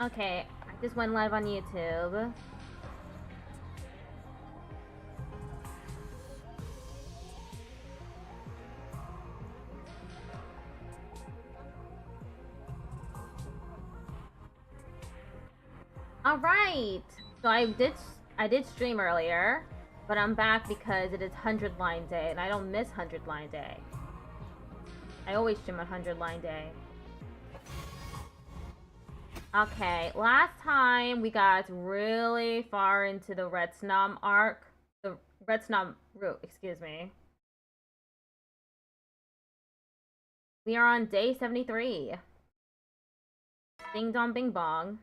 Okay, I just went live on YouTube. Alright! So I did stream earlier, but I'm back because it is 100 line day, and I don't miss 100 line day. I always stream on 100 line day. Okay, last time we got really far into the Red Snom arc. The Red Snom route, excuse me. We are on day 73. Ding dong bing bong.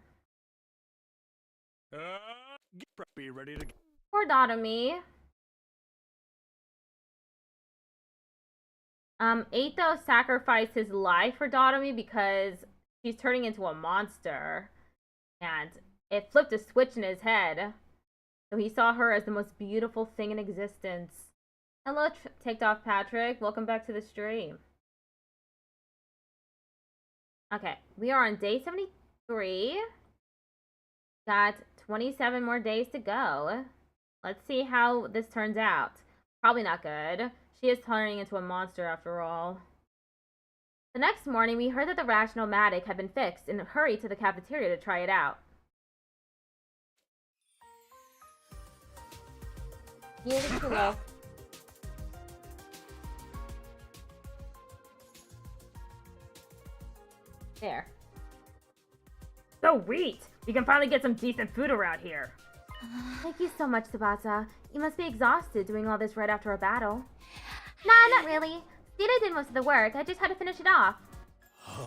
Be ready to. Poor Darumi. Eito sacrificed his life for Darumi because she's turning into a monster. And it flipped a switch in his head. So he saw her as the most beautiful thing in existence. Hello, Ticked Off Patrick. Welcome back to the stream. Okay, we are on day 73. Got 27 more days to go. Let's see how this turns out. Probably not good. She is turning into a monster after all. The next morning, we heard that the Rational-matic had been fixed and hurried to the cafeteria to try it out. Beautiful. There. Sweet! We can finally get some decent food around here. Thank you so much, Tsubasa. You must be exhausted doing all this right after a battle. Nah, not really. Sita did most of the work. I just had to finish it off.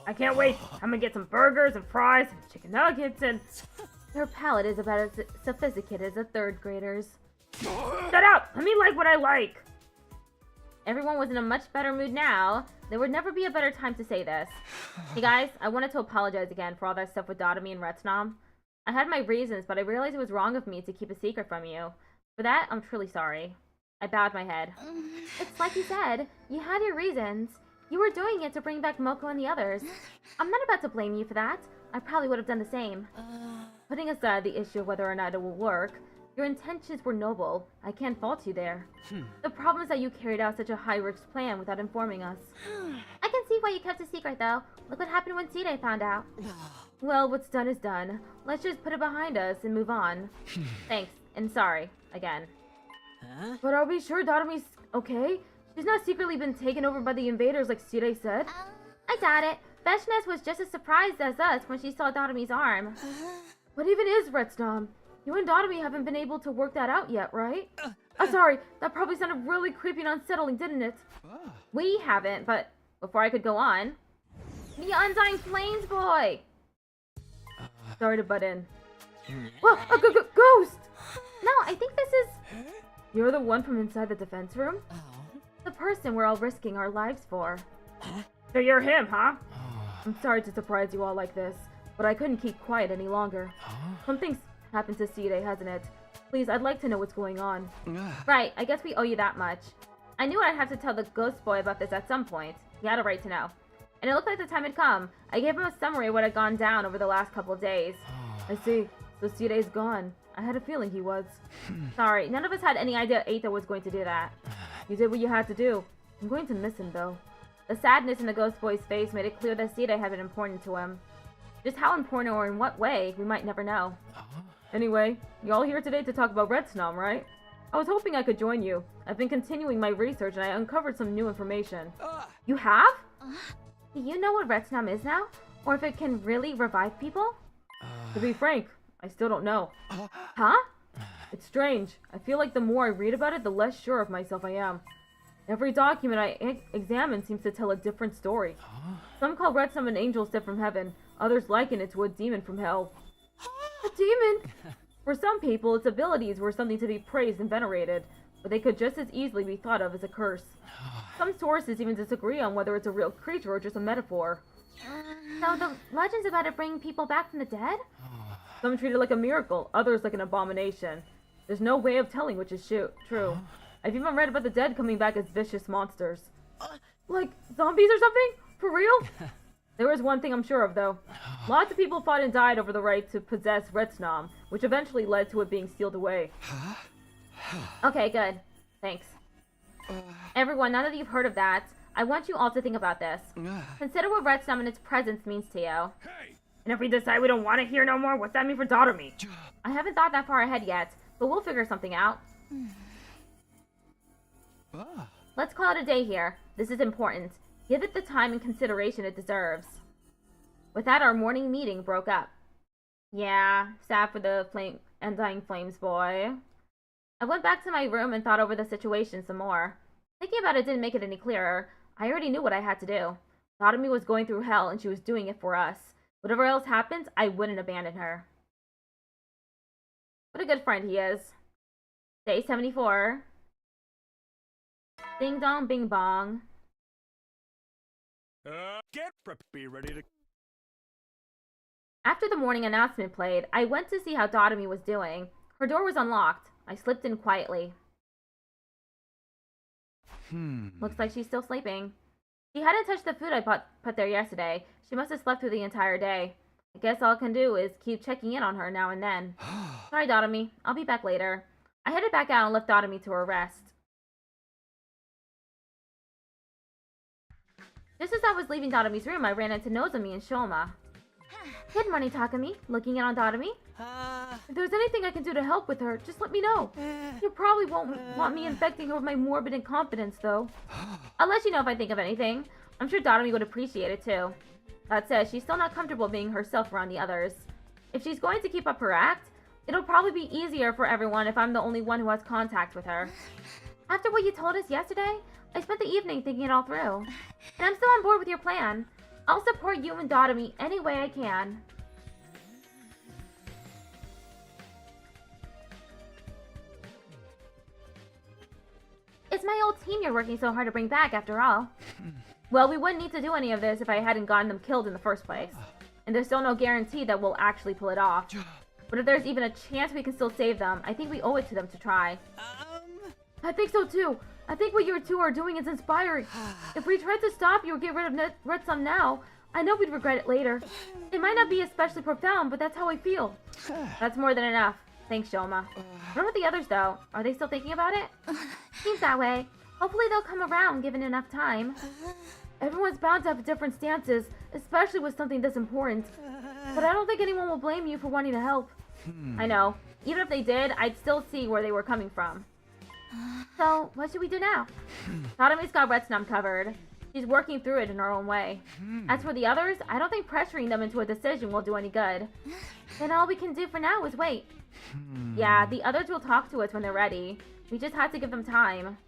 I can't wait. I'm gonna get some burgers and fries and chicken nuggets and... Their palate is about as sophisticated as a third grader's. Shut up! Let me like what I like! Everyone was in a much better mood now. There would never be a better time to say this. Hey guys, I wanted to apologize again for all that stuff with Darumi and Retsnom. I had my reasons, but I realized it was wrong of me to keep a secret from you. For that, I'm truly sorry. I bowed my head. It's like you said, you had your reasons. You were doing it to bring back Moko and the others. I'm not about to blame you for that. I probably would have done the same. Putting aside the issue of whether or not it will work, your intentions were noble. I can't fault you there. The problem is that you carried out such a high-risk plan without informing us. I can see why you kept a secret, though. Look what happened when Side found out. Well, what's done is done. Let's just put it behind us and move on. Thanks, and sorry, again. But are we sure Darumi's okay? She's not secretly been taken over by the invaders like Side said. I doubt it. Veshnes was just as surprised as us when she saw Darumi's arm. What even is Retsnom? You and Darumi haven't been able to work that out yet, right? Sorry, that probably sounded really creepy and unsettling, didn't it? We haven't, but before I could go on... The Undying Flames boy! Sorry to butt in. Whoa, a ghost! No, I think this is... You're the one from inside the defense room? The person we're all risking our lives for. So you're him, huh? I'm sorry to surprise you all like this, but I couldn't keep quiet any longer. Something's happened to Side, hasn't it? Please, I'd like to know what's going on. Right, I guess we owe you that much. I knew I'd have to tell the ghost boy about this at some point. He had a right to know. And it looked like the time had come. I gave him a summary of what had gone down over the last couple of days. I see. So Side's gone. I had a feeling he was. Sorry, none of us had any idea Eito was going to do that. You did what you had to do. I'm going to miss him, though. The sadness in the ghost boy's face made it clear that Side had been important to him. Just how important or in what way, we might never know. Anyway, y'all here today to talk about Retsnom, right? I was hoping I could join you. I've been continuing my research and I uncovered some new information. You have? Do you know what Retsnom is now? Or if it can really revive people? To be frank, I still don't know. Huh? It's strange. I feel like the more I read about it, the less sure of myself I am. Every document I examine seems to tell a different story. Some call Retsnom an angel sent from heaven. Others liken it to a demon from hell. A demon? For some people, its abilities were something to be praised and venerated, but they could just as easily be thought of as a curse. Some sources even disagree on whether it's a real creature or just a metaphor. So the legends about it bringing people back from the dead? Some treat it like a miracle, others like an abomination. There's no way of telling which is true. I've even read about the dead coming back as vicious monsters. Like zombies or something? For real? There is one thing I'm sure of, though. Lots of people fought and died over the right to possess Retsnom, which eventually led to it being sealed away. Okay, good. Thanks. Everyone, now that you've heard of that, I want you all to think about this. Consider what Retsnom and its presence means to you. Hey! And if we decide we don't want to hear no more, what's that mean for darumi? I haven't thought that far ahead yet, but we'll figure something out. Let's call it a day here. This is important. Give it the time and consideration it deserves. With that, our morning meeting broke up. Yeah, sad for the undying flames boy. I went back to my room and thought over the situation some more. Thinking about it didn't make it any clearer. I already knew what I had to do. Darumi was going through hell and she was doing it for us. Whatever else happens, I wouldn't abandon her. What a good friend he is. Day 74. Ding dong bing bong. Get prepped. Be ready to... After the morning announcement played, I went to see how Darumi was doing. Her door was unlocked. I slipped in quietly. Looks like she's still sleeping. She hadn't touched the food I put there yesterday. She must have slept through the entire day. I guess all I can do is keep checking in on her now and then. Sorry, Darumi. I'll be back later. I headed back out and left Darumi to her rest. Just as I was leaving Darumi's room, I ran into Nozomi and Shoma. Good morning, Takumi. Looking in on Darumi? If there's anything I can do to help with her, just let me know. You probably won't want me infecting her with my morbid incompetence, though. I'll let you know if I think of anything. I'm sure Darumi would appreciate it, too. That said, she's still not comfortable being herself around the others. If she's going to keep up her act, it'll probably be easier for everyone if I'm the only one who has contact with her. After what you told us yesterday, I spent the evening thinking it all through. And I'm still on board with your plan. I'll support you and Darumi any way I can. It's my old team you're working so hard to bring back, after all. Well, we wouldn't need to do any of this if I hadn't gotten them killed in the first place. And there's still no guarantee that we'll actually pull it off. But if there's even a chance we can still save them, I think we owe it to them to try. I think so too. I think what you two are doing is inspiring. If we tried to stop you or get rid of Retsum now, I know we'd regret it later. It might not be especially profound, but that's how I feel. That's more than enough. Thanks, Shoma. What about the others, though? Are they still thinking about it? Seems that way. Hopefully they'll come around given enough time. Everyone's bound to have different stances, especially with something this important. But I don't think anyone will blame you for wanting to help. I know. Even if they did, I'd still see where they were coming from. So, what should we do now? Tarumi's got Retsum covered. She's working through it in her own way. As for the others, I don't think pressuring them into a decision will do any good. Then all we can do for now is wait. Yeah, the others will talk to us when they're ready. We just have to give them time.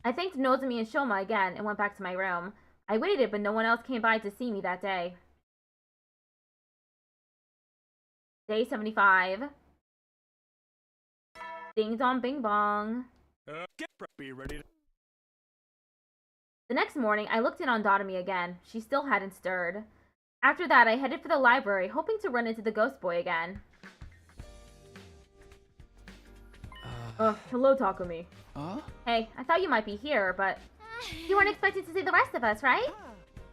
I thanked Nozomi and Shoma again and went back to my room. I waited, but no one else came by to see me that day. Day 75. Ding dong bing bong. Get prepped. Be ready to... The next morning, I looked in on Darumi again. She still hadn't stirred. After that, I headed for the library, hoping to run into the ghost boy again. Hello, Takumi. Hey, I thought you might be here, but... You weren't expecting to see the rest of us, right?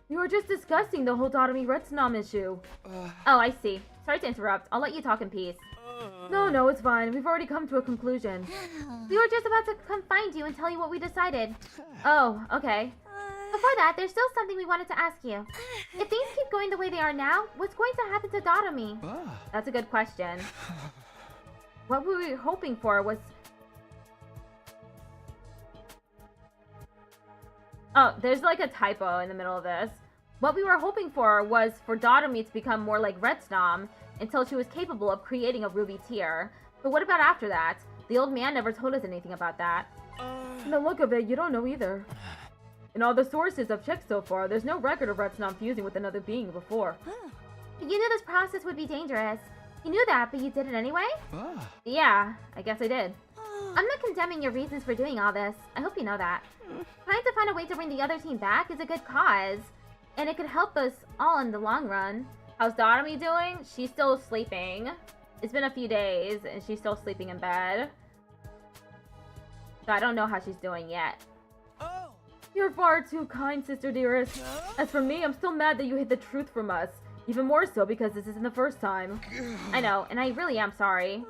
We were just discussing the whole Darumi Retsum issue. Oh, I see. Sorry to interrupt. I'll let you talk in peace. No, it's fine. We've already come to a conclusion. We were just about to come find you and tell you what we decided. Oh, okay. Before that, there's still something we wanted to ask you. If things keep going the way they are now, what's going to happen to Darumi? That's a good question. What we were hoping for was... Oh, there's like a typo in the middle of this. What we were hoping for was for Darumi to become more like Retsum until she was capable of creating a ruby tear. But what about after that? The old man never told us anything about that. From the look of it, you don't know either. In all the sources I've checked so far, there's no record of Retsum fusing with another being before. You knew this process would be dangerous. You knew that, but you did it anyway? Yeah, I guess I did. I'm not condemning your reasons for doing all this. I hope you know that. Trying to find a way to bring the other team back is a good cause. And it could help us all in the long run. How's Darumi doing? She's still sleeping. It's been a few days, and she's still sleeping in bed. So I don't know how she's doing yet. You're far too kind, sister dearest. As for me, I'm still mad that you hid the truth from us. Even more so because this isn't the first time. I know, and I really am sorry.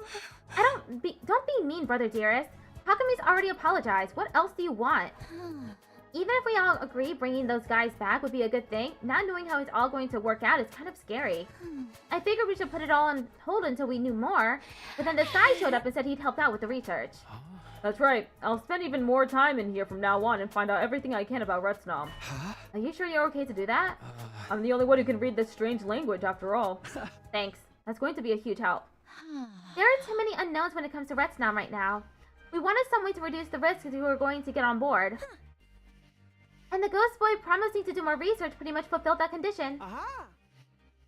Don't be mean, brother dearest. How come he's already apologized? What else do you want? Even if we all agree bringing those guys back would be a good thing, not knowing how it's all going to work out is kind of scary. I figured we should put it all on hold until we knew more, but then this guy showed up and said he'd help out with the research. That's right. I'll spend even more time in here from now on and find out everything I can about Retsnom. Are you sure you're okay to do that? I'm the only one who can read this strange language after all. Thanks. That's going to be a huge help. There are too many unknowns when it comes to Retsnom right now. We wanted some way to reduce the risk if we were going to get on board. And the ghost boy promising to do more research pretty much fulfilled that condition.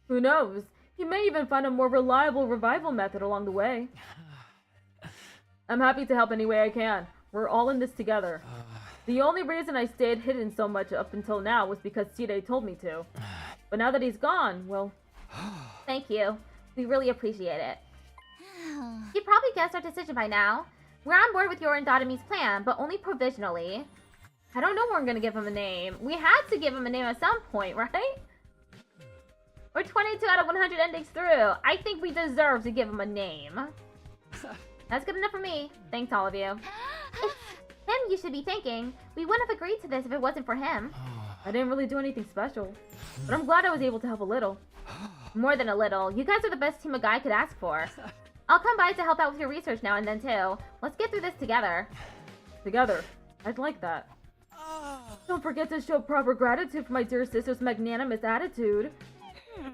Who knows? He may even find a more reliable revival method along the way. I'm happy to help any way I can. We're all in this together. The only reason I stayed hidden so much up until now was because Side told me to. But now that he's gone, well... Thank you. We really appreciate it. You probably guessed our decision by now. We're on board with your and Darumi's plan, but only provisionally. I don't know when we're gonna give him a name. We had to give him a name at some point, right? We're 22 out of 100 endings through. I think we deserve to give him a name. That's good enough for me. Thanks, all of you. It's him you should be thanking. We wouldn't have agreed to this if it wasn't for him. I didn't really do anything special, but I'm glad I was able to help a little. More than a little. You guys are the best team a guy could ask for. I'll come by to help out with your research now and then, too. Let's get through this together. Together? I'd like that. Don't forget to show proper gratitude for my dear sister's magnanimous attitude.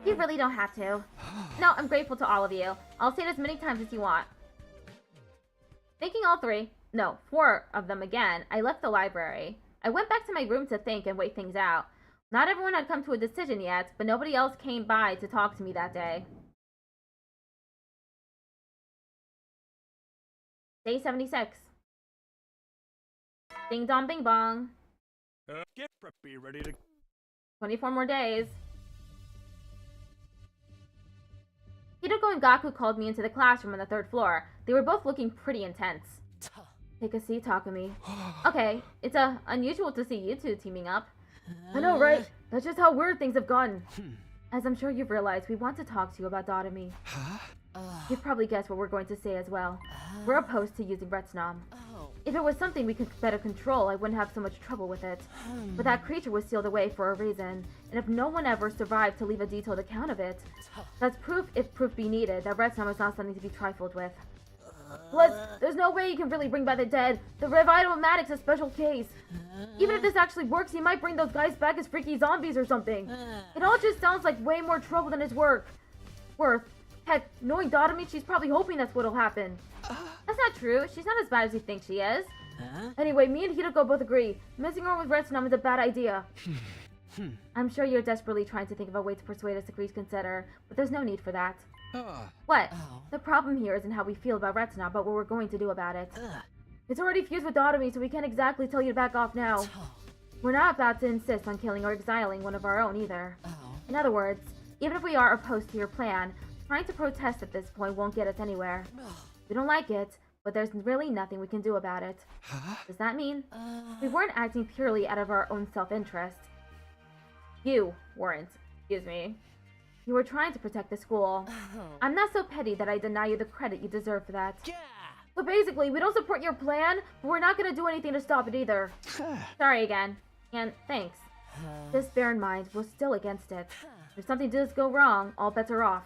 You really don't have to. No, I'm grateful to all of you. I'll say it as many times as you want. Thanking all four of them again, I left the library. I went back to my room to think and wait things out. Not everyone had come to a decision yet, but nobody else came by to talk to me that day. Day 76. Ding dong bing bong. Get preppy, ready to... 24 more days. Hidoko and Gaku called me into the classroom on the 3rd floor. They were both looking pretty intense. Take a seat, Takumi. Okay, it's unusual to see you two teaming up. I know, right? That's just how weird things have gotten. As I'm sure you've realized, we want to talk to you about Darumi. You've probably guessed what we're going to say as well. We're opposed to using Retsnom. If it was something we could better control, I wouldn't have so much trouble with it. But that creature was sealed away for a reason, and if no one ever survived to leave a detailed account of it, that's proof, if proof be needed, that Retsnom is not something to be trifled with. Plus, there's no way you can really bring back the dead. The Revitamatic's a special case. Even if this actually works, he might bring those guys back as freaky zombies or something. It all just sounds like way more trouble than it's worth. Heck, knowing Darumi, she's probably hoping that's what'll happen. That's not true. She's not as bad as you think she is. Anyway, me and Hideko both agree. Messing around with Retsnom is a bad idea. I'm sure you're desperately trying to think of a way to persuade us to reconsider, but there's no need for that. What? The problem here isn't how we feel about Retsnom, but what we're going to do about it. It's already fused with Darumi, so we can't exactly tell you to back off now. We're not about to insist on killing or exiling one of our own either. In other words, even if we are opposed to your plan, trying to protest at this point won't get us anywhere. We don't like it, but there's really nothing we can do about it. Does that mean we weren't acting purely out of our own self-interest? You weren't. Excuse me. You were trying to protect the school. I'm not so petty that I deny you the credit you deserve for that. So basically, we don't support your plan, but we're not gonna do anything to stop it either. Sorry again. And thanks. Just bear in mind, we're still against it. If something does go wrong, all bets are off.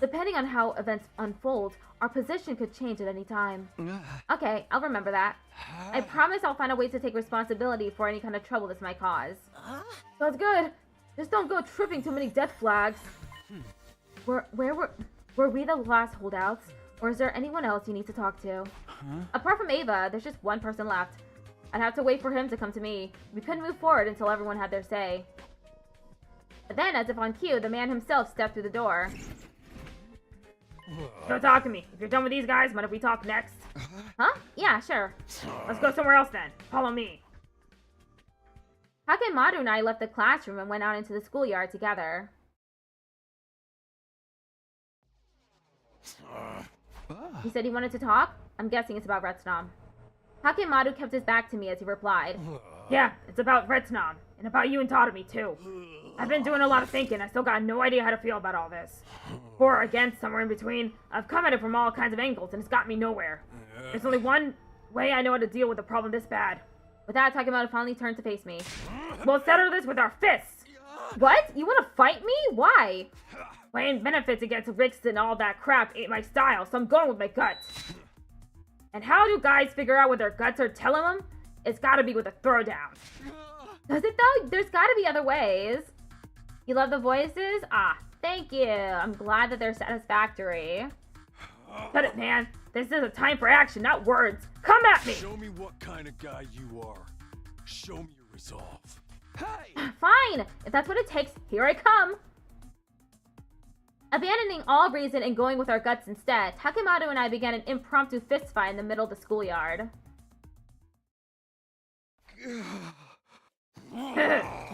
Depending on how events unfold, our position could change at any time. Okay, I'll remember that. I promise I'll find a way to take responsibility for any kind of trouble this might cause. Sounds good. Just don't go tripping too many death flags. Were we the last holdouts? Or is there anyone else you need to talk to? Apart from Ava, there's just one person left. I'd have to wait for him to come to me. We couldn't move forward until everyone had their say. But then, as if on cue, the man himself stepped through the door. Don't talk to me. If you're done with these guys, mind if we talk next? Huh? Yeah, sure. Let's go somewhere else then. Follow me. Hakemaru and I left the classroom and went out into the schoolyard together. He said he wanted to talk? I'm guessing it's about Retsnom. Hakemaru kept his back to me as he replied. Yeah, it's about Retsnom, and about you and Totemi, too. I've been doing a lot of thinking. I still got no idea how to feel about all this. For or against, somewhere in between. I've come at it from all kinds of angles, and it's got me nowhere. There's only one way I know how to deal with a problem this bad. With that, Takemoto finally turned to face me. We'll settle this with our fists! What? You want to fight me? Why? Weighing benefits against risks and all that crap ain't my style, so I'm going with my gut. And how do guys figure out what their guts are telling them? It's gotta be with a throwdown. Does it though? There's gotta be other ways. You love the voices? Ah, thank you. I'm glad that they're satisfactory. Cut it, man. This is a time for action, not words. Come at me! Show me what kind of guy you are. Show me your resolve. Hey! Fine! If that's what it takes, here I come! Abandoning all reason and going with our guts instead, Takemoto and I began an impromptu fistfight in the middle of the schoolyard. You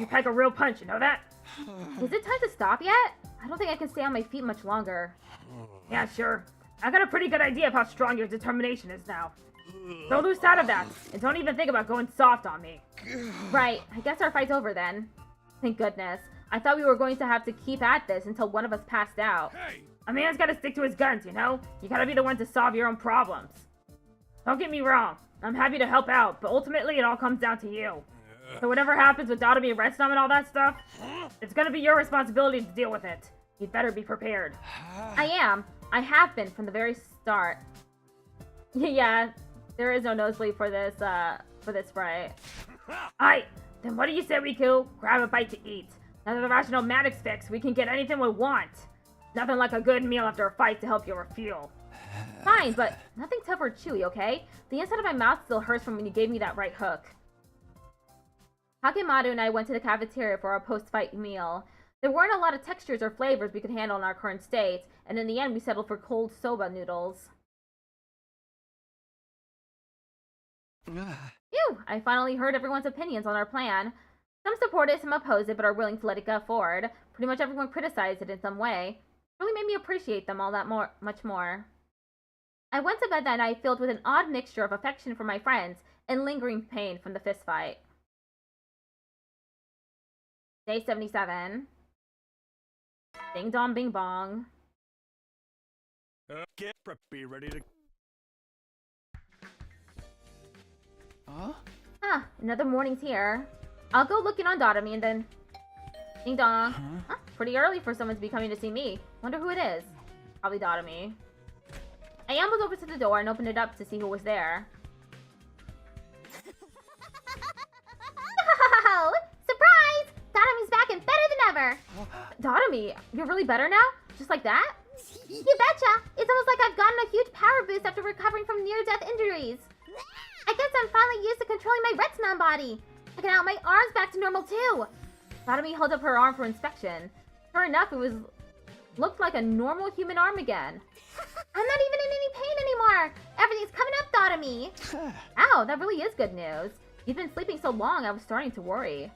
pack a real punch, you know that? Is it time to stop yet? I don't think I can stay on my feet much longer. Yeah, sure. I got a pretty good idea of how strong your determination is now. Don't lose sight of that, and don't even think about going soft on me. Right, I guess our fight's over then. Thank goodness. I thought we were going to have to keep at this until one of us passed out. Hey! A man's gotta stick to his guns, you know? You gotta be the one to solve your own problems. Don't get me wrong, I'm happy to help out, but ultimately it all comes down to you. So whatever happens with Darumi and Retsnom and all that stuff, it's gonna be your responsibility to deal with it. You'd better be prepared. I am. I have been from the very start. Yeah, there is no nosebleed for this sprite. Aight, then what do you say we go grab a bite to eat? Now that the rational maddox fix, we can get anything we want. Nothing like a good meal after a fight to help you refuel. Fine, but nothing tough or chewy, okay? The inside of my mouth still hurts from when you gave me that right hook. Takemoto and I went to the cafeteria for our post-fight meal. There weren't a lot of textures or flavors we could handle in our current state, and in the end we settled for cold soba noodles. Phew! I finally heard everyone's opinions on our plan. Some support it, some oppose it, but are willing to let it go forward. Pretty much everyone criticized it in some way. It really made me appreciate them all that much more. I went to bed that night filled with an odd mixture of affection for my friends and lingering pain from the fistfight. Day 77. Ding dong bing bong. Get preppy, ready to... Another morning's here. I'll go looking on Darumi and then... Ding dong. Huh? Pretty early for someone to be coming to see me. Wonder who it is. Probably Darumi. I ambled over to the door and opened it up to see who was there. Oh! Surprise! Darumi's back and better than ever! Darumi, you're really better now? Just like that? You betcha! It's almost like I've gotten a huge power boost after recovering from near-death injuries. I guess I'm finally used to controlling my Retsnom body. I can out my arms back to normal too. Darumi held up her arm for inspection. Sure enough, it looked like a normal human arm again. I'm not even in any pain anymore. Everything's coming up, Darumi. Ow, that really is good news. You've been sleeping so long, I was starting to worry.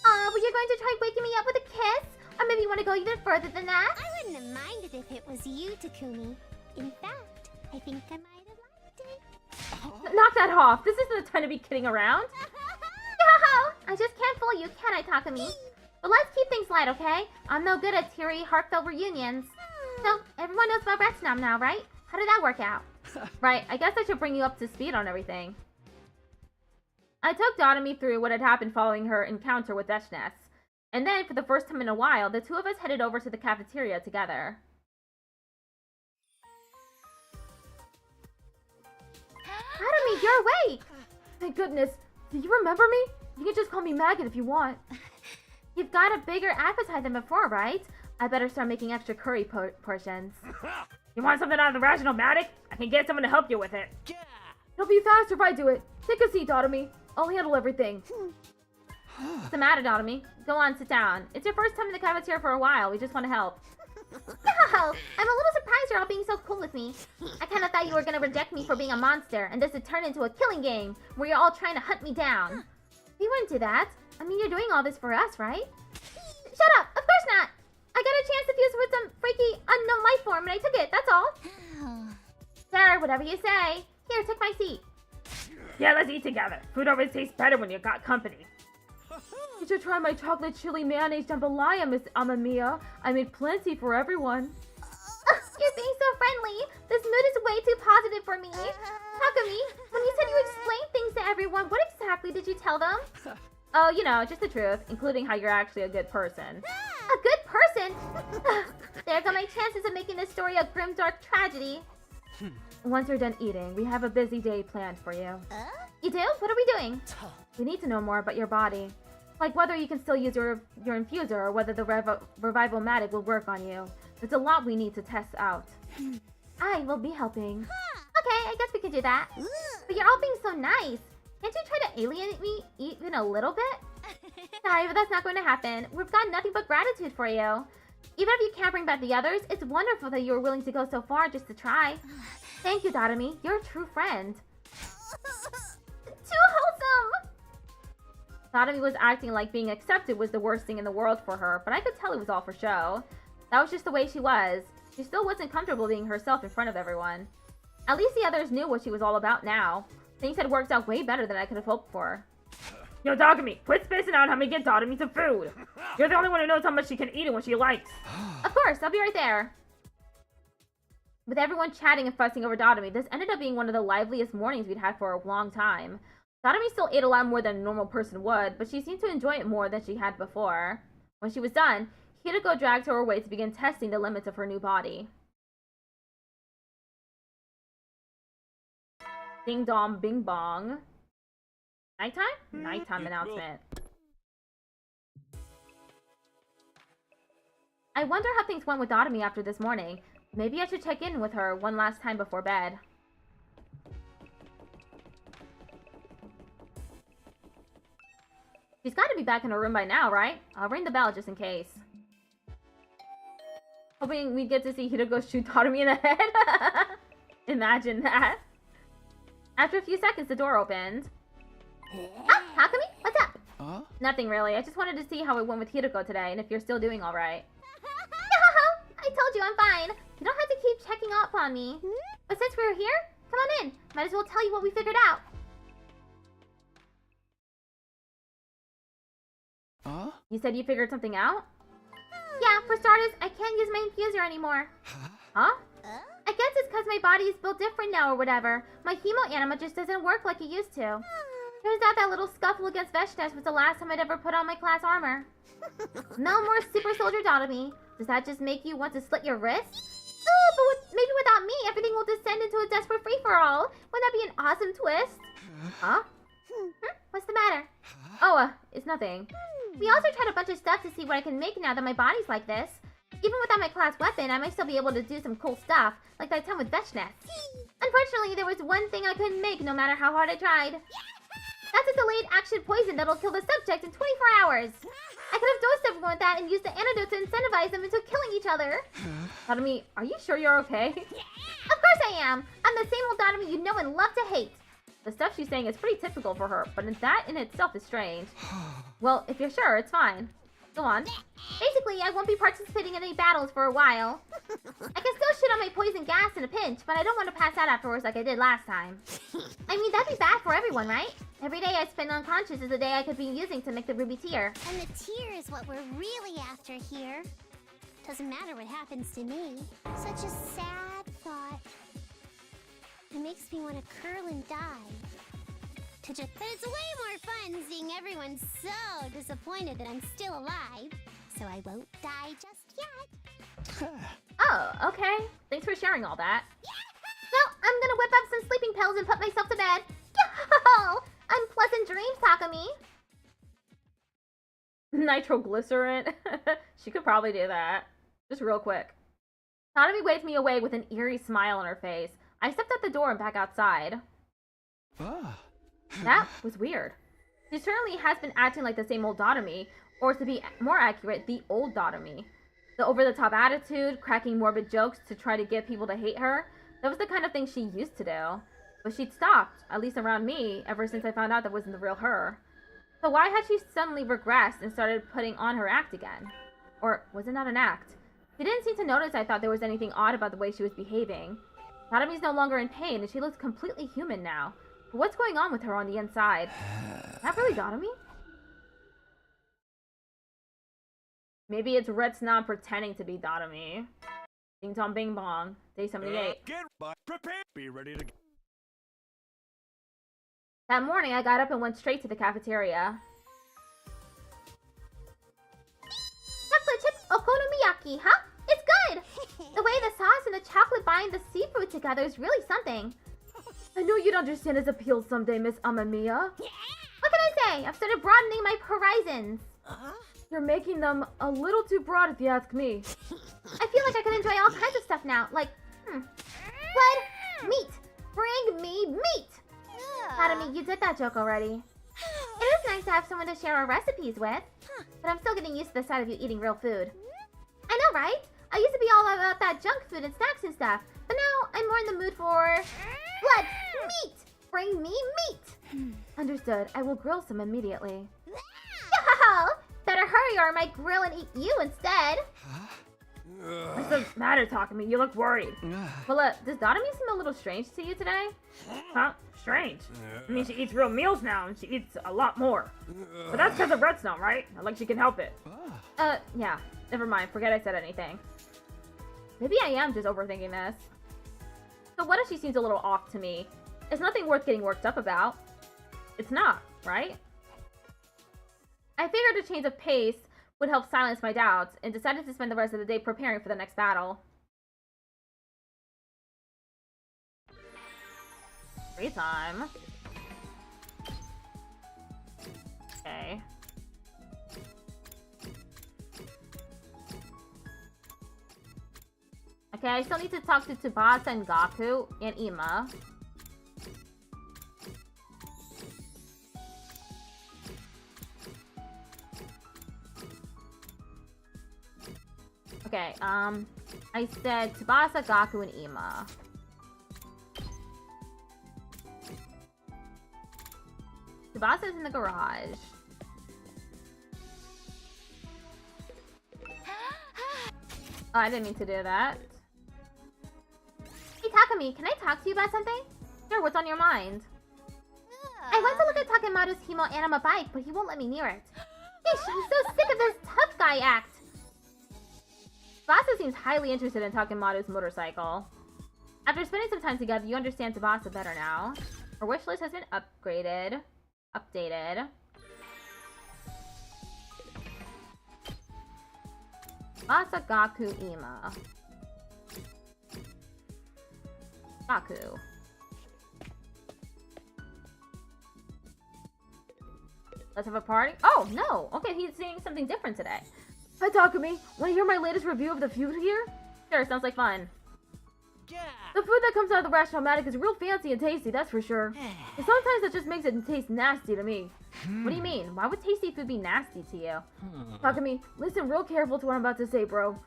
But you're going to try waking me up with a kiss? Or maybe you want to go even further than that? I wouldn't have minded if it was you, Takumi. In fact, I think I might have liked it. Knock that off. This isn't the time to be kidding around. I just can't fool you, can I, Takumi? But let's keep things light, okay? I'm no good at teary, heartfelt reunions. So, everyone knows about Retsnom now, right? How did that work out? Right, I guess I should bring you up to speed on everything. I took Darumi through what had happened following her encounter with Veshnes. And then, for the first time in a while, the two of us headed over to the cafeteria together. Darumi, you're awake! Thank goodness. Do you remember me? You can just call me Maggot if you want. You've got a bigger appetite than before, right? I better start making extra curry portions. You want something out of the rational matic? I can get someone to help you with it. It'll be faster if I do it. Take a seat, Darumi. I'll handle everything. What's the matter, Darumi? Go on, sit down. It's your first time in the cafeteria for a while. We just want to help. No! I'm a little surprised you're all being so cool with me. I kind of thought you were going to reject me for being a monster, and this would turn into a killing game, where you're all trying to hunt me down. We wouldn't do that. I mean, you're doing all this for us, right? Shut up! Of course not! I got a chance to fuse with some freaky, unknown life form, and I took it, that's all. Sure, whatever you say. Here, take my seat. Yeah, let's eat together. Food always tastes better when you got company. You should try my chocolate chili mayonnaise jambalaya, Miss Amamiya. I made plenty for everyone. You're being so friendly. This mood is way too positive for me. Takumi, when you said you explained things to everyone, what exactly did you tell them? Oh, you know, just the truth, including how you're actually a good person. A good person? There go my chances of making this story a grim, dark tragedy. Once you're done eating, we have a busy day planned for you. You do? What are we doing? We need to know more about your body. Like whether you can still use your infuser or whether the revival-matic will work on you. There's a lot we need to test out. I will be helping. Okay, I guess we can do that. But you're all being so nice. Can't you try to alienate me even a little bit? Sorry, but that's not going to happen. We've got nothing but gratitude for you. Even if you can't bring back the others, it's wonderful that you were willing to go so far just to try. Thank you, Darumi. You're a true friend. Too wholesome! Darumi was acting like being accepted was the worst thing in the world for her, but I could tell it was all for show. That was just the way she was. She still wasn't comfortable being herself in front of everyone. At least the others knew what she was all about now. Things had worked out way better than I could have hoped for. Yo, Darumi, quit spacing out how me get Darumi some food. You're the only one who knows how much she can eat and what she likes. Of course, I'll be right there. With everyone chatting and fussing over Darumi, this ended up being one of the liveliest mornings we'd had for a long time. Darumi still ate a lot more than a normal person would, but she seemed to enjoy it more than she had before. When she was done, Hideko dragged her away to begin testing the limits of her new body. Ding dong, bing bong. Nighttime? Nighttime announcement. I wonder how things went with Darumi after this morning. Maybe I should check in with her one last time before bed. She's got to be back in her room by now, right? I'll ring the bell just in case. Hoping we get to see Hideko shoot Darumi in the head. Imagine that. After a few seconds, the door opened. Ah, Takumi? What's up? Nothing really. I just wanted to see how it went with Hideko today and if you're still doing alright. I told you I'm fine. You don't have to keep checking up on me. But since we're here, come on in. Might as well tell you what we figured out. You said you figured something out? Yeah, for starters, I can't use my infuser anymore. Huh? I guess it's because my body is built different now or whatever. My hemo anima just doesn't work like it used to. Turns out that little scuffle against Veshnes was the last time I'd ever put on my class armor. No more super soldier Darumi. Does that just make you want to slit your wrist? Oh, but maybe without me, everything will descend into a desperate free-for-all. Wouldn't that be an awesome twist? Huh? What's the matter? Oh, it's nothing. We also tried a bunch of stuff to see what I can make now that my body's like this. Even without my class weapon, I might still be able to do some cool stuff, like that time with Veshnes. Unfortunately, there was one thing I couldn't make no matter how hard I tried. That's a delayed action poison that'll kill the subject in 24 hours. I could have dosed everyone with that and used the antidote to incentivize them into killing each other. Darumi, are you sure you're okay? Of course I am. I'm the same old Darumi you know and love to hate. The stuff she's saying is pretty typical for her, but that in itself is strange. Well, if you're sure, it's fine. Go on. Basically, I won't be participating in any battles for a while. I can still shit on my poison gas in a pinch, but I don't want to pass out afterwards like I did last time. I mean, that'd be bad for everyone, right? Every day I spend unconscious is a day I could be using to make the ruby tear. And the tear is what we're really after here. Doesn't matter what happens to me. Such a sad thought. It makes me want to curl and die. But it's way more fun seeing everyone so disappointed that I'm still alive. So I won't die just yet. Oh, okay. Thanks for sharing all that. Well, I'm gonna whip up some sleeping pills and put myself to bed. Yo! Unpleasant dreams, Takumi. Nitroglycerin. She could probably do that. Just real quick. Takumi waved me away with an eerie smile on her face. I stepped out the door and back outside. That was weird. She certainly has been acting like the same old Darumi, or to be more accurate, the old Darumi. The over-the-top attitude, cracking morbid jokes to try to get people to hate her, that was the kind of thing she used to do. But she'd stopped, at least around me, ever since I found out that wasn't the real her. So why had she suddenly regressed and started putting on her act again? Or was it not an act? She didn't seem to notice I thought there was anything odd about the way she was behaving. Narumi's no longer in pain, and she looks completely human now. What's going on with her on the inside? Is that really Darumi? Maybe it's Red Snob pretending to be Darumi. Ding dong bing bong. Day 78. Get prepared. Be ready to. That morning, I got up and went straight to the cafeteria. Chocolate chip okonomiyaki, huh? It's good! The way the sauce and the chocolate bind the seafood together is really something. I know you'd understand its appeal someday, Miss Amamiya. What can I say? I've started broadening my horizons. You're making them a little too broad if you ask me. I feel like I can enjoy all kinds of stuff now, like, blood, meat. Bring me meat! Darumi, you did that joke already. It is nice to have someone to share our recipes with, but I'm still getting used to the sight of you eating real food. I know, right? I used to be all about that junk food and snacks and stuff, but now I'm more in the mood for... blood! Meat! Bring me meat! Understood. I will grill some immediately. Yo! Better hurry or I might grill and eat you instead. What's the matter, Takumi? You look worried. Well, does Darumi seem a little strange to you today? Huh? Strange? I mean, she eats real meals now, and she eats a lot more. But that's because of Red Snow, right? Not like she can help it. Yeah. Never mind. Forget I said anything. Maybe I am just overthinking this. So what if she seems a little off to me? It's nothing worth getting worked up about. It's not, right? I figured a change of pace would help silence my doubts, and decided to spend the rest of the day preparing for the next battle. Free time. Okay. Okay, I still need to talk to Tsubasa and Gaku and Ima. Okay, I said Tsubasa, Gaku, and Ima. Tsubasa's in the garage. Oh, I didn't mean to do that. Hey, Takumi, can I talk to you about something? Sure, what's on your mind? I went to look at Takemaru's Himo Anima bike, but he won't let me near it. Yeesh, I'm so sick of this tough guy act. Tsubasa seems highly interested in Takemaru's motorcycle. After spending some time together, you understand Tsubasa better now. Her wish list has been updated. Tsubasa, Gaku, Ima. Gaku. Let's have a party? Oh, no! Okay, he's saying something different today. Hi, Takumi. Want to hear my latest review of the food here? Sure, sounds like fun. Yeah. The food that comes out of the restaurant is real fancy and tasty, that's for sure. But sometimes it just makes it taste nasty to me. What do you mean? Why would tasty food be nasty to you? Takumi, listen real careful to what I'm about to say, bro.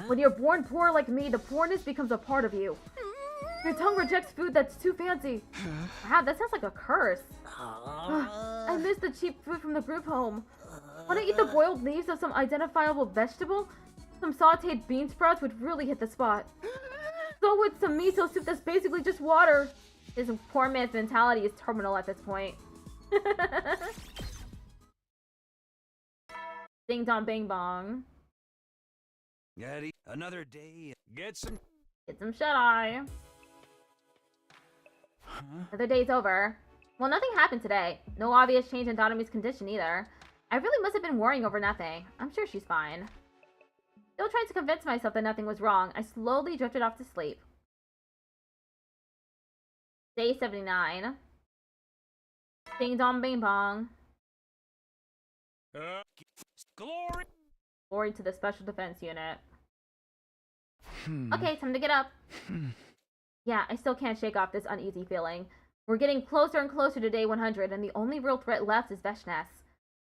When you're born poor like me, the poorness becomes a part of you. Your tongue rejects food that's too fancy. Wow, that sounds like a curse. I miss the cheap food from the group home. Want to eat the boiled leaves of some identifiable vegetable? Some sauteed bean sprouts would really hit the spot. So with some miso soup that's basically just water. His poor man's mentality is terminal at this point. Ding dong bing bong. Daddy, another day. Get some shut-eye. Another day's over. Well, nothing happened today. No obvious change in Darumi's condition either. I really must have been worrying over nothing. I'm sure she's fine. Still trying to convince myself that nothing was wrong, I slowly drifted off to sleep. Day 79. Ding dong bing bong. glory. Glory to the Special Defense Unit. Okay, time to get up. Yeah, I still can't shake off this uneasy feeling. We're getting closer and closer to day 100, and the only real threat left is Veshness.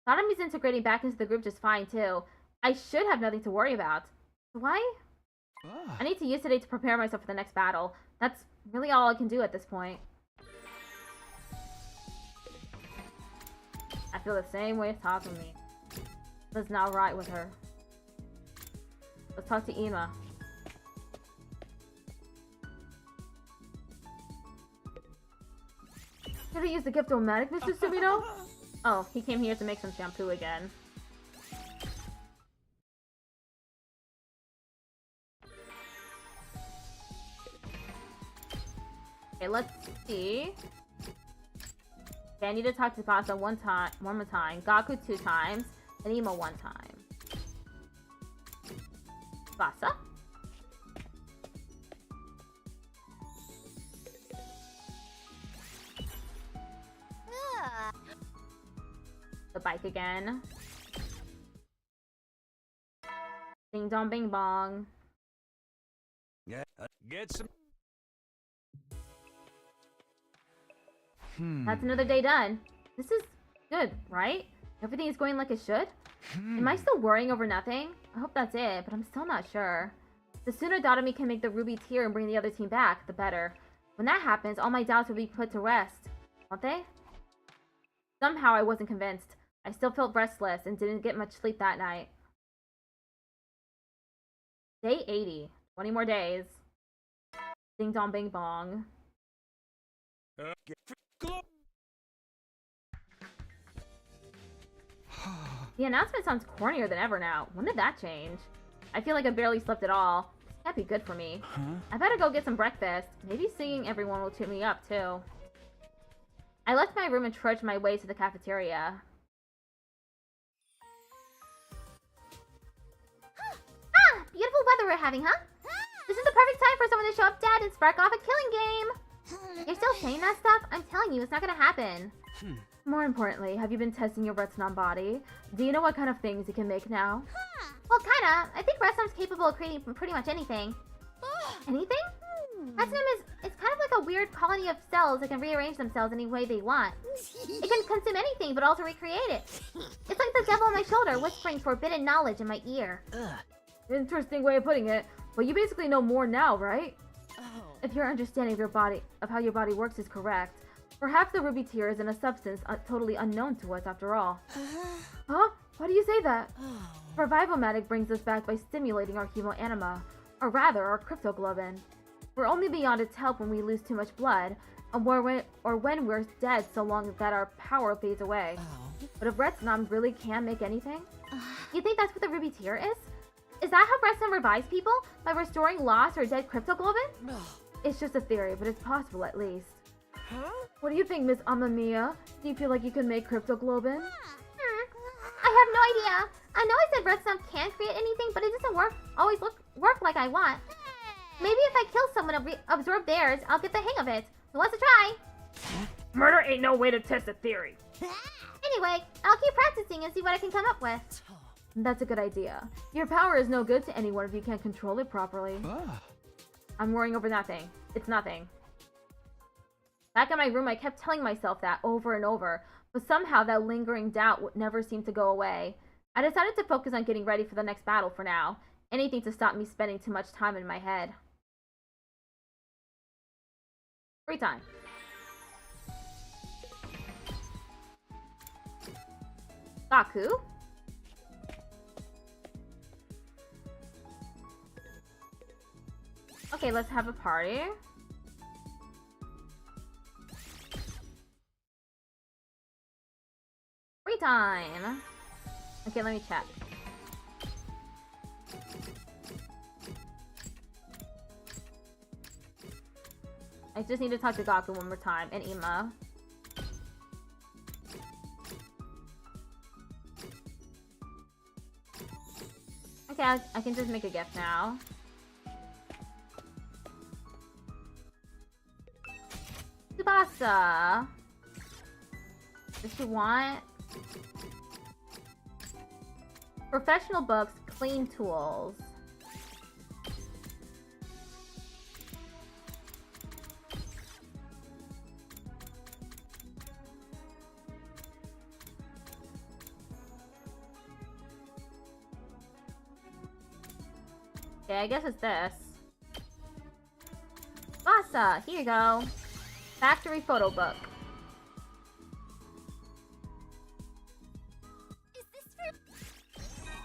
Darumi's integrating back into the group just fine, too. I should have nothing to worry about. Why? I need to use today to prepare myself for the next battle. That's really all I can do at this point. I feel the same way as Takumi. That's not right with her. Let's talk to Ima. Should have used the gift-o-matic, Mr. Subito? Oh, he came here to make some shampoo again. Okay, let's see. Okay, I need to talk to Pasa one more time. Gaku 2 times. And Imo 1 time. Pasa? The bike again. Ding dong bing bong. Yeah, get some. That's another day done. This is good, right? Everything is going like it should? Am I still worrying over nothing? I hope that's it, but I'm still not sure. The sooner Darumi can make the ruby tier and bring the other team back, the better. When that happens, all my doubts will be put to rest. Won't they? Somehow I wasn't convinced. I still felt restless and didn't get much sleep that night. Day 80. 20 more days. Ding dong bing bong. The announcement sounds cornier than ever now. When did that change? I feel like I barely slept at all. This can't be good for me. I better go get some breakfast. Maybe seeing everyone will cheer me up, too. I left my room and trudged my way to the cafeteria. Ah! Beautiful weather we're having, huh? This is the perfect time for someone to show up dead and spark off a killing game! You're still saying that stuff? I'm telling you, it's not gonna happen. More importantly, have you been testing your Retsunon body? Do you know what kind of things you can make now? Well, kinda. I think Retsunon's capable of creating pretty much anything. Anything? Retsunon it's kind of like a weird colony of cells that can rearrange themselves any way they want. It can consume anything, but also recreate it. It's like the devil on my shoulder whispering forbidden knowledge in my ear. Interesting way of putting it, but you basically know more now, right? If your understanding of how your body works is correct, perhaps the ruby tear isn't a substance totally unknown to us after all. Huh? Why do you say that? Revivomatic brings us back by stimulating our hemoanima, or rather, our cryptoglobin. We're only beyond its help when we lose too much blood, or when we're dead so long that our power fades away. But if Retsunon really can make anything? You think that's what the ruby tear is? Is that how Retsunon revives people? By restoring lost or dead cryptoglobin? It's just a theory, but it's possible at least. What do you think, Miss Amamiya? Do you feel like you can make cryptoglobin? I have no idea. I know I said Retsunon can't create anything, but it doesn't always work like I want. Maybe if I kill someone and absorb theirs, I'll get the hang of it. Who wants to try? Murder ain't no way to test a theory. Anyway, I'll keep practicing and see what I can come up with. That's a good idea. Your power is no good to anyone if you can't control it properly. I'm worrying over nothing. It's nothing. Back in my room, I kept telling myself that over and over, but somehow that lingering doubt never seemed to go away. I decided to focus on getting ready for the next battle for now. Anything to stop me spending too much time in my head. Free time. Gaku? Okay, let's have a party. Free time. Okay, let me check. I just need to talk to Gaku one more time, and Ima. Okay, I can just make a gift now. Tsubasa! Does she want? Professional books, clean tools. Okay, I guess it's this. Tsubasa, here you go. Factory photo book. Is this for...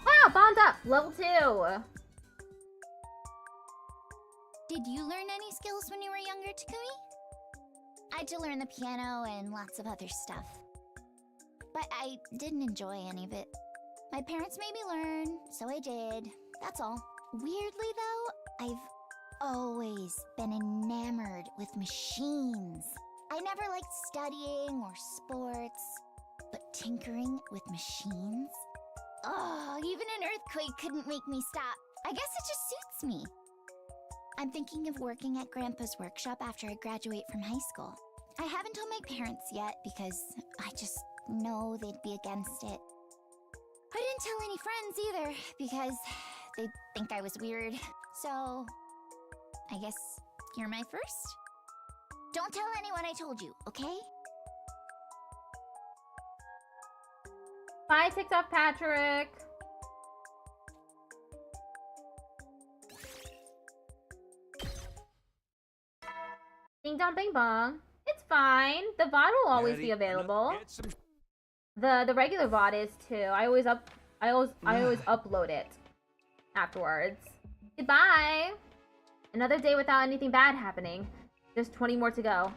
Wow, bond up, level 2. Did you learn any skills when you were younger, Takumi? I had to learn the piano and lots of other stuff. But I didn't enjoy any of it. My parents made me learn, so I did. That's all. Weirdly though, I've always been enamored with machines. I never liked studying or sports, but tinkering with machines? Oh, even an earthquake couldn't make me stop. I guess it just suits me. I'm thinking of working at Grandpa's workshop after I graduate from high school. I haven't told my parents yet because I just know they'd be against it. I didn't tell any friends either because they'd think I was weird. So, I guess you're my first? Don't tell anyone I told you, okay? Bye, TikTok Patrick. Ding dong bing bong. It's fine. The VOD will always be available. The regular VOD is too. I always upload it afterwards. Goodbye. Another day without anything bad happening. Just 20 more to go.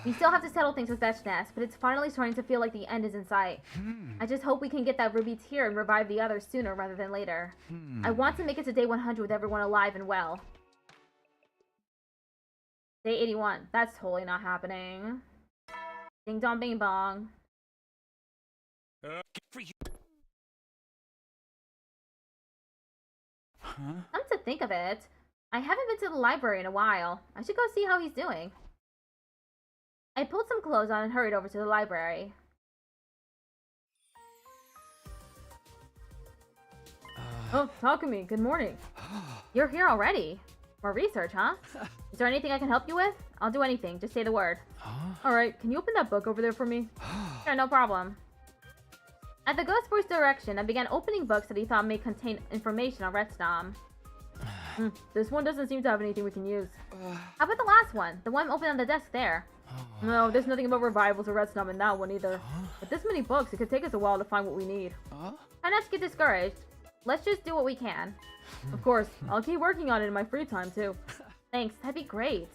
We still have to settle things with vStreamer, but it's finally starting to feel like the end is in sight. I just hope we can get that ruby tier and revive the others sooner rather than later. I want to make it to day 100 with everyone alive and well. Day 81. That's totally not happening. Ding dong bing bong. Come to think of it, I haven't been to the library in a while. I should go see how he's doing. I pulled some clothes on and hurried over to the library. Oh, Takumi, good morning. You're here already. More research, huh? Is there anything I can help you with? I'll do anything, just say the word. Alright, can you open that book over there for me? Sure, no problem. At the ghost boy's direction, I began opening books that he thought may contain information on Retsdom. This one doesn't seem to have anything we can use. How about the last one? The one open on the desk there? No, there's nothing about revivals or Retsdom in that one either. With this many books, it could take us a while to find what we need. Try not to get discouraged. Let's just do what we can. Of course, I'll keep working on it in my free time too. Thanks, that'd be great.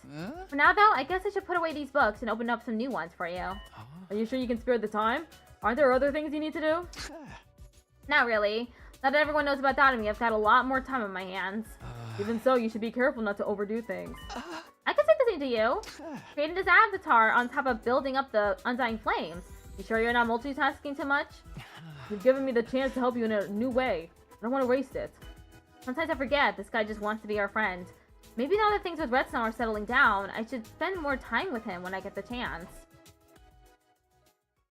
For now though, I guess I should put away these books and open up some new ones for you. Are you sure you can spare the time? Aren't there other things you need to do? Not really. Now that everyone knows about darumi, I've got a lot more time on my hands. Even so, you should be careful not to overdo things. I can say the same to you. Creating this avatar on top of building up the undying flames. You sure you're not multitasking too much? You've given me the chance to help you in a new way. I don't want to waste it. Sometimes I forget this guy just wants to be our friend. Maybe now that things with Retsdom are settling down, I should spend more time with him when I get the chance.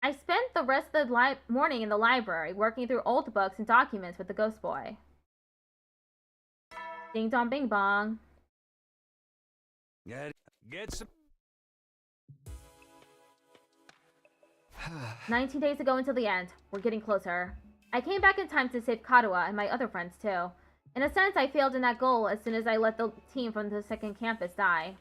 I spent the rest of the morning in the library, working through old books and documents with the ghost boy. Ding dong bing bong. Get some. 19 days ago until the end. We're getting closer. I came back in time to save Karuha and my other friends too. In a sense, I failed in that goal as soon as I let the team from the second campus die.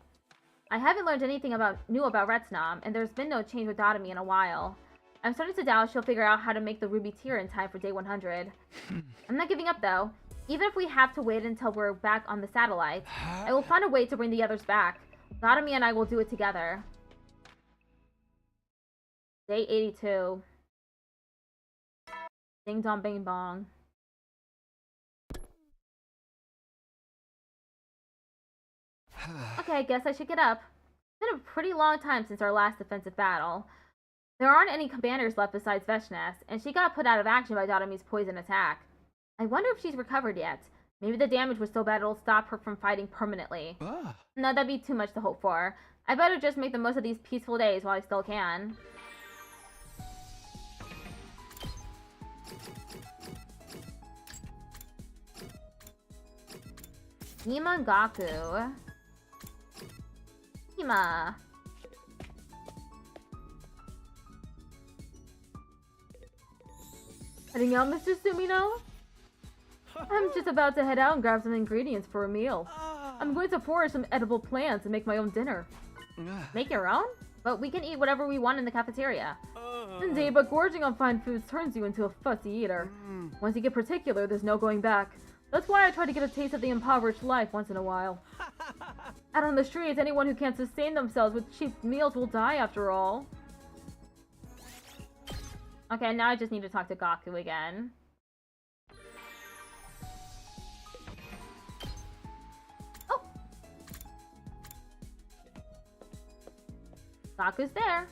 I haven't learned anything new about Retsdom, and there's been no change with darumi in a while. I'm starting to doubt she'll figure out how to make the ruby tier in time for day 100. I'm not giving up though. Even if we have to wait until we're back on the satellite, I will find a way to bring the others back. Darumi and I will do it together. Day 82. Ding dong bing bong. Okay, I guess I should get up. It's been a pretty long time since our last defensive battle. There aren't any commanders left besides Veshnes, and she got put out of action by Darumi's poison attack. I wonder if she's recovered yet. Maybe the damage was so bad it'll stop her from fighting permanently. No, that'd be too much to hope for. I better just make the most of these peaceful days while I still can. Imangaku. Ima. Heading out, Mr. Sumino? I'm just about to head out and grab some ingredients for a meal. I'm going to forage some edible plants and make my own dinner. Make your own? But we can eat whatever we want in the cafeteria. Indeed, but gorging on fine foods turns you into a fussy eater. Once you get particular, there's no going back. That's why I try to get a taste of the impoverished life once in a while. Out on the streets, anyone who can't sustain themselves with cheap meals will die after all. Okay, now I just need to talk to Gaku again. Oh! Gaku's there.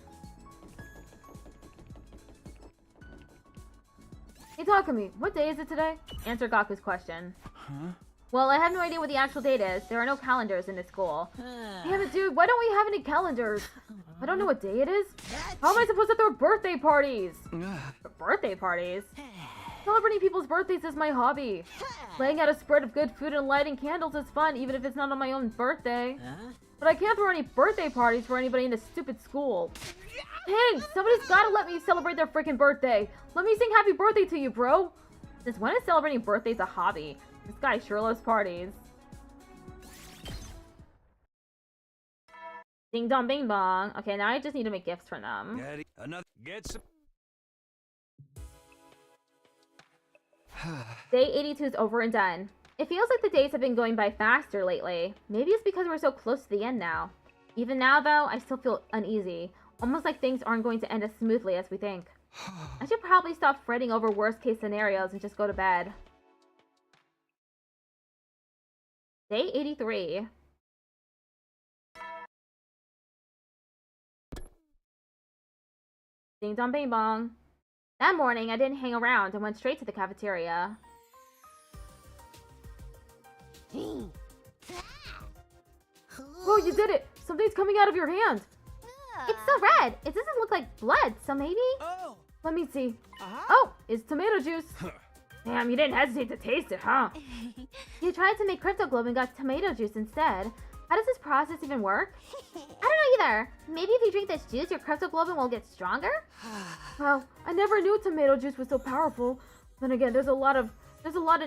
Hey Takumi, what day is it today? Answer Gaku's question. Huh? Well, I have no idea what the actual date is. There are no calendars in this school. Damn it, dude, why don't we have any calendars? I don't know what day it is. How am I supposed to throw birthday parties? Birthday parties? Celebrating people's birthdays is my hobby. Laying out a spread of good food and lighting candles is fun, even if it's not on my own birthday. But I can't throw any birthday parties for anybody in this stupid school. Hey, somebody's gotta let me celebrate their freaking birthday. Let me sing happy birthday to you, bro. Since when is celebrating birthdays a hobby? This guy sure loves parties. Ding dong bing bong. Okay, now I just need to make gifts for them. Get some. Day 82 is over and done. It feels like the days have been going by faster lately. Maybe it's because we're so close to the end now. Even now, though, I still feel uneasy. Almost like things aren't going to end as smoothly as we think. I should probably stop fretting over worst-case scenarios and just go to bed. Day 83. Ding dong bing bong. That morning, I didn't hang around and went straight to the cafeteria. Whoa, you did it! Something's coming out of your hand! It's so red. It doesn't look like blood, so maybe? Oh! Let me see. Oh, it's tomato juice. Damn, you didn't hesitate to taste it, huh? You tried to make crypto globe and got tomato juice instead. How does this process even work? I don't know either. Maybe if you drink this juice, your crypto globin will get stronger? Wow, I never knew tomato juice was so powerful. Then again, there's a lot of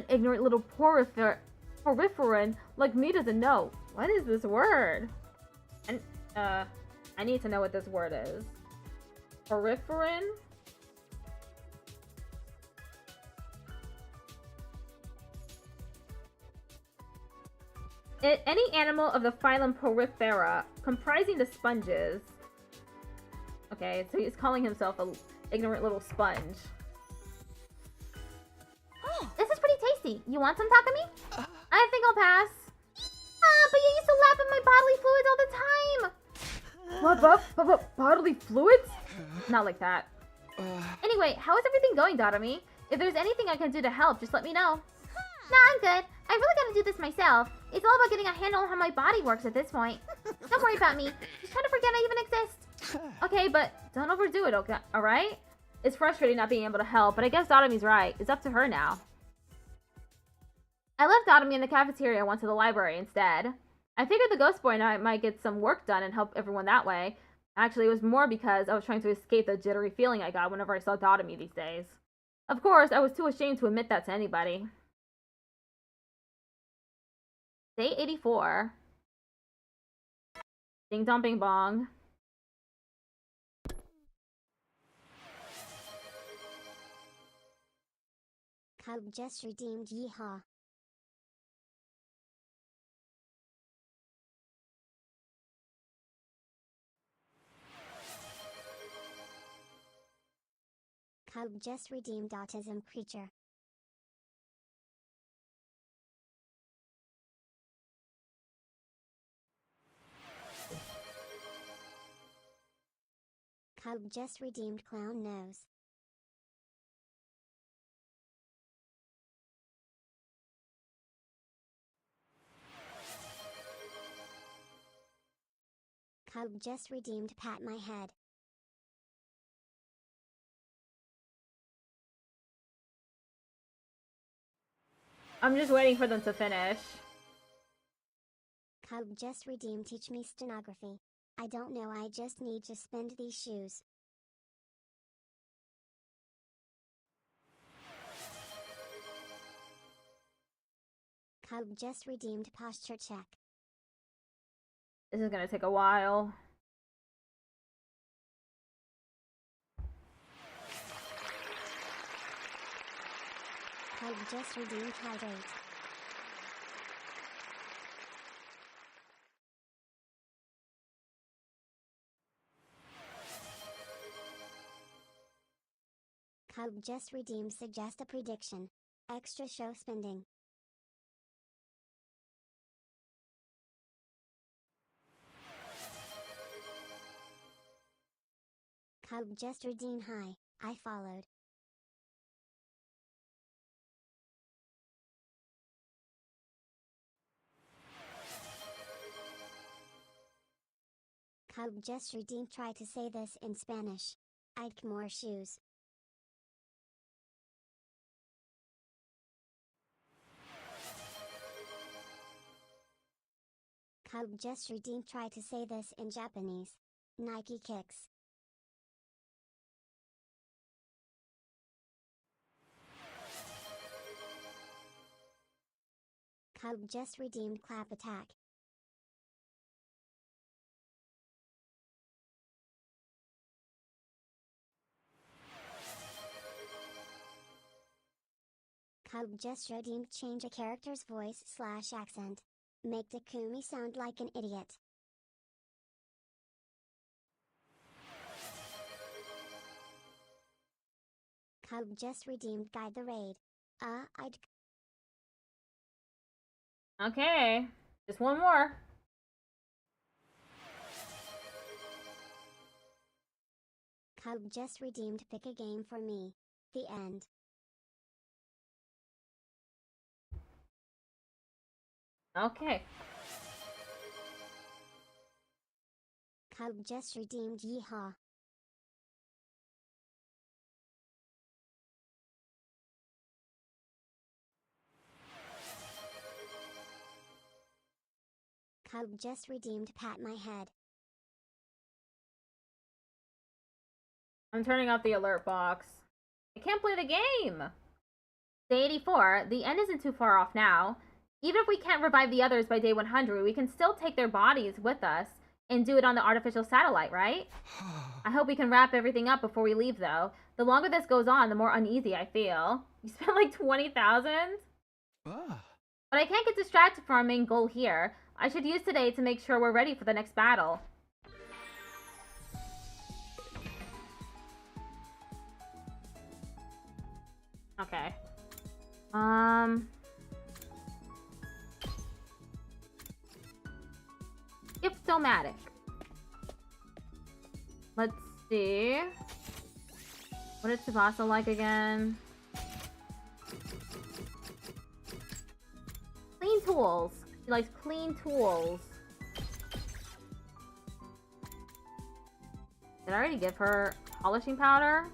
ignorant little porphyrin like me doesn't know. What is this word? And I need to know what this word is. Porphyrin? Any animal of the phylum Porifera, comprising the sponges. Okay, so he's calling himself a ignorant little sponge. This is pretty tasty. You want some, Takumi? I think I'll pass. But you used to lap in my bodily fluids all the time. What, bodily fluids? Not like that. Anyway, how is everything going, Darumi? If there's anything I can do to help, just let me know. Nah, I'm good. I really gotta do this myself. It's all about getting a handle on how my body works at this point. Don't worry about me. Just try to forget I even exist. Okay, but don't overdo it, okay? Alright? It's frustrating not being able to help, but I guess Darumi's right. It's up to her now. I left Darumi in the cafeteria and went to the library instead. I figured the ghost boy and I might get some work done and help everyone that way. Actually, it was more because I was trying to escape the jittery feeling I got whenever I saw Darumi these days. Of course, I was too ashamed to admit that to anybody. Day 84. Ding dong bing bong. Cub just redeemed yeehaw. Cub just redeemed autism creature. Cub just redeemed clown nose. Cub just redeemed pat my head. I'm just waiting for them to finish. Cub just redeemed teach me stenography. I don't know, I just need to spend these shoes. Cub just redeemed posture check. This is gonna take a while. Cub just redeemed hydrate. Cub just redeemed suggest a prediction. Extra show spending. Cub just redeemed hi. I followed. Cub just redeemed try to say this in Spanish. I'd more shoes. Cub just redeemed try to say this in Japanese. Nike kicks. Cub just redeemed clap attack. Cub just redeemed change a character's voice / accent. Make Takumi sound like an idiot. Cub just redeemed guide the raid. I'd. Okay, just one more. Cub just redeemed pick a game for me. The end. Okay. Cub just redeemed yeehaw. Cub just redeemed pat my head. I'm turning off the alert box. I can't play the game! Day 84, the end isn't too far off now. Even if we can't revive the others by day 100, we can still take their bodies with us and do it on the artificial satellite, right? I hope we can wrap everything up before we leave, though. The longer this goes on, the more uneasy I feel. You spent like 20,000? Ah. But I can't get distracted from our main goal here. I should use today to make sure we're ready for the next battle. Okay. Giftomatic. Let's see. What is Tsubasa like again? Clean tools. She likes clean tools. Did I already give her polishing powder?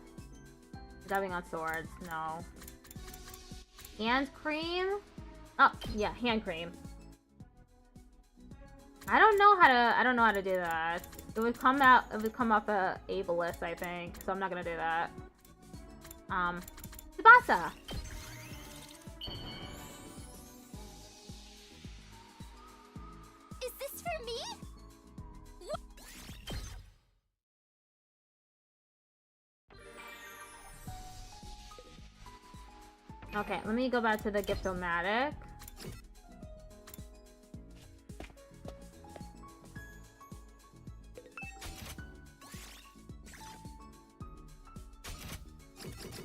Dabbing on swords. No. Hand cream? Oh, yeah, hand cream. I don't know how to do that. It would come off a ableist, I think. So I'm not gonna do that. Tsubasa! Is this for me? Okay, let me go back to the Giftomatic.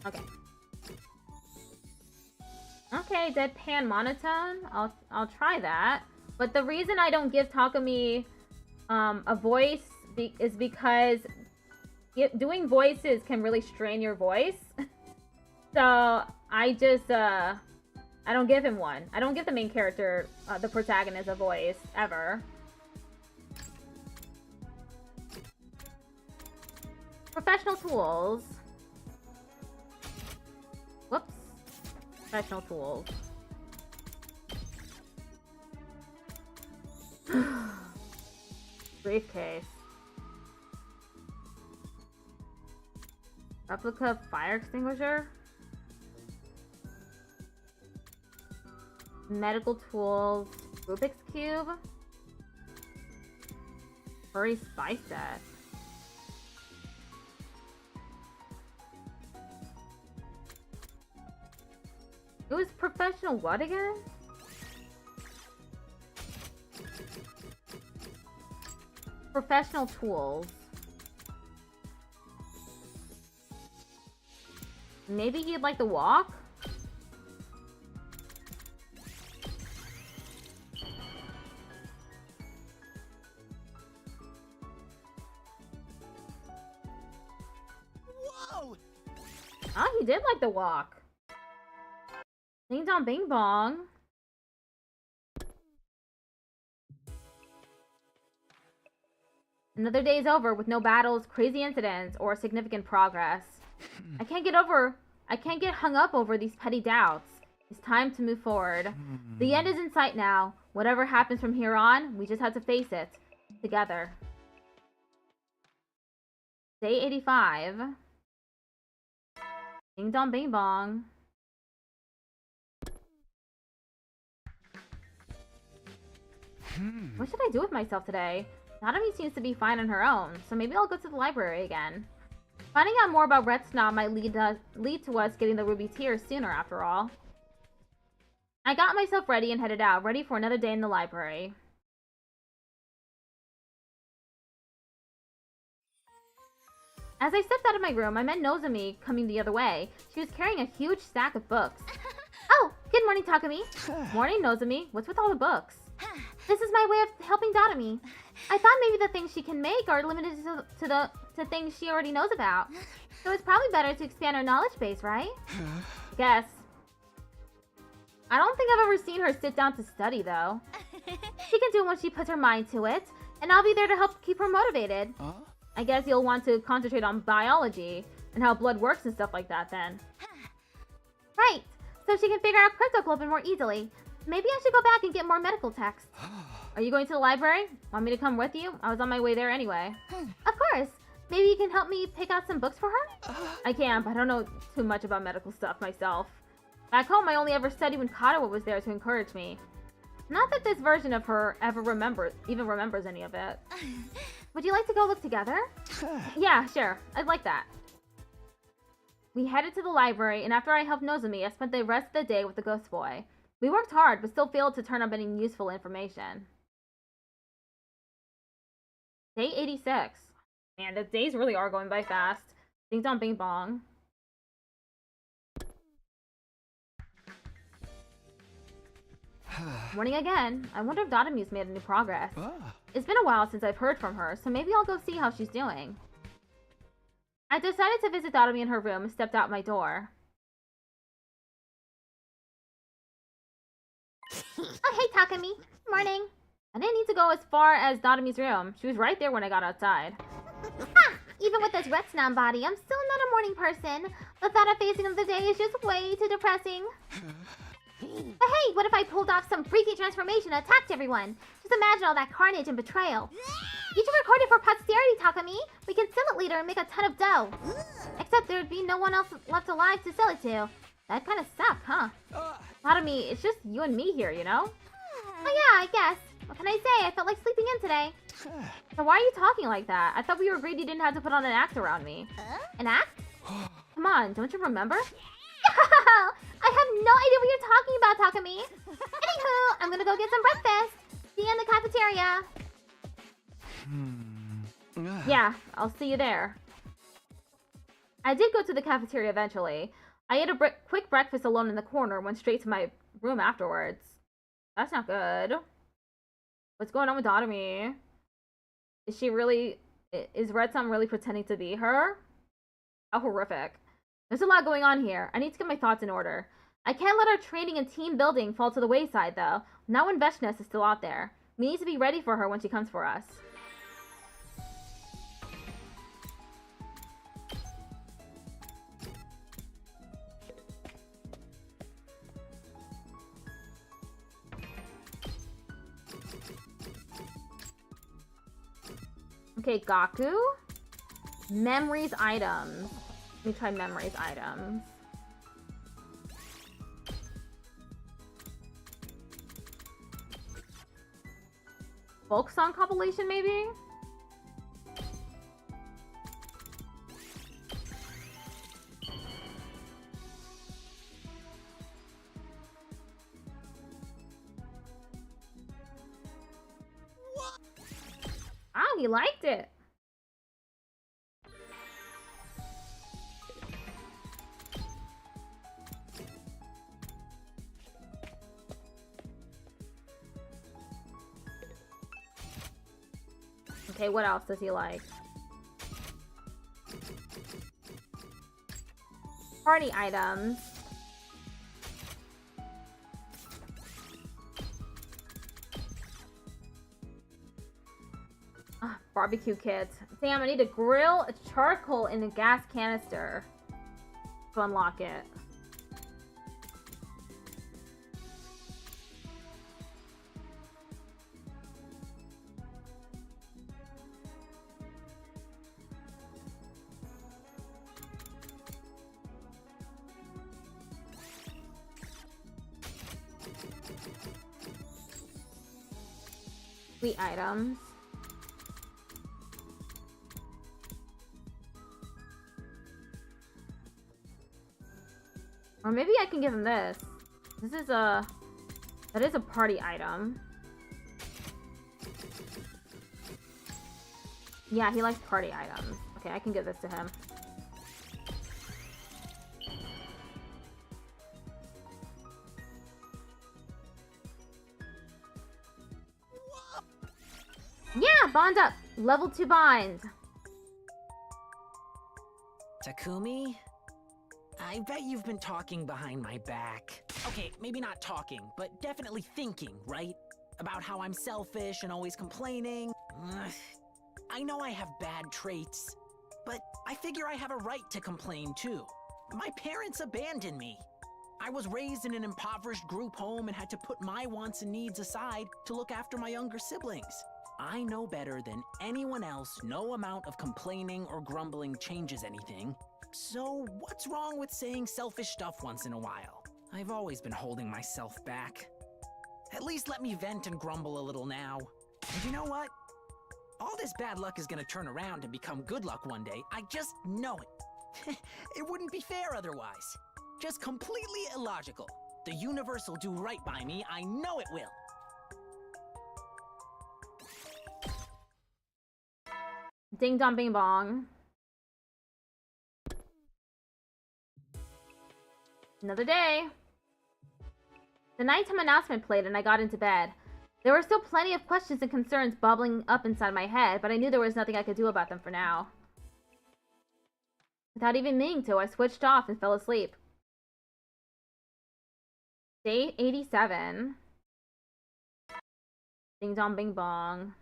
Okay. Okay, deadpan monotone. I'll try that. But the reason I don't give Takumi a voice is because doing voices can really strain your voice. So I just I don't give him one. I don't give the main character, the protagonist, a voice ever. Professional tools. Whoops. Professional tools. Briefcase. Replica fire extinguisher. Medical tools. Rubik's Cube. Furry spice set. It was professional what again? Professional tools. Maybe he'd like to walk? Whoa! Oh, he did like to walk. Ding dong bing bong. Another day is over with no battles, crazy incidents, or significant progress. I can't get hung up over these petty doubts. It's time to move forward. The end is in sight now. Whatever happens from here on, we just have to face it. Together. Day 85. Ding dong bing bong. What should I do with myself today? Darumi seems to be fine on her own, so maybe I'll go to the library again. Finding out more about Red Snob might lead to us getting the ruby tears sooner, after all. I got myself ready and headed out, ready for another day in the library. As I stepped out of my room, I met Nozomi coming the other way. She was carrying a huge stack of books. Oh, good morning, Takumi. Morning, Nozomi. What's with all the books? This is my way of helping Darumi. I thought maybe the things she can make are limited to things she already knows about. So it's probably better to expand her knowledge base, right? Guess. I don't think I've ever seen her sit down to study, though. She can do it when she puts her mind to it, and I'll be there to help keep her motivated. I guess you'll want to concentrate on biology and how blood works and stuff like that then. Right, so she can figure out cryptoglobin more easily. Maybe I should go back and get more medical texts. Are you going to the library? Want me to come with you? I was on my way there anyway. Of course. Maybe you can help me pick out some books for her? I can, but I don't know too much about medical stuff myself. Back home, I only ever studied when Katawa was there to encourage me. Not that this version of her even remembers any of it. Would you like to go look together? Yeah, sure. I'd like that. We headed to the library, and after I helped Nozomi, I spent the rest of the day with the ghost boy. We worked hard, but still failed to turn up any useful information. Day 86. Man, the days really are going by fast. Ding dong bing bong. Morning again. I wonder if Darumi's made any progress. It's been a while since I've heard from her, so maybe I'll go see how she's doing. I decided to visit Darumi in her room and stepped out my door. Oh, hey, Takumi. Morning. I didn't need to go as far as Darumi's room. She was right there when I got outside. Ha! Even with this Retsnam body, I'm still not a morning person. The thought of facing another day is just way too depressing. But hey, what if I pulled off some freaky transformation and attacked everyone? Just imagine all that carnage and betrayal. You should record it for posterity, Takumi. We can sell it later and make a ton of dough. Except there'd be no one else left alive to sell it to. That kind of sucks, huh? Darumi, it's just you and me here, you know? Oh yeah, I guess. What can I say? I felt like sleeping in today. So why are you talking like that? I thought we were agreed you didn't have to put on an act around me. An act? Come on, don't you remember? I have no idea what you're talking about, Takumi. Anywho, I'm gonna go get some breakfast. See you in the cafeteria. Yeah, I'll see you there. I did go to the cafeteria eventually. I ate a quick breakfast alone in the corner and went straight to my room afterwards. That's not good. What's going on with Darumi? Is Redsum really pretending to be her? How horrific. There's a lot going on here. I need to get my thoughts in order. I can't let our training and team building fall to the wayside, though. Not when Veshness is still out there. We need to be ready for her when she comes for us. Okay, Gaku. Memories items. Let me try memories items. Folk song compilation, maybe? Oh, he liked it. Okay, what else does he like? Party items. Barbecue kits. Damn, I need to grill a charcoal in a gas canister to unlock it. Sweet items. Or maybe I can give him this. This is a... That is a party item. Yeah, he likes party items. Okay, I can give this to him. Yeah, bond up. Level 2 bond. Takumi? I bet you've been talking behind my back. Okay, maybe not talking, but definitely thinking, right? About how I'm selfish and always complaining. Ugh. I know I have bad traits, but I figure I have a right to complain too. My parents abandoned me. I was raised in an impoverished group home and had to put my wants and needs aside to look after my younger siblings. I know better than anyone else no amount of complaining or grumbling changes anything. So what's wrong with saying selfish stuff once in a while? I've always been holding myself back. At least let me vent and grumble a little now. And you know what? All this bad luck is gonna turn around and become good luck one day. I just know it. It wouldn't be fair otherwise. Just completely illogical. The universe will do right by me. I know it will. Ding dong bing bong. Another day. The nighttime announcement played and I got into bed. There were still plenty of questions and concerns bubbling up inside my head, but I knew there was nothing I could do about them for now. Without even meaning to, I switched off and fell asleep. Day 87. Ding dong bing bong.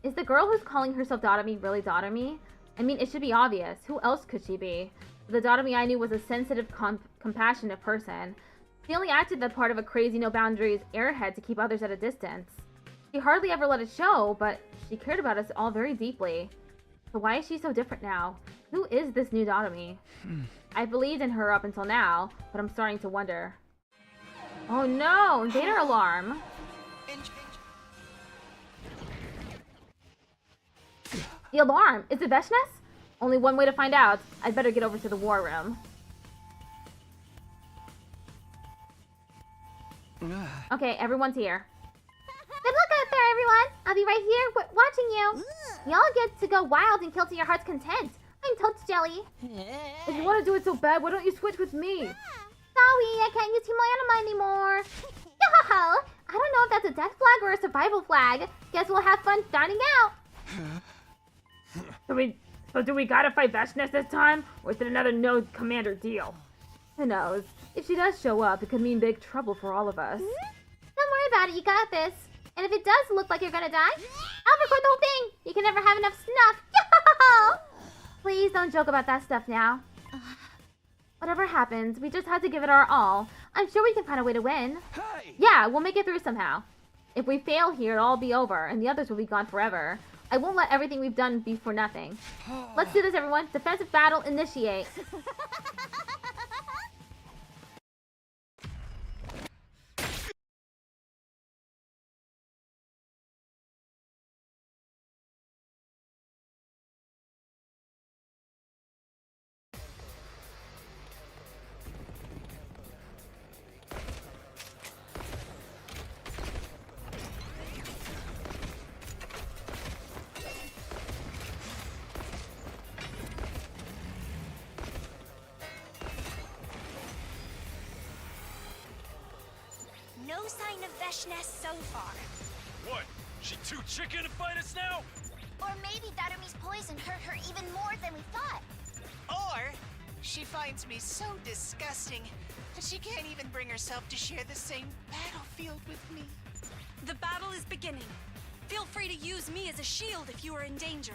Is the girl who's calling herself Darumi really Darumi? I mean, it should be obvious. Who else could she be? The Darumi I knew was a sensitive, compassionate person. She only acted the part of a crazy, no-boundaries airhead to keep others at a distance. She hardly ever let it show, but she cared about us all very deeply. So why is she so different now? Who is this new Darumi? I believed in her up until now, but I'm starting to wonder. Oh no! Invader alarm! The alarm! Is it Veshness? Only one way to find out. I'd better get over to the war room. Okay, everyone's here. Good luck out there, everyone! I'll be right here watching you. Y'all get to go wild and kill to your heart's content. I'm Totes Jelly. If you want to do it so bad, why don't you switch with me? Sorry, I can't use Team Anima anymore. Yo-ho-ho! I don't know if that's a death flag or a survival flag. Guess we'll have fun finding out. So do we gotta fight Veshness this time? Or is it another no commander deal? Who knows? If she does show up, it could mean big trouble for all of us. Don't worry about it, you got this. And if it does look like you're gonna die, I'll record the whole thing. You can never have enough snuff. Yo! Please don't joke about that stuff now. Whatever happens, we just have to give it our all. I'm sure we can find a way to win. Hey! Yeah, we'll make it through somehow. If we fail here, it'll all be over, and the others will be gone forever. I won't let everything we've done be for nothing. Let's do this, everyone. Defensive battle, initiate. sign of veshness so far. What? She too chicken to fight us now? Or maybe Darumi's poison hurt her even more than we thought. Or she finds me so disgusting that she can't even bring herself to share the same battlefield with me. The battle is beginning. Feel free to use me as a shield if you are in danger.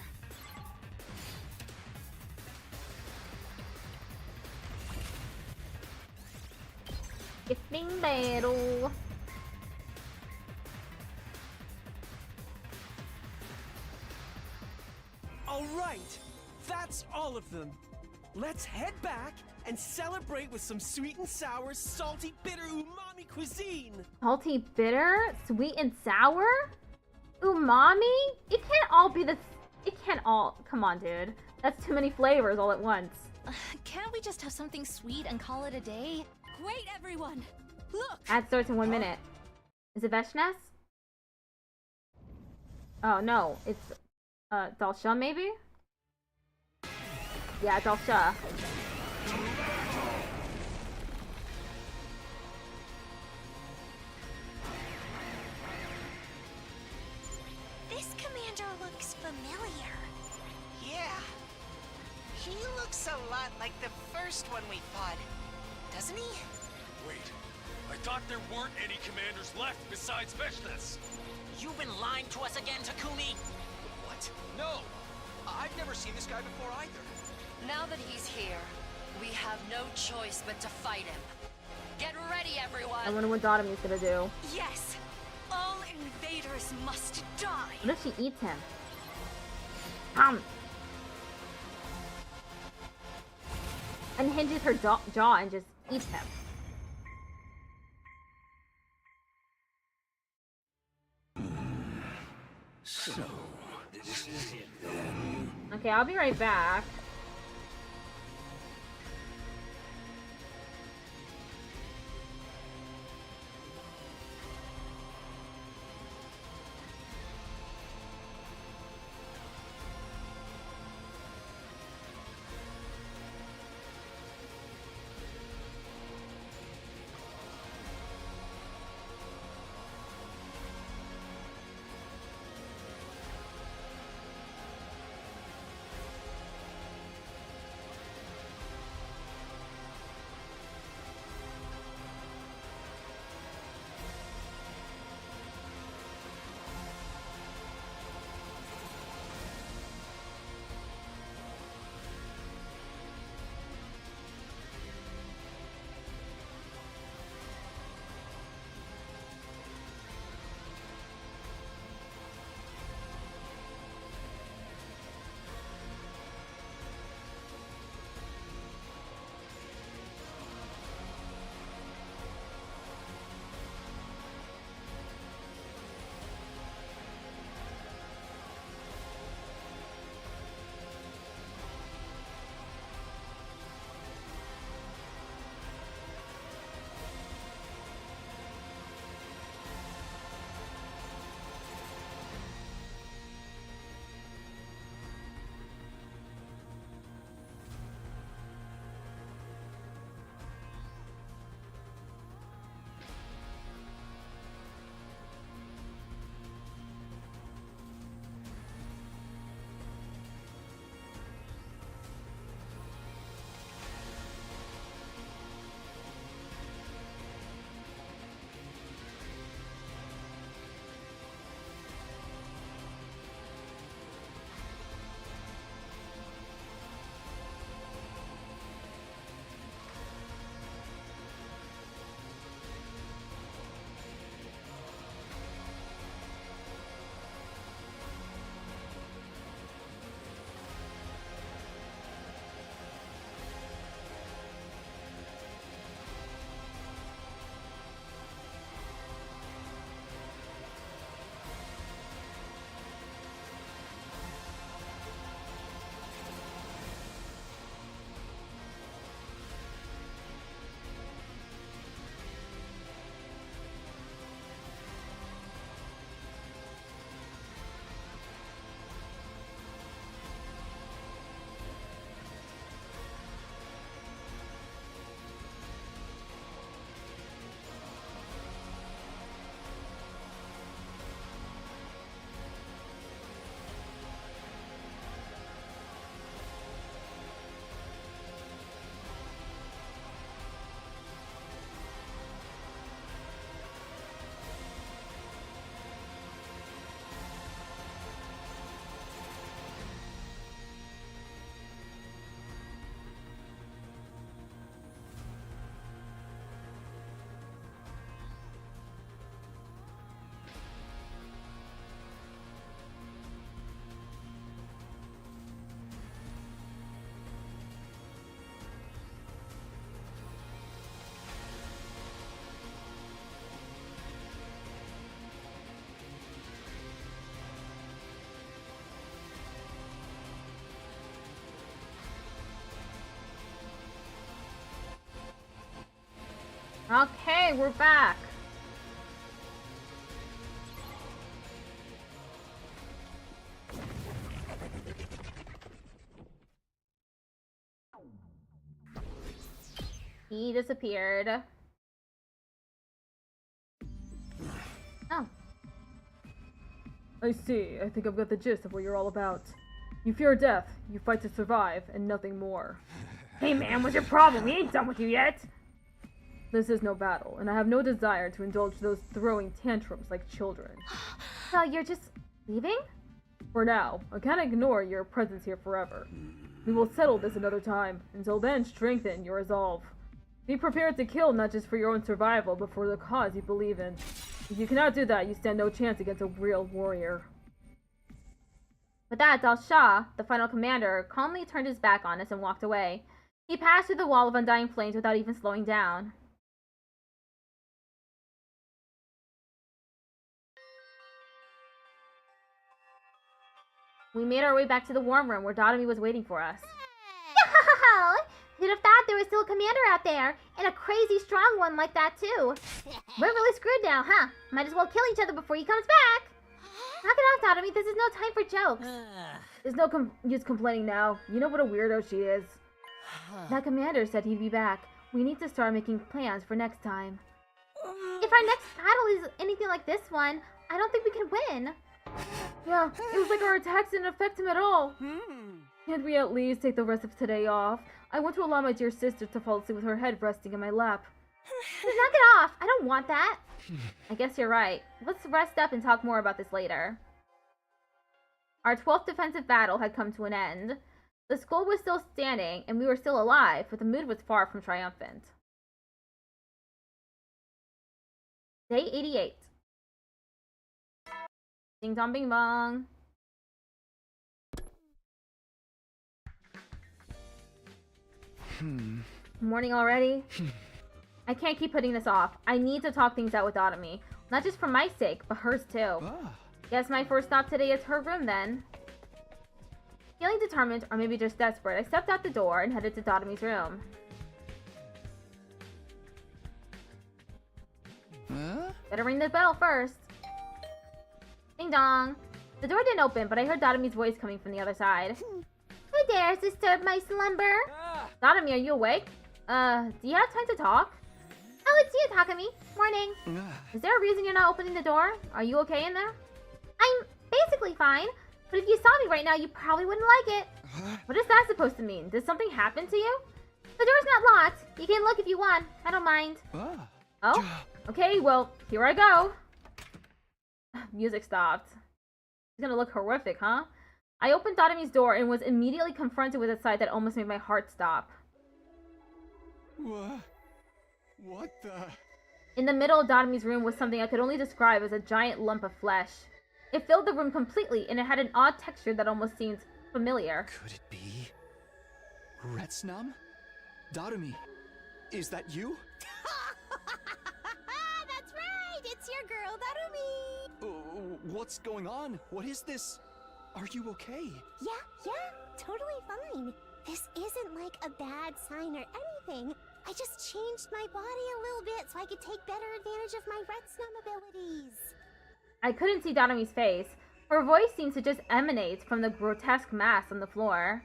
Gifting battle. All right, that's all of them. Let's head back and celebrate with some sweet and sour, salty, bitter umami cuisine. Salty, bitter, sweet and sour? Umami? It can't all be the... It can't all... Come on, dude. That's too many flavors all at once. Can't we just have something sweet and call it a day? Wait, everyone! Look! Ad starts in 1 minute. Is it Veshness? Oh, no. It's... Dalsha, maybe? Yeah, Dalsha. This commander looks familiar. Yeah. He looks a lot like the first one we fought, doesn't he? Wait, I thought there weren't any commanders left besides Veshness. You've been lying to us again, Takumi! What? No! I've never seen this guy before either. Now that he's here, we have no choice but to fight him. Get ready, everyone! I wonder what Darumi's gonna do. Yes! All invaders must die! What if she eats him? Unhinges her jaw and just eats him. So, this is it then. Okay, I'll be right back. Okay, we're back. He disappeared. Oh. I see. I think I've got the gist of what you're all about. You fear death, you fight to survive, and nothing more. Hey man, what's your problem? We ain't done with you yet. This is no battle, and I have no desire to indulge those throwing tantrums like children. So you're just leaving? For now, I can't ignore your presence here forever. We will settle this another time. Until then, strengthen your resolve. Be prepared to kill not just for your own survival, but for the cause you believe in. If you cannot do that, you stand no chance against a real warrior. With that, Dal Shah, the final commander, calmly turned his back on us and walked away. He passed through the wall of undying flames without even slowing down. We made our way back to the warm room where Darumi was waiting for us. Who'd have thought there was still a commander out there, and a crazy strong one like that too. We're really screwed now, huh? Might as well kill each other before he comes back. Knock it off, Darumi. This is no time for jokes. There's no use complaining now. You know what a weirdo she is. That commander said he'd be back. We need to start making plans for next time. If our next battle is anything like this one, I don't think we can win. Yeah, it was like our attacks didn't affect him at all. Can't we at least take the rest of today off? I want to allow my dear sister to fall asleep with her head resting in my lap. Knock it off! I don't want that. I guess you're right. Let's rest up and talk more about this later. Our 12th defensive battle had come to an end. The skull was still standing, and we were still alive, but the mood was far from triumphant. Day 88. Ding dong bing bong. Morning already? I can't keep putting this off. I need to talk things out with Darumi. Not just for my sake, but hers too. Guess my first stop today is her room then. Feeling determined, or maybe just desperate, I stepped out the door and headed to Darumi's room. Better ring the bell first. Ding dong. The door didn't open, but I heard Darumi's voice coming from the other side. Who dares disturb my slumber? Darumi, are you awake? Do you have time to talk? Oh, it's you, Takumi. Morning. Is there a reason you're not opening the door? Are you okay in there? I'm basically fine, but if you saw me right now, you probably wouldn't like it. What is that supposed to mean? Did something happen to you? The door's not locked. You can look if you want. I don't mind. Oh? Okay, well, here I go. Music stopped. It's gonna look horrific, huh? I opened Darumi's door and was immediately confronted with a sight that almost made my heart stop. What the? In the middle of Darumi's room was something I could only describe as a giant lump of flesh. It filled the room completely, and it had an odd texture that almost seemed familiar. Could it be Retsnum? Darumi, is that you? That's right. It's your girl, Darumi. What's going on? What is this? Are you okay? Yeah, totally fine. This isn't like a bad sign or anything. I just changed my body a little bit so I could take better advantage of my Retsnum abilities. I couldn't see Darumi's face. Her voice seemed to just emanate from the grotesque mass on the floor.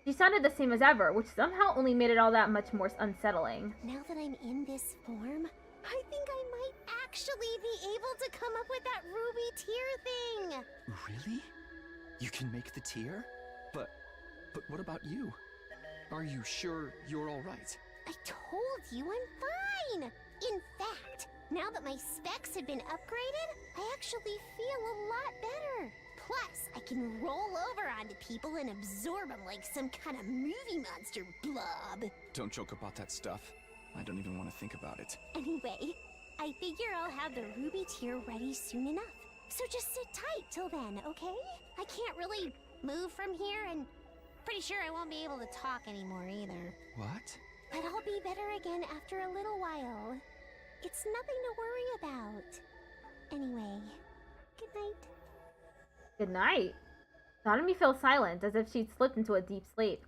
She sounded the same as ever, which somehow only made it all that much more unsettling. Now that I'm in this form, I think I might actually be able to come up with that ruby tear thing. Really? You can make the tear? But what about you? Are you sure you're all right? I told you I'm fine. In fact, now that my specs have been upgraded, I actually feel a lot better. Plus, I can roll over onto people and absorb them like some kind of movie monster blob. Don't joke about that stuff. I don't even want to think about it. Anyway, I figure I'll have the ruby tear ready soon enough. So just sit tight till then, okay? I can't really move from here, and pretty sure I won't be able to talk anymore either. What? But I'll be better again after a little while. It's nothing to worry about. Anyway, good night. Good night. Darumi fell silent, as if she'd slipped into a deep sleep.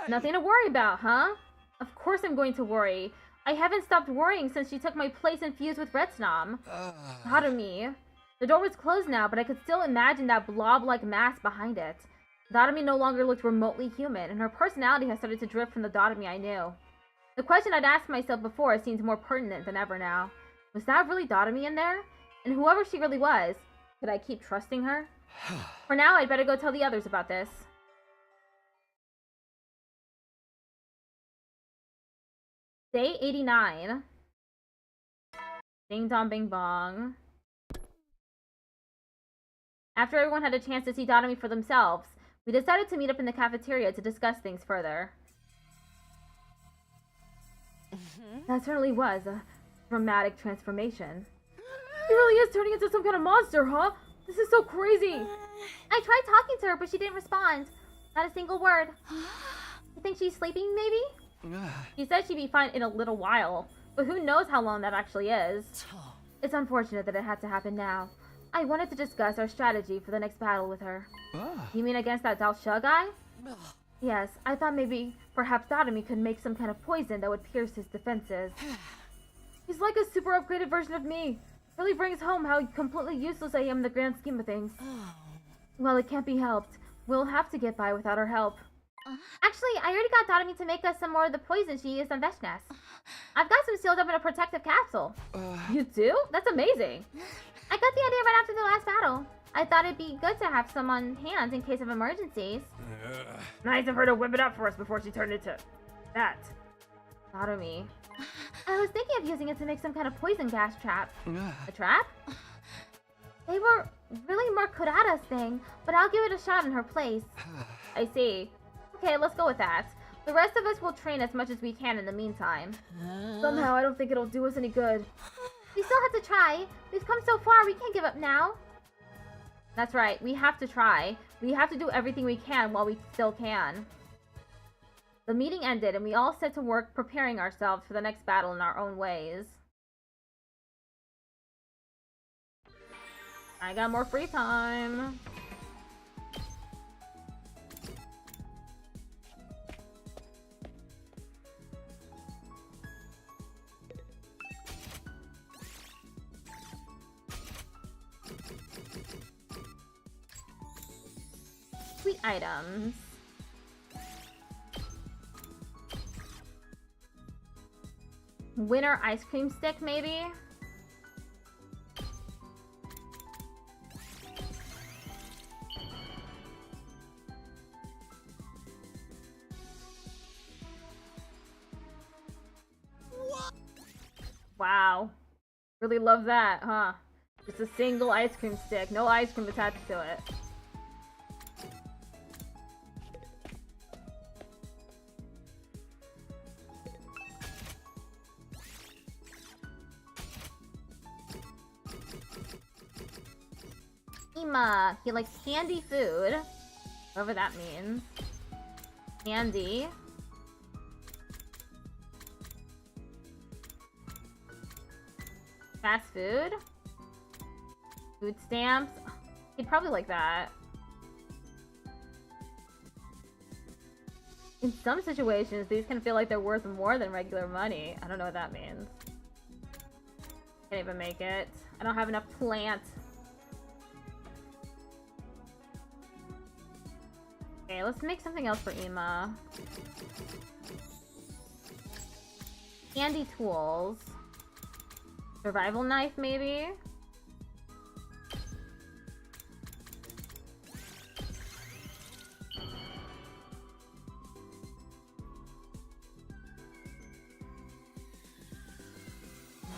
Nothing to worry about, huh? Of course I'm going to worry. I haven't stopped worrying since she took my place and fused with Retsnom. Darumi. The door was closed now, but I could still imagine that blob-like mass behind it. Darumi no longer looked remotely human, and her personality has started to drift from the Darumi I knew. The question I'd asked myself before seems more pertinent than ever now. Was that really Darumi in there? And whoever she really was, could I keep trusting her? For now, I'd better go tell the others about this. Day 89. Ding dong bing bong. After everyone had a chance to see Darumi for themselves, we decided to meet up in the cafeteria to discuss things further. That certainly was a dramatic transformation. He really is turning into some kind of monster, huh? This is so crazy. I tried talking to her, but she didn't respond. Not a single word. You think she's sleeping, maybe? She said she'd be fine in a little while, but who knows how long that actually is. It's unfortunate that it had to happen now. I wanted to discuss our strategy for the next battle with her. You mean against that Dao Sha guy? Yes, I thought maybe, perhaps Darumi could make some kind of poison that would pierce his defenses. He's like a super upgraded version of me. Really brings home how completely useless I am in the grand scheme of things. Well, it can't be helped. We'll have to get by without her help. Actually, I already got Darumi to make us some more of the poison she used on Veshnes. I've got some sealed up in a protective capsule. You do? That's amazing. I got the idea right after the last battle. I thought it'd be good to have some on hand in case of emergencies. Nice of her to whip it up for us before she turned into that. Darumi. I was thinking of using it to make some kind of poison gas trap. A trap? They were really more Kurata's thing, but I'll give it a shot in her place. I see. Okay, let's go with that. The rest of us will train as much as we can in the meantime. Somehow, I don't think it'll do us any good. We still have to try. We've come so far, we can't give up now. That's right, we have to try. We have to do everything we can while we still can. The meeting ended, and we all set to work preparing ourselves for the next battle in our own ways. I got more free time. Sweet items. Winter ice cream stick, maybe? Wow. Really love that, huh? Just a single ice cream stick, no ice cream attached to it. He likes candy food. Whatever that means. Candy. Fast food. Food stamps. He'd probably like that. In some situations, these can feel like they're worth more than regular money. I don't know what that means. Can't even make it. I don't have enough plant. Okay, let's make something else for Ima. Candy tools. Survival knife, maybe?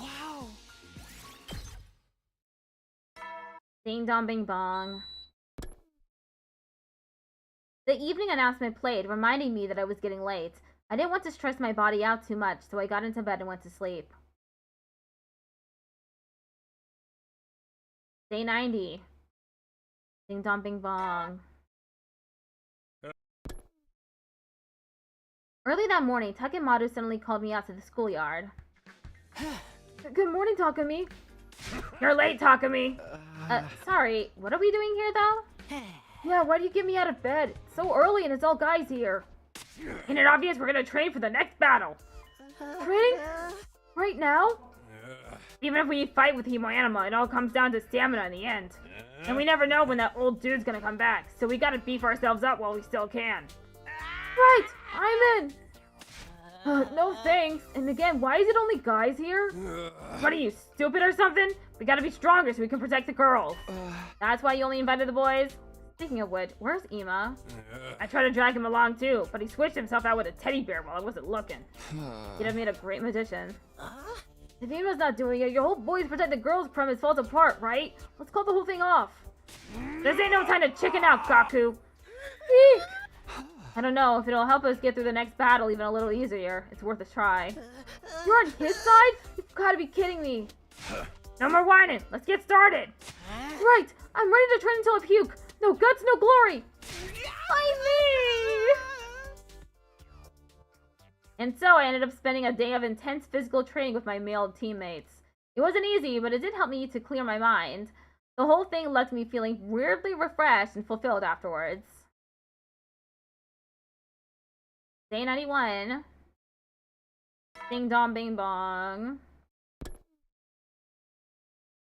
Wow! Ding dong bing bong. The evening announcement played, reminding me that I was getting late. I didn't want to stress my body out too much, so I got into bed and went to sleep. Day 90. Ding dong bing bong. Early that morning, Takemaru suddenly called me out to the schoolyard. Good morning, Takumi. You're late, Takumi! Sorry, what are we doing here, though? Yeah, why do you get me out of bed? It's so early and it's all guys here. Isn't it obvious we're gonna train for the next battle? Training? Right now? Even if we fight with Hemo Anima, it all comes down to stamina in the end. And we never know when that old dude's gonna come back, so we gotta beef ourselves up while we still can. Right! I'm in! No thanks. And again, why is it only guys here? What are you, stupid or something? We gotta be stronger so we can protect the girls. That's why you only invited the boys? Speaking of which, where's Ema? I tried to drag him along too, but he switched himself out with a teddy bear while I wasn't looking. He'd have made a great magician. If Ema's not doing it, your whole boys protect the girls premise falls apart, right? Let's call the whole thing off. This ain't no time to chicken out, Gaku. Eek! I don't know if it'll help us get through the next battle even a little easier. It's worth a try. You're on his side? You've gotta be kidding me. No more whining. Let's get started. Right! I'm ready to train until I puke. No guts, no glory. Why me? And so I ended up spending a day of intense physical training with my male teammates. It wasn't easy, but it did help me to clear my mind. The whole thing left me feeling weirdly refreshed and fulfilled afterwards. Day 91. Ding dong bing bong.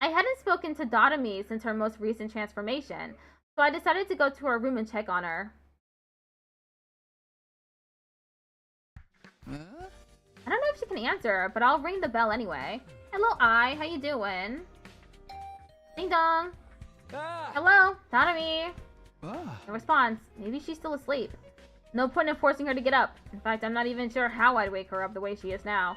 I hadn't spoken to Darumi since her most recent transformation, so I decided to go to her room and check on her. I don't know if she can answer, but I'll ring the bell anyway. Hello, Ai. How you doing? Ding dong. Hello, Darumi. No response. Maybe she's still asleep. No point in forcing her to get up. In fact, I'm not even sure how I'd wake her up the way she is now.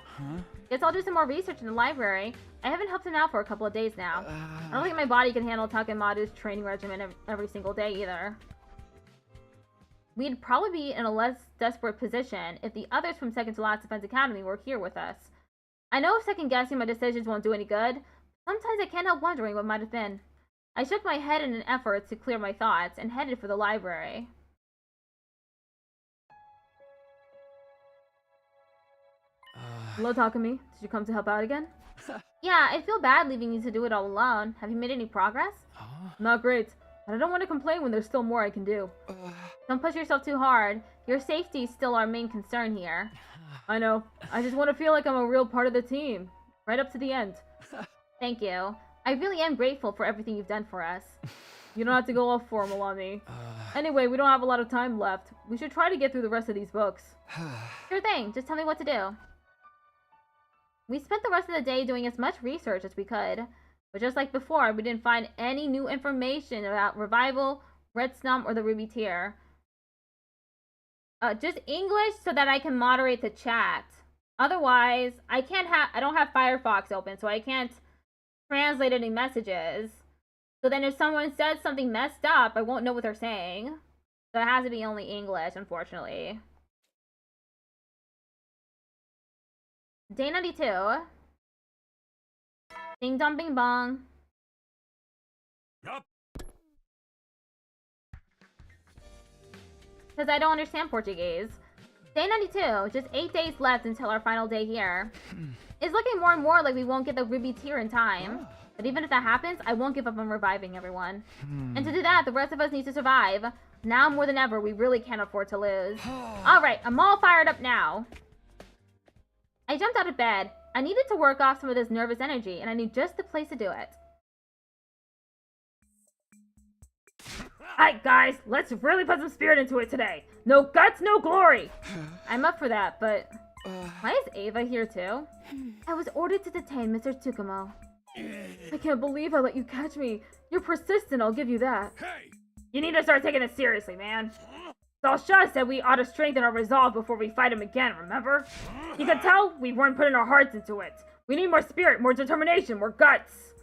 Guess I'll do some more research in the library. I haven't helped him out for a couple of days now. I don't think my body can handle Takemaru's training regimen every single day either. We'd probably be in a less desperate position if the others from Second to Last Defense Academy were here with us. I know second-guessing my decisions won't do any good. Sometimes I can't help wondering what might have been. I shook my head in an effort to clear my thoughts and headed for the library. Hello, Takumi. Did you come to help out again? Yeah, I feel bad leaving you to do it all alone. Have you made any progress? Not great, but I don't want to complain when there's still more I can do. Don't push yourself too hard. Your safety is still our main concern here. I know. I just want to feel like I'm a real part of the team. Right up to the end. Thank you. I really am grateful for everything you've done for us. You don't have to go all formal on me. Anyway, we don't have a lot of time left. We should try to get through the rest of these books. Sure thing. Just tell me what to do. We spent the rest of the day doing as much research as we could. But just like before, we didn't find any new information about Revival, Red Snum, or the Ruby Tier. Just English so that I can moderate the chat. Otherwise, I don't have Firefox open, so I can't translate any messages. So then if someone says something messed up, I won't know what they're saying. So it has to be only English, unfortunately. Day 92. Ding dong bing bong. Yup. Because I don't understand Portuguese. Day 92, just 8 days left until our final day here. It's looking more and more like we won't get the Ruby Tier in time. But even if that happens, I won't give up on reviving everyone. And to do that, the rest of us need to survive. Now more than ever, we really can't afford to lose. Alright, I'm all fired up now. I jumped out of bed. I needed to work off some of this nervous energy, and I knew just the place to do it. Alright guys, let's really put some spirit into it today. No guts, no glory! I'm up for that, but... why is Ava here too? I was ordered to detain Mr. Tsukumo. I can't believe I let you catch me. You're persistent, I'll give you that. Hey! You need to start taking this seriously, man. Salsha said we ought to strengthen our resolve before we fight him again, remember? You can tell we weren't putting our hearts into it. We need more spirit, more determination, more guts.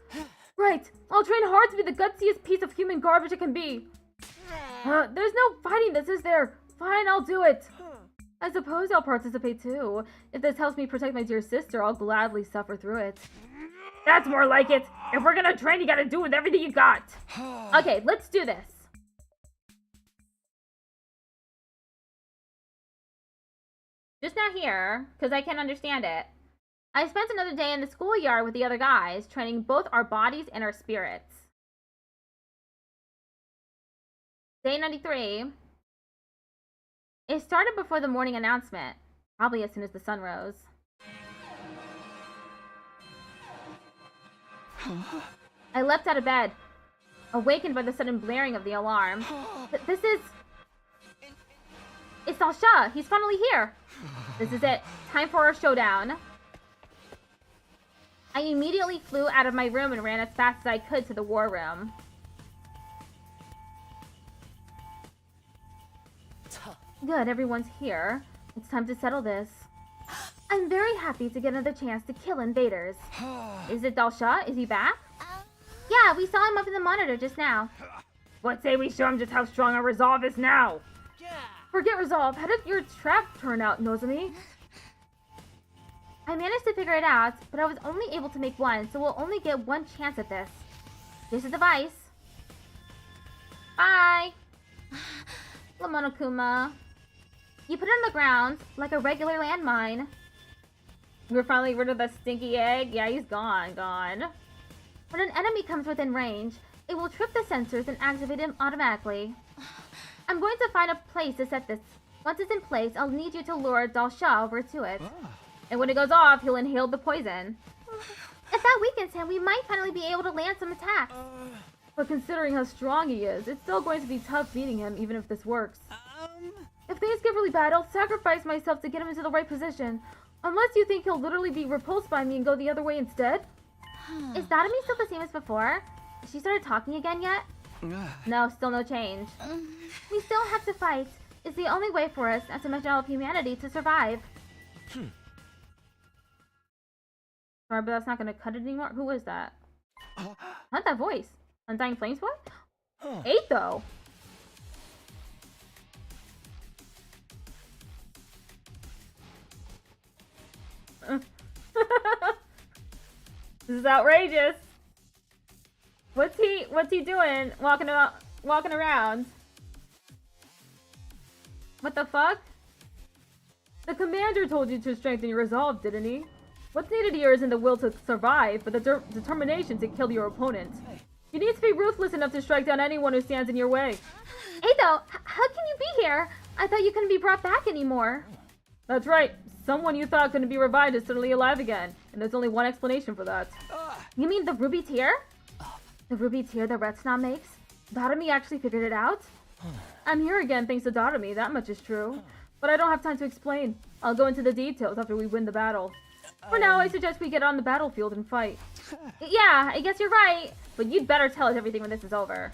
Right. I'll train hard to be the gutsiest piece of human garbage it can be. There's no fighting this, is there? Fine, I'll do it. I suppose I'll participate too. If this helps me protect my dear sister, I'll gladly suffer through it. That's more like it. If we're gonna train, you gotta do it with everything you got. Okay, let's do this. Just not here, because I can't understand it. I spent another day in the schoolyard with the other guys, training both our bodies and our spirits. Day 93. It started before the morning announcement, probably as soon as the sun rose. I leapt out of bed, awakened by the sudden blaring of the alarm. This is... It's Dalsha! He's finally here! This is it. Time for our showdown. I immediately flew out of my room and ran as fast as I could to the war room. Good, everyone's here. It's time to settle this. I'm very happy to get another chance to kill invaders. Is it Dalsha? Is he back? Yeah, we saw him up in the monitor just now. What say we show him just how strong our resolve is now? Yeah. Forget resolve. How did your trap turn out, Nozomi? I managed to figure it out, but I was only able to make one, so we'll only get one chance at this. Here's the device. Bye! Lamonokuma. You put it on the ground, like a regular landmine. We're finally rid of the stinky egg? Yeah, he's gone. When an enemy comes within range, it will trip the sensors and activate him automatically. I'm going to find a place to set this. Once it's in place, I'll need you to lure Dalsha over to it. And when it goes off, he'll inhale the poison. If that weakens him, we might finally be able to land some attacks. But considering how strong he is, it's still going to be tough beating him, even if this works. If things get really bad, I'll sacrifice myself to get him into the right position. Unless you think he'll literally be repulsed by me and go the other way instead? Is Darumi still the same as before? Has she started talking again yet? No, still no change. We still have to fight. It's the only way for us, not to mention all of humanity, to survive. Sorry, but that's not gonna cut it anymore. Who is that? Not that voice. Undying Flames boy? 8 though. This is outrageous. What's he doing? Walking around. What the fuck? The commander told you to strengthen your resolve, didn't he? What's needed here isn't the will to survive, but the determination to kill your opponent. You need to be ruthless enough to strike down anyone who stands in your way. Eito, how can you be here? I thought you couldn't be brought back anymore. That's right. Someone you thought couldn't be revived is suddenly alive again, and there's only one explanation for that. You mean the ruby tear? The ruby tear that Retsuna makes? Darumi actually figured it out? I'm here again thanks to Darumi, that much is true. But I don't have time to explain. I'll go into the details after we win the battle. For now, I suggest we get on the battlefield and fight. Yeah, I guess you're right. But you'd better tell us everything when this is over.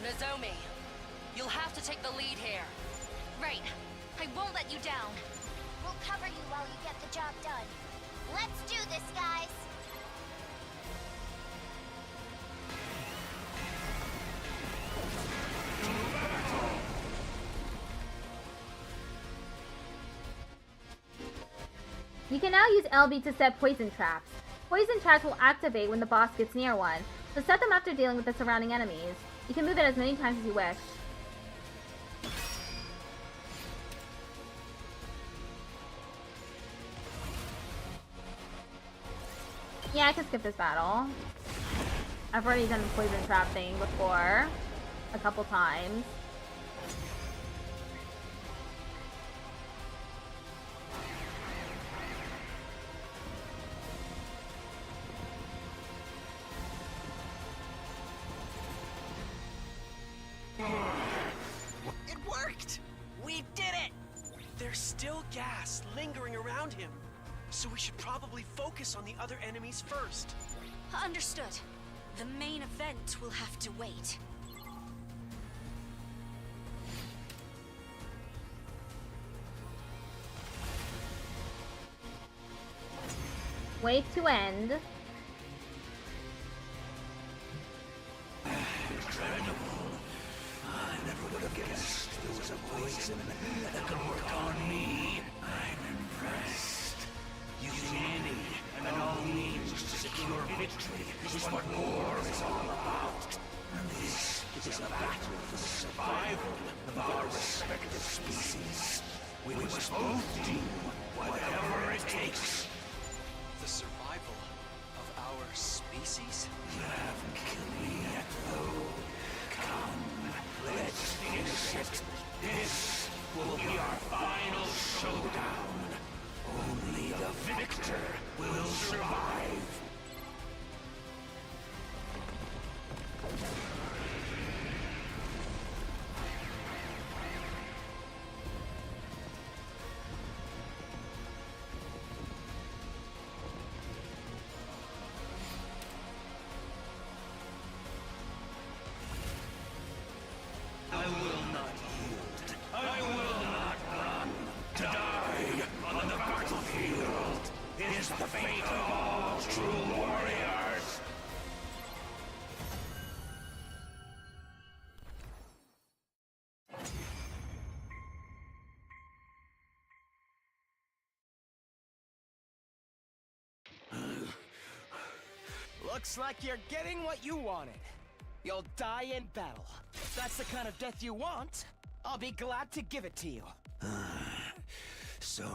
Nozomi, you'll have to take the lead here. Right. I won't let you down. We'll cover you while you get the job done. Let's do this, guys! You can now use LB to set poison traps. Poison traps will activate when the boss gets near one, so set them after dealing with the surrounding enemies. You can move it as many times as you wish. Yeah, I can skip this battle. I've already done the poison trap thing before. A couple times. It worked! We did it! There's still gas lingering around him, so we should probably focus on the other enemies first. Understood. The main event will have to wait. Wait to end. guessed there was a poison that could work on me. I'm impressed. Using any and all means to secure victory is what war is all about. And this is a battle for the survival of our respective species. We must both do whatever it takes. The survival of our species? You haven't killed me yet, though. Come, let's finish it. This will be our final showdown. Only the victor will survive. I will not yield. I will not run. To die on the battlefield is the fate of all true warriors. Looks like you're getting what you wanted. You'll die in battle. If that's the kind of death you want, I'll be glad to give it to you. So,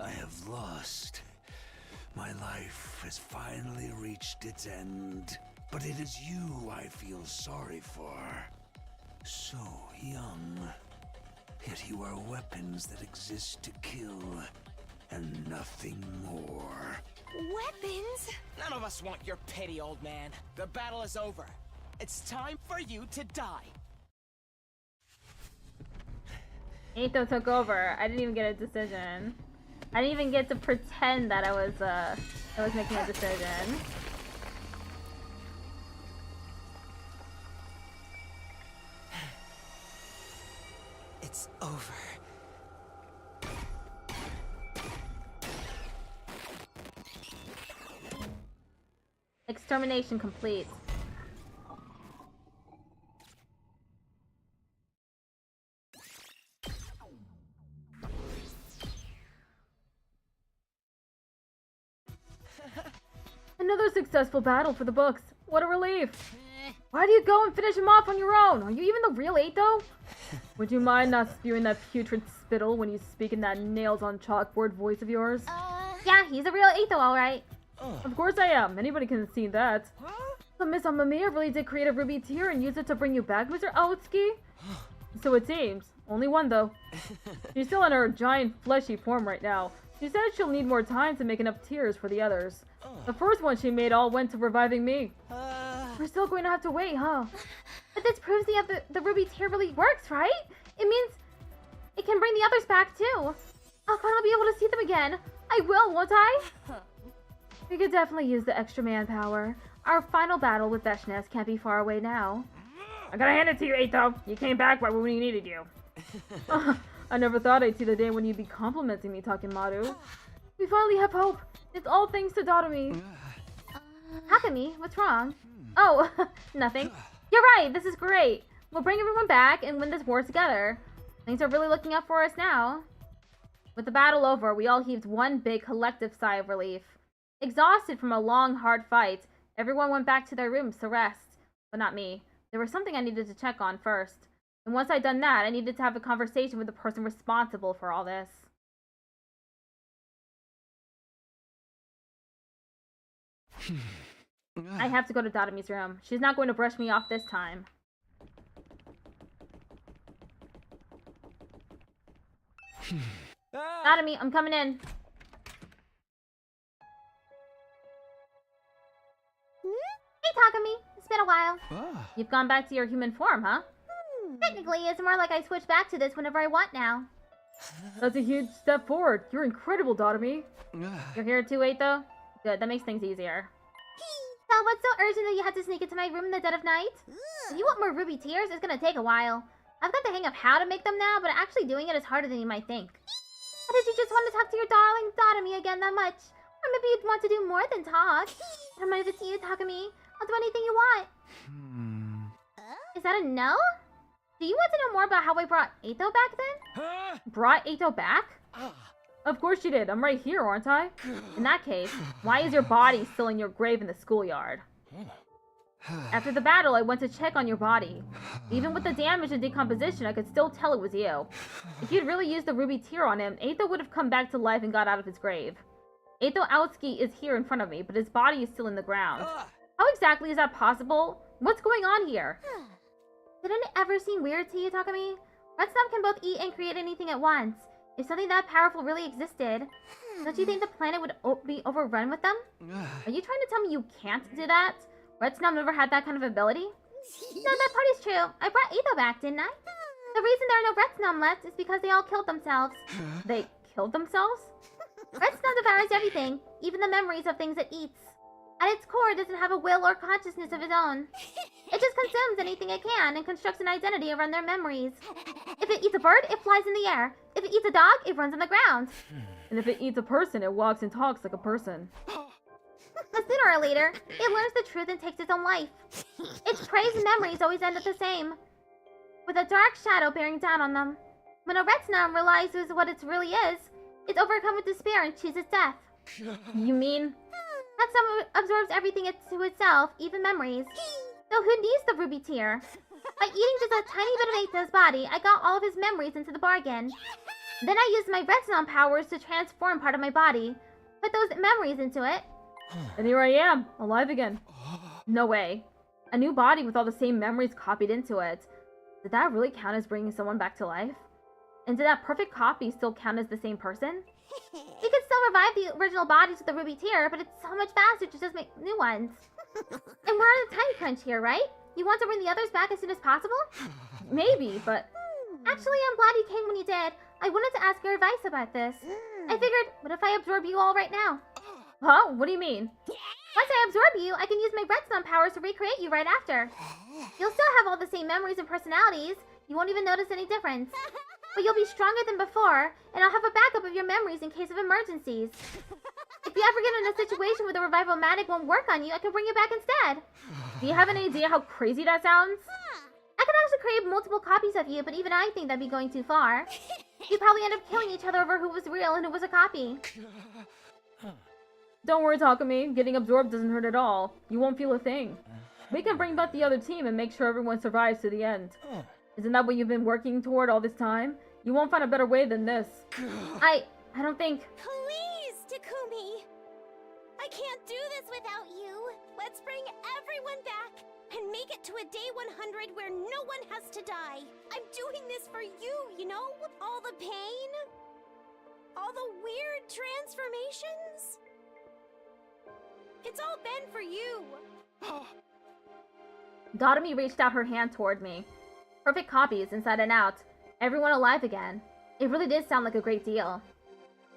I have lost. My life has finally reached its end. But it is you I feel sorry for. So young. Yet you are weapons that exist to kill, and nothing more. Weapons? None of us want your pity, old man. The battle is over. It's time for you to die. Ato took over. I didn't even get a decision. I didn't even get to pretend that I was making a decision. It's over. Extermination complete. Another successful battle for the books. What a relief. Why do you go and finish him off on your own? Are you even the real Ato? Would you mind not spewing that putrid spittle when you speak in that nails-on-chalkboard voice of yours? Yeah, he's a real Ato, alright. Of course I am. Anybody can see that. So Miss Amamiya really did create a ruby tear and use it to bring you back, Mr. Aotsuki? So it seems. Only one, though. She's still in her giant fleshy form right now. She said she'll need more time to make enough tears for the others. The first one she made all went to reviving me. We're still going to have to wait, huh? But this proves the ruby tear really works, right? It means it can bring the others back, too. I'll finally be able to see them again. I will, won't I? We could definitely use the extra manpower. Our final battle with Veshness can't be far away now. I gotta hand it to you, Ato. You came back right when we needed you. I never thought I'd see the day when you'd be complimenting me, Takemaru. We finally have hope. It's all thanks to Darumi. Takemi, what's wrong? Oh, nothing. You're right, this is great. We'll bring everyone back and win this war together. Things are really looking up for us now. With the battle over, we all heaved one big collective sigh of relief. Exhausted from a long, hard fight, everyone went back to their rooms to rest. But not me. There was something I needed to check on first. And once I'd done that, I needed to have a conversation with the person responsible for all this. I have to go to Darumi's room. She's not going to brush me off this time. Darumi, I'm coming in. Hey, Takemi. It's been a while. You've gone back to your human form, huh? Technically, it's more like I switch back to this whenever I want now. That's a huge step forward. You're incredible, Darumi. You're here too, Ato? Good, that makes things easier. So what's so urgent that you had to sneak into my room in the dead of night? If you want more ruby tears, it's gonna take a while. I've got the hang of how to make them now, but actually doing it is harder than you might think. Or did you just want to talk to your darling Darumi again that much? Or maybe you'd want to do more than talk. I don't mind if it's you, Takemi. I'll do anything you want. Is that a no? Do you want to know more about how I brought Ato back then? Huh? Brought Ato back? Of course you did. I'm right here, aren't I? In that case, why is your body still in your grave in the schoolyard? After the battle, I went to check on your body. Even with the damage and decomposition, I could still tell it was you. If you'd really used the ruby tear on him, Ato would have come back to life and got out of his grave. Ato Aotsuki is here in front of me, but his body is still in the ground. How exactly is that possible? What's going on here? Didn't it ever seem weird to you, Takumi? Redstorm can both eat and create anything at once. If something that powerful really existed, don't you think the planet would be overrun with them? Are you trying to tell me you can't do that? Redstorm never had that kind of ability? No, that part is true. I brought Ato back, didn't I? The reason there are no Redstorm left is because they all killed themselves. They killed themselves? Redstorm devours everything, even the memories of things it eats. At its core, it doesn't have a will or consciousness of its own. It just consumes anything it can and constructs an identity around their memories. If it eats a bird, it flies in the air. If it eats a dog, it runs on the ground. And if it eats a person, it walks and talks like a person. But sooner or later, it learns the truth and takes its own life. Its prey's memories always end up the same, with a dark shadow bearing down on them. When a Redstorm realizes what it really is, it's overcome with despair and chooses death. You mean? Redstorm absorbs everything to itself, even memories. So who needs the ruby tear? By eating just a tiny bit of Ato's body, I got all of his memories into the bargain. Then I used my Redstorm powers to transform part of my body, put those memories into it. And here I am, alive again. No way. A new body with all the same memories copied into it. Did that really count as bringing someone back to life? And did that perfect copy still count as the same person? We could still revive the original bodies with the ruby tear, but it's so much faster to just make new ones. And we're on a time crunch here, right? You want to bring the others back as soon as possible? Maybe, but... Actually, I'm glad you came when you did. I wanted to ask your advice about this. I figured, what if I absorb you all right now? Huh? What do you mean? Once I absorb you, I can use my Redstorm powers to recreate you right after. You'll still have all the same memories and personalities. You won't even notice any difference. But you'll be stronger than before, and I'll have a backup of your memories in case of emergencies. If you ever get in a situation where the revival-matic won't work on you, I can bring you back instead. Do you have any idea how crazy that sounds? I could also create multiple copies of you, but even I think that'd be going too far. You'd probably end up killing each other over who was real and who was a copy. Don't worry, Takumi. Getting absorbed doesn't hurt at all. You won't feel a thing. We can bring back the other team and make sure everyone survives to the end. Isn't that what you've been working toward all this time? You won't find a better way than this. I don't think... Please, Takumi! I can't do this without you! Let's bring everyone back and make it to a day 100 where no one has to die. I'm doing this for you, you know? All the pain, all the weird transformations. It's all been for you. Darumi reached out her hand toward me. Perfect copies, inside and out. Everyone alive again. It really did sound like a great deal.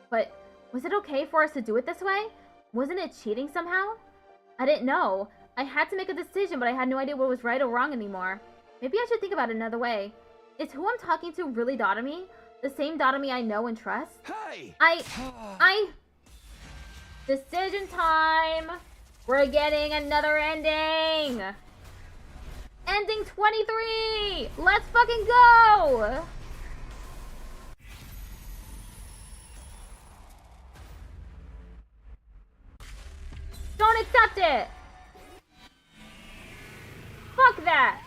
But was it okay for us to do it this way? Wasn't it cheating somehow? I didn't know. I had to make a decision, but I had no idea what was right or wrong anymore. Maybe I should think about it another way. Is who I'm talking to really Darumi? The same Darumi I know and trust? Hey! Decision time! We're getting another ending! Ending 23! Let's fucking go! Don't accept it! Fuck that!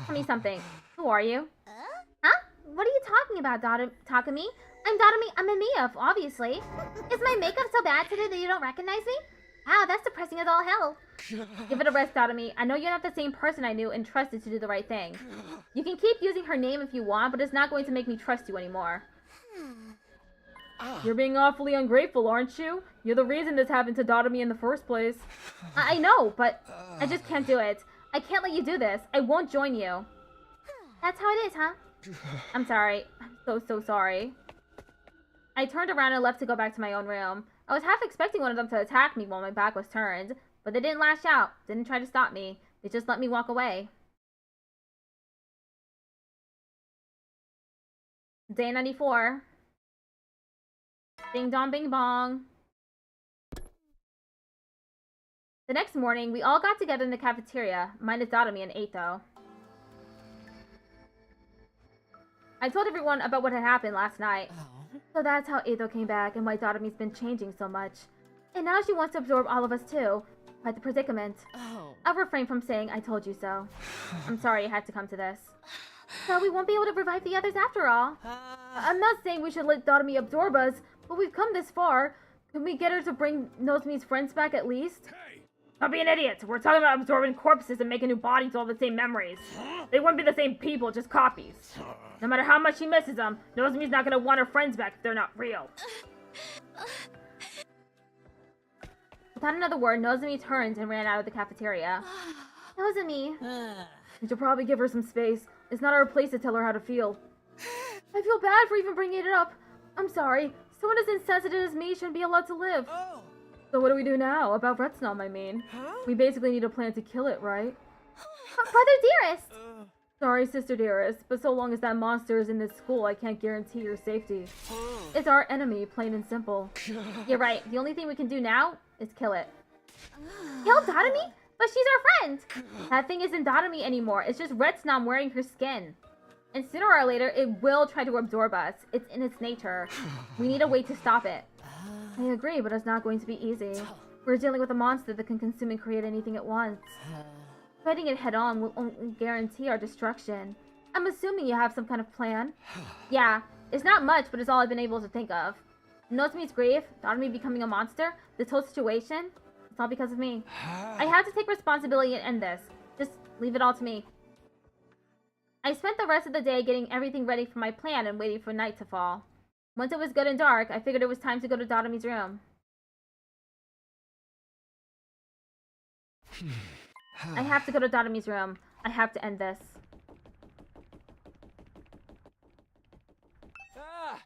Tell me something. Who are you? Huh? What are you talking about, Takumi? I'm Darumi Amemiya, obviously. Is my makeup so bad today that you don't recognize me? Wow, that's depressing as all hell. Give it a rest, Darumi. I know you're not the same person I knew and trusted to do the right thing. You can keep using her name if you want, but it's not going to make me trust you anymore. You're being awfully ungrateful, aren't you? You're the reason this happened to Darumi in the first place. I know, but I just can't do it. I can't let you do this. I won't join you. That's how it is, huh? I'm sorry. I'm so sorry. I turned around and left to go back to my own room. I was half expecting one of them to attack me while my back was turned, but they didn't lash out, didn't try to stop me. They just let me walk away. Day 94. Ding dong bing bong. The next morning, we all got together in the cafeteria, minus Darumi and ate though. I told everyone about what had happened last night. So that's how Edo came back and why Darumi's been changing so much. And now she wants to absorb all of us too. Quite the predicament. I'll refrain from saying I told you so. I'm sorry it had to come to this. So we won't be able to revive the others after all. I'm not saying we should let Darumi absorb us, but we've come this far. Can we get her to bring Nozomi's friends back at least? Hey! Don't be an idiot. We're talking about absorbing corpses and making new bodies with all the same memories. They wouldn't be the same people, just copies. No matter how much she misses them, Nozomi's not gonna want her friends back if they're not real. Without another word, Nozomi turned and ran out of the cafeteria. Nozomi. We should probably give her some space. It's not our place to tell her how to feel. I feel bad for even bringing it up. I'm sorry. Someone as insensitive as me shouldn't be allowed to live. So what do we do now? About Retsnam, I mean. We basically need a plan to kill it, right? Brother Dearest! Sorry, Sister Dearest, but so long as that monster is in this school, I can't guarantee your safety. It's our enemy, plain and simple. You're right. The only thing we can do now is kill it. Kill Darumi? But she's our friend! That thing isn't Darumi anymore. It's just Retsnam wearing her skin. And sooner or later, it will try to absorb us. It's in its nature. We need a way to stop it. I agree, but it's not going to be easy. We're dealing with a monster that can consume and create anything at once. Fighting it head-on will only guarantee our destruction. I'm assuming you have some kind of plan. Yeah, it's not much, but it's all I've been able to think of. Nozomi's grave, Darumi becoming a monster, this whole situation, it's all because of me. I have to take responsibility and end this. Just leave it all to me. I spent the rest of the day getting everything ready for my plan and waiting for night to fall. Once it was good and dark, I figured it was time to go to Darumi's room. I have to go to Darumi's room. I have to end this.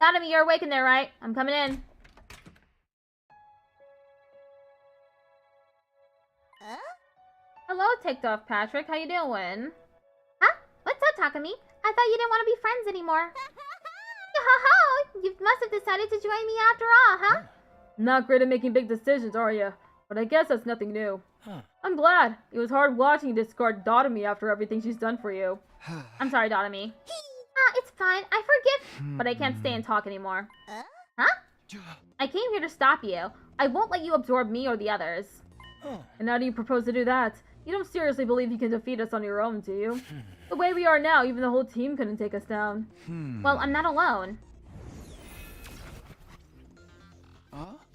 Darumi, you're awake in there, right? I'm coming in. Hello, ticked off Patrick. How you doing? Huh? What's up, Takumi? I thought you didn't want to be friends anymore. Yo-ho-ho! You must have decided to join me after all, huh? Not great at making big decisions, are you? But I guess that's nothing new. I'm glad. It was hard watching you discard Darumi after everything she's done for you. I'm sorry, Darumi. It's fine. I forgive. But I can't stay and talk anymore. Huh? I came here to stop you. I won't let you absorb me or the others. And how do you propose to do that? You don't seriously believe you can defeat us on your own, do you? The way we are now, even the whole team couldn't take us down. Well, I'm not alone.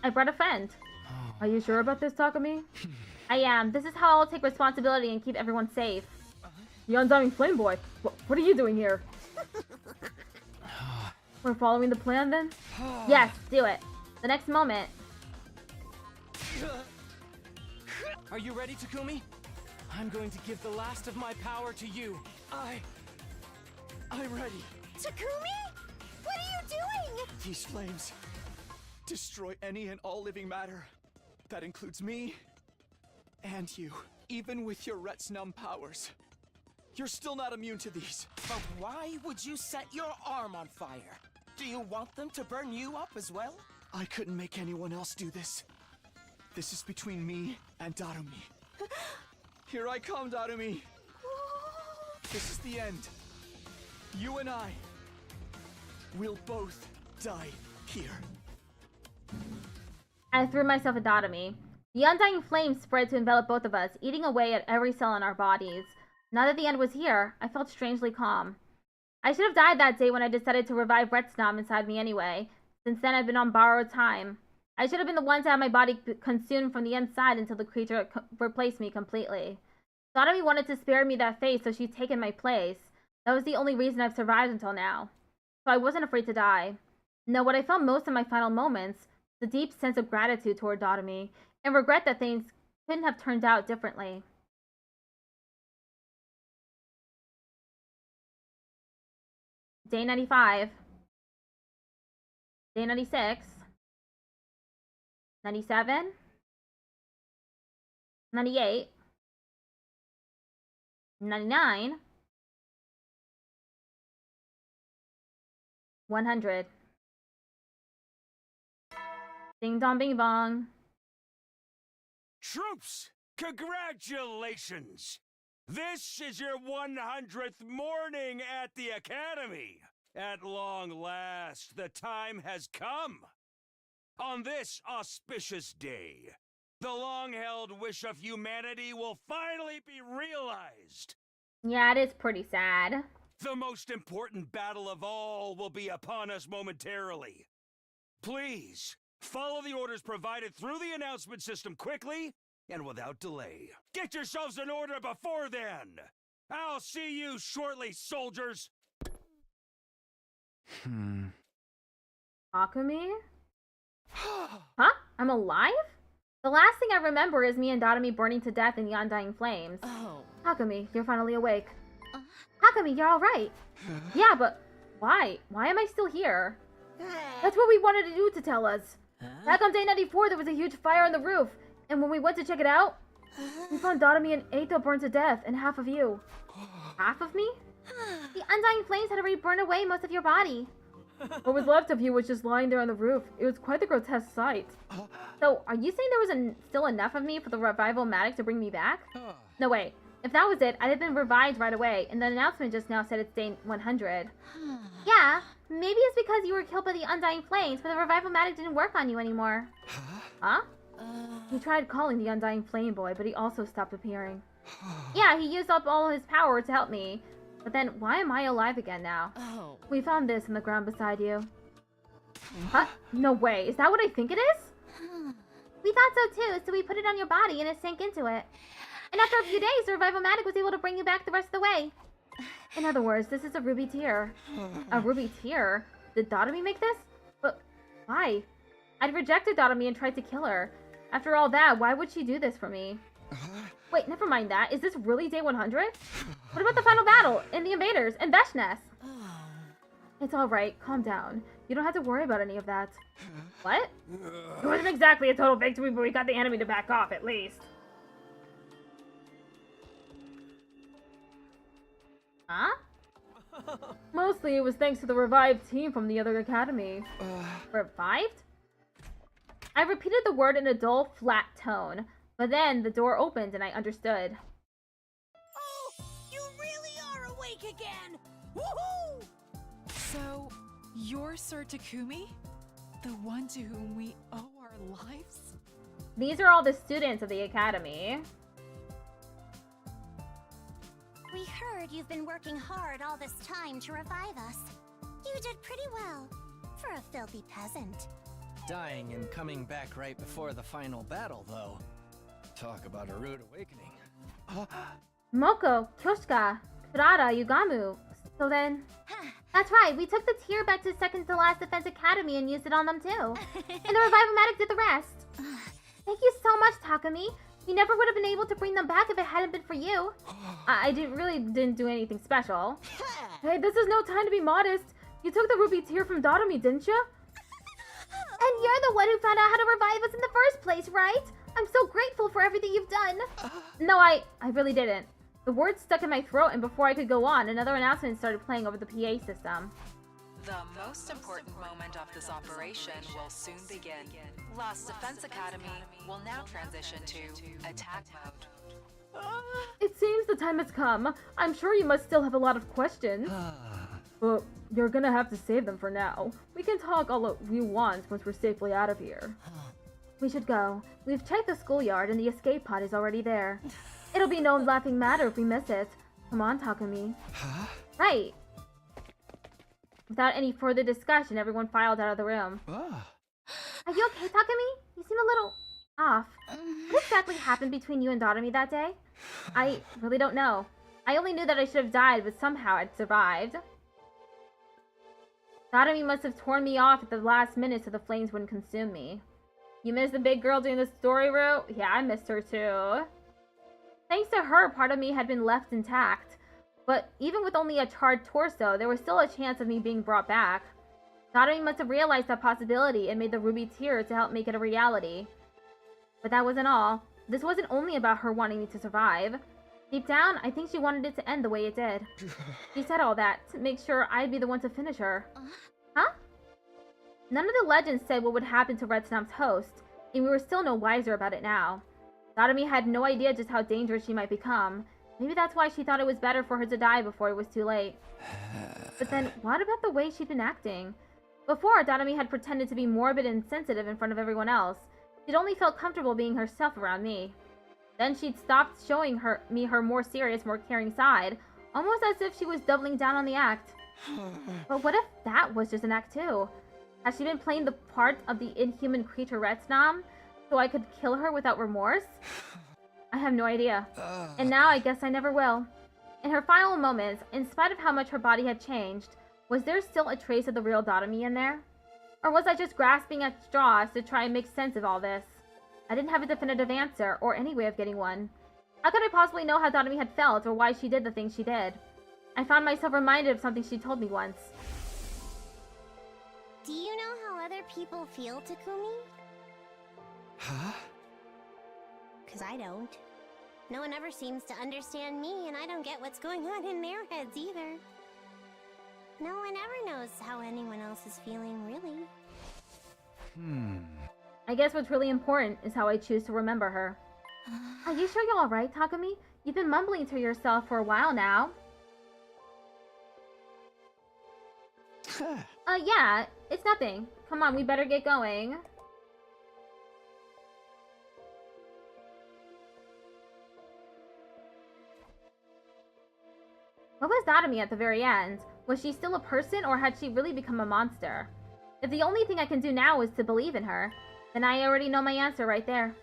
I brought a friend. Are you sure about this, Takumi? I am. This is how I'll take responsibility and keep everyone safe. The Undying Flame Boy, what are you doing here? We're following the plan then? Yes, do it. The next moment. Are you ready, Takumi? I'm going to give the last of my power to you. I'm ready. Takumi? What are you doing? These flames destroy any and all living matter. That includes me and you. Even with your Retsnum powers, you're still not immune to these. But why would you set your arm on fire? Do you want them to burn you up as well? I couldn't make anyone else do this. This is between me and Darumi. Here I come, Darumi. This is the end. You and I will both die here. I threw myself at Darumi. The undying flame spread to envelop both of us, eating away at every cell in our bodies. Now that the end was here, I felt strangely calm. I should have died that day when I decided to revive Retsnam inside me anyway. Since then, I've been on borrowed time. I should have been the one to have my body consumed from the inside until the creature replaced me completely. Darumi wanted to spare me that fate, so she'd taken my place. That was the only reason I've survived until now. So I wasn't afraid to die. No, what I felt most in my final moments was a deep sense of gratitude toward Darumi, and regret that things couldn't have turned out differently. Day 95. Day 96. 97. 98. 99. 100. Ding dong bing bong. Troops, Congratulations! This is your 100th morning at the Academy! At long last, the time has come! On this auspicious day, the long-held wish of humanity will finally be realized! Yeah, it is pretty sad. The most important battle of all will be upon us momentarily. Please, follow the orders provided through the announcement system quickly and without delay. Get yourselves in order before then! I'll see you shortly, soldiers! Takumi? Huh? I'm alive? The last thing I remember is me and Darumi burning to death in the undying flames. Oh. Takumi, you're finally awake. Takumi, you're alright. Yeah, but why? Why am I still here? That's what we wanted to do to tell us. Back on day 94, there was a huge fire on the roof, and when we went to check it out, we found Darumi and Eito burned to death, and half of you. Half of me? The undying flames had already burned away most of your body. What was left of you was just lying there on the roof. It was quite the grotesque sight. So, are you saying there was still enough of me for the revival-matic to bring me back? No, wait. If that was it, I'd have been revived right away, and the announcement just now said it's day 100. Yeah, maybe it's because you were killed by the undying flames, but the revival-matic didn't work on you anymore. Huh? He tried calling the undying flame boy, but he also stopped appearing. Yeah, he used up all his power to help me. But then, why am I alive again now? Oh. We found this in the ground beside you. Huh? No way. Is that what I think it is? We thought so too, so we put it on your body and it sank into it. And after a few days, the revival-matic was able to bring you back the rest of the way. In other words, this is a ruby tear. A ruby tear? Did Darumi make this? But why? I'd rejected Darumi and tried to kill her. After all that, why would she do this for me? Wait, never mind that. Is this really day 100? What about the final battle, and the invaders, and Veshness? It's alright, calm down. You don't have to worry about any of that. What? It wasn't exactly a total victory, but we got the enemy to back off, at least. Huh? Mostly it was thanks to the revived team from the other academy. Revived? I repeated the word in a dull, flat tone, but then the door opened and I understood. Oh, you really are awake again! Woohoo! So, you're Sir Takumi? The one to whom we owe our lives? These are all the students of the academy. We heard you've been working hard all this time to revive us. You did pretty well, for a filthy peasant. Dying and coming back right before the final battle, though. Talk about a rude awakening. Moko, Kyoshika, Kurara, Yugamu. So then... That's right, we took the tier back to second to last defense academy and used it on them too. And the revival-matic did the rest. Thank you so much, Takumi. We never would have been able to bring them back if it hadn't been for you. I really didn't do anything special. Hey, this is no time to be modest. You took the ruby tear from Darumi, didn't you? And you're the one who found out how to revive us in the first place, right? I'm so grateful for everything you've done. No, I really didn't. The words stuck in my throat, and before I could go on, another announcement started playing over the PA system. The most important moment of this operation will soon begin. Last Defense Academy will now transition to attack mode. It seems the time has come. I'm sure you must still have a lot of questions. But you're gonna have to save them for now. We can talk all we want once we're safely out of here. We should go. We've checked the schoolyard and the escape pod is already there. It'll be no laughing matter if we miss it. Come on, Takumi. Right. Without any further discussion, everyone filed out of the room. Are you okay, Takumi? You seem a little off. What exactly happened between you and Darumi that day? I really don't know. I only knew that I should have died, but somehow I'd survived. Darumi must have torn me off at the last minute so the flames wouldn't consume me. You missed the big girl doing the story route? Yeah, I missed her too. Thanks to her, part of me had been left intact. But even with only a charred torso, there was still a chance of me being brought back. Darumi must have realized that possibility and made the ruby tear to help make it a reality. But that wasn't all. This wasn't only about her wanting me to survive. Deep down, I think she wanted it to end the way it did. She said all that to make sure I'd be the one to finish her. Huh? None of the legends said what would happen to Red Snomp's host, and we were still no wiser about it now. Darumi had no idea just how dangerous she might become. Maybe that's why she thought it was better for her to die before it was too late. But then, what about the way she'd been acting? Before, Darumi had pretended to be morbid and sensitive in front of everyone else. She'd only felt comfortable being herself around me. Then she'd stopped showing me her more serious, more caring side, almost as if she was doubling down on the act. But what if that was just an act too? Has she been playing the part of the inhuman creature Retsnam so I could kill her without remorse? I have no idea. And now I guess I never will. In her final moments, in spite of how much her body had changed, was there still a trace of the real Darumi in there? Or was I just grasping at straws to try and make sense of all this? I didn't have a definitive answer, or any way of getting one. How could I possibly know how Darumi had felt, or why she did the things she did? I found myself reminded of something she told me once. Do you know how other people feel, Takumi? Huh? 'Cause I don't. No one ever seems to understand me, and I don't get what's going on in their heads either. No one ever knows how anyone else is feeling, really. I guess what's really important is how I choose to remember her. Are you sure you're alright, Takumi? You've been mumbling to yourself for a while now. Yeah, it's nothing. Come on, we better get going. What was Darumi at the very end? Was she still a person, or had she really become a monster? If the only thing I can do now is to believe in her, then I already know my answer right there.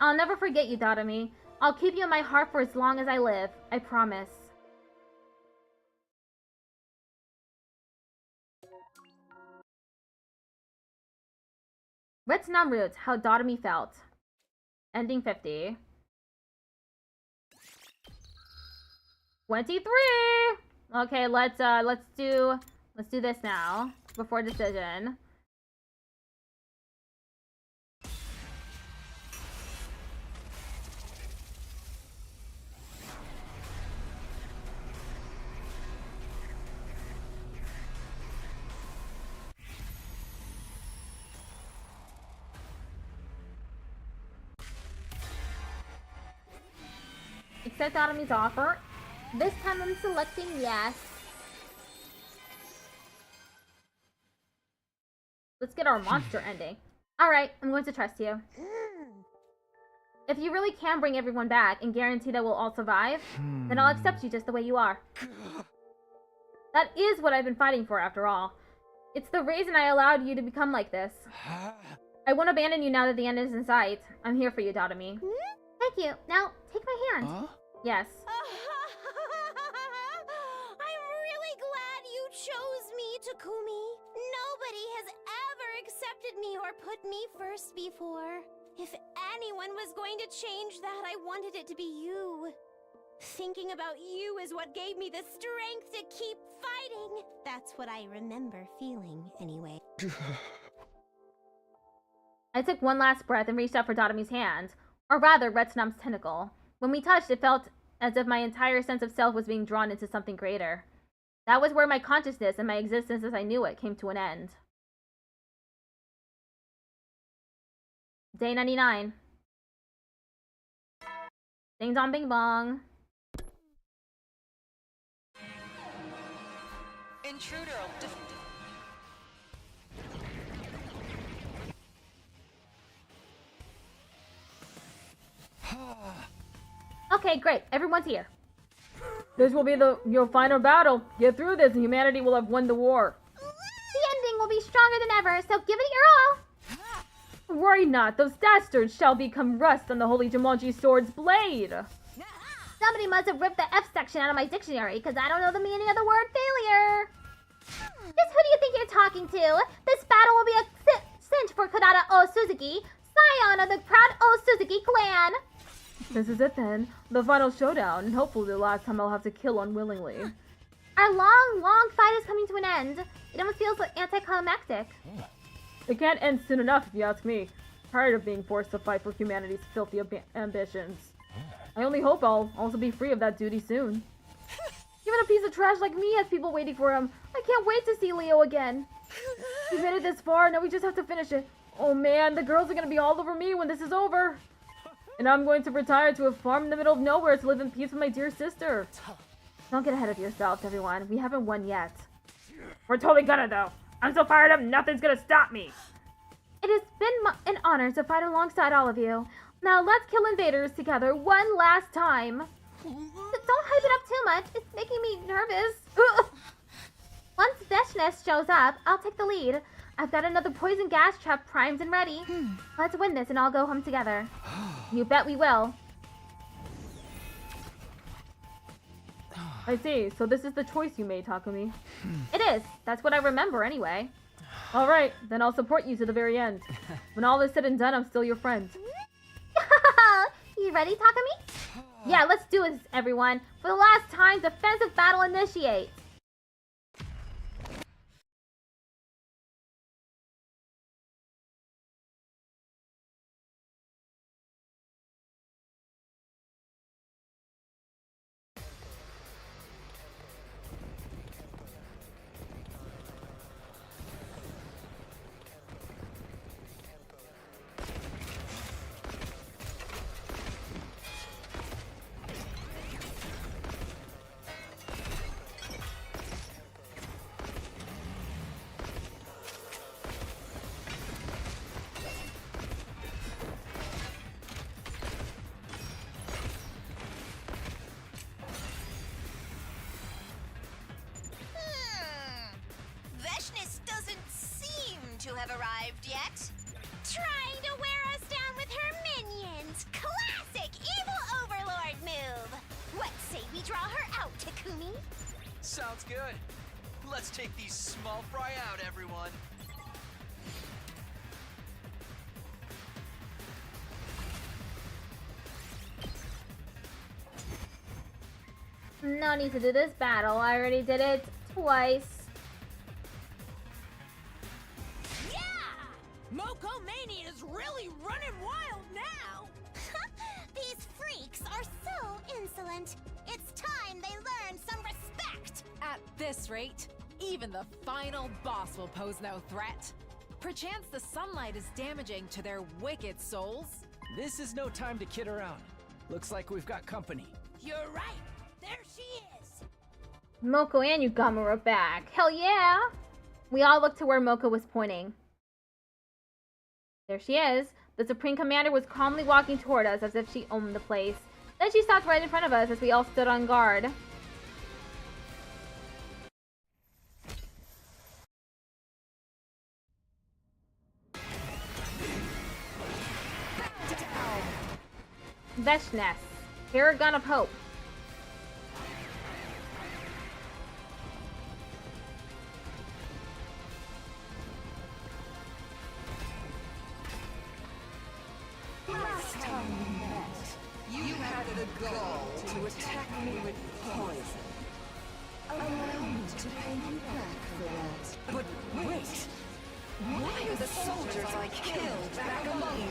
I'll never forget you, Darumi. I'll keep you in my heart for as long as I live. I promise. Retsnam Root, how Darumi felt. Ending 50. 23! Okay, let's do this now. Before decision. Accept Darumi's offer. This time I'm selecting yes. Let's get our monster ending. Alright, I'm going to trust you. If you really can bring everyone back and guarantee that we'll all survive, then I'll accept you just the way you are. That is what I've been fighting for after all. It's the reason I allowed you to become like this. I won't abandon you now that the end is in sight. I'm here for you, Darumi. Thank you. Now, take my hand. Huh? Yes. I'm really glad you chose me, Takumi. Nobody has ever accepted me or put me first before. If anyone was going to change that, I wanted it to be you. Thinking about you is what gave me the strength to keep fighting. That's what I remember feeling, anyway. I took one last breath and reached out for Darumi's hand. Or rather, Retsnam's tentacle. When we touched, it felt as if my entire sense of self was being drawn into something greater. That was where my consciousness and my existence as I knew it came to an end. Day 99. Ding dong bing bong. Intruder. Okay, great. Everyone's here. This will be your final battle. Get through this and humanity will have won the war. The ending will be stronger than ever, so give it your all. Worry not, those dastards shall become rust on the holy Jumanji sword's blade. Somebody must have ripped the F section out of my dictionary, because I don't know the meaning of the word failure. Just who do you think you're talking to? This battle will be a cinch for Kodata O Suzuki, scion of the proud O Suzuki clan. This is it then, the final showdown, and hopefully the last time I'll have to kill unwillingly. Our long, long fight is coming to an end. It almost feels like anticlimactic. It can't end soon enough if you ask me. Tired of being forced to fight for humanity's filthy ambitions. I only hope I'll also be free of that duty soon. Even a piece of trash like me has people waiting for him. I can't wait to see Leo again. We've made it this far, now we just have to finish it. Oh man, the girls are gonna be all over me when this is over. And I'm going to retire to a farm in the middle of nowhere to live in peace with my dear sister. Don't get ahead of yourselves, everyone. We haven't won yet. We're totally gonna, though. I'm so fired up, nothing's gonna stop me. It has been an honor to fight alongside all of you. Now let's kill invaders together one last time. Don't hype it up too much. It's making me nervous. Once Veshness shows up, I'll take the lead. I've got another poison gas trap primed and ready. Let's win this and all go home together. You bet we will. I see. So this is the choice you made, Takumi. It is. That's what I remember anyway. Alright, then I'll support you to the very end. When all is said and done, I'm still your friend. You ready, Takumi? Yeah, let's do this, everyone. For the last time, defensive battle initiate. Veshness doesn't seem to have arrived yet. Trying to wear us down with her minions. Classic evil overlord move. What say we draw her out, Takumi? Sounds good. Let's take these small fry out, everyone. No need to do this battle. I already did it twice. Moko Mania is really running wild now! These freaks are so insolent. It's time they learn some respect. At this rate, even the final boss will pose no threat. Perchance the sunlight is damaging to their wicked souls. This is no time to kid around. Looks like we've got company. You're right! There she is! Moko and Yugama are back. Hell yeah! We all looked to where Moko was pointing. There she is. The Supreme Commander was calmly walking toward us as if she owned the place. Then she stopped right in front of us as we all stood on guard. Veshness, Paragon of Hope. Last time we met, you had the gall to attack me with poison. Allow me to pay you back for that. But wait! Why are the soldiers I killed back among you?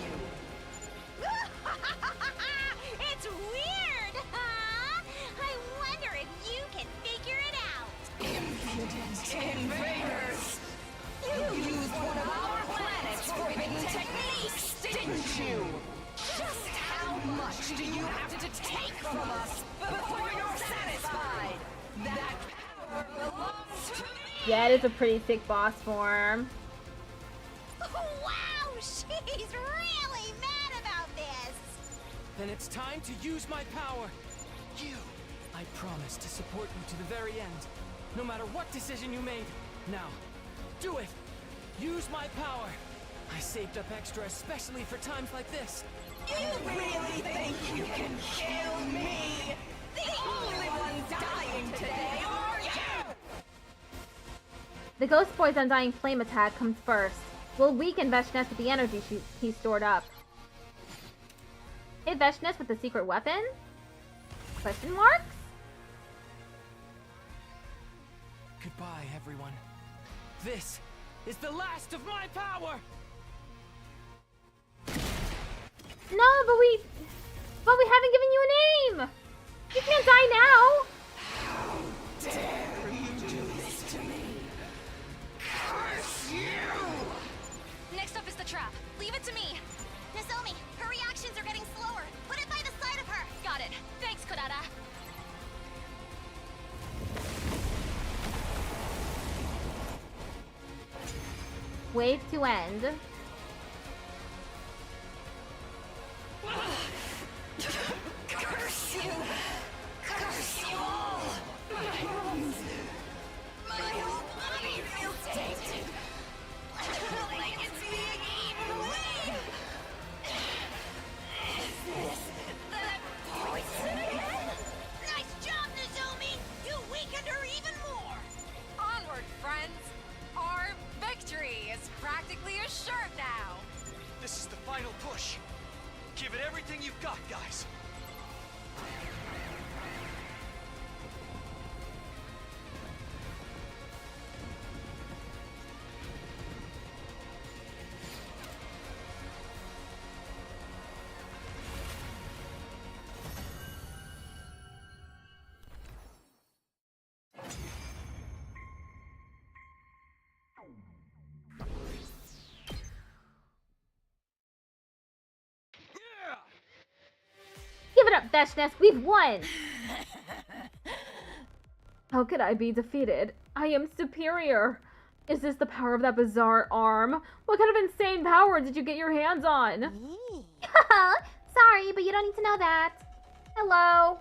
It's weird, huh? I wonder if you can figure it out. Impudent invaders! You used one of our planet's forbidden techniques, didn't you? Just how much do you have to take from us before you're satisfied? That power belongs to me! Yeah, it is a pretty sick boss form. Wow, she's really mad about this. Then it's time to use my power. I promise to support you to the very end, no matter what decision you made. Now, do it. Use my power. I saved up extra especially for times like this. You really think you can kill me? The only one dying today are you! The Ghost Boy's Undying Flame attack comes first. We'll weaken Veshness with the energy he stored up. Hit Veshness with the secret weapon? Question marks? Goodbye, everyone. This is the last of my power! No, but we haven't given you a name! You can't die now! How dare you do this to me? Curse you! Next up is the trap. Leave it to me. Nozomi, her reactions are getting slower. Wave to end. Curse you! Curse you all! My hands! My whole body feels tainted! Like it's being eaten away! Is this that poison again? Nice job, Nozomi! You weakened her even more! Onward, friends! Our victory is practically assured now! This is the final push. Give it everything you've got, guys. Give it up, Veshness. We've won. How could I be defeated? I am superior. Is this the power of that bizarre arm? What kind of insane power did you get your hands on? Sorry, but you don't need to know that. Hello.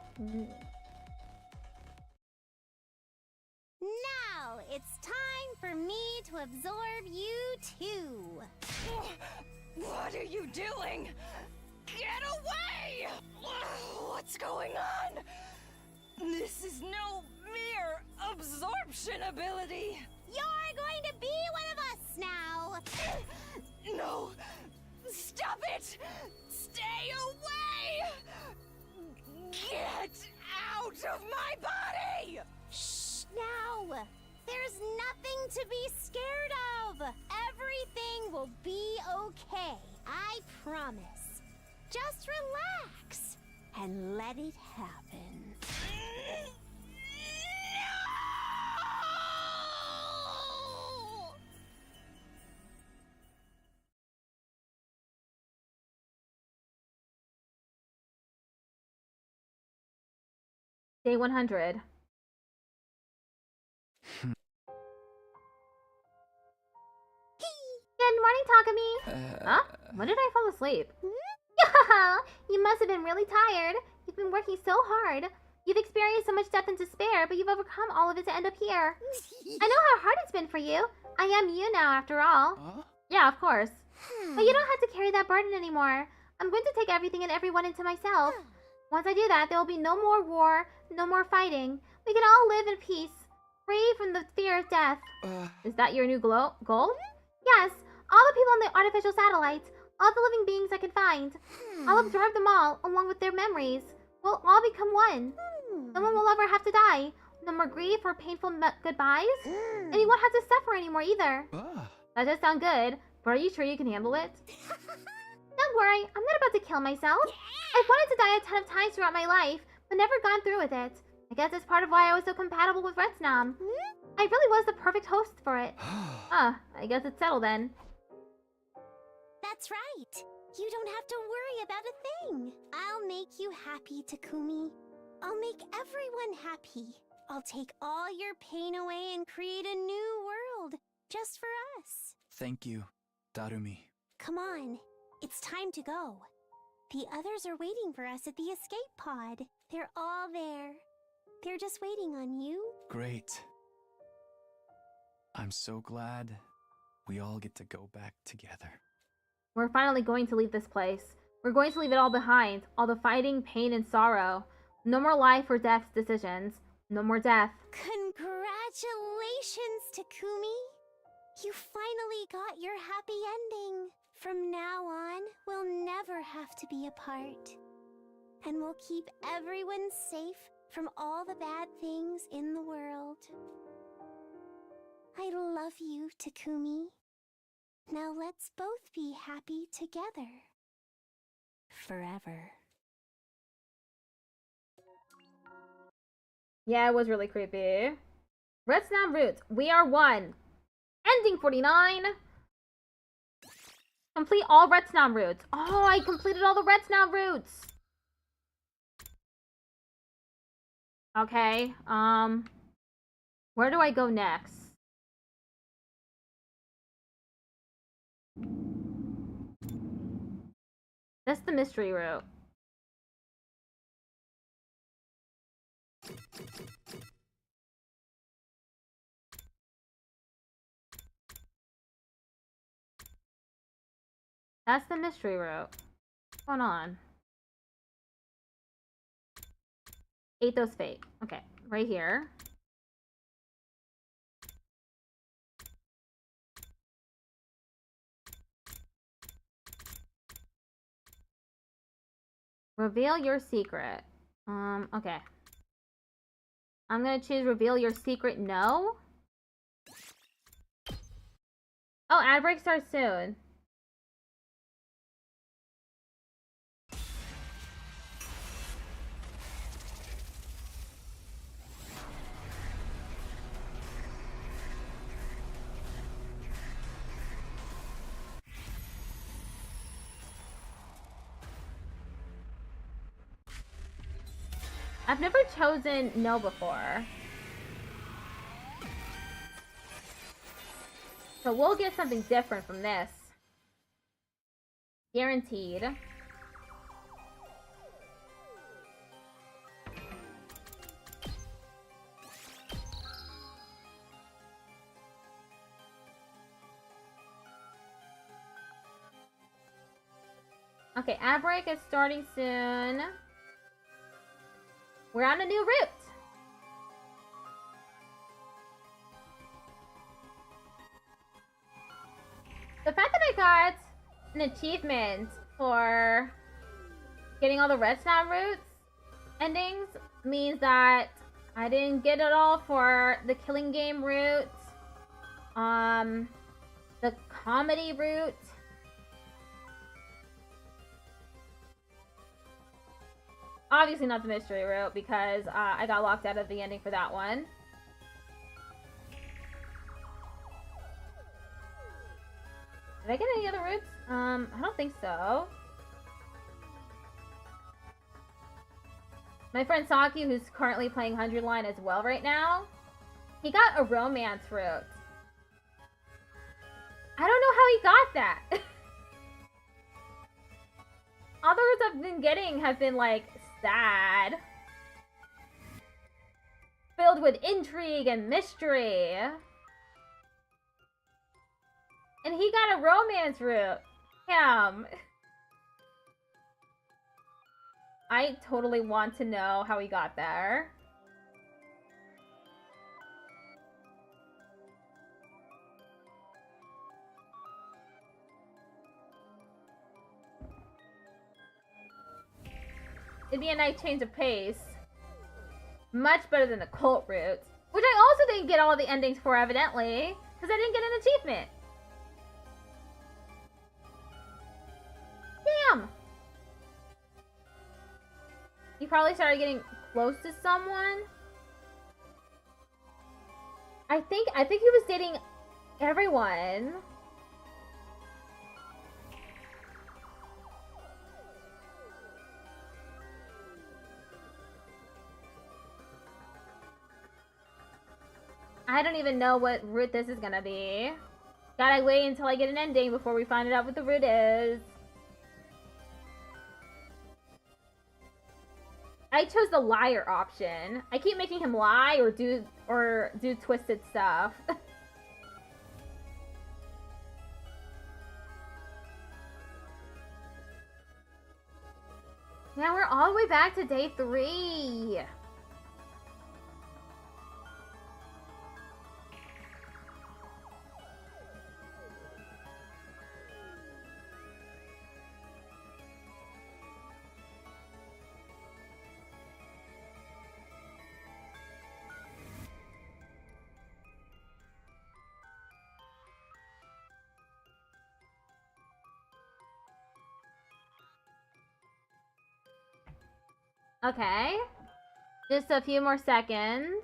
Now it's time for me to absorb you too. What are you doing? Get away! What's going on? This is no mere absorption ability. You're going to be one of us now. No! Stop it! Stay away! Get out of my body! Shh, now. There's nothing to be scared of. Everything will be okay. I promise. Just relax and let it happen. Day 100. Good morning, Takumi. Huh? When did I fall asleep? You must have been really tired. You've been working so hard. You've experienced so much death and despair, but you've overcome all of it to end up here. I know how hard it's been for you. I am you now, after all. Yeah, of course. But you don't have to carry that burden anymore. I'm going to take everything and everyone into myself. Once I do that, there will be no more war, no more fighting. We can all live in peace, free from the fear of death. Is that your new goal? Yes, all the people on the artificial satellites, all the living beings I can find. I'll absorb them all, along with their memories. We'll all become one. No one will ever have to die. No more grief or painful goodbyes. And you won't have to suffer anymore either. That does sound good, but are you sure you can handle it? Don't worry, I'm not about to kill myself. I've wanted to die a ton of times throughout my life, but never gone through with it. I guess that's part of why I was so compatible with Retsnam. I really was the perfect host for it. I guess it's settled then. That's right. You don't have to worry about a thing. I'll make you happy, Takumi. I'll make everyone happy. I'll take all your pain away and create a new world, just for us. Thank you, Darumi. Come on, it's time to go. The others are waiting for us at the escape pod. They're all there. They're just waiting on you. Great. I'm so glad we all get to go back together. We're finally going to leave this place. We're going to leave it all behind. All the fighting, pain, and sorrow. No more life or death decisions. No more death. Congratulations, Takumi. You finally got your happy ending. From now on, we'll never have to be apart. And we'll keep everyone safe from all the bad things in the world. I love you, Takumi. Now let's both be happy together. Forever. Yeah, it was really creepy. Retsnam Roots, we are one. Ending 49. Complete all Retsnam routes. Oh, I completed all the Retsnam routes. Okay, where do I go next? That's the mystery route. That's the mystery route. What's going on? Athos fate. Okay, right here. Reveal your secret. Okay. I'm gonna choose reveal your secret no. Oh, ad break starts soon. I've never chosen no before. So we'll get something different from this. Guaranteed. Okay, ad break is starting soon. We're on a new route. The fact that I got an achievement for getting all the Redstone routes endings means that I didn't get it all for the killing game route, the comedy route. Obviously not the mystery route because I got locked out of the ending for that one. Did I get any other routes? I don't think so. My friend Saki, who's currently playing 100 Line as well right now, he got a romance route. I don't know how he got that. All the routes I've been getting have been like sad, filled with intrigue and mystery. And he got a romance route. Damn. I totally want to know how he got there. It'd be a nice change of pace. Much better than the cult route. Which I also didn't get all the endings for, evidently. Because I didn't get an achievement. Damn! He probably started getting close to someone. I think he was dating everyone. I don't even know what route this is gonna be. Gotta wait until I get an ending before we find out what the route is. I chose the liar option. I keep making him lie or do twisted stuff. Now we're all the way back to day 3. Okay. Just a few more seconds.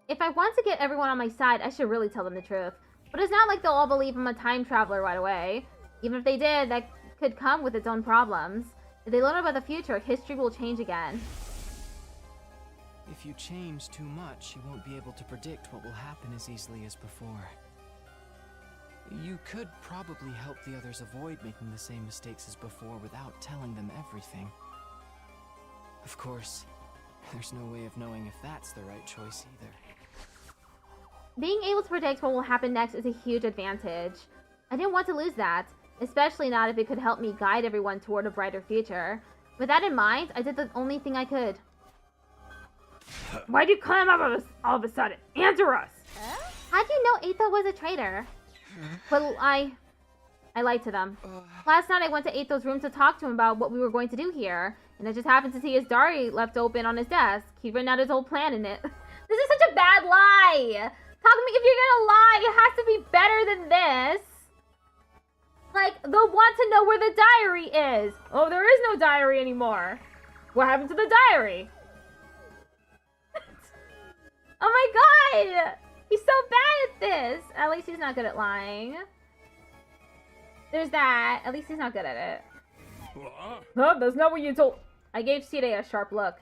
If I want to get everyone on my side, I should really tell them the truth. But it's not like they'll all believe I'm a time traveler right away. Even if they did, that could come with its own problems. If they learn about the future, history will change again. If you change too much, you won't be able to predict what will happen as easily as before. You could probably help the others avoid making the same mistakes as before without telling them everything. Of course, there's no way of knowing if that's the right choice either. Being able to predict what will happen next is a huge advantage. I didn't want to lose that, especially not if it could help me guide everyone toward a brighter future. With that in mind, I did the only thing I could. Why'd you climb up all of a sudden? Answer us! How'd you know Aetho was a traitor? Well, I lied to them. Last night I went to Aetho's room to talk to him about what we were going to do here, and I just happened to see his diary left open on his desk. He'd written out his whole plan in it. This is such a bad lie! Talk to me, if you're gonna lie, it has to be better than this. Like, they'll want to know where the diary is. Oh, there is no diary anymore. What happened to the diary? Oh my god! He's so bad at this! At least he's not good at lying. There's that. At least he's not good at it. Huh? That's not what you told... I gave Sire a sharp look.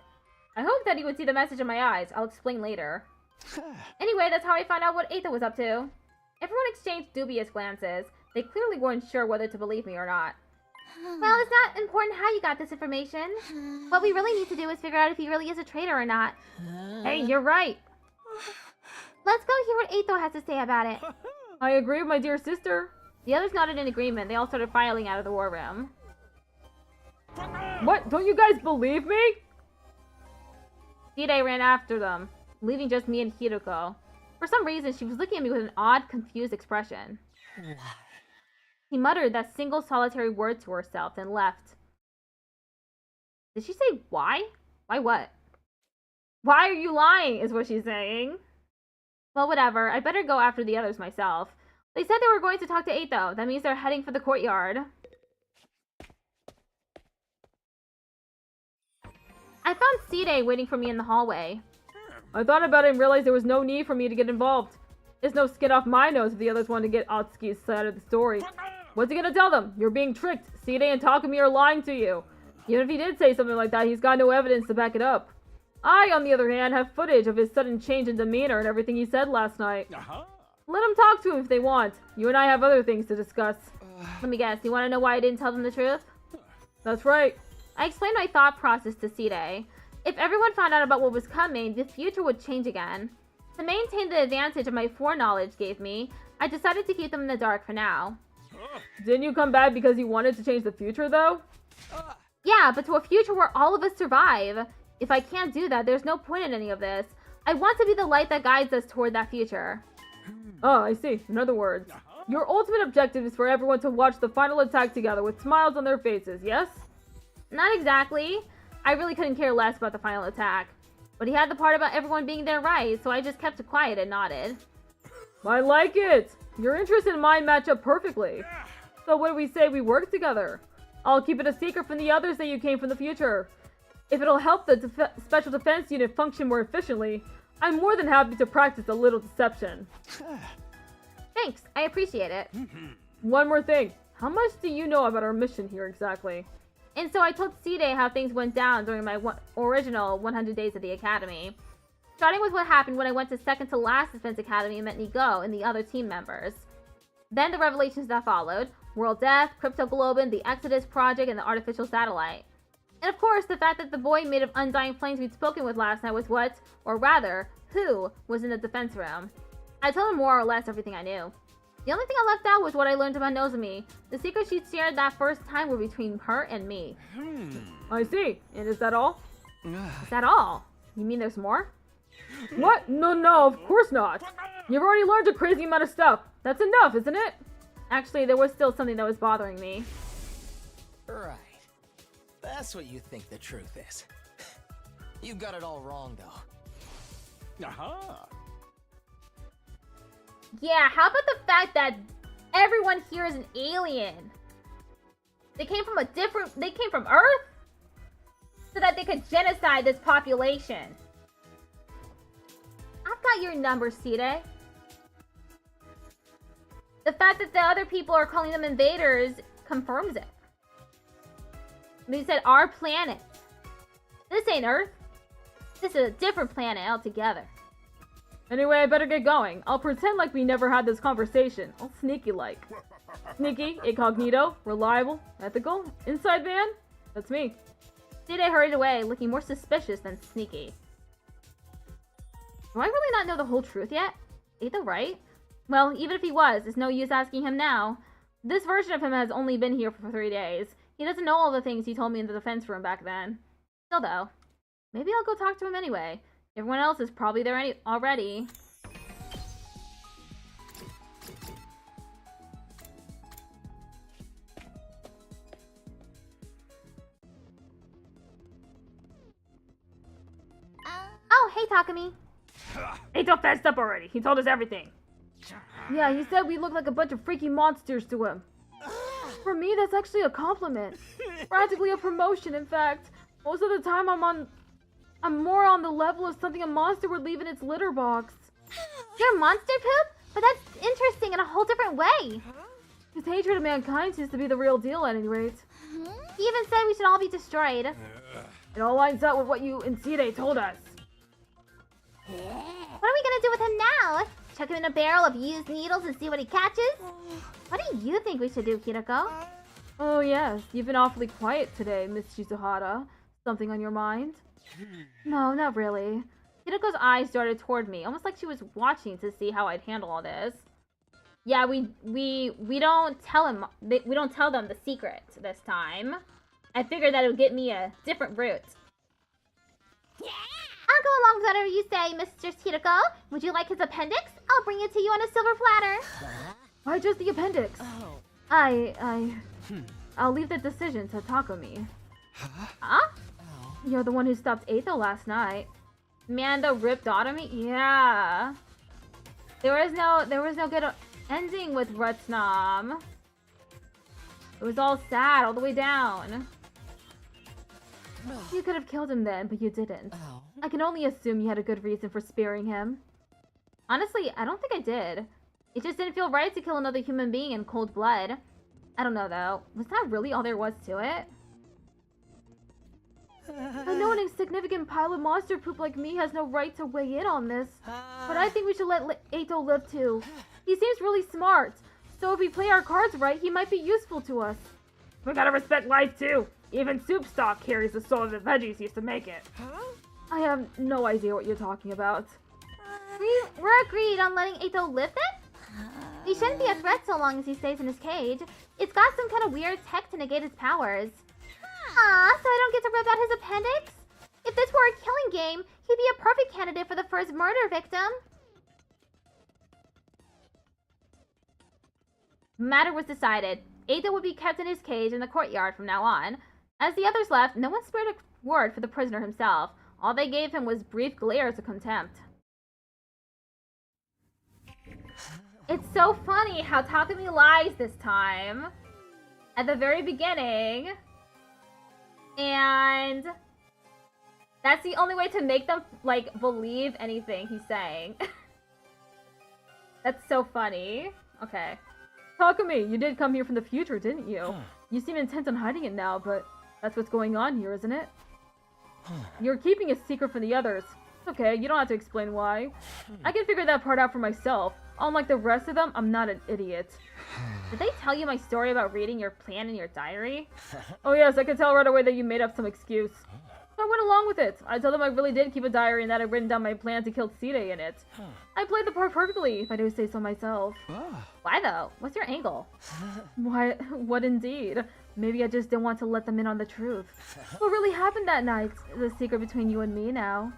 I hoped that he would see the message in my eyes. I'll explain later. Anyway, that's how I found out what Aetho was up to. Everyone exchanged dubious glances. They clearly weren't sure whether to believe me or not. Well, it's not important how you got this information. What we really need to do is figure out if he really is a traitor or not. Hey, you're right. Let's go hear what Aetho has to say about it. I agree with my dear sister. The others nodded in agreement. They all started filing out of the war room. What? Don't you guys believe me? Sire ran after them, leaving just me and Hiruko. For some reason, she was looking at me with an odd, confused expression. He muttered that single solitary word to herself, then left. Did she say why? Why what? Why are you lying, is what she's saying. Well, whatever. I'd better go after the others myself. They said they were going to talk to Aetho. That means they're heading for the courtyard. I found Sire waiting for me in the hallway. I thought about it and realized there was no need for me to get involved. There's no skin off my nose if the others want to get Atsuki's side of the story. What's he gonna tell them? You're being tricked. Sire and Takumi are lying to you. Even if he did say something like that, he's got no evidence to back it up. I, on the other hand, have footage of his sudden change in demeanor and everything he said last night. Let them talk to him if they want. You and I have other things to discuss. Let me guess, you want to know why I didn't tell them the truth? That's right. I explained my thought process to Sire. If everyone found out about what was coming, the future would change again. To maintain the advantage of my foreknowledge gave me, I decided to keep them in the dark for now. Didn't you come back because you wanted to change the future, though? Yeah, but to a future where all of us survive. If I can't do that, there's no point in any of this. I want to be the light that guides us toward that future. Oh, I see. In other words, your ultimate objective is for everyone to watch the final attack together with smiles on their faces, yes? Not exactly. I really couldn't care less about the final attack. But he had the part about everyone being there right, so I just kept it quiet and nodded. I like it! Your interests and mine match up perfectly. So what do we say we work together? I'll keep it a secret from the others that you came from the future. If it'll help the Special Defense Unit function more efficiently, I'm more than happy to practice a little deception. Thanks, I appreciate it. One more thing. How much do you know about our mission here exactly? And so I told Sire how things went down during my original 100 Days at the Academy. Starting with what happened when I went to second to last Defense Academy and met Nigo and the other team members. Then the revelations that followed. World Death, Crypto Globin, the Exodus Project, and the Artificial Satellite. And of course, the fact that the boy made of undying flames we'd spoken with last night was what, or rather, who, was in the defense room. I told him more or less everything I knew. The only thing I left out was what I learned about Nozomi. The secrets she'd shared that first time were between her and me. I see. And is that all? Is that all? You mean there's more? What? No, of course not. You've already learned a crazy amount of stuff. That's enough, isn't it? Actually, there was still something that was bothering me. Right. That's what you think the truth is. You got it all wrong, though. Yeah, how about the fact that everyone here is an alien? They came from Earth? So that they could genocide this population. I've got your number, Sire. The fact that the other people are calling them invaders confirms it. They said our planet. This ain't Earth. This is a different planet altogether. Anyway, I better get going. I'll pretend like we never had this conversation. All sneaky-like. Sneaky, incognito, reliable, ethical, inside man? That's me. Side hurried away, looking more suspicious than sneaky. Do I really not know the whole truth yet? Eito right? Well, even if he was, it's no use asking him now. This version of him has only been here for 3 days. He doesn't know all the things he told me in the defense room back then. Still though, maybe I'll go talk to him anyway. Everyone else is probably there already. Oh, hey Takumi. Eito fessed up already. He told us everything. Yeah, he said we look like a bunch of freaky monsters to him. For me, that's actually a compliment. Practically a promotion, in fact. Most of the time I'm more on the level of something a monster would leave in its litter box. You're monster poop? But that's interesting in a whole different way. His hatred of mankind seems to be the real deal at any rate. He even said we should all be destroyed. It all lines up with what you and Side told us. What are we gonna do with him now? Chuck him in a barrel of used needles and see what he catches? What do you think we should do, Kiriko? Oh yes, you've been awfully quiet today, Miss Shizuhara. Something on your mind? No, not really. Kiriko's eyes darted toward me, almost like she was watching to see how I'd handle all this. Yeah, we don't tell him. We don't tell them the secret this time. I figured that it would get me a different route. Yeah. I'll go along with whatever you say, Mr. Kiriko. Would you like his appendix? I'll bring it to you on a silver platter. Why just the appendix? Oh. I'll leave the decision to Takumi. Huh? You're the one who stopped Eito last night. Mando ripped Darumi? Yeah. There was no good ending with Retnam. It was all sad all the way down. You could have killed him then, but you didn't. I can only assume you had a good reason for sparing him. Honestly, I don't think I did. It just didn't feel right to kill another human being in cold blood. I don't know though. Was that really all there was to it? I know an insignificant pile of monster poop like me has no right to weigh in on this. But I think we should let Eito live too. He seems really smart. So if we play our cards right, he might be useful to us. We gotta respect life too. Even soup stock carries the soul of the veggies used to make it. I have no idea what you're talking about. We're agreed on letting Eito live then? He shouldn't be a threat so long as he stays in his cage. It's got some kind of weird tech to negate his powers. Aw, so I don't get to rip out his appendix? If this were a killing game, he'd be a perfect candidate for the first murder victim. Matter was decided. Eito would be kept in his cage in the courtyard from now on. As the others left, no one spared a word for the prisoner himself. All they gave him was brief glares of contempt. It's so funny how Takumi lies this time. At the very beginning. And that's the only way to make them, like, believe anything he's saying. That's so funny. Okay. Takumi, you did come here from the future, didn't you? You seem intent on hiding it now, but that's what's going on here, isn't it? You're keeping a secret from the others. It's okay, you don't have to explain why. I can figure that part out for myself. Unlike the rest of them, I'm not an idiot. Did they tell you my story about reading your plan in your diary? Oh yes, I could tell right away that you made up some excuse. So I went along with it. I told them I really did keep a diary and that I'd written down my plan to kill Side in it. I played the part perfectly, if I do say so myself. Why though? What's your angle? Why, what indeed? Maybe I just didn't want to let them in on the truth. What really happened that night is a secret between you and me now.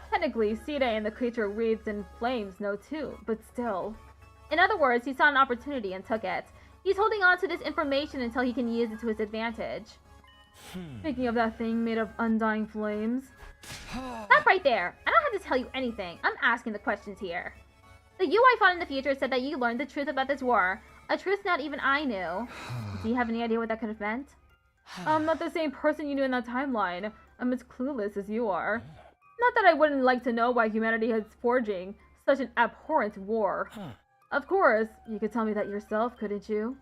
Technically, Side and the creature wreathed in flames know too, but still. In other words, he saw an opportunity and took it. He's holding on to this information until he can use it to his advantage. Speaking of that thing made of undying flames. Stop right there. I don't have to tell you anything. I'm asking the questions here. The you I fought in the future said that you learned the truth about this war. A truth not even I knew. Do you have any idea what that could have meant? I'm not the same person you knew in that timeline. I'm as clueless as you are. Not that I wouldn't like to know why humanity is forging such an abhorrent war. Of course, you could tell me that yourself, couldn't you?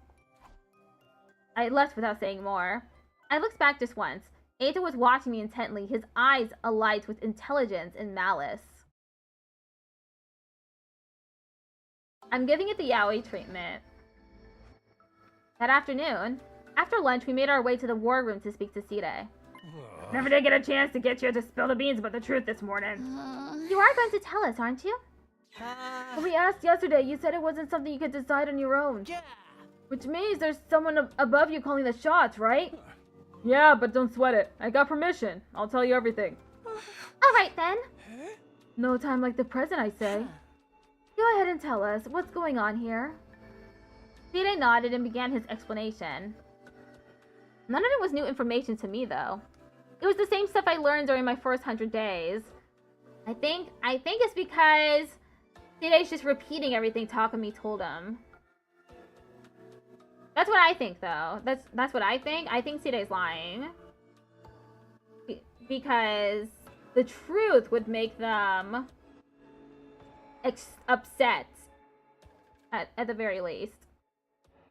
I left without saying more. I looked back just once. Eita was watching me intently, his eyes alight with intelligence and malice. I'm giving it the yaoi treatment. That afternoon, after lunch, we made our way to the war room to speak to Sire. Never did get a chance to get you to spill the beans about the truth this morning. You are going to tell us, aren't you? When we asked yesterday, you said it wasn't something you could decide on your own. Yeah. Which means there's someone above you calling the shots, right? Yeah, but don't sweat it. I got permission. I'll tell you everything. Alright then. No time like the present, I say. Go ahead and tell us. What's going on here? Sire nodded and began his explanation. None of it was new information to me, though. It was the same stuff I learned during my first 100 days. I think it's because Sire's just repeating everything Takumi told him. That's what I think, though. That's what I think. I think Sire's lying. Because the truth would make them upset, at the very least.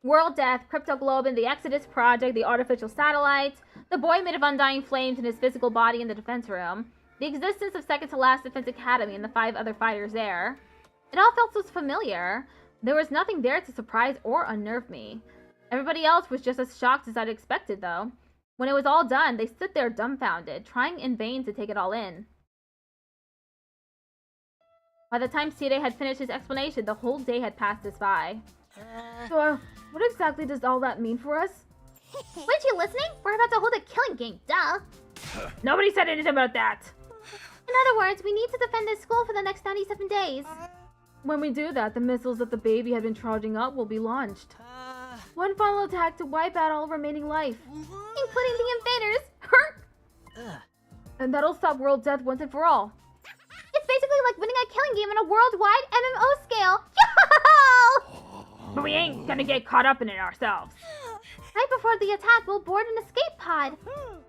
World Death, Crypto Globin, the Exodus Project, the artificial satellites, the boy made of undying flames in his physical body in the defense room, the existence of Second to Last Defense Academy and the 5 other fighters there. It all felt so familiar. There was nothing there to surprise or unnerve me. Everybody else was just as shocked as I'd expected, though. When it was all done, they stood there dumbfounded, trying in vain to take it all in. By the time Sire had finished his explanation, the whole day had passed us by. So, what exactly does all that mean for us? Weren't you listening? We're about to hold a killing game, duh! Nobody said anything about that! In other words, we need to defend this school for the next 97 days. When we do that, the missiles that the baby had been charging up will be launched. One final attack to wipe out all remaining life. Including the invaders! And that'll stop world death once and for all. It's basically like winning a killing game on a worldwide MMO scale! Yo! But we ain't gonna get caught up in it ourselves. Right before the attack, we'll board an escape pod.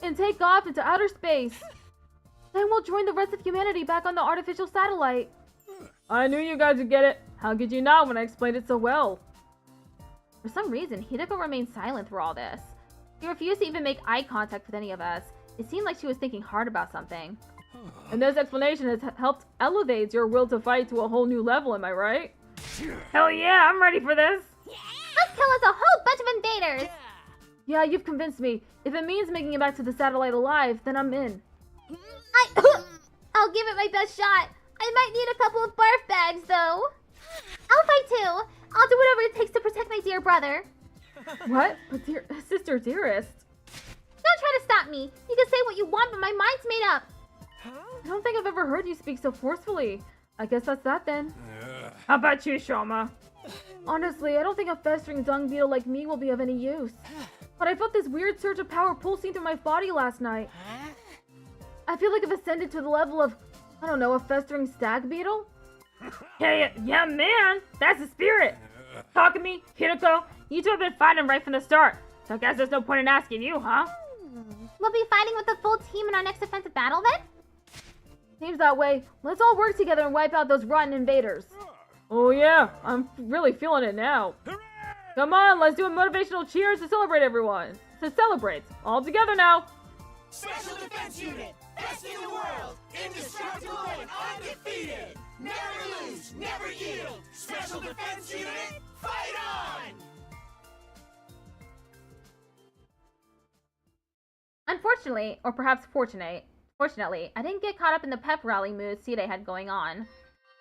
And take off into outer space. Then we'll join the rest of humanity back on the artificial satellite. I knew you guys would get it. How could you not when I explained it so well? For some reason, Hideko remained silent through all this. She refused to even make eye contact with any of us. It seemed like she was thinking hard about something. And this explanation has helped elevate your will to fight to a whole new level, am I right? Hell yeah, I'm ready for this! Let's kill us a whole bunch of invaders! Yeah, you've convinced me. If it means making it back to the satellite alive, then I'm in. I'll give it my best shot. I might need a couple of barf bags, though. I'll fight too. I'll do whatever it takes to protect my dear brother. What? But sister dearest. Don't try to stop me. You can say what you want, but my mind's made up. I don't think I've ever heard you speak so forcefully. I guess that's that then. How about you, Shoma? Honestly, I don't think a festering dung beetle like me will be of any use. But I felt this weird surge of power pulsing through my body last night. I feel like I've ascended to the level of, I don't know, a festering stag beetle? Yeah, man! That's the spirit! Takumi, Hideko, you two have been fighting right from the start. So I guess there's no point in asking you, huh? We'll be fighting with the full team in our next offensive battle then? Seems that way. Let's all work together and wipe out those rotten invaders. Oh yeah, I'm really feeling it now. Come on, let's do a motivational cheers to celebrate everyone. To celebrate. All together now. Special Defense Unit, best in the world, indestructible and undefeated. Never lose, never yield. Special Defense Unit, fight on! Unfortunately, or perhaps fortunately, I didn't get caught up in the pep rally mood Sire had going on.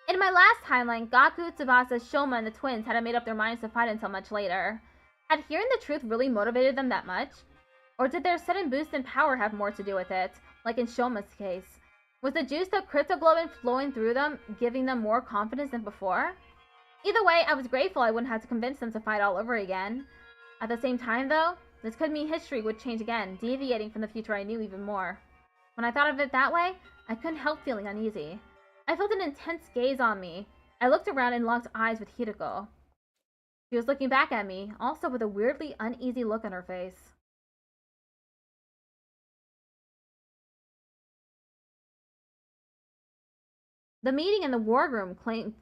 In my last timeline, Gaku, Tsubasa, Shoma, and the twins hadn't made up their minds to fight until much later. Had hearing the truth really motivated them that much? Or did their sudden boost in power have more to do with it, like in Shoma's case? Was the juice of cryptoglobin flowing through them, giving them more confidence than before? Either way, I was grateful I wouldn't have to convince them to fight all over again. At the same time, though, this could mean history would change again, deviating from the future I knew even more. When I thought of it that way, I couldn't help feeling uneasy. I felt an intense gaze on me. I looked around and locked eyes with Hideko. She was looking back at me, also with a weirdly uneasy look on her face. The meeting in the war room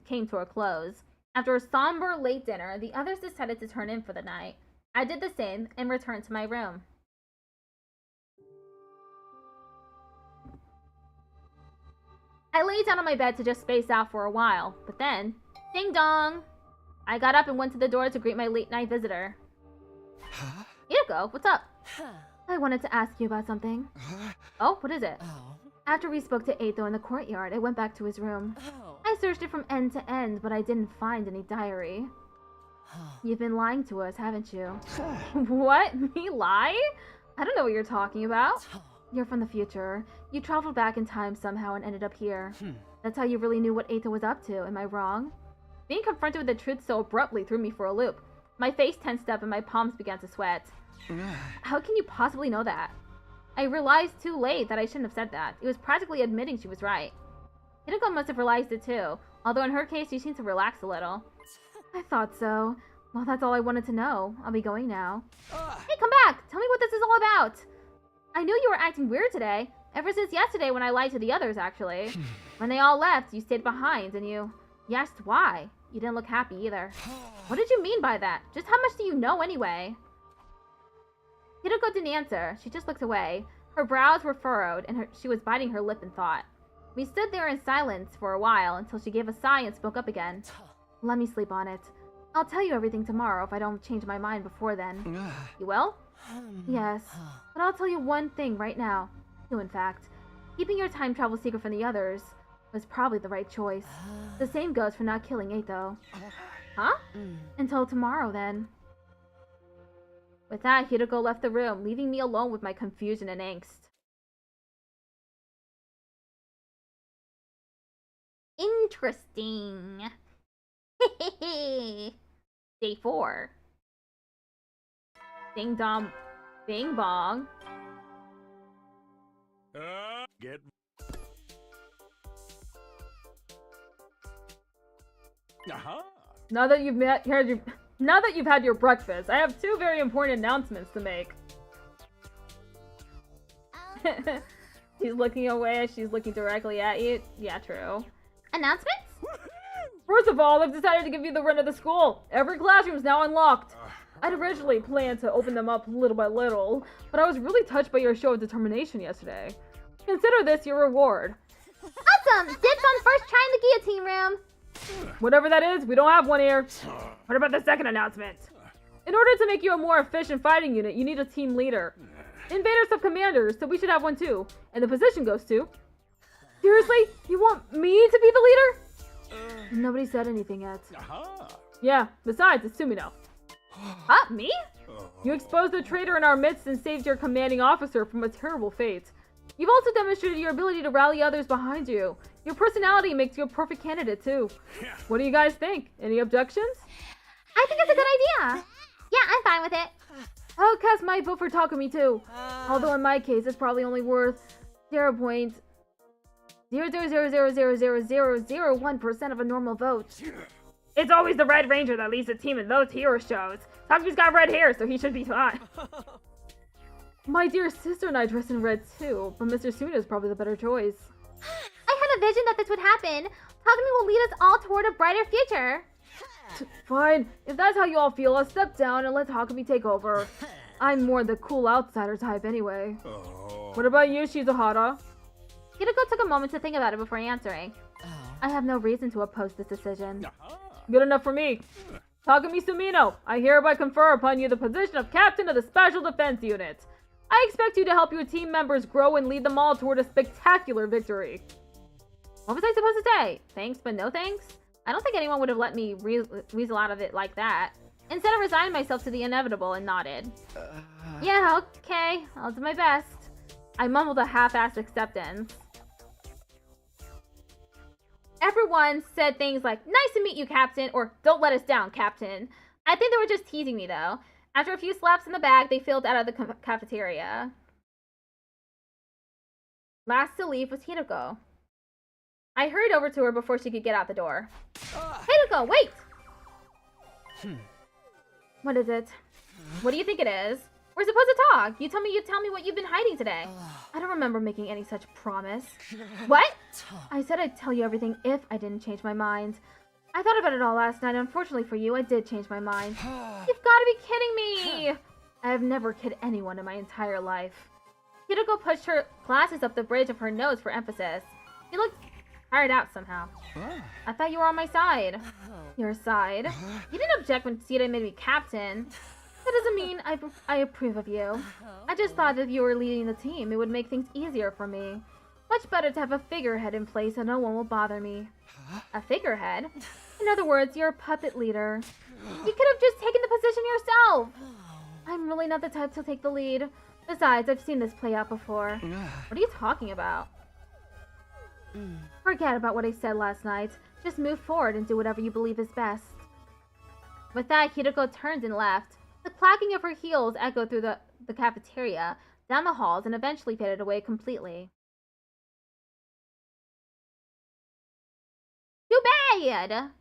came to a close. After a somber late dinner, the others decided to turn in for the night. I did the same and returned to my room. I lay down on my bed to just space out for a while, but then, ding dong! I got up and went to the door to greet my late night visitor. Huh? Hideko, what's up? I wanted to ask you about something. Oh, what is it? After we spoke to Eito in the courtyard, I went back to his room. I searched it from end to end, but I didn't find any diary. You've been lying to us, haven't you? What? Me lie? I don't know what you're talking about. You're from the future. You traveled back in time somehow and ended up here. That's how you really knew what Eito was up to, am I wrong? Being confronted with the truth so abruptly threw me for a loop. My face tensed up and my palms began to sweat. How can you possibly know that? I realized too late that I shouldn't have said that. It was practically admitting she was right. Hideko must have realized it too, although in her case she seemed to relax a little. I thought so. Well, that's all I wanted to know. I'll be going now. Hey, come back! Tell me what this is all about! I knew you were acting weird today. Ever since yesterday when I lied to the others, actually. When they all left, you stayed behind and you asked why. You didn't look happy either. What did you mean by that? Just how much do you know anyway? Hideko didn't answer. She just looked away. Her brows were furrowed and she was biting her lip in thought. We stood there in silence for a while until she gave a sigh and spoke up again. Let me sleep on it. I'll tell you everything tomorrow if I don't change my mind before then. You will? Yes. But I'll tell you one thing right now. Two, in fact. Keeping your time travel secret from the others was probably the right choice. The same goes for not killing Eito. Huh? Until tomorrow, then. With that, Hideko left the room, leaving me alone with my confusion and angst. Interesting. Day 4. Ding dong, bing bong. Get. Now that you've had your breakfast, I have 2 very important announcements to make. She's looking away as she's looking directly at you. Yeah, true. Announcements? First of all, I've decided to give you the run of the school. Every classroom is now unlocked. I'd originally planned to open them up little by little, but I was really touched by your show of determination yesterday. Consider this your reward. Awesome! Dibs on first try in the guillotine room. Whatever that is, we don't have one here. What about the second announcement? In order to make you a more efficient fighting unit, you need a team leader. Invaders have commanders, so we should have one too. And the position goes to... Seriously? You want me to be the leader? Nobody said anything yet. Yeah, besides, it's Sumino. Huh? Me? You exposed the traitor in our midst and saved your commanding officer from a terrible fate. You've also demonstrated your ability to rally others behind you. Your personality makes you a perfect candidate, too. What do you guys think? Any objections? I think it's a good idea. Yeah, I'm fine with it. I'll cast my vote for Takumi, too. Although in my case, it's probably only worth 0.000000001% of a normal vote. It's always the Red Ranger that leads the team in those hero shows. Takumi's got red hair, so he should be fine. My dear sister and I dress in red too, but Mr. Suna is probably the better choice. I had a vision that this would happen. Takumi will lead us all toward a brighter future. Fine, if that's how you all feel, I'll step down and let Takumi take over. I'm more the cool outsider type anyway. What about you, Shizuhara? Hideko took a moment to think about it before answering. I have no reason to oppose this decision. Good enough for me. Takumi Sumino, I hereby confer upon you the position of Captain of the Special Defense Unit. I expect you to help your team members grow and lead them all toward a spectacular victory. What was I supposed to say? Thanks, but no thanks? I don't think anyone would have let me weasel out of it like that. Instead, I resigned myself to the inevitable and nodded. Yeah, okay, I'll do my best. I mumbled a half-assed acceptance. Everyone said things like, nice to meet you, Captain, or don't let us down, Captain. I think they were just teasing me, though. After a few slaps in the back, they filed out of the cafeteria. Last to leave was Hideko. I hurried over to her before she could get out the door. Hideko, wait! What is it? What do you think it is? We're supposed to talk. You tell me what you've been hiding today. I don't remember making any such promise. What? I said I'd tell you everything if I didn't change my mind. I thought about it all last night. Unfortunately for you, I did change my mind. You've got to be kidding me! I have never kidded anyone in my entire life. Hideko pushed her glasses up the bridge of her nose for emphasis. She looked Tired out somehow. I thought you were on my side. Your side? You didn't object when Sita made me captain. That doesn't mean I approve of you. I just thought if you were leading the team, it would make things easier for me. Much better to have a figurehead in place so no one will bother me. A figurehead? In other words, you're a puppet leader. You could have just taken the position yourself. I'm really not the type to take the lead. Besides, I've seen this play out before. What are you talking about? Forget about what I said last night. Just move forward and do whatever you believe is best. With that, Hideko turned and left. The clacking of her heels echoed through the cafeteria, down the halls, and eventually faded away completely. Too bad!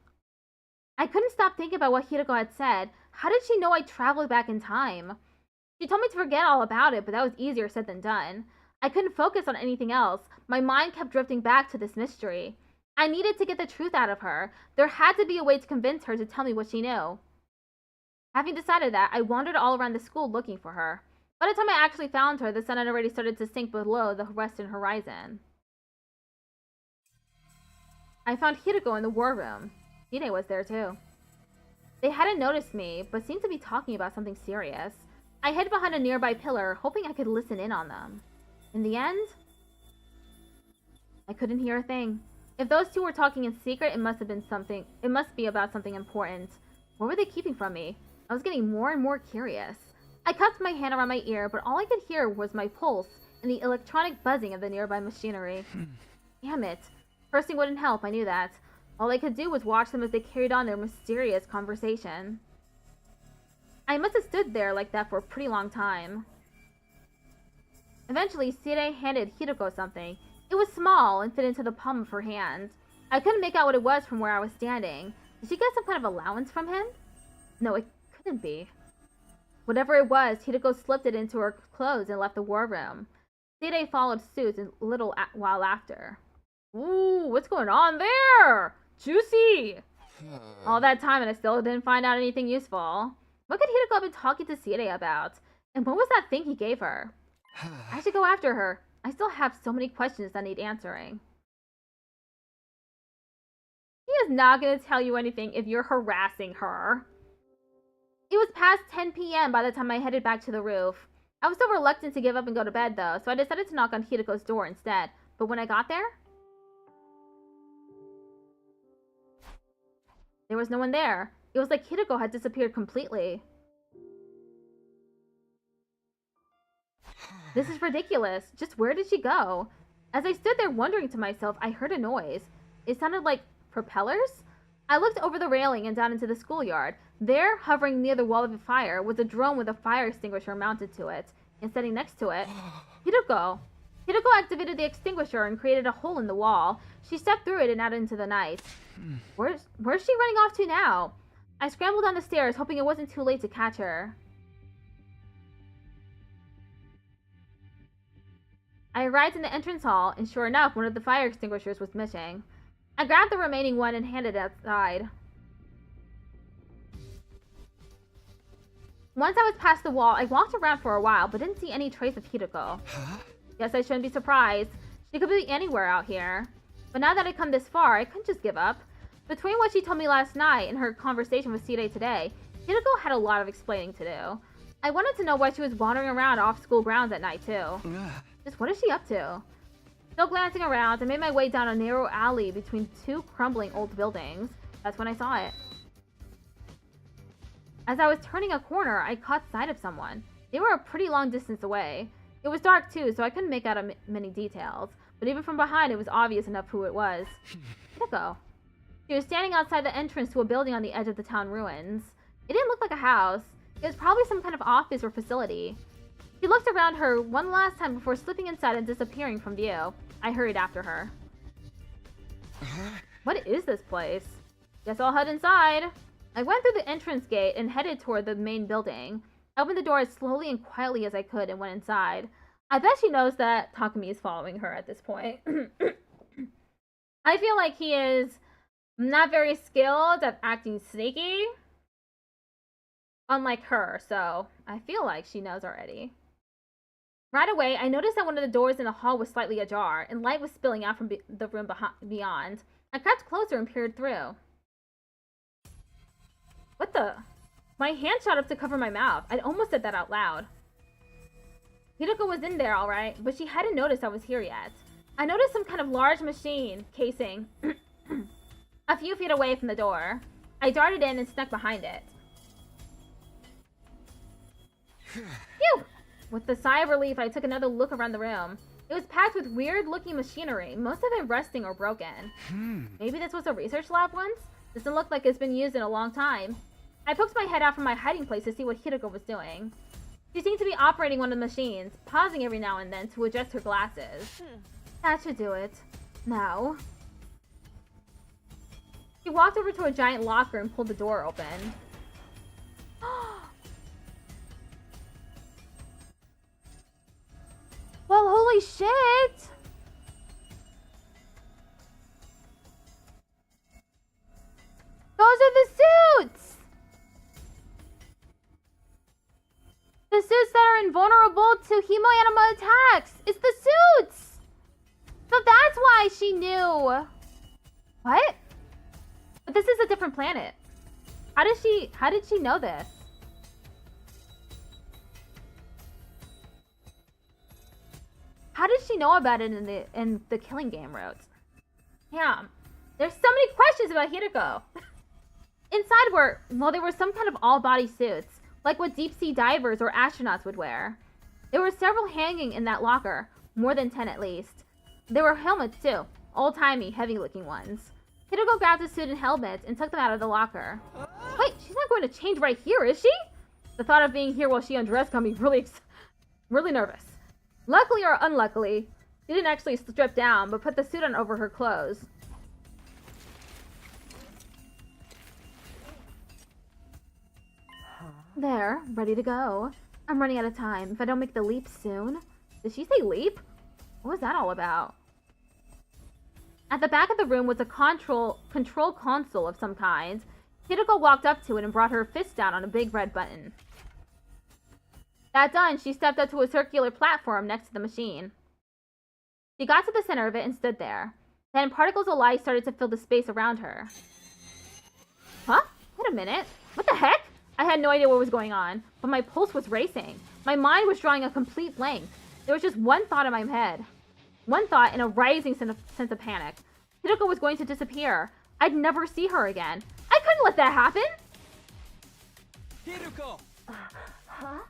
I couldn't stop thinking about what Hideko had said. How did she know I traveled back in time? She told me to forget all about it, but that was easier said than done. I couldn't focus on anything else. My mind kept drifting back to this mystery. I needed to get the truth out of her. There had to be a way to convince her to tell me what she knew. Having decided that, I wandered all around the school looking for her. By the time I actually found her, the sun had already started to sink below the western horizon. I found Hideko in the war room. Hide was there too. They hadn't noticed me, but seemed to be talking about something serious. I hid behind a nearby pillar, hoping I could listen in on them. In the end, I couldn't hear a thing. If those two were talking in secret, it must be about something important. What were they keeping from me? I was getting more and more curious. I cupped my hand around my ear, but all I could hear was my pulse and the electronic buzzing of the nearby machinery. Damn it. Cursing wouldn't help, I knew that. All I could do was watch them as they carried on their mysterious conversation. I must have stood there like that for a pretty long time. Eventually, Sire handed Hideko something. It was small and fit into the palm of her hand. I couldn't make out what it was from where I was standing. Did she get some kind of allowance from him? No, it couldn't be. Whatever it was, Hideko slipped it into her clothes and left the war room. Sire followed suit a little while after. Ooh, what's going on there? Juicy! All that time and I still didn't find out anything useful. What could Hideko have been talking to Sire about? And what was that thing he gave her? I should go after her. I still have so many questions that need answering. She is not going to tell you anything if you're harassing her. It was past 10 p.m. by the time I headed back to the roof. I was still reluctant to give up and go to bed though, so I decided to knock on Hideko's door instead. But when I got there, there was no one there. It was like Hideko had disappeared completely. This is ridiculous. Just where did she go? As I stood there wondering to myself, I heard a noise. It sounded like propellers? I looked over the railing and down into the schoolyard. There, hovering near the wall of the fire, was a drone with a fire extinguisher mounted to it. And standing next to it, Hideko. Hideko activated the extinguisher and created a hole in the wall. She stepped through it and out into the night. Where's she running off to now? I scrambled down the stairs, hoping it wasn't too late to catch her. I arrived in the entrance hall, and sure enough, one of the fire extinguishers was missing. I grabbed the remaining one and handed it outside. Once I was past the wall, I walked around for a while, but didn't see any trace of Hideko. Guess I shouldn't be surprised. She could be anywhere out here. But now that I'd come this far, I couldn't just give up. Between what she told me last night and her conversation with Sire today, Hideko had a lot of explaining to do. I wanted to know why she was wandering around off school grounds at night, too. Just what is she up to? Still glancing around, I made my way down a narrow alley between two crumbling old buildings. That's when I saw it. As I was turning a corner, I caught sight of someone. They were a pretty long distance away. It was dark too, so I couldn't make out many details. But even from behind, it was obvious enough who it was. Hideko. She was standing outside the entrance to a building on the edge of the town ruins. It didn't look like a house. It was probably some kind of office or facility. She looked around her one last time before slipping inside and disappearing from view. I hurried after her. What is this place? Guess I'll head inside. I went through the entrance gate and headed toward the main building. I opened the door as slowly and quietly as I could and went inside. I bet she knows that Takumi is following her at this point. I feel like he is not very skilled at acting sneaky. Unlike her, so I feel like she knows already. Right away, I noticed that one of the doors in the hall was slightly ajar, and light was spilling out from the room beyond. I crept closer and peered through. What the? My hand shot up to cover my mouth. I almost said that out loud. Hideko was in there, alright, but she hadn't noticed I was here yet. I noticed some kind of large machine casing a few feet away from the door. I darted in and snuck behind it. Phew! With a sigh of relief, I took another look around the room. It was packed with weird-looking machinery, most of it rusting or broken. Maybe this was a research lab once? Doesn't look like it's been used in a long time. I poked my head out from my hiding place to see what Hideko was doing. She seemed to be operating one of the machines, pausing every now and then to adjust her glasses. That should do it. Now. She walked over to a giant locker and pulled the door open. Well, holy shit! Those are the suits! The suits that are invulnerable to hemo-animal attacks! It's the suits! So that's why she knew! What? But this is a different planet. How did she know this? How did she know about it in the Killing Game routes? Damn. There's so many questions about Hideko. Inside there were some kind of all-body suits, like what deep-sea divers or astronauts would wear. There were several hanging in that locker, more than 10 at least. There were helmets too, old-timey, heavy-looking ones. Hideko grabbed a suit and helmet and took them out of the locker. Wait, she's not going to change right here, is she? The thought of being here while she undressed got me really nervous. Luckily or unluckily, she didn't actually strip down, but put the suit on over her clothes. There, ready to go. I'm running out of time. If I don't make the leap soon... Did she say leap? What was that all about? At the back of the room was a control console of some kind. Hideko walked up to it and brought her fist down on a big red button. That done, she stepped up to a circular platform next to the machine. She got to the center of it and stood there. Then particles of light started to fill the space around her. Huh? Wait a minute. What the heck? I had no idea what was going on, but my pulse was racing. My mind was drawing a complete blank. There was just one thought in my head. One thought and a rising sense of panic. Hideko was going to disappear. I'd never see her again. I couldn't let that happen! Hideko! Huh?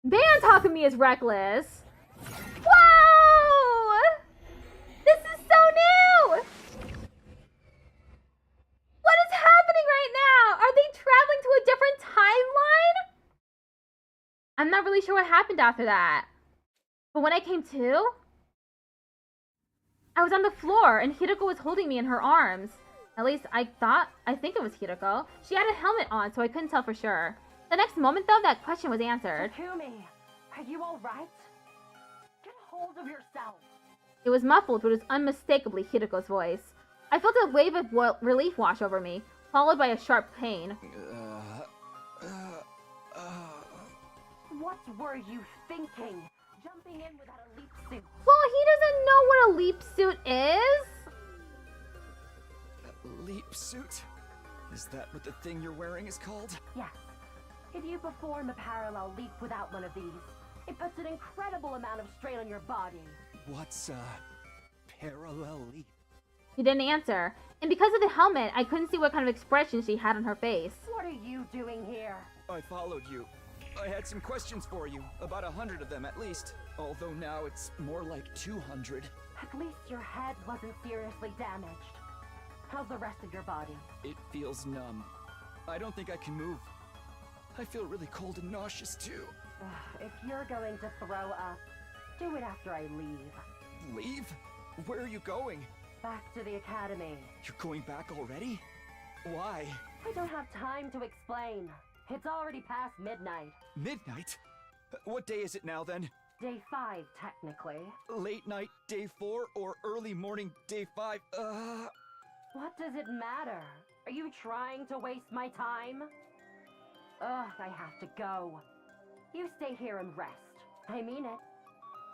Ban talking me is reckless. Whoa! This is so new! What is happening right now? Are they traveling to a different timeline? I'm not really sure what happened after that. But when I came to, I was on the floor and Hideko was holding me in her arms. At least I think it was Hideko. She had a helmet on, so I couldn't tell for sure. The next moment, though, that question was answered. Takumi, are you alright? Get a hold of yourself. It was muffled, but it was unmistakably Hideko's voice. I felt a wave of relief wash over me, followed by a sharp pain. What were you thinking? Jumping in without a leap suit. Well, he doesn't know what a leap suit is. Leap suit? Is that what the thing you're wearing is called? Yes. If you perform a parallel leap without one of these, it puts an incredible amount of strain on your body. What's a parallel leap? She didn't answer, and because of the helmet, I couldn't see what kind of expression she had on her face. What are you doing here? I followed you. I had some questions for you, about 100 of them at least. Although now it's more like 200. At least your head wasn't seriously damaged. How's the rest of your body? It feels numb. I don't think I can move. I feel really cold and nauseous too. If you're going to throw up, do it after I leave. Leave? Where are you going? Back to the academy. You're going back already? Why? I don't have time to explain. It's already past midnight. Midnight? What day is it now then? Day 5, technically. Late night, day 4, or early morning, day 5? What does it matter? Are you trying to waste my time? Ugh, I have to go. You stay here and rest. I mean it.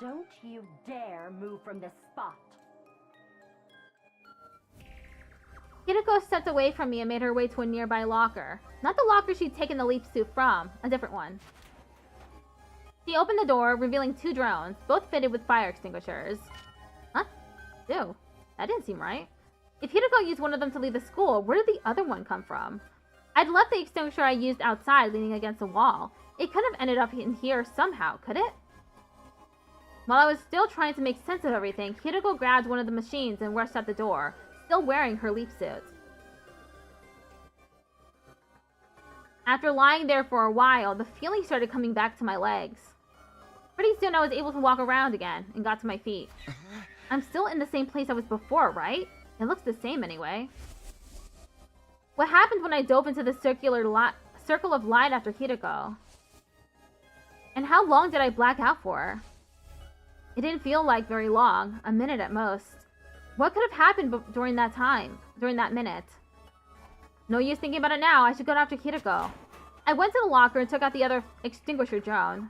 Don't you dare move from this spot. Hideko stepped away from me and made her way to a nearby locker. Not the locker she'd taken the leap suit from, a different one. She opened the door, revealing 2 drones, both fitted with fire extinguishers. Huh? Ew. That didn't seem right. If Hideko used one of them to leave the school, where did the other one come from? I'd left the extinguisher I used outside leaning against the wall. It could have ended up in here somehow, could it? While I was still trying to make sense of everything, Hideko grabbed one of the machines and rushed out the door, still wearing her leap suit. After lying there for a while, the feeling started coming back to my legs. Pretty soon I was able to walk around again and got to my feet. I'm still in the same place I was before, right? It looks the same anyway. What happened when I dove into the circle of light after Hideko? And how long did I black out for? It didn't feel like very long, a minute at most. What could have happened during that time, during that minute? No use thinking about it now, I should go after Hideko. I went to the locker and took out the other extinguisher drone.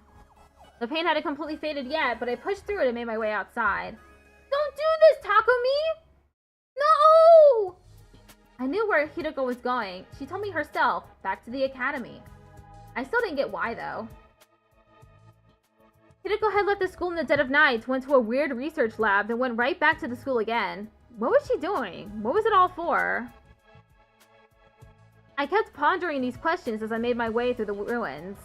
The paint hadn't completely faded yet, but I pushed through it and made my way outside. Don't do this, Takumi! No! I knew where Hideko was going. She told me herself, back to the academy. I still didn't get why, though. Hideko had left the school in the dead of night, went to a weird research lab, then went right back to the school again. What was she doing? What was it all for? I kept pondering these questions as I made my way through the ruins.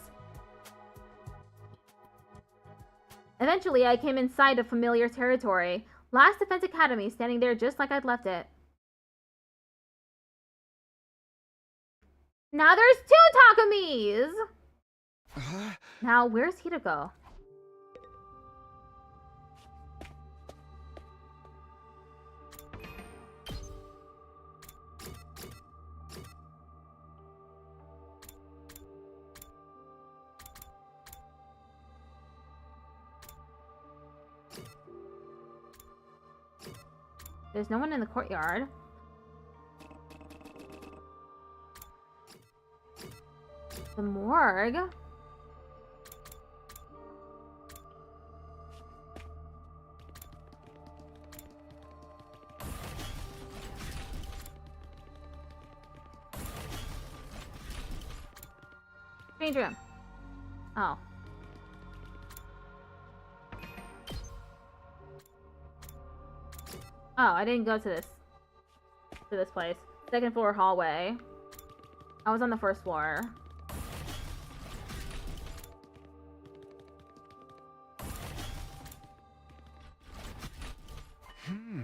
Eventually, I came in sight of familiar territory. Last Defense Academy, standing there just like I'd left it. Now there's 2 Takumis! Now, where's Hideko? There's no one in the courtyard. The morgue? Strange room. Oh. Oh, I didn't go to this place. 2nd floor hallway. I was on the 1st floor.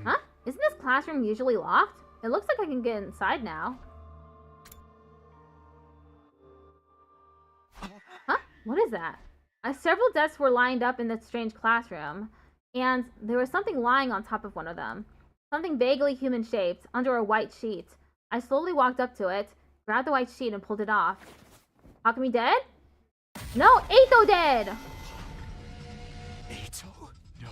Huh? Isn't this classroom usually locked? It looks like I can get inside now. Huh? What is that? Several desks were lined up in this strange classroom, and there was something lying on top of one of them. Something vaguely human-shaped, under a white sheet. I slowly walked up to it, grabbed the white sheet, and pulled it off. Takumi dead? No, Eito dead! Eito? No.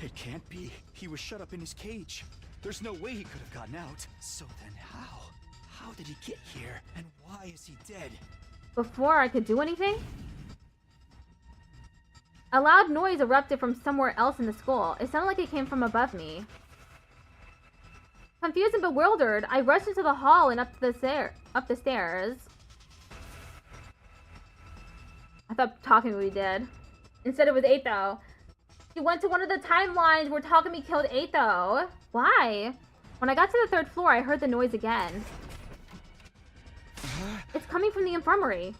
It can't be. He was shut up in his cage. There's no way he could have gotten out. So then how? How did he get here? And why is he dead? Before I could do anything? A loud noise erupted from somewhere else in the school. It sounded like it came from above me. Confused and bewildered, I rushed into the hall and up the stairs. I thought Takumi would be dead. Instead it was Eito. He went to one of the timelines where Takumi killed Eito. Why? When I got to the 3rd floor, I heard the noise again. It's coming from the infirmary.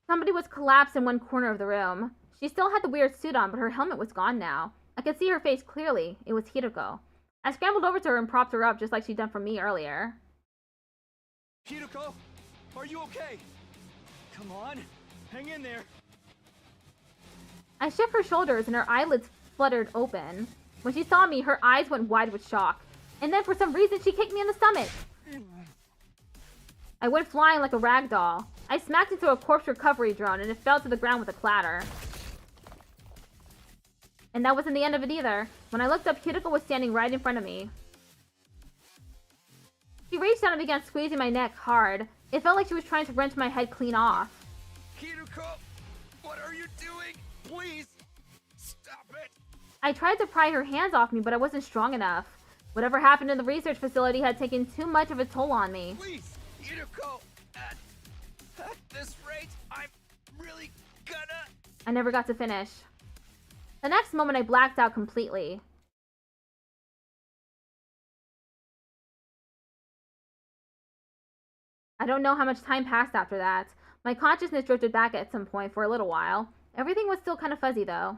Somebody was collapsed in one corner of the room. She still had the weird suit on, but her helmet was gone now. I could see her face clearly. It was Hideko. I scrambled over to her and propped her up just like she'd done for me earlier. Hideko, are you okay? Come on, hang in there. I shook her shoulders and her eyelids fluttered open. When she saw me, her eyes went wide with shock. And then for some reason, she kicked me in the stomach. I went flying like a rag doll. I smacked into a corpse recovery drone and it fell to the ground with a clatter. And that wasn't the end of it either. When I looked up, Hiriko was standing right in front of me. She reached down and began squeezing my neck hard. It felt like she was trying to wrench my head clean off. Hiriko, what are you doing? Please, stop it. I tried to pry her hands off me, but I wasn't strong enough. Whatever happened in the research facility had taken too much of a toll on me. Please, Hiriko, at this rate, I'm really gonna... I never got to finish. The next moment, I blacked out completely. I don't know how much time passed after that. My consciousness drifted back at some point for a little while. Everything was still kind of fuzzy, though.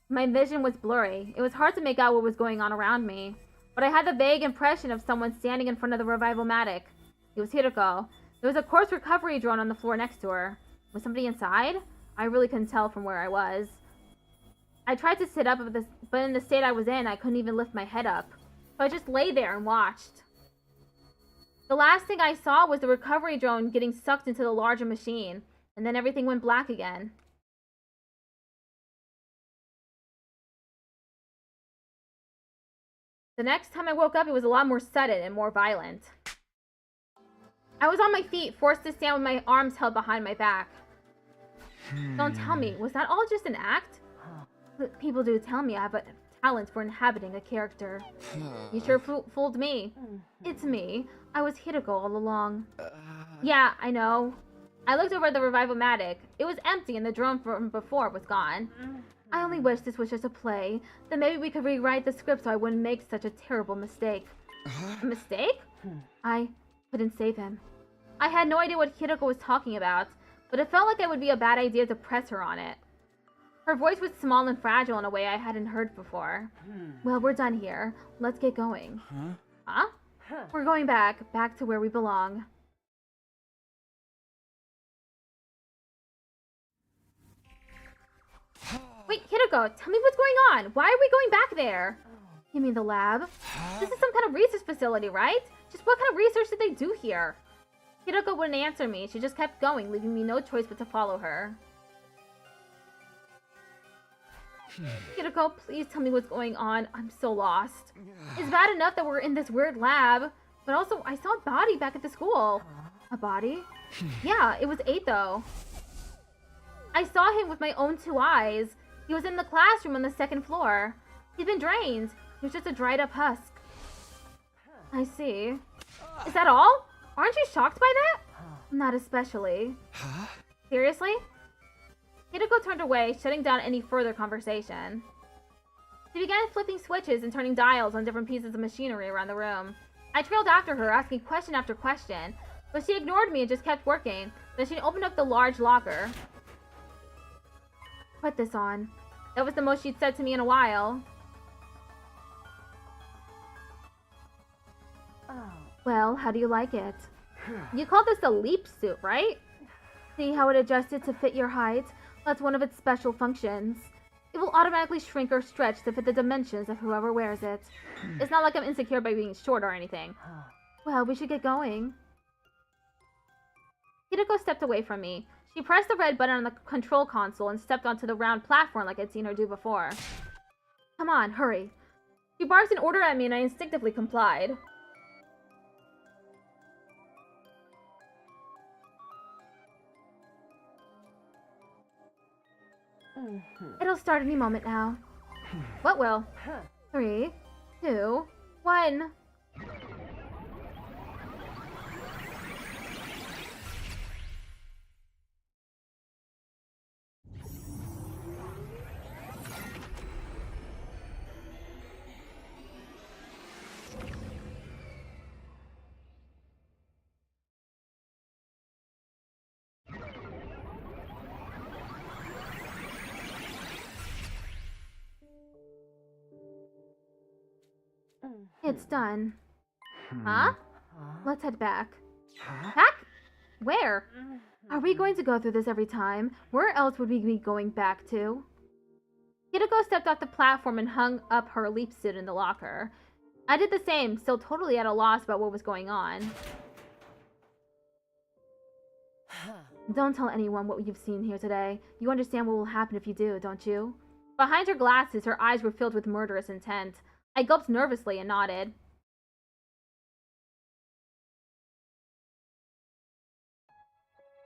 My vision was blurry. It was hard to make out what was going on around me. But I had the vague impression of someone standing in front of the revival-matic. It was Hiriko. There was a corpse recovery drone on the floor next to her. Was somebody inside? I really couldn't tell from where I was. I tried to sit up, but in the state I was in, I couldn't even lift my head up. So I just lay there and watched. The last thing I saw was the recovery drone getting sucked into the larger machine, and then everything went black again. The next time I woke up, it was a lot more sudden and more violent. I was on my feet, forced to stand with my arms held behind my back. Don't tell me, was that all just an act? But people do tell me I have a talent for inhabiting a character. You sure fooled me. It's me. I was Hiriko all along. Yeah, I know. I looked over at the revival-matic. It was empty and the drone from before was gone. I only wish this was just a play. Then maybe we could rewrite the script so I wouldn't make such a terrible mistake. A mistake? I couldn't save him. I had no idea what Hiriko was talking about, but it felt like it would be a bad idea to press her on it. Her voice was small and fragile in a way I hadn't heard before. Well, we're done here. Let's get going. Huh? We're going back to where we belong. Wait, Hiriko, tell me what's going on. Why are we going back there? You mean the lab? This is some kind of research facility, right? Just what kind of research did they do here? Hiriko wouldn't answer me. She just kept going, leaving me no choice but to follow her. Hiriko, please tell me what's going on. I'm so lost. It's bad enough that we're in this weird lab, but also I saw a body back at the school. A body? Yeah, it was 8 though. I saw him with my own 2 eyes. He was in the classroom on the 2nd floor. He'd been drained. He was just a dried up husk. I see. Is that all? Aren't you shocked by that? Not especially. Seriously? Hiriko turned away, shutting down any further conversation. She began flipping switches and turning dials on different pieces of machinery around the room. I trailed after her, asking question after question, but she ignored me and just kept working. Then she opened up the large locker. Put this on. That was the most she'd said to me in a while. Well, how do you like it? You call this a leap suit, right? See how it adjusted to fit your height? That's one of its special functions. It will automatically shrink or stretch to fit the dimensions of whoever wears it. It's not like I'm insecure by being short or anything. Well, we should get going. Hiriko stepped away from me. She pressed the red button on the control console and stepped onto the round platform like I'd seen her do before. Come on, hurry. She barked an order at me and I instinctively complied. It'll start any moment now. What will? 3, 2, 1. It's done. Huh? Let's head back. Back? Where? Are we going to go through this every time? Where else would we be going back to? Hiriko stepped off the platform and hung up her leap suit in the locker. I did the same, still totally at a loss about what was going on. Don't tell anyone what you've seen here today. You understand what will happen if you do, don't you? Behind her glasses, her eyes were filled with murderous intent. I gulped nervously and nodded.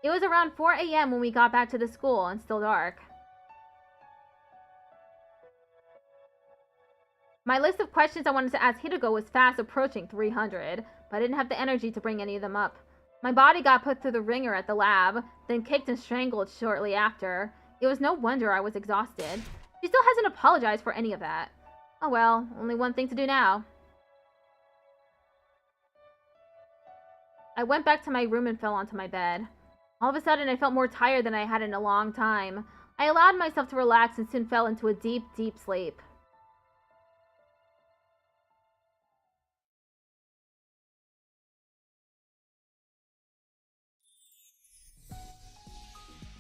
It was around 4 a.m. when we got back to the school and still dark. My list of questions I wanted to ask Hideko was fast approaching 300, but I didn't have the energy to bring any of them up. My body got put through the ringer at the lab, then kicked and strangled shortly after. It was no wonder I was exhausted. She still hasn't apologized for any of that. Oh well, only one thing to do now. I went back to my room and fell onto my bed. All of a sudden, I felt more tired than I had in a long time. I allowed myself to relax and soon fell into a deep, deep sleep.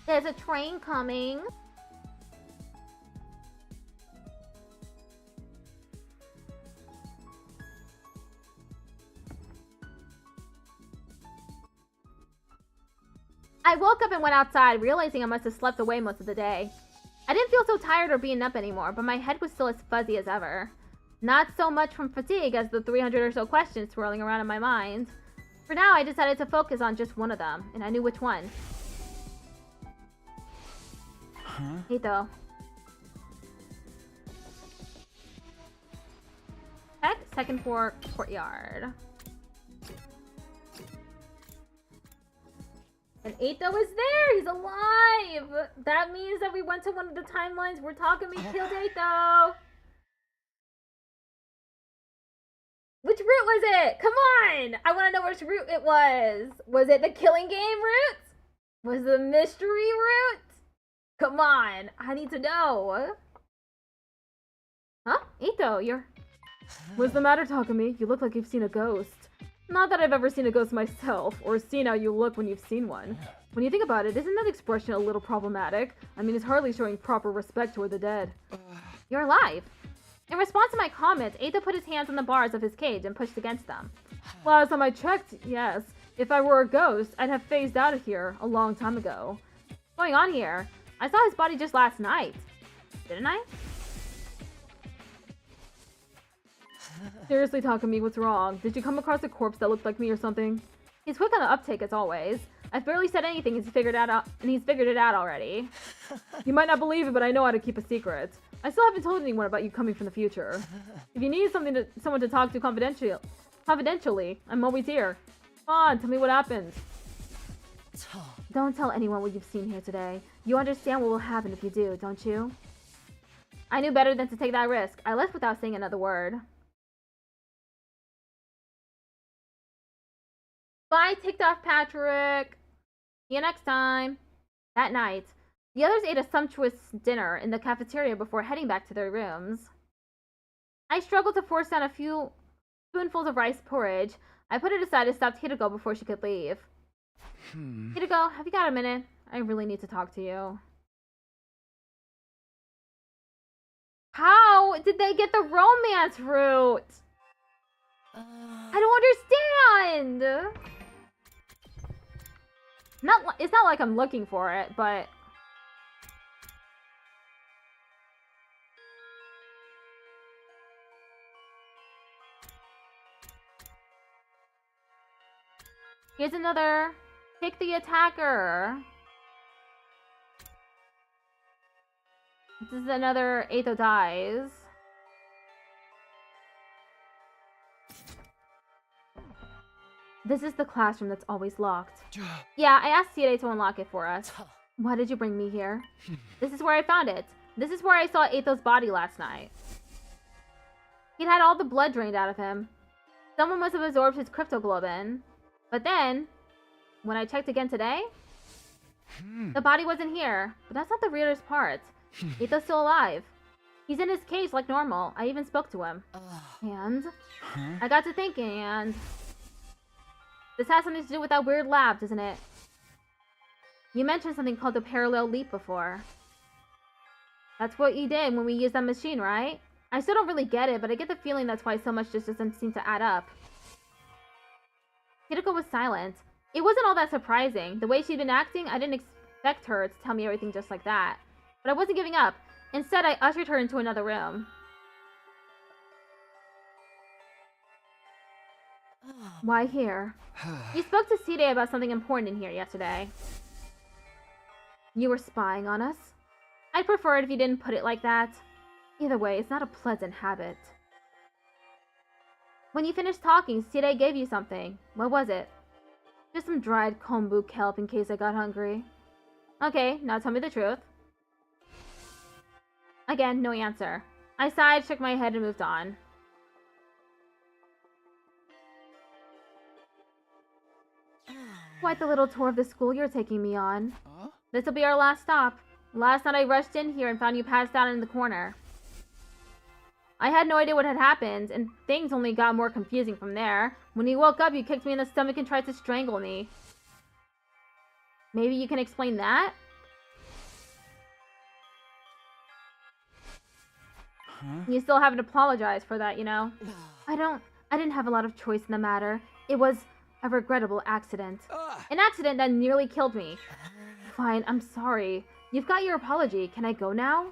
There's a train coming. I woke up and went outside, realizing I must have slept away most of the day. I didn't feel so tired or beaten up anymore, but my head was still as fuzzy as ever. Not so much from fatigue as the 300 or so questions swirling around in my mind. For now, I decided to focus on just one of them, and I knew which one. Ito. Check, second floor, courtyard. And Ito is there! He's alive! That means that we went to one of the timelines where Takumi killed Ito! Which route was it? Come on! I want to know which route it was! Was it the killing game route? Was it the mystery route? Come on! I need to know! Huh? Ito, you're... What's the matter, Takumi? You look like you've seen a ghost. Not that I've ever seen a ghost myself, or seen how you look when you've seen one. When you think about it, isn't that expression a little problematic? I mean, it's hardly showing proper respect toward the dead. You're alive. In response to my comment, Ito put his hands on the bars of his cage and pushed against them. Last time I checked, yes. If I were a ghost, I'd have phased out of here a long time ago. What's going on here? I saw his body just last night. Didn't I? Seriously, Takumi, what's wrong? Did you come across a corpse that looked like me or something? He's quick on the uptake as always. I've barely said anything and he's figured it out already. You might not believe it, but I know how to keep a secret. I still haven't told anyone about you coming from the future. If you need someone to talk to confidentially, I'm always here. Come on, tell me what happened. Don't tell anyone what you've seen here today. You understand what will happen if you do, don't you? I knew better than to take that risk. I left without saying another word. Bye, ticked off Patrick. See you next time. That night, the others ate a sumptuous dinner in the cafeteria before heading back to their rooms. I struggled to force down a few spoonfuls of rice porridge. I put it aside to stop Hideko before she could leave. Hideko, have you got a minute? I really need to talk to you. How did they get the romance route? I don't understand! It's not like I'm looking for it, but... Here's another... Pick the attacker. This is another Ito dies. This is the classroom that's always locked. Yeah, I asked Sire to unlock it for us. Why did you bring me here? This is where I found it. This is where I saw Ito's body last night. He'd had all the blood drained out of him. Someone must have absorbed his cryptoglobin. But then, when I checked again today, the body wasn't here. But that's not the weirdest part. Ito's still alive. He's in his cage like normal. I even spoke to him. And I got to thinking, and this has something to do with that weird lab, doesn't it? You mentioned something called the parallel leap before. That's what you did when we used that machine, right? I still don't really get it, but I get the feeling that's why so much just doesn't seem to add up. Hideko was silent. It wasn't all that surprising. The way she'd been acting, I didn't expect her to tell me everything just like that. But I wasn't giving up. Instead, I ushered her into another room. Why here? You spoke to Side about something important in here yesterday. You were spying on us? I'd prefer it if you didn't put it like that. Either way, it's not a pleasant habit. When you finished talking, Side gave you something. What was it? Just some dried kombu kelp in case I got hungry. Okay, now tell me the truth. Again, no answer. I sighed, shook my head, and moved on. Quite the little tour of the school you're taking me on. This'll be our last stop. Last night I rushed in here and found you passed out in the corner. I had no idea what had happened, and things only got more confusing from there. When you woke up, you kicked me in the stomach and tried to strangle me. Maybe you can explain that? You still haven't apologized for that, you know? I didn't have a lot of choice in the matter. It was a regrettable accident. An accident that nearly killed me. Fine, I'm sorry. You've got your apology. Can I go now?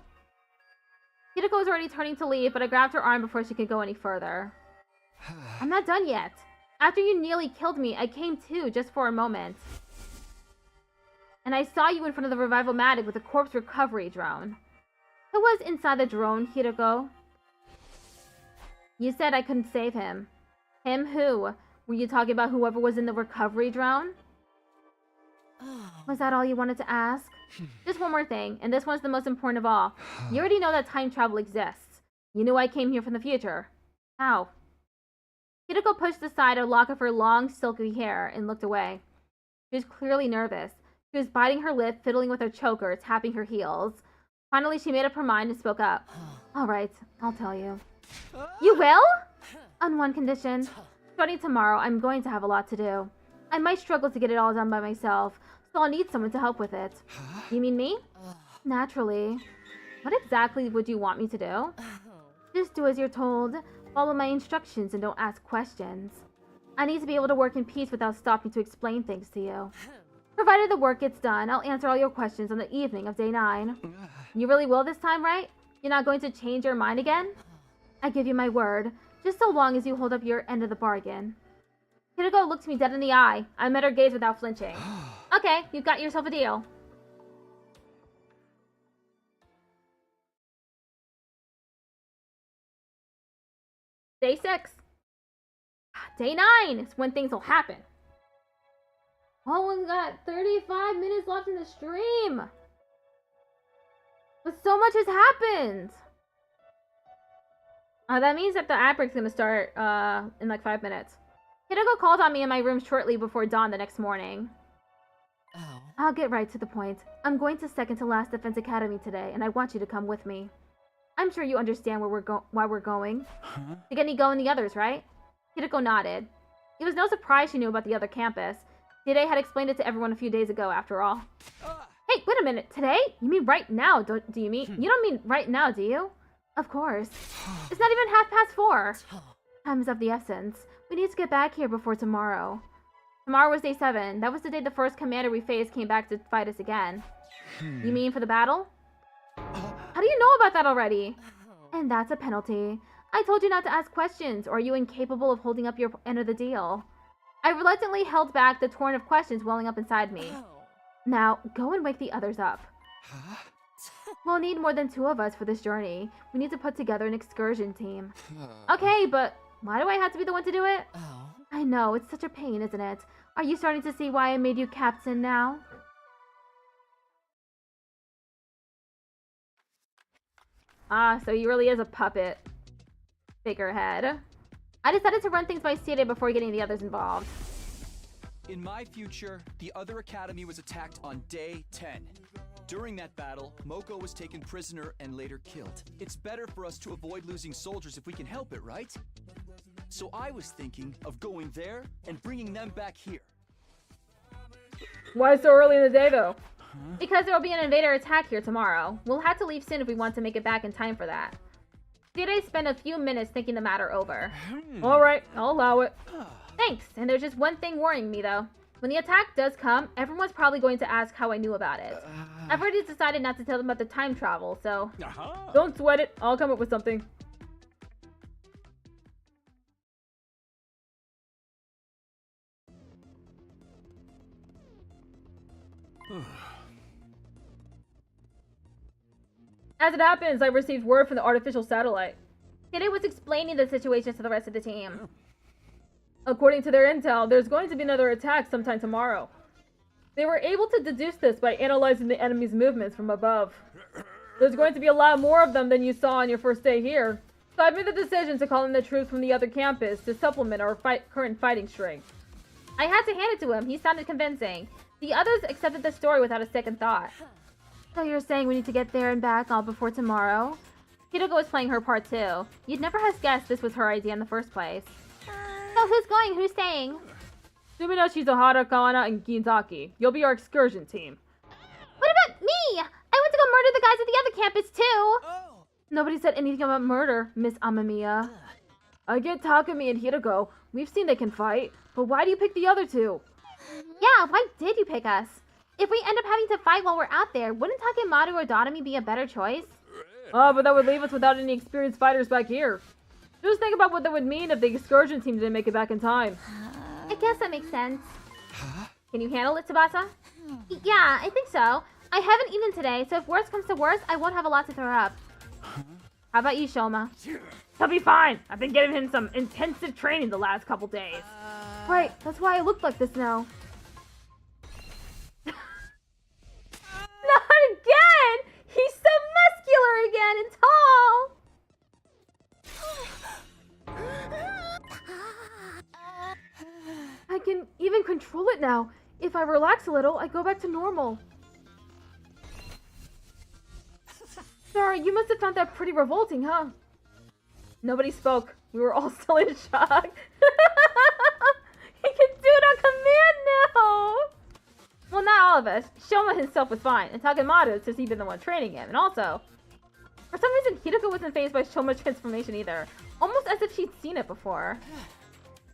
Hideko was already turning to leave, but I grabbed her arm before she could go any further. I'm not done yet. After you nearly killed me, I came to, just for a moment. And I saw you in front of the Revival-matic with a corpse recovery drone. Who was inside the drone, Hideko? You said I couldn't save him. Him who? Were you talking about whoever was in the recovery drone? Was that all you wanted to ask? Just one more thing, and this one's the most important of all. You already know that time travel exists. You knew I came here from the future. How? Hideko pushed aside a lock of her long, silky hair and looked away. She was clearly nervous. She was biting her lip, fiddling with her choker, tapping her heels. Finally, she made up her mind and spoke up. All right, I'll tell you. You will? On one condition. Starting tomorrow, I'm going to have a lot to do. I might struggle to get it all done by myself, so I'll need someone to help with it. You mean me? Naturally. What exactly would you want me to do? Just do as you're told. Follow my instructions and don't ask questions. I need to be able to work in peace without stopping to explain things to you. Provided the work gets done, I'll answer all your questions on the evening of day 9. You really will this time, right? You're not going to change your mind again? I give you my word, just so long as you hold up your end of the bargain. Hideko looked me dead in the eye. I met her gaze without flinching. Okay, you've got yourself a deal. Day 6. Day 9 is when things will happen. Oh, we got 35 minutes left in the stream. But so much has happened. That means that the ad break's gonna start in like 5 minutes. Hideko called on me in my room shortly before dawn the next morning. Oh. I'll get right to the point. I'm going to second to last Defense Academy today, and I want you to come with me. I'm sure you understand why we're going. To get Nigo and the others, right? Hideko nodded. It was no surprise she knew about the other campus. Hide had explained it to everyone a few days ago, after all. Hey, wait a minute. Today? You mean right now? Do you mean? You don't mean right now, do you? Of course. It's not even 4:30. Time is of the essence. We need to get back here before tomorrow. Tomorrow was day 7. That was the day the first commander we faced came back to fight us again. You mean for the battle? How do you know about that already? And that's a penalty. I told you not to ask questions, or are you incapable of holding up your end of the deal? I reluctantly held back the torrent of questions welling up inside me. Now, go and wake the others up. We'll need more than 2 of us for this journey. We need to put together an excursion team. Okay, but why do I have to be the one to do it? I know, it's such a pain, isn't it? Are you starting to see why I made you captain now? Ah, so he really is a puppet figurehead. I decided to run things by Side before getting the others involved. In my future, the other academy was attacked on day 10. During that battle, Moko was taken prisoner and later killed. It's better for us to avoid losing soldiers if we can help it, right? So I was thinking of going there and bringing them back here. Why so early in the day, though? Because there will be an invader attack here tomorrow. We'll have to leave soon if we want to make it back in time for that. Side spent a few minutes thinking the matter over. Alright, I'll allow it. Thanks, and there's just one thing worrying me, though. When the attack does come, everyone's probably going to ask how I knew about it. I've already decided not to tell them about the time travel, so... Don't sweat it. I'll come up with something. As it happens, I received word from the artificial satellite. Kiddo was explaining the situation to the rest of the team. According to their intel, there's going to be another attack sometime tomorrow. They were able to deduce this by analyzing the enemy's movements from above. There's going to be a lot more of them than you saw on your first day here. So I've made the decision to call in the troops from the other campus to supplement our current fighting strength. I had to hand it to him. He sounded convincing. The others accepted the story without a second thought. So you're saying we need to get there and back all before tomorrow? Hidoko was playing her part too. You'd never have guessed this was her idea in the first place. So who's going? Who's staying? Suminoshi's Ohara, Kawana, and Ginzaki. You'll be our excursion team. What about me? I went to go murder the guys at the other campus too. Nobody said anything about murder, Miss Amamiya. I get Takumi and Hidoko. We've seen they can fight. But why do you pick the other two? Yeah, why did you pick us? If we end up having to fight while we're out there, wouldn't Takemaru or Darumi be a better choice? Oh, but that would leave us without any experienced fighters back here. Just think about what that would mean if the excursion team didn't make it back in time. I guess that makes sense. Can you handle it, Tsubasa? Yeah, I think so. I haven't eaten today, so if worst comes to worst, I won't have a lot to throw up. How about you, Shoma? He'll be fine. I've been giving him some intensive training the last couple days. Right, that's why I look like this now. Not again! He's so muscular again and tall! I can even control it now. If I relax a little, I go back to normal. Sorry, you must have found that pretty revolting, huh? Nobody spoke. We were all still in shock. He can do it on command now! Well, not all of us. Shoma himself was fine, and Takemaru, since he'd been the one training him. And also, for some reason, Hideko wasn't fazed by Shoma's transformation either. Almost as if she'd seen it before.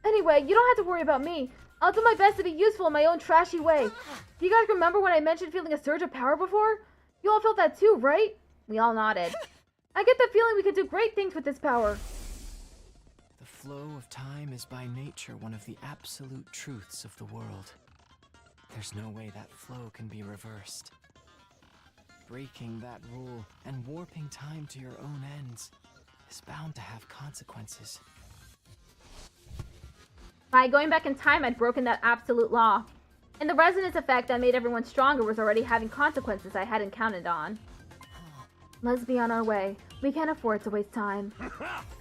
Anyway, you don't have to worry about me. I'll do my best to be useful in my own trashy way. Do you guys remember when I mentioned feeling a surge of power before? You all felt that too, right? We all nodded. I get the feeling we could do great things with this power. The flow of time is by nature one of the absolute truths of the world. There's no way that flow can be reversed. Breaking that rule and warping time to your own ends is bound to have consequences. By going back in time, I'd broken that absolute law. And the resonance effect that made everyone stronger was already having consequences I hadn't counted on. Let's be on our way. We can't afford to waste time.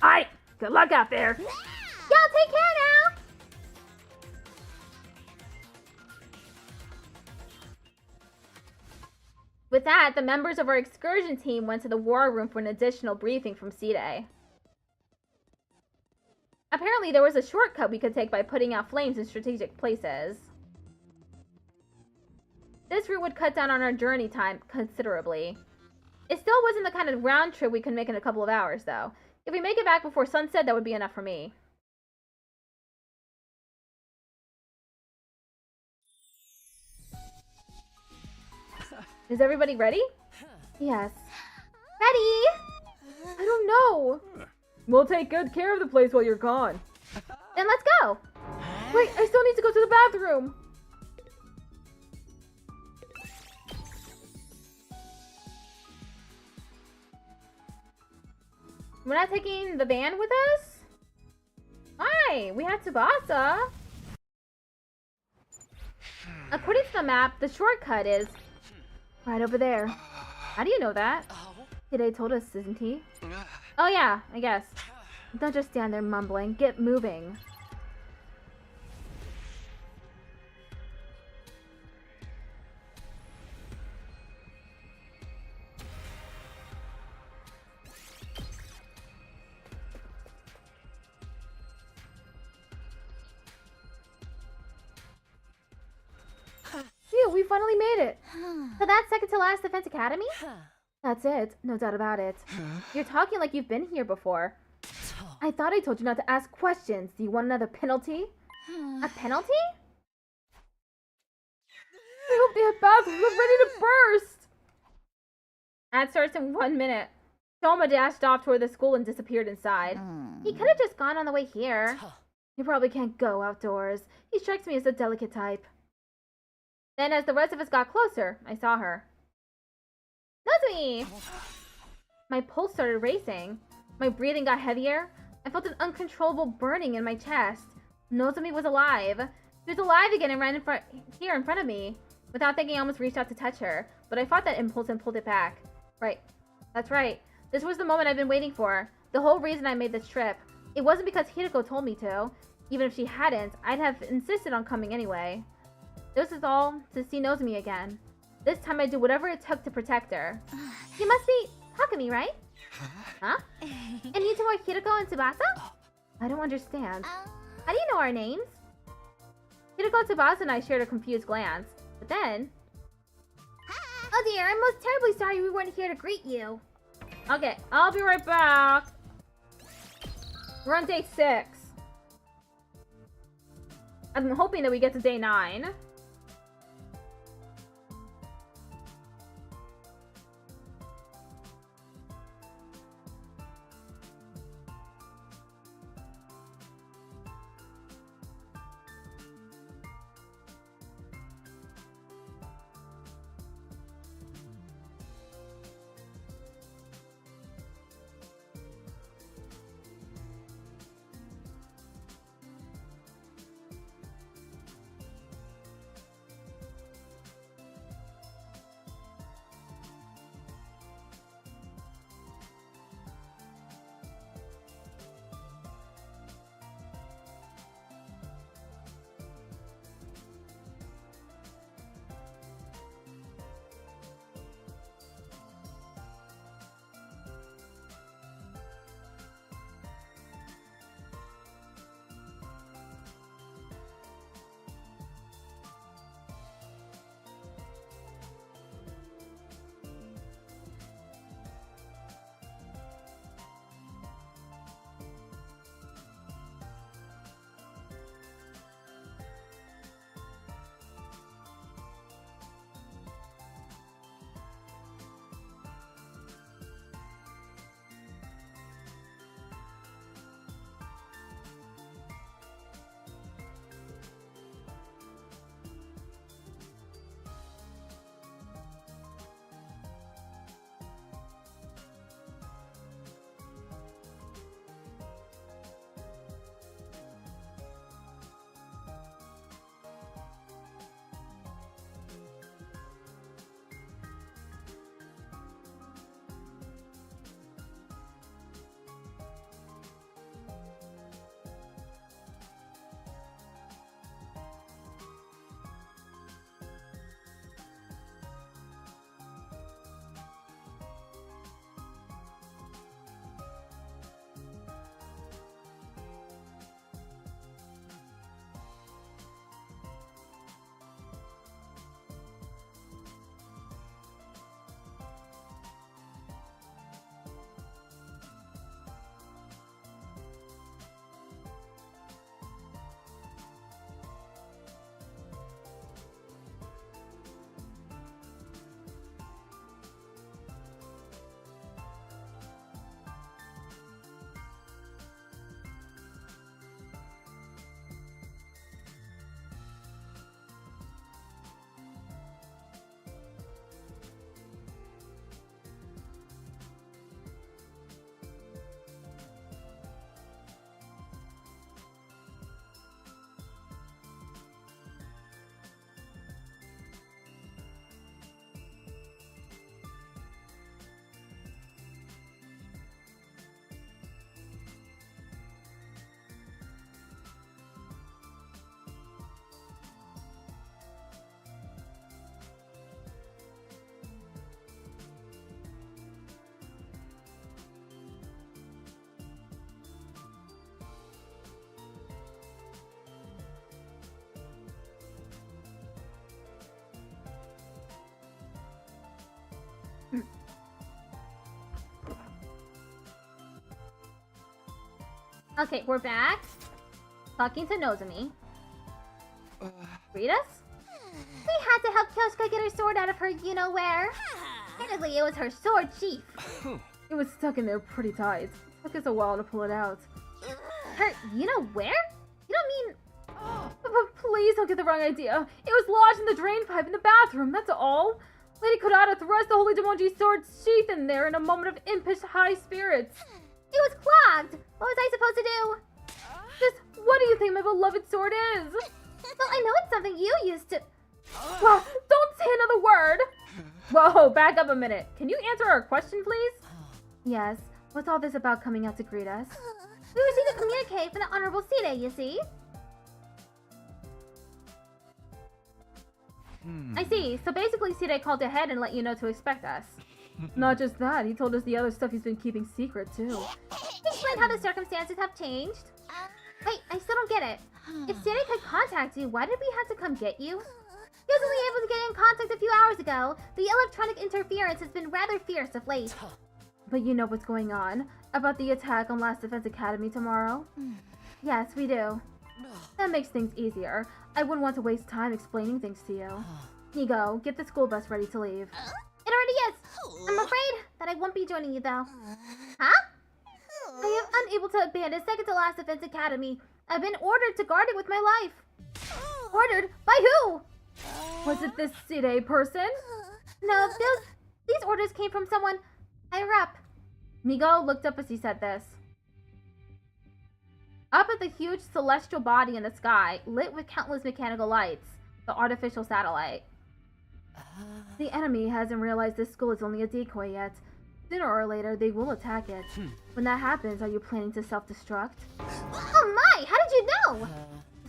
Aight! Good luck out there! Y'all take care now! With that, the members of our excursion team went to the war room for an additional briefing from C-Day. Apparently, there was a shortcut we could take by putting out flames in strategic places. This route would cut down on our journey time considerably. It still wasn't the kind of round trip we could make in a couple of hours, though. If we make it back before sunset, that would be enough for me. Is everybody ready? Yes. Ready? I don't know. We'll take good care of the place while you're gone. Then let's go. Wait, I still need to go to the bathroom. We're not taking the van with us? Hi, we have Tsubasa. According to the map, the shortcut is right over there. How do you know that? Hide told us, isn't he? Oh yeah, I guess. Don't just stand there mumbling. Get moving. Phew, we finally made it. So that's second to last Defense Academy? That's it, no doubt about it. You're talking like you've been here before. I thought I told you not to ask questions. Do you want another penalty? A penalty? I hope they have bathrooms. I'm ready to burst. Ad starts in 1 minute. Soma dashed off toward the school and disappeared inside. He could have just gone on the way here. He probably can't go outdoors. He strikes me as a delicate type. Then as the rest of us got closer, I saw her. Nozomi! My pulse started racing. My breathing got heavier. I felt an uncontrollable burning in my chest. Nozomi was alive. She was alive again and ran in front of me. Without thinking, I almost reached out to touch her, but I fought that impulse and pulled it back. Right. That's right. This was the moment I've been waiting for. The whole reason I made this trip. It wasn't because Hiroko told me to. Even if she hadn't, I'd have insisted on coming anyway. This is all to see Nozomi again. This time I'd do whatever it took to protect her. You must be Takumi, right? Huh? And you two are Hiroko and Tsubasa? I don't understand. How do you know our names? Hiroko, Tsubasa, and I shared a confused glance. But then... Oh dear, I'm most terribly sorry we weren't here to greet you. Okay, I'll be right back. We're on day 6. I'm hoping that we get to day 9. Okay, we're back. Talking to Nozomi. Read us? We had to help Kyoshka get her sword out of her you-know-where. Technically, it was her sword sheath. It was stuck in there pretty tight. It took us a while to pull it out. Her you-know-where? You don't mean... But please don't get the wrong idea. It was lodged in the drain pipe in the bathroom, that's all. Lady Kurata thrust the Holy Demonji's sword sheath in there in a moment of impish high spirits. It was clogged. What was I supposed to do? Just what do you think my beloved sword is? Well, I know it's something you used to... Well, don't say another word! Whoa, back up a minute. Can you answer our question, please? Yes. What's all this about coming out to greet us? We received a communique from the Honorable Side, you see? I see. So basically, Side called ahead and let you know to expect us. Not just that, he told us the other stuff he's been keeping secret, too. Explain how the circumstances have changed. Wait, I still don't get it. If Side could contact you, why did we have to come get you? He was only able to get in contact a few hours ago. The electronic interference has been rather fierce of late. But you know what's going on? About the attack on Last Defense Academy tomorrow? Yes, we do. That makes things easier. I wouldn't want to waste time explaining things to you. Nigo, get the school bus ready to leave. It already is. I'm afraid that I won't be joining you, though. Huh? I am unable to abandon Second to Last Defense Academy. I've been ordered to guard it with my life. Ordered? By who? Was it this Side person? No, these orders came from someone higher up. Nigo looked up as he said this. Up at the huge celestial body in the sky, lit with countless mechanical lights, the artificial satellite. The enemy hasn't realized this school is only a decoy yet. Sooner or later, they will attack it. When that happens, are you planning to self-destruct? Oh my! How did you know?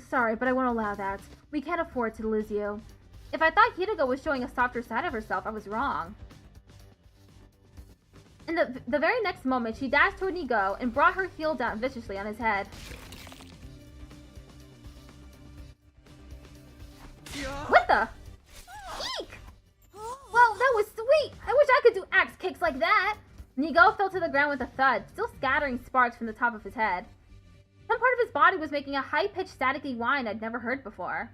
Sorry, but I won't allow that. We can't afford to lose you. If I thought Hideko was showing a softer side of herself, I was wrong. In the very next moment, she dashed toward Nigo and brought her heel down viciously on his head. What the? Eek! Whoa, that was sweet! I wish I could do axe kicks like that! Nigo fell to the ground with a thud, still scattering sparks from the top of his head. Some part of his body was making a high-pitched staticky whine I'd never heard before.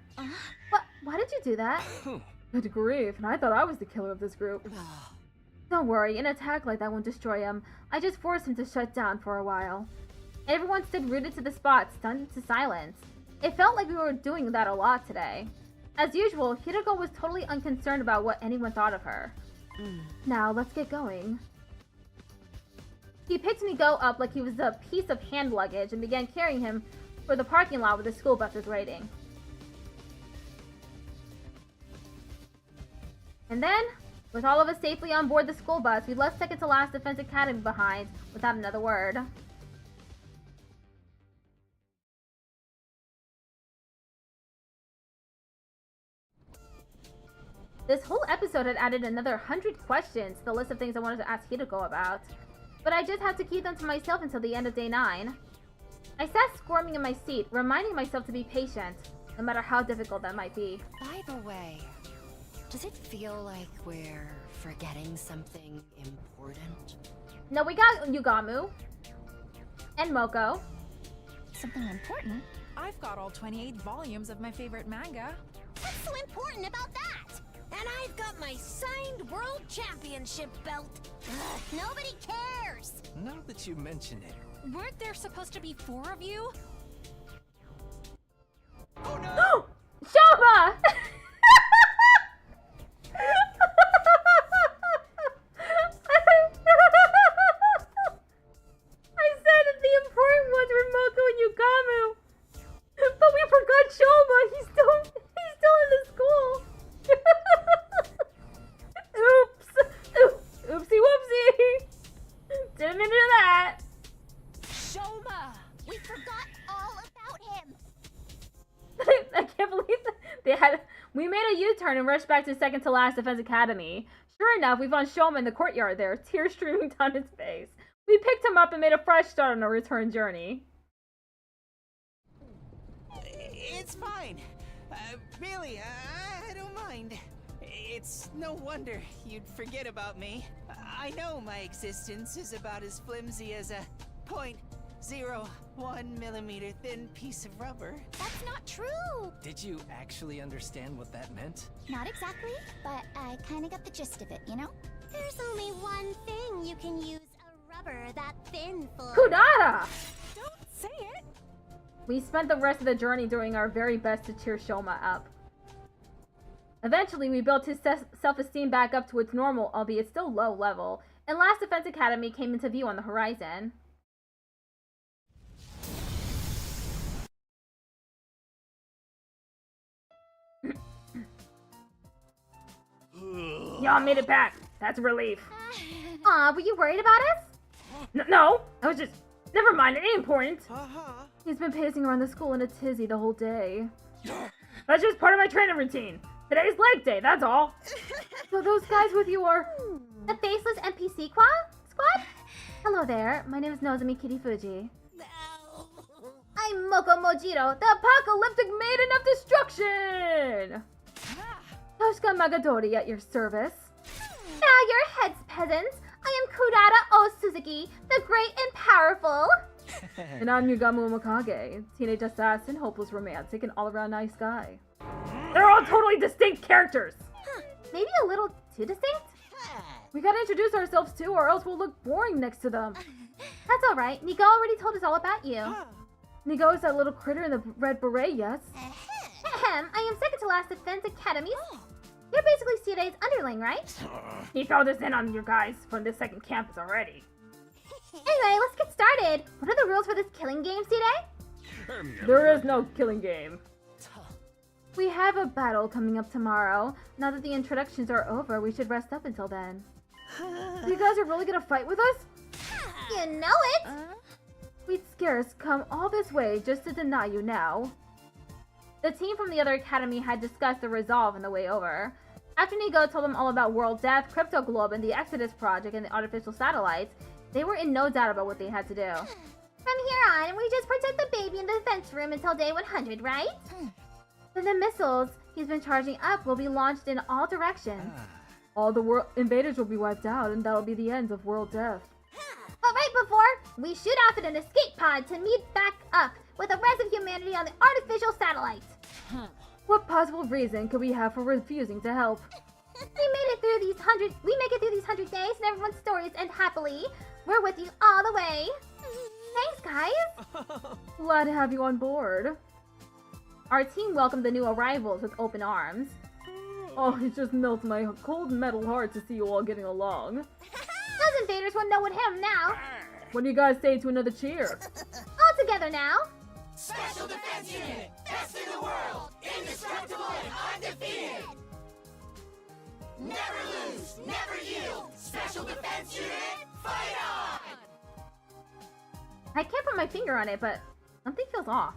Why did you do that? Good grief, and I thought I was the killer of this group. Don't worry, an attack like that won't destroy him. I just forced him to shut down for a while. Everyone stood rooted to the spot, stunned into silence. It felt like we were doing that a lot today. As usual, Hideko was totally unconcerned about what anyone thought of her. Now, let's get going. He picked Nigo up like he was a piece of hand luggage and began carrying him for the parking lot where the school bus was waiting. And then, with all of us safely on board the school bus, we left Second to Last Defense Academy behind without another word. This whole episode had added another 100 questions to the list of things I wanted to ask Hideko about. But I just had to keep them to myself until the end of day 9. I sat squirming in my seat, reminding myself to be patient, no matter how difficult that might be. By the way, does it feel like we're forgetting something important? No, we got Yugamu. And Moko. Something important? I've got all 28 volumes of my favorite manga. What's so important about that? And I've got my signed World Championship belt. Ugh, nobody cares. Now that you mention it. Weren't there supposed to be 4 of you? Oh no! Shoma! I said that the important ones were Moko and Yugamu. But we forgot Shoma. He's still in the school. Oops. Oopsie whoopsie. Didn't mean to do that. Shoma! We forgot all about him. I can't believe we made a U-turn and rushed back to Second to Last Defense Academy. Sure enough, we found Shoma in the courtyard there, tears streaming down his face. We picked him up and made a fresh start on our return journey. It's fine. Really, I don't mind. It's no wonder you'd forget about me. I know my existence is about as flimsy as a point 0.01 millimeter thin piece of rubber. That's not true! Did you actually understand what that meant? Not exactly, but I kinda got the gist of it, you know? There's only one thing you can use a rubber that thin for. Kudara! Don't say it! We spent the rest of the journey doing our very best to cheer Shoma up. Eventually, we built his self-esteem back up to its normal, albeit still low level, and Last Defense Academy came into view on the horizon. Y'all made it back. That's a relief. Aw, were you worried about us? No, I was just... Never mind, it ain't important. He's been pacing around the school in a tizzy the whole day. That's just part of my training routine. Today's leg day, that's all. So those guys with you are... The faceless NPC squad? Hello there, my name is Nozomi Kirifuji. I'm Moko Mojiro, the apocalyptic maiden of destruction! Toshika Magadori at your service. Now your heads, peasants. I am Kudara O Suzuki, the great and powerful. And I'm Yugamu Umakage, teenage assassin, hopeless romantic, and all-around nice guy. They're all totally distinct characters. Maybe a little too distinct? We gotta introduce ourselves too, or else we'll look boring next to them. That's alright, Nigo already told us all about you. Nigo is that little critter in the red beret, yes? Ahem, I am second to last Defense Academy. You're basically Sirai's underling, right? He filled us in on you guys from the second campus already. Anyway, let's get started. What are the rules for this killing game, Sirai? There is no killing game. We have a battle coming up tomorrow. Now that the introductions are over, we should rest up until then. You guys are really gonna fight with us? You know it! We'd scarce come all this way just to deny you now. The team from the other academy had discussed the resolve on the way over. After Nigo told them all about World Death, Crypto Globe, and the Exodus Project and the artificial satellites, they were in no doubt about what they had to do. From here on, we just protect the baby in the defense room until day 100, right? Then the missiles he's been charging up will be launched in all directions. All the world invaders will be wiped out, and that'll be the end of World Death. But right before, we shoot off in an escape pod to meet back up with the rest of humanity on the artificial satellite. What possible reason could we have for refusing to help? We make it through these 100 days, and everyone's stories end happily. We're with you all the way. Thanks, guys. Glad to have you on board. Our team welcomed the new arrivals with open arms. Oh, it just melts my cold metal heart to see you all getting along. Those invaders won't know what him now. What do you guys say to another cheer? All together now. Special Defense Unit, best in the world, indestructible and undefeated. Never lose, never yield. Special Defense Unit, fight on! I can't put my finger on it, but something feels off.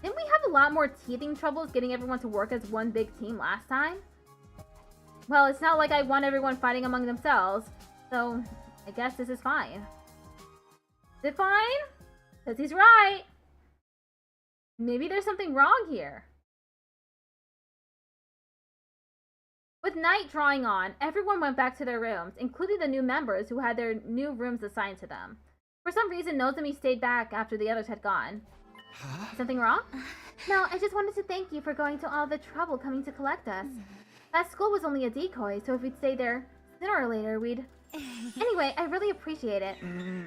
Didn't we have a lot more teething troubles getting everyone to work as one big team last time? Well, it's not like I want everyone fighting among themselves, so I guess this is fine. Is it fine? Because he's right. Maybe there's something wrong here. With night drawing on, everyone went back to their rooms, including the new members who had their new rooms assigned to them. For some reason, Nozomi stayed back after the others had gone. Something wrong? No, I just wanted to thank you for going to all the trouble coming to collect us. That school was only a decoy, so if we'd stay there sooner or later, we'd... Anyway, I really appreciate it.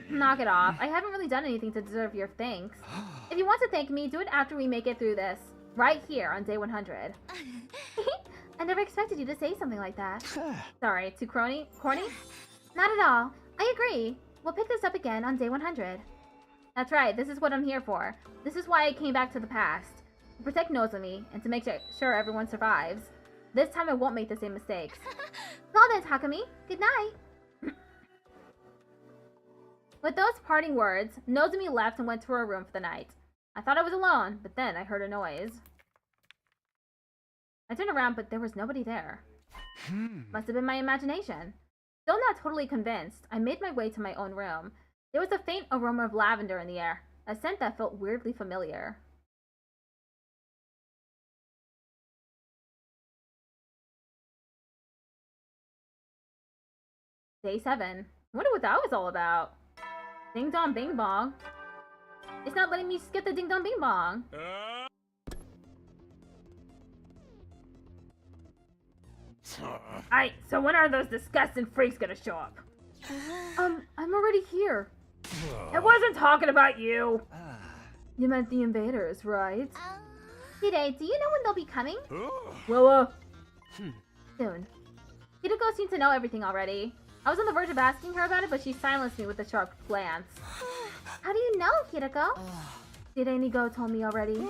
Knock it off. I haven't really done anything to deserve your thanks. If you want to thank me, do it after we make it through this. Right here on day 100. I never expected you to say something like that. Sorry, too corny? Not at all. I agree. We'll pick this up again on day 100. That's right, this is what I'm here for. This is why I came back to the past. To protect Nozomi, and to make sure everyone survives. This time I won't make the same mistakes. Well then, Takumi. Good night. With those parting words, Nozomi left and went to her room for the night. I thought I was alone, but then I heard a noise. I turned around, but there was nobody there. Must have been my imagination. Still not totally convinced, I made my way to my own room. There was a faint aroma of lavender in the air, a scent that felt weirdly familiar. Day 7. I wonder what that was all about. Ding dong bing bong. It's not letting me skip the ding dong bing bong. Alright, so when are those disgusting freaks gonna show up? I'm already here. I wasn't talking about you. You meant the invaders, right? Today, do you know when they'll be coming? Well, Soon. Hideko seemed to know everything already. I was on the verge of asking her about it, but she silenced me with a sharp glance. How do you know, Hideko? Did Inigo told me already?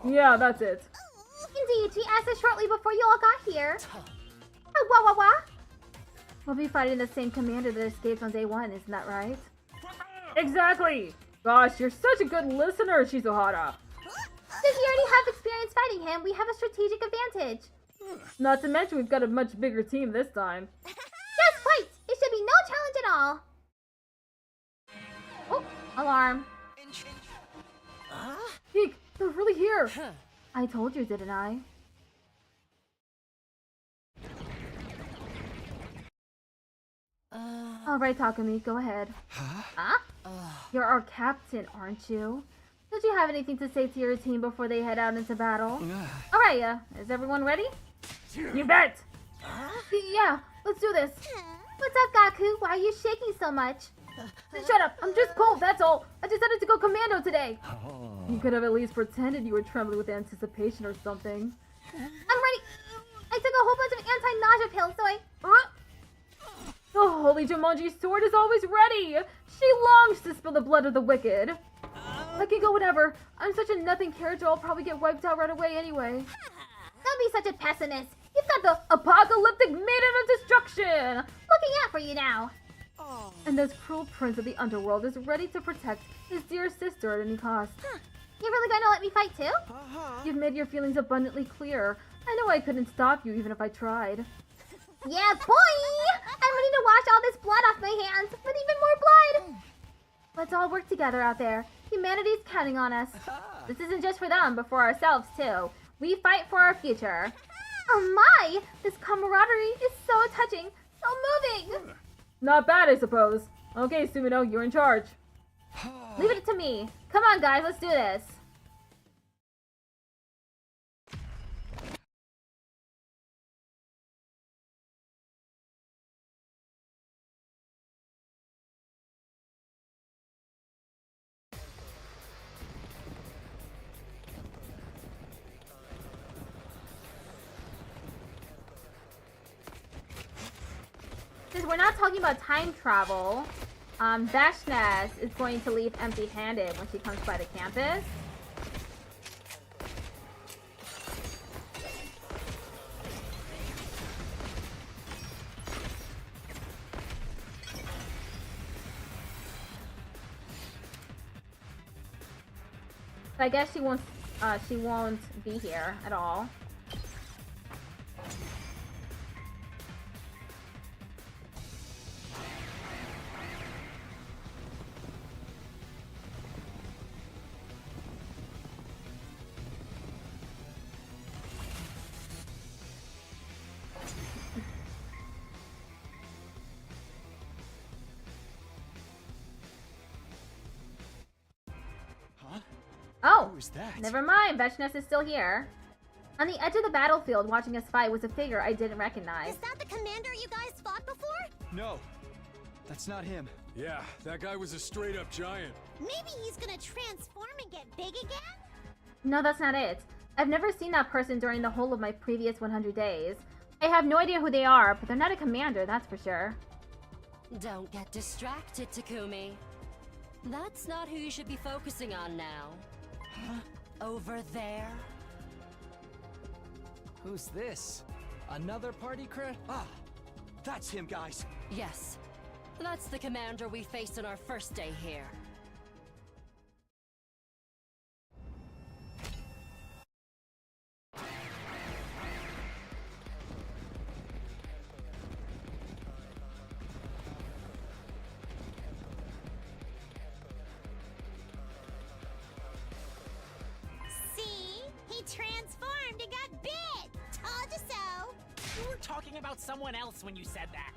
Yeah, that's it. Indeed, she asked us shortly before you all got here. Wah wah wah! We'll be fighting the same commander that escaped on day 1, isn't that right? Exactly! Gosh, you're such a good listener, Shizuhara. Since we already have experience fighting him, we have a strategic advantage. Not to mention we've got a much bigger team this time. Just fight! It should be no challenge at all. Oh, alarm. Eek, they're really here. I told you, didn't I? Alright, Takumi, go ahead. Huh? You're our captain, aren't you? Don't you have anything to say to your team before they head out into battle? Alright, is everyone ready? You bet! Yeah, let's do this. What's up, Gaku? Why are you shaking so much? Shut up! I'm just cold, that's all! I decided to go commando today! You could have at least pretended you were trembling with anticipation or something. I'm ready! I took a whole bunch of anti-nausea pills, so I... The holy Jumanji sword is always ready! She longs to spill the blood of the wicked! I can go whenever. I'm such a nothing character, I'll probably get wiped out right away anyway. Don't be such a pessimist. You've got The apocalyptic maiden of destruction! looking out for you now. And this cruel prince of the underworld is ready to protect his dear sister at any cost. You really gonna let me fight too? You've made your feelings abundantly clear. I know I couldn't stop you even if I tried. Yeah, boy! I'm ready to wash all this blood off my hands with even more blood! Let's all work together out there. Humanity's counting on us. This isn't just for them, but for ourselves too. We fight for our future. Oh my! This camaraderie is so touching, so moving! Not bad, I suppose. Okay, Sumino, you're in charge. Leave it to me. Come on, guys, let's do this. Since we're not talking about time travel, Vashnes is going to leave empty-handed when she comes by the campus. So I guess she won't be here at all. Oh, Who is that? never mind. Vashnes is still here. On the edge of the battlefield, watching us fight, was a figure I didn't recognize. Is that the commander you guys fought before? No, that's not him. Yeah, that guy was a straight-up giant. Maybe he's gonna transform and get big again? No, that's not it. I've never seen that person during the whole of my previous 100 days. I have no idea who they are, but they're not a commander, that's for sure. Don't get distracted, Takumi. That's not who you should be focusing on now. Over there? Who's this? Another party crit? Ah, that's him, guys. Yes. That's the commander we faced on our first day here. Transformed and got big! Told you so! You were talking about someone else when you said that.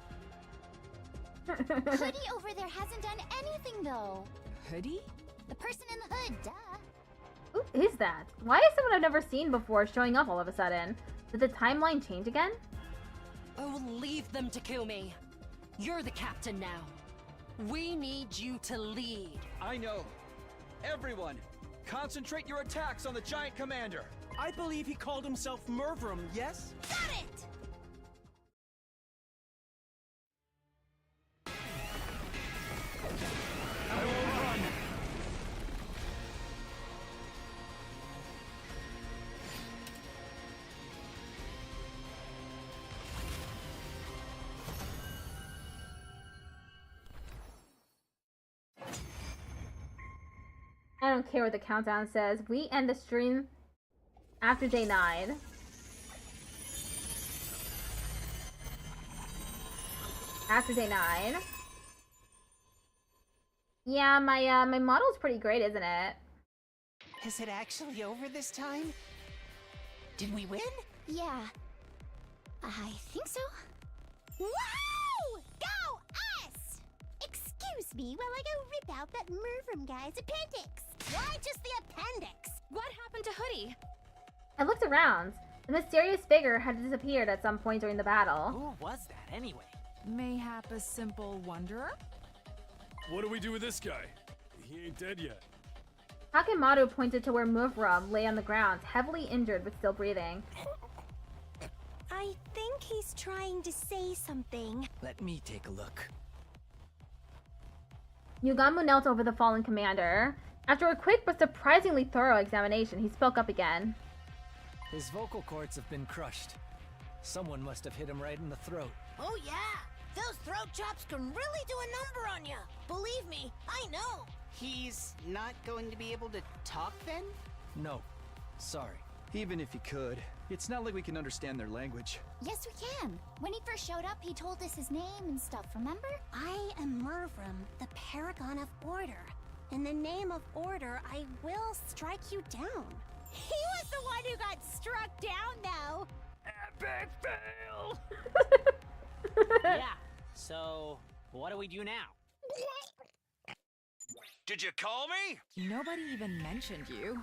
Hoodie over there hasn't done anything though. Hoodie? The person in the hood, duh. Who is that? Why is someone I've never seen before showing up all of a sudden? Did the timeline change again? Oh, leave them, Takumi. You're the captain now. We need you to lead. I know. Everyone, concentrate your attacks on the giant commander. I believe he called himself Mervrum, yes? Got it! I will run. I don't care what the countdown says. We end the stream after day 9. After day 9. Yeah, my model's pretty great, isn't it? Is it actually over this time? Did we win? Yeah. I think so. Wow! Go us! Excuse me while I go rip out that Mervrum guy's appendix. Why just the appendix? What happened to Hoodie? I looked around. The mysterious figure had disappeared at some point during the battle. Who was that anyway? Mayhap a simple wanderer? What do we do with this guy? He ain't dead yet. Hakemaru pointed to where Mervrum lay on the ground, heavily injured but still breathing. I think he's trying to say something. Let me take a look. Yugamu knelt over the fallen commander. After a quick but surprisingly thorough examination, he spoke up again. His vocal cords have been crushed. Someone must have hit him right in the throat. Oh yeah, those throat chops can really do a number on you. Believe me, I know. He's not going to be able to talk then? No. Sorry. Even if he could, it's not like we can understand their language. Yes, we can. When he first showed up, he told us his name and stuff, remember? I am Mervrum, the Paragon of Order. In the name of order, I will strike you down. He was the one who got struck down, though. Epic fail! Yeah, so what do we do now? Did you call me? Nobody even mentioned you.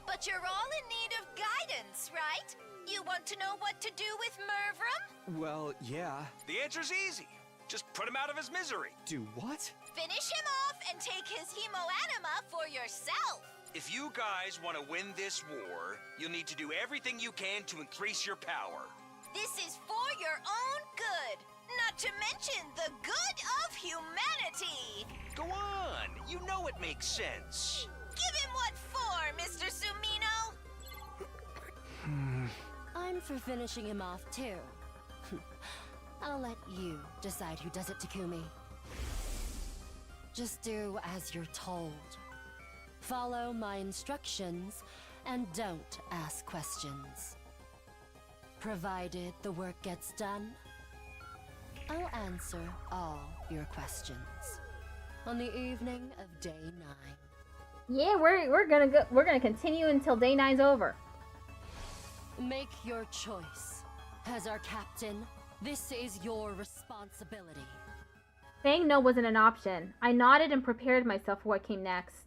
But you're all in need of guidance, right? You want to know what to do with Mervrum? Well, yeah. The answer's easy. Just put him out of his misery. Do what? Finish him off and take his hemoanima for yourself. If you guys want to win this war, you'll need to do everything you can to increase your power. This is for your own good, not to mention the good of humanity. Go on, you know it makes sense. Give him what for, Mr. Sumino? I'm for finishing him off too. I'll let you decide who does it, Takumi. Just do as you're told. Follow my instructions and don't ask questions. Provided the work gets done, I'll answer all your questions on the evening of day 9. Yeah, we're gonna continue until day 9's over. Make your choice. As our captain, this is your responsibility. Saying no wasn't an option. I nodded and prepared myself for what came next.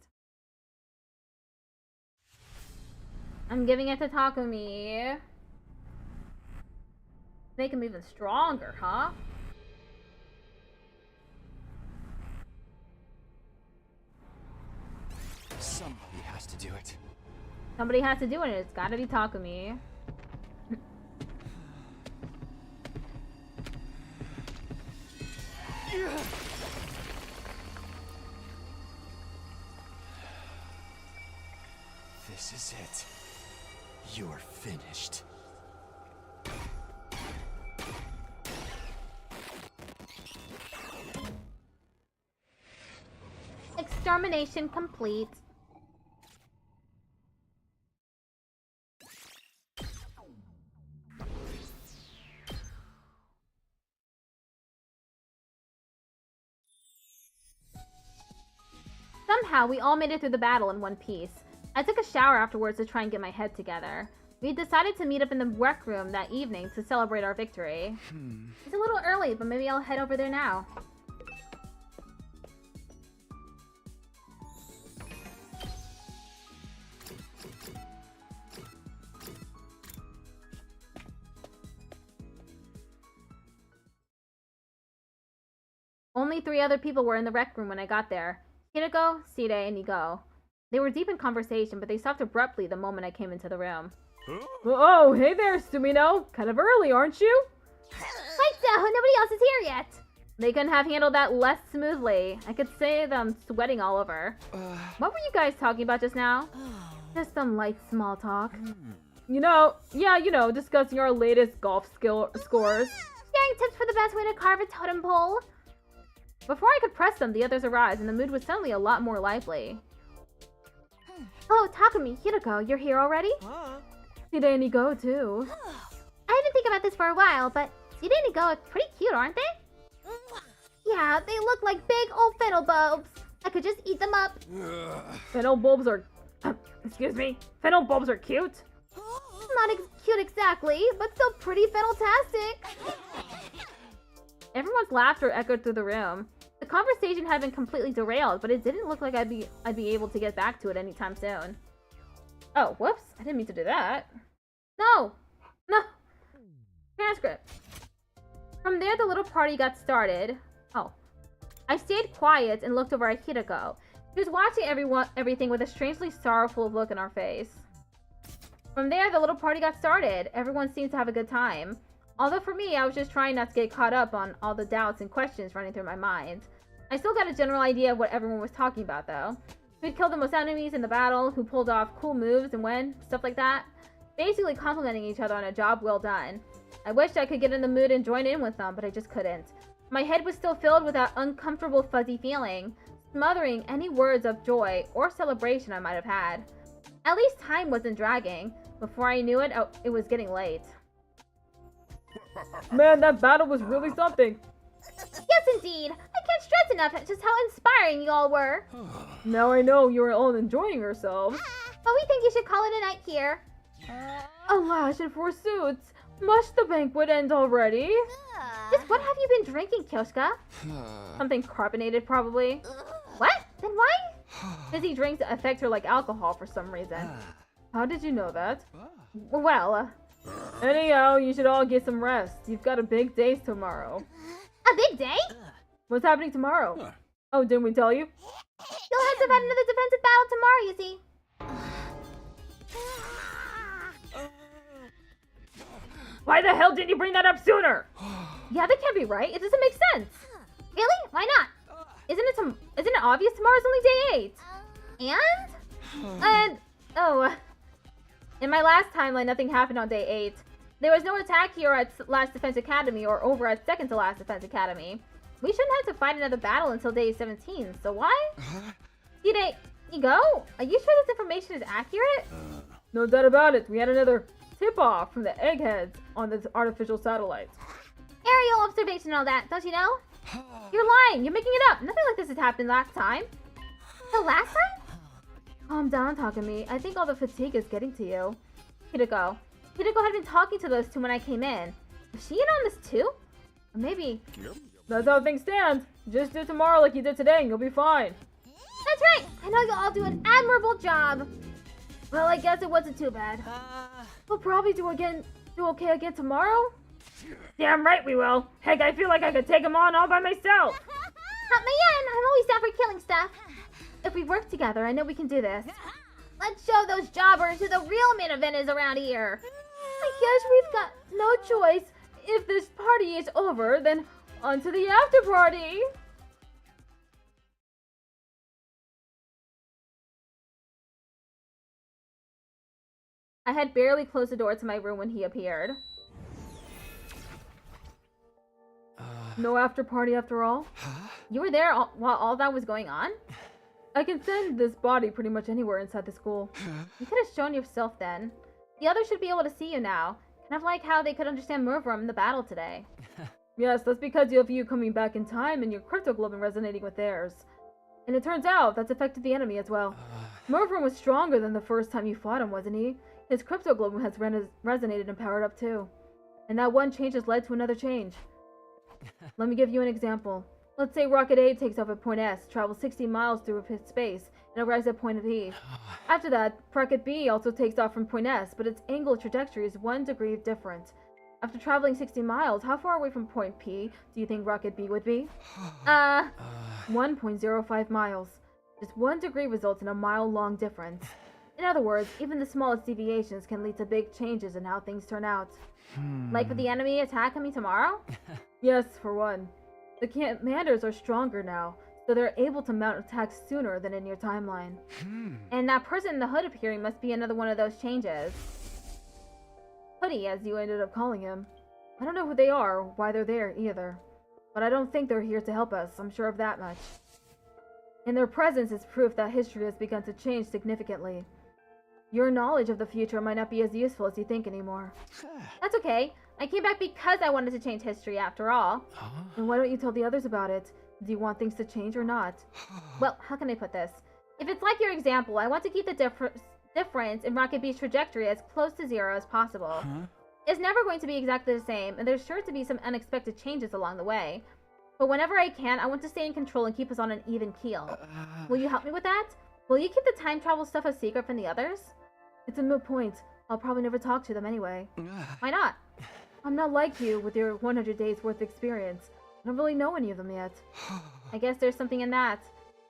I'm giving it to Takumi. Make him even stronger, huh? Somebody has to do it. Somebody has to do it, and it's gotta be Takumi. This is it. You're finished. Extermination complete. Somehow, we all made it through the battle in one piece. I took a shower afterwards to try and get my head together. We decided to meet up in the rec room that evening to celebrate our victory. It's a little early, but maybe I'll head over there now. Only 3 other people were in the rec room when I got there. Hirako, Side, and Igo. They were deep in conversation, but they stopped abruptly the moment I came into the room. Oh, hey there, Sumino. Kind of early, aren't you? Wait, so nobody else is here yet. They couldn't have handled that less smoothly. I could say that I'm sweating all over. What were you guys talking about just now? Just some light small talk. You know, discussing our latest golf scores. Sharing tips for the best way to carve a totem pole. Before I could press them, the others arrived, and the mood was suddenly a lot more lively. Oh, Takumi, Hirako, you're here already? Side and Igo, too. I've been thinking about this for a while, but Side and Igo are pretty cute, aren't they? Yeah, they look like big old fennel bulbs. I could just eat them up. Fennel bulbs are... excuse me? Fennel bulbs are cute? Not cute exactly, but still pretty fennel-tastic. Everyone's laughter echoed through the room. The conversation had been completely derailed, but it didn't look like I'd be able to get back to it anytime soon. Oh, whoops. I didn't mean to do that. No! Transcript. From there, the little party got started. Oh. I stayed quiet and looked over at Hirako. She was watching everything with a strangely sorrowful look in her face. From there, the little party got started. Everyone seemed to have a good time. Although for me, I was just trying not to get caught up on all the doubts and questions running through my mind. I still got a general idea of what everyone was talking about, though. Who'd killed the most enemies in the battle, who pulled off cool moves and when, stuff like that. Basically complimenting each other on a job well done. I wished I could get in the mood and join in with them, but I just couldn't. My head was still filled with that uncomfortable fuzzy feeling, smothering any words of joy or celebration I might have had. At least time wasn't dragging. Before I knew it, it was getting late. Man, that battle was really something. Yes, indeed. I can't stress enough just how inspiring you all were. Now I know you were all enjoying yourselves. But we think you should call it a night here. Alas, and forsooth, must the banquet end already? Just what have you been drinking, Kyoshka? Something carbonated, probably. What? Then why? Fizzy drinks affect her like alcohol for some reason. How did you know that? Well, anyhow, you should all get some rest. You've got a big day tomorrow. A big day? What's happening tomorrow? Oh, didn't we tell you? You'll have to fight another defensive battle tomorrow, you see. Why the hell didn't you bring that up sooner? Yeah, that can't be right. It doesn't make sense. Really? Why not? Isn't it obvious tomorrow's only day 8? And in my last timeline, nothing happened on day 8. There was no attack here at Last Defense Academy or over at Second to Last Defense Academy. We shouldn't have to fight another battle until day 17, so why? Igo, are you sure this information is accurate? No doubt about it. We had another tip-off from the eggheads on this artificial satellite. Aerial observation and all that, don't you know? You're lying. You're making it up. Nothing like this has happened last time. The last time? Calm down, Takumi. I think all the fatigue is getting to you. Hirako had been talking to those two when I came in. Was she in on this too? Or maybe... That's how things stand. Just do tomorrow like you did today and you'll be fine. That's right. I know you'll all do an admirable job. Well, I guess it wasn't too bad. We'll probably do okay again tomorrow? Damn right we will. Heck, I feel like I could take them on all by myself. Not me in. I'm always down for killing stuff. If we work together, I know we can do this. Let's show those jobbers who the real main event is around here. I guess we've got no choice. If this party is over, then on to the after party. I had barely closed the door to my room when he appeared. No after party after all? You were there while all that was going on? I can send this body pretty much anywhere inside the school. You could have shown yourself then. The others should be able to see you now. Kind of like how they could understand Murvrum in the battle today. Yes, that's because of you coming back in time and your cryptoglobin resonating with theirs. And it turns out that's affected the enemy as well. Murvrum was stronger than the first time you fought him, wasn't he? His cryptoglobin has resonated and powered up too. And that one change has led to another change. Let me give you an example. Let's say Rocket A takes off at point S, travels 60 miles through space, and arrives at point B. After that, Rocket B also takes off from point S, but its angle of trajectory is 1 degree different. After traveling 60 miles, how far away from point P do you think Rocket B would be? 1.05 miles. Just 1 degree results in a mile-long difference. In other words, even the smallest deviations can lead to big changes in how things turn out. Like with the enemy attacking me tomorrow? Yes, for one. The commanders are stronger now, so they're able to mount attacks sooner than in your timeline. And that person in the hood appearing must be another one of those changes. Hoodie, as you ended up calling him. I don't know who they are or why they're there either. But I don't think they're here to help us, I'm sure of that much. And their presence is proof that history has begun to change significantly. Your knowledge of the future might not be as useful as you think anymore. That's okay. I came back because I wanted to change history after all. And why don't you tell the others about it? Do you want things to change or not? Well, how can I put this? If it's like your example, I want to keep the difference in Rocket B's trajectory as close to 0 as possible. It's never going to be exactly the same, and there's sure to be some unexpected changes along the way. But whenever I can, I want to stay in control and keep us on an even keel. Will you help me with that? Will you keep the time travel stuff a secret from the others? It's a moot point. I'll probably never talk to them anyway. Why not? I'm not like you with your 100 days worth of experience. I don't really know any of them yet. I guess there's something in that.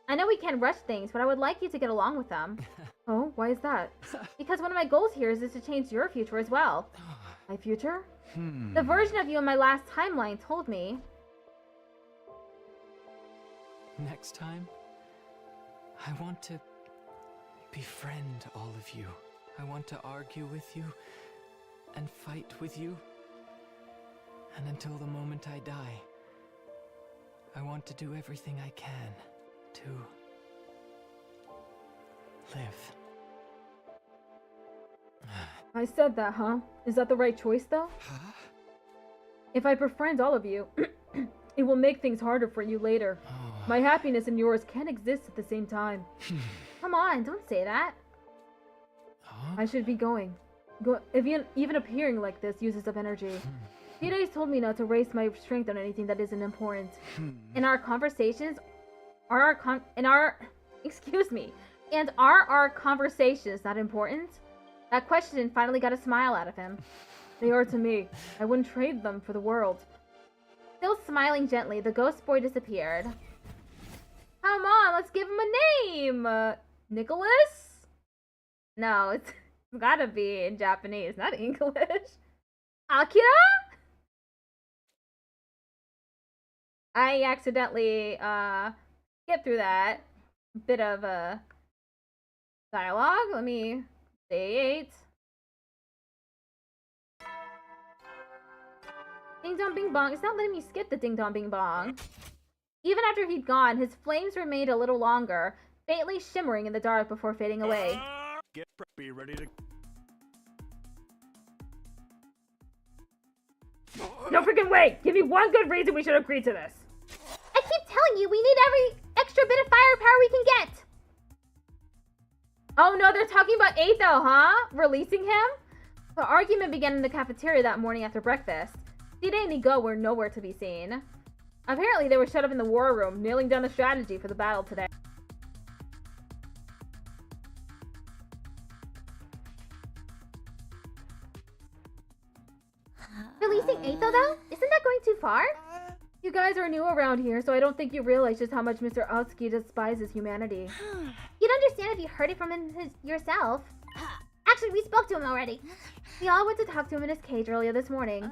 I know we can't rush things, but I would like you to get along with them. Oh, why is that? Because one of my goals here is to change your future as well. My future? The version of you in my last timeline told me. Next time, I want to befriend all of you. I want to argue with you and fight with you. And until the moment I die, I want to do everything I can to live. I said that, huh? Is that the right choice, though? If I befriend all of you, it will make things harder for you later. My happiness and yours can't exist at the same time. Come on, don't say that. I should be going. Even appearing like this uses up energy. Today's told me not to waste my strength on anything that isn't important. In our conversations, are our conversations not important? That question finally got a smile out of him. They are to me. I wouldn't trade them for the world. Still smiling gently, the ghost boy disappeared. Come on, let's give him a name! Nicholas? No, it's gotta be in Japanese, not English. Akira? I accidentally skipped through that bit of dialogue. Let me state. Ding dong bing bong. It's not letting me skip the ding dong bing bong. Even after he'd gone, his flames remained a little longer, faintly shimmering in the dark before fading away. Get preppy, ready to... No freaking way! Give me one good reason we should agree to this. I keep telling you, we need every extra bit of firepower we can get. Oh no, they're talking about Atho, huh? Releasing him? The argument began in the cafeteria that morning after breakfast. Side and Nigo were nowhere to be seen. Apparently, they were shut up in the war room, nailing down the strategy for the battle today. Releasing Atho, though? Isn't that going too far? You guys are new around here, so I don't think you realize just how much Mr. Otsuki despises humanity. You'd understand if you heard it from him yourself. Actually, we spoke to him already. We all went to talk to him in his cage earlier this morning.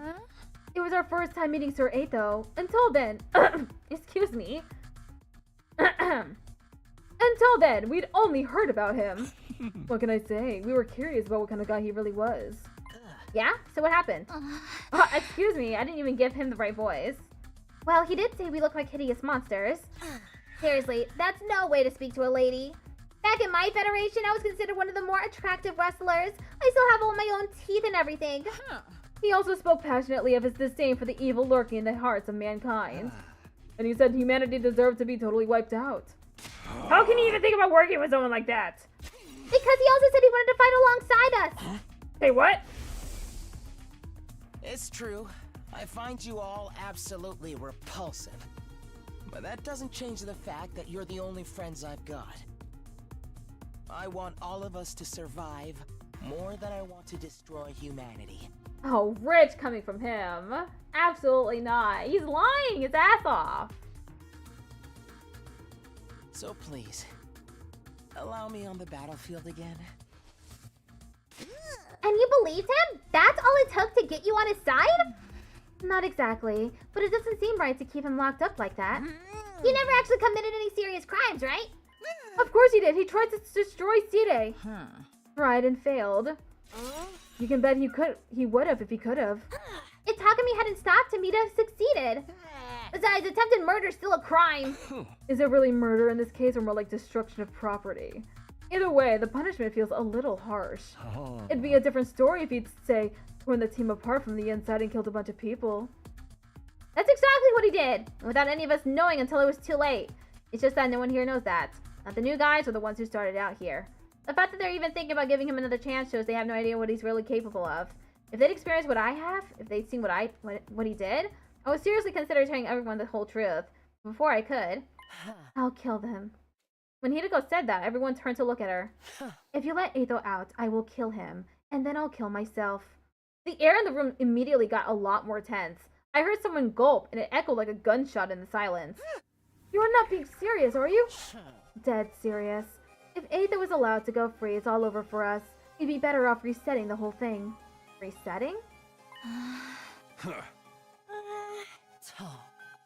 It was our first time meeting Sir Atho. Until then, excuse me. Until then, we'd only heard about him. What can I say? We were curious about what kind of guy he really was. Yeah? So what happened? Excuse me, I didn't even give him the right voice. Well, he did say we look like hideous monsters. Seriously, that's no way to speak to a lady. Back in my federation, I was considered one of the more attractive wrestlers. I still have all my own teeth and everything. He also spoke passionately of his disdain for the evil lurking in the hearts of mankind. And he said humanity deserved to be totally wiped out. How can you even think about working with someone like that? Because he also said he wanted to fight alongside us. Hey, what? It's true. I find you all absolutely repulsive. But that doesn't change the fact that you're the only friends I've got. I want all of us to survive more than I want to destroy humanity. Oh, rich coming from him. Absolutely not. He's lying his ass off. So please, allow me on the battlefield again. And you believed him? That's all it took to get you on his side? Not exactly, but it doesn't seem right to keep him locked up like that. He never actually committed any serious crimes, right? Of course he did. He tried to destroy Side. Tried and failed. You can bet he would have if he could have. If Takumi hadn't stopped him, he'd have succeeded. Besides, attempted murder is still a crime. Is it really murder in this case or more like destruction of property? Either way, the punishment feels a little harsh. It'd be a different story if he'd, say, torn the team apart from the inside and killed a bunch of people. That's exactly what he did, without any of us knowing until it was too late. It's just that no one here knows that. Not the new guys or the ones who started out here. The fact that they're even thinking about giving him another chance shows they have no idea what he's really capable of. If they'd experienced what I have, if they'd seen what he did, I would seriously consider telling everyone the whole truth. Before I could. I'll kill them. When Hideko said that, everyone turned to look at her. If you let Eito out, I will kill him, and then I'll kill myself. The air in the room immediately got a lot more tense. I heard someone gulp, and it echoed like a gunshot in the silence. You are not being serious, are you? Dead serious. If Eito was allowed to go free, it's all over for us. We'd be better off resetting the whole thing. Resetting?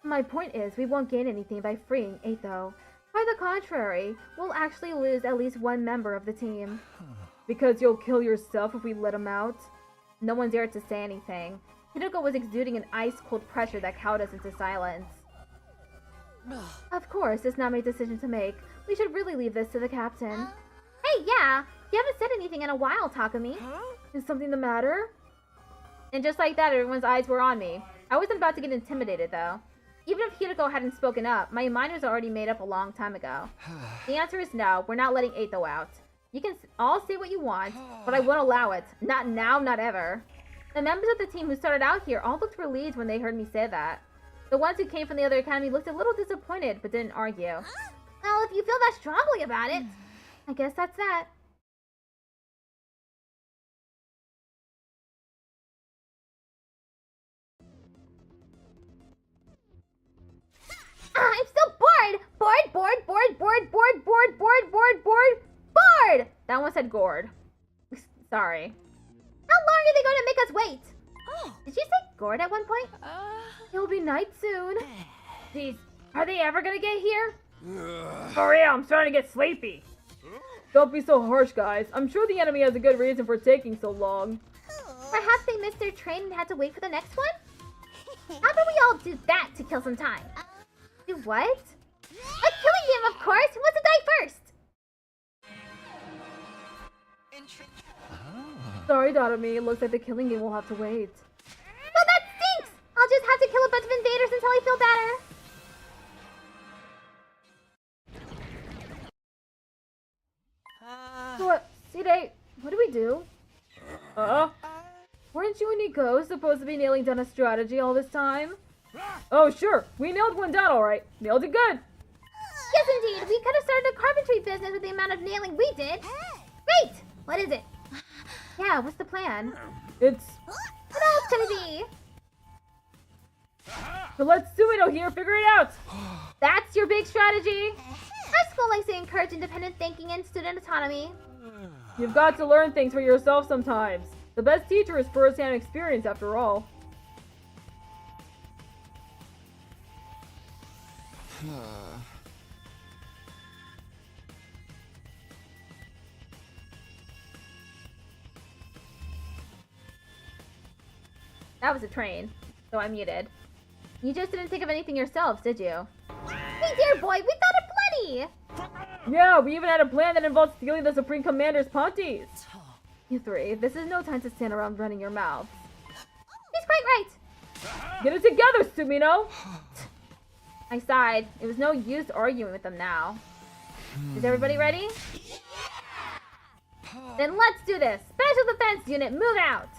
My point is, we won't gain anything by freeing Eito. By the contrary, we'll actually lose at least one member of the team. Because you'll kill yourself if we let him out? No one dared to say anything. Hideko was exuding an ice-cold pressure that cowed us into silence. Of course, it's not my decision to make. We should really leave this to the captain. Hey, yeah! You haven't said anything in a while, Takumi. Is something the matter? And just like that, everyone's eyes were on me. I wasn't about to get intimidated, though. Even if Hideko hadn't spoken up, my mind was already made up a long time ago. The answer is no, we're not letting Eito out. You can all say what you want, but I won't allow it. Not now, not ever. The members of the team who started out here all looked relieved when they heard me say that. The ones who came from the other academy looked a little disappointed, but didn't argue. Well, if you feel that strongly about it, I guess that's that. I'm still bored! Bored! That one said gourd. Sorry. How long are they going to make us wait? Did you say gourd at one point? It'll be night soon. Jeez, are they ever gonna get here? For real, I'm starting to get sleepy. Don't be so harsh, guys. I'm sure the enemy has a good reason for taking so long. Perhaps they missed their train and had to wait for the next one? How about we all do that to kill some time? Do what? A killing game, of course! Who wants to die first? Sorry, Darumi. It looks like the killing game will have to wait. Well, that stinks! I'll just have to kill a bunch of invaders until I feel better. What? Side, what do we do? Weren't you and Nico supposed to be nailing down a strategy all this time? Oh, sure. We nailed one down, alright. Nailed it good. Yes, indeed. We could have started a carpentry business with the amount of nailing we did. Great! What is it? Yeah, what's the plan? It's... What else could it be? So let's Sumino here figure it out. That's your big strategy? Our school likes to encourage independent thinking and student autonomy. You've got to learn things for yourself sometimes. The best teacher is first-hand experience, after all. That was a train, so I muted. You just didn't think of anything yourselves, did you? Hey, dear boy, we thought of plenty! Yeah, we even had a plan that involved stealing the Supreme Commander's panties. You three, this is no time to stand around running your mouths. He's quite right! Get it together, Sumino! I sighed. It was no use arguing with them now. Is everybody ready? Then let's do this! Special Defense Unit, move out!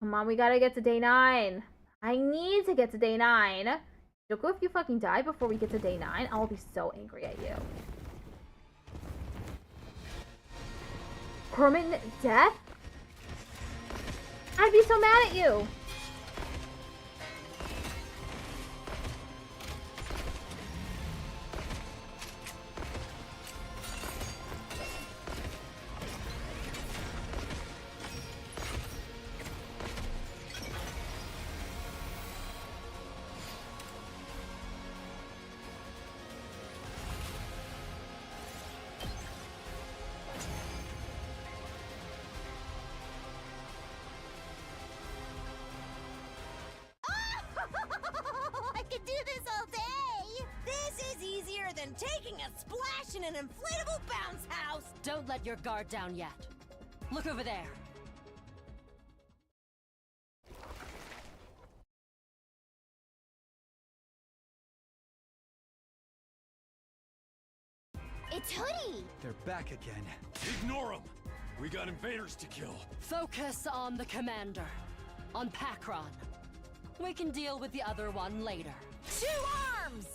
Come on, we gotta get to day 9. I need to get to day 9. Joko, if you fucking die before we get to day 9, I will be so angry at you. Permanent death? I'd be so mad at you! Taking a splash in an inflatable bounce house! Don't let your guard down yet. Look over there. It's Hoodie! They're back again. Ignore them! We got invaders to kill. Focus on the commander. On Pakron. We can deal with the other one later. Two arms!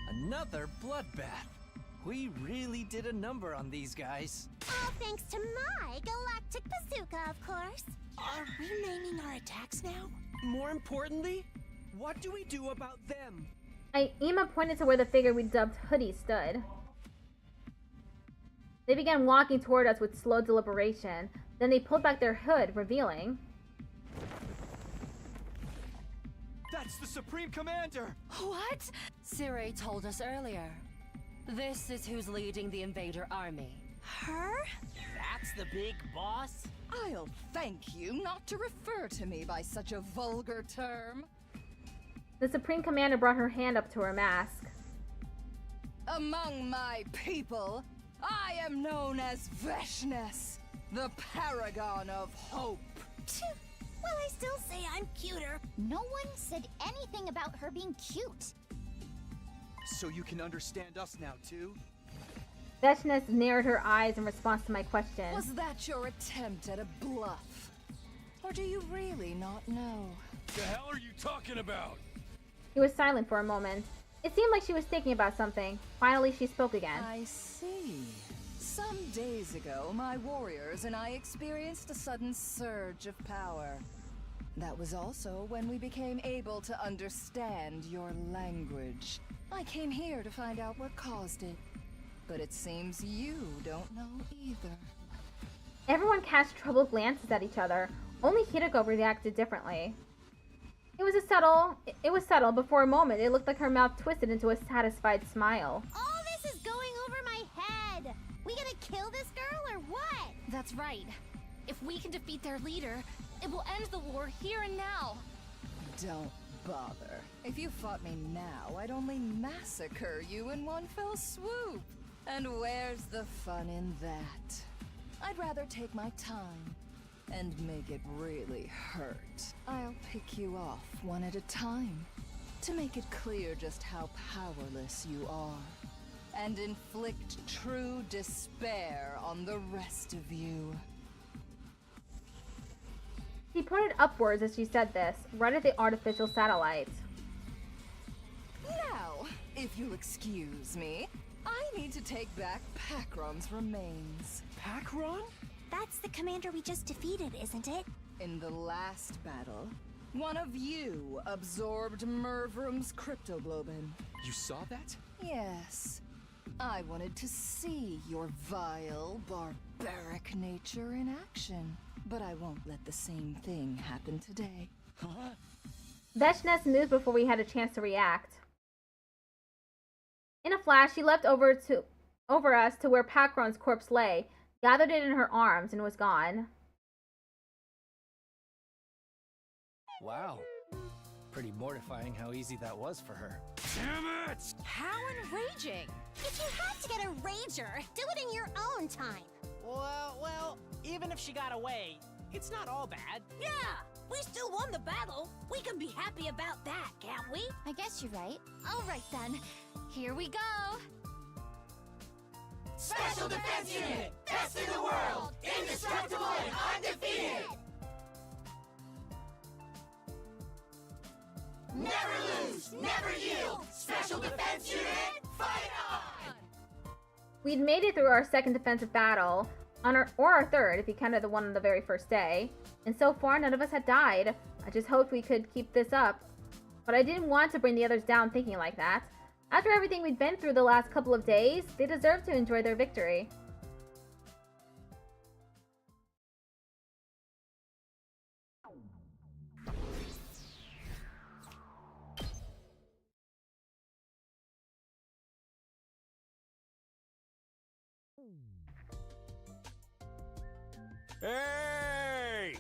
Another bloodbath. We really did a number on these guys. All thanks to my galactic bazooka, of course. Are we naming our attacks now? More importantly, what do we do about them? Ima pointed to where the figure we dubbed Hoodie stood. They began walking toward us with slow deliberation. Then they pulled back their hood, revealing... That's the Supreme Commander! What? Sire told us earlier. This is who's leading the invader army. Her? That's the big boss? I'll thank you not to refer to me by such a vulgar term. The Supreme Commander brought her hand up to her mask. Among my people, I am known as Veshness, the paragon of hope. Well, I still say I'm cuter. No one said anything about her being cute. So you can understand us now, too? Veshness narrowed her eyes in response to my question. Was that your attempt at a bluff? Or do you really not know? The hell are you talking about? He was silent for a moment. It seemed like she was thinking about something. Finally, she spoke again. I see. Some days ago, my warriors and I experienced a sudden surge of power. That was also when we became able to understand your language. I came here to find out what caused it. But it seems you don't know either. Everyone cast troubled glances at each other. Only Hideko reacted differently. It was subtle, but for a moment it looked like her mouth twisted into a satisfied smile. All this is going over my head. We gonna kill this girl or what? That's right. If we can defeat their leader, it will end the war here and now. Don't bother. If you fought me now, I'd only massacre you in one fell swoop. And where's the fun in that? I'd rather take my time and make it really hurt. I'll pick you off one at a time to make it clear just how powerless you are and inflict true despair on the rest of you. She pointed upwards as she said this, right at the artificial satellite. Now, if you'll excuse me, I need to take back Pakron's remains. Pakron? That's the commander we just defeated, isn't it? In the last battle, one of you absorbed Mervrum's cryptoglobin. You saw that? Yes. I wanted to see your vile, barbaric nature in action. But I won't let the same thing happen today. Huh? Veshness moved before we had a chance to react. In a flash, she leapt over us to where Pakron's corpse lay, gathered it in her arms, and was gone. Wow. Pretty mortifying how easy that was for her. Damn it! How enraging! If you have to get a rager, do it in your own time. Well, even if she got away, it's not all bad. Yeah! We still won the battle. We can be happy about that, can't we? I guess you're right. All right then. Here we go. Special Defense Unit! Best in the world! Indestructible and undefeated! Never lose! Never yield! Special Defense Unit, fight on! We'd made it through our second defensive battle, or our third if you counted the one on the very first day, and so far none of us had died. I just hoped we could keep this up, but I didn't want to bring the others down thinking like that. After everything we'd been through the last couple of days, they deserve to enjoy their victory. Hey!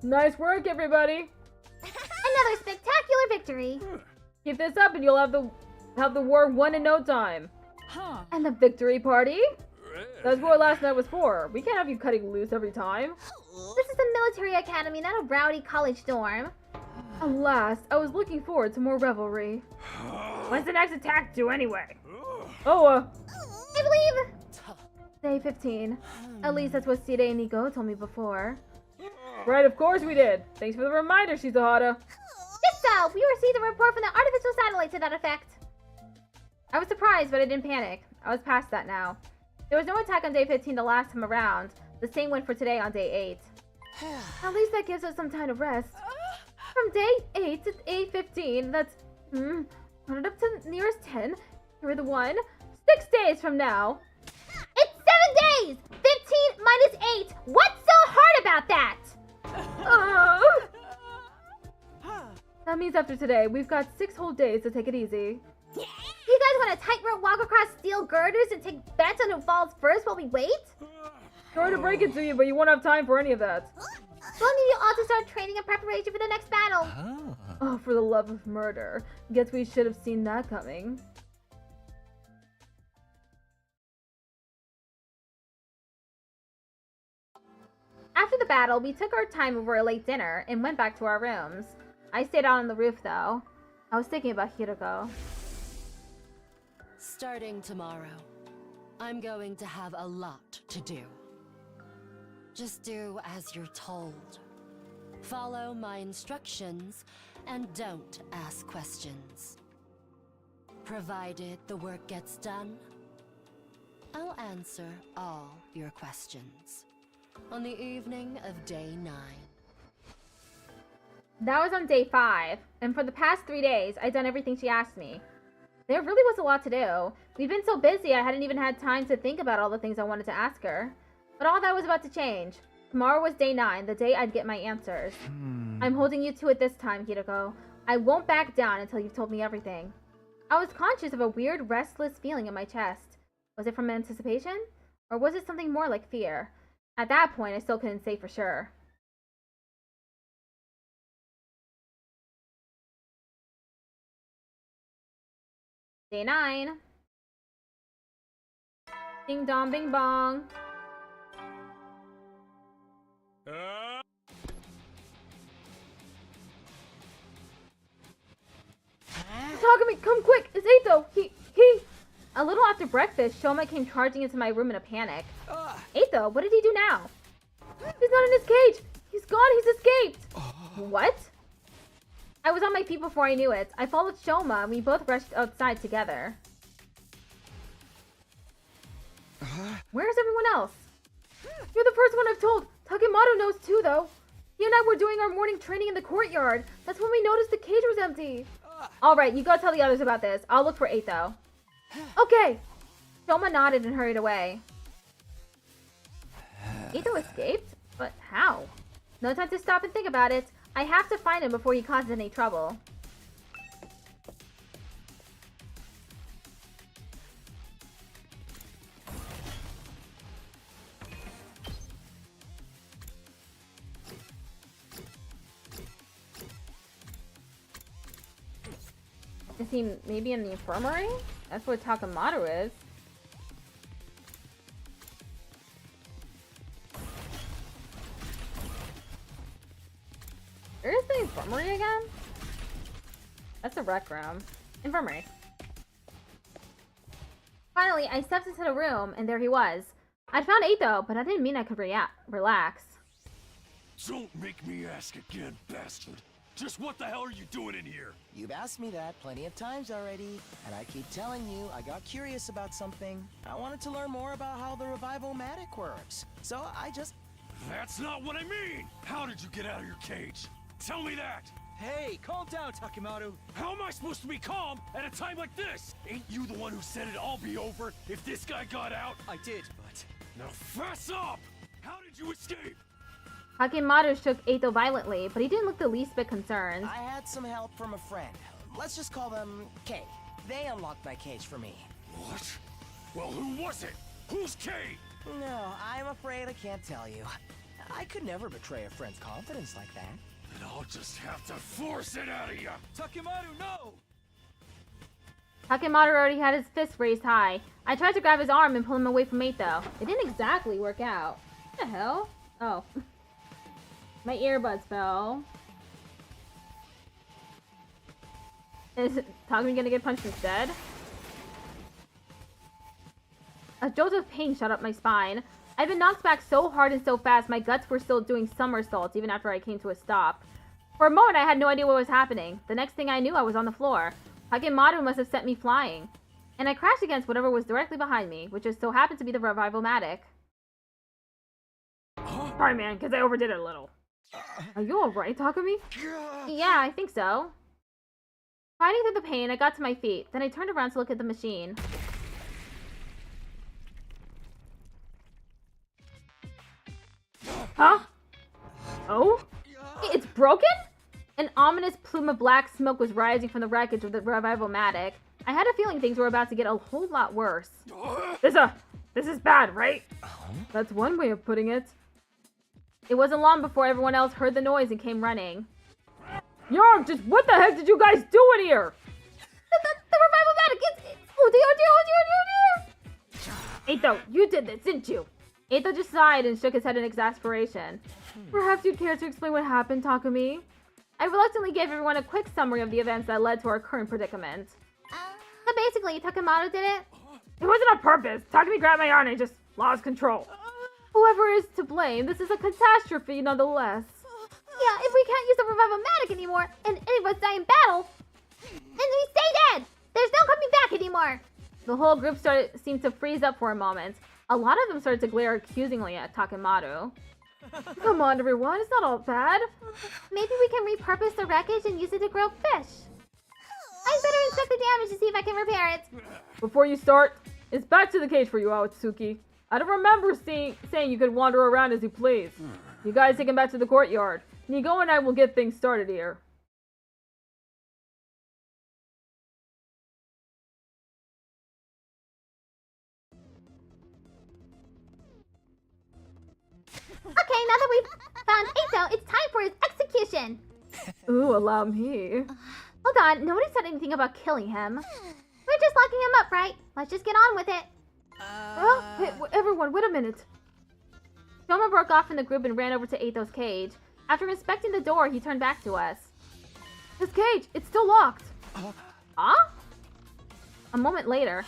Nice work, everybody! Another spectacular victory! Keep this up and you'll have the war won in no time. Huh. And the victory party? That's what last night was for. We can't have you cutting loose every time. This is a military academy, not a rowdy college dorm. Alas, I was looking forward to more revelry. When's the next attack due anyway? Oh, I believe... Day 15. At least that's what Sire and Nico told me before. Right, of course we did. Thanks for the reminder, Shizuhara. Just so, we received a report from the artificial satellite to that effect. I was surprised, but I didn't panic. I was past that now. There was no attack on day 15 the last time around. The same went for today on day 8. At least that gives us some time to rest. From day 8 to day 15, that's... round it up to nearest 10. Here are the 1. 6 days from now. It's 7 days! 15 minus 8! What's so hard about that? That means after today, we've got 6 whole days to take it easy. You guys want a tightrope walk across steel girders and take bets on who falls first while we wait? Sorry to break it to you, but you won't have time for any of that. We'll need you all to start training in preparation for the next battle. Oh, for the love of murder. Guess we should have seen that coming. After the battle, we took our time over a late dinner and went back to our rooms. I stayed out on the roof, though. I was thinking about Hiroko. Starting tomorrow, I'm going to have a lot to do. Just do as you're told. Follow my instructions and don't ask questions. Provided the work gets done, I'll answer all your questions on the evening of day 9. That was on day 5, and for the past 3 days, I'd done everything she asked me. There really was a lot to do. We'd been so busy I hadn't even had time to think about all the things I wanted to ask her. But all that was about to change. Tomorrow was day 9, the day I'd get my answers. I'm holding you to it this time, Hiroko. I won't back down until you've told me everything. I was conscious of a weird, restless feeling in my chest. Was it from anticipation? Or was it something more like fear? At that point, I still couldn't say for sure. Day 9. Ding dong bing bong. Takumi, come quick! It's Eito! He... A little after breakfast, Shoma came charging into my room in a panic. Eito, what did he do now? He's not in his cage! He's gone! He's escaped! What? I was on my feet before I knew it. I followed Shoma and we both rushed outside together. Where's everyone else? You're the first one I've told. Takemoto knows too, though. He and I were doing our morning training in the courtyard. That's when we noticed the cage was empty. Alright, you go tell the others about this. I'll look for Eito. Okay. Shoma nodded and hurried away. Eito escaped? But how? No time to stop and think about it. I have to find him before he causes any trouble. Is he maybe in the infirmary? That's where Takamaru is. Where is the infirmary again? That's a rec room. Infirmary. Finally, I stepped into the room, and there he was. I'd found 8 though, but I didn't mean I could relax. Don't make me ask again, bastard. Just what the hell are you doing in here? You've asked me that plenty of times already, and I keep telling you I got curious about something. I wanted to learn more about how the revival-matic works. So I just... That's not what I mean! How did you get out of your cage? Tell me that! Hey, calm down, Takemaru. How am I supposed to be calm at a time like this? Ain't you the one who said it'd all be over if this guy got out? I did, but... Now fess up! How did you escape? Takemaru shook Eito violently, but he didn't look the least bit concerned. I had some help from a friend. Let's just call them K. They unlocked my cage for me. What? Well, who was it? Who's K? No, I'm afraid I can't tell you. I could never betray a friend's confidence like that. Then I'll just have to force it out of you! Takemaru, no! Takemaru already had his fist raised high. I tried to grab his arm and pull him away from Eito. It didn't exactly work out. What the hell? Oh. My earbuds fell. Is Takumi gonna get punched instead? A jolt of pain shot up my spine. I'd been knocked back so hard and so fast, my guts were still doing somersaults even after I came to a stop. For a moment, I had no idea what was happening. The next thing I knew, I was on the floor. Takemaru must have sent me flying. And I crashed against whatever was directly behind me, which just so happened to be the revival-matic. Sorry, man, because I overdid it a little. Are you alright, Takumi? Yeah, I think so. Fighting through the pain, I got to my feet. Then I turned around to look at the machine. Huh? Oh? It's broken? An ominous plume of black smoke was rising from the wreckage of the revival-matic. I had a feeling things were about to get a whole lot worse. This is bad, right? That's one way of putting it. It wasn't long before everyone else heard the noise and came running. Yarg, just what the heck did you guys do in here? The revival-matic, oh dear. Eito, you did this, didn't you? Eito just sighed and shook his head in exasperation. Perhaps you'd care to explain what happened, Takumi? I reluctantly gave everyone a quick summary of the events that led to our current predicament. So basically, Takemaru did it? It wasn't on purpose. Takumi grabbed my arm and just lost control. Whoever is to blame, this is a catastrophe nonetheless. Yeah, if we can't use the revival-matic anymore, and any of us die in battle, then we stay dead! There's no coming back anymore! The whole group seemed to freeze up for a moment. A lot of them started to glare accusingly at Takemaru. Come on, everyone, it's not all bad. Maybe we can repurpose the wreckage and use it to grow fish. I better inspect the damage to see if I can repair it. Before you start, it's back to the cage for you, Awatsuki. I don't remember saying you could wander around as you please. You guys take him back to the courtyard. Nigo and I will get things started here. Okay, now that we've found Eito, it's time for his execution. Ooh, allow me. Hold on, nobody said anything about killing him. We're just locking him up, right? Let's just get on with it. Hey, everyone, wait a minute. Shoma broke off from the group and ran over to Eito's cage. After inspecting the door, he turned back to us. This cage, it's still locked. Huh? A moment later,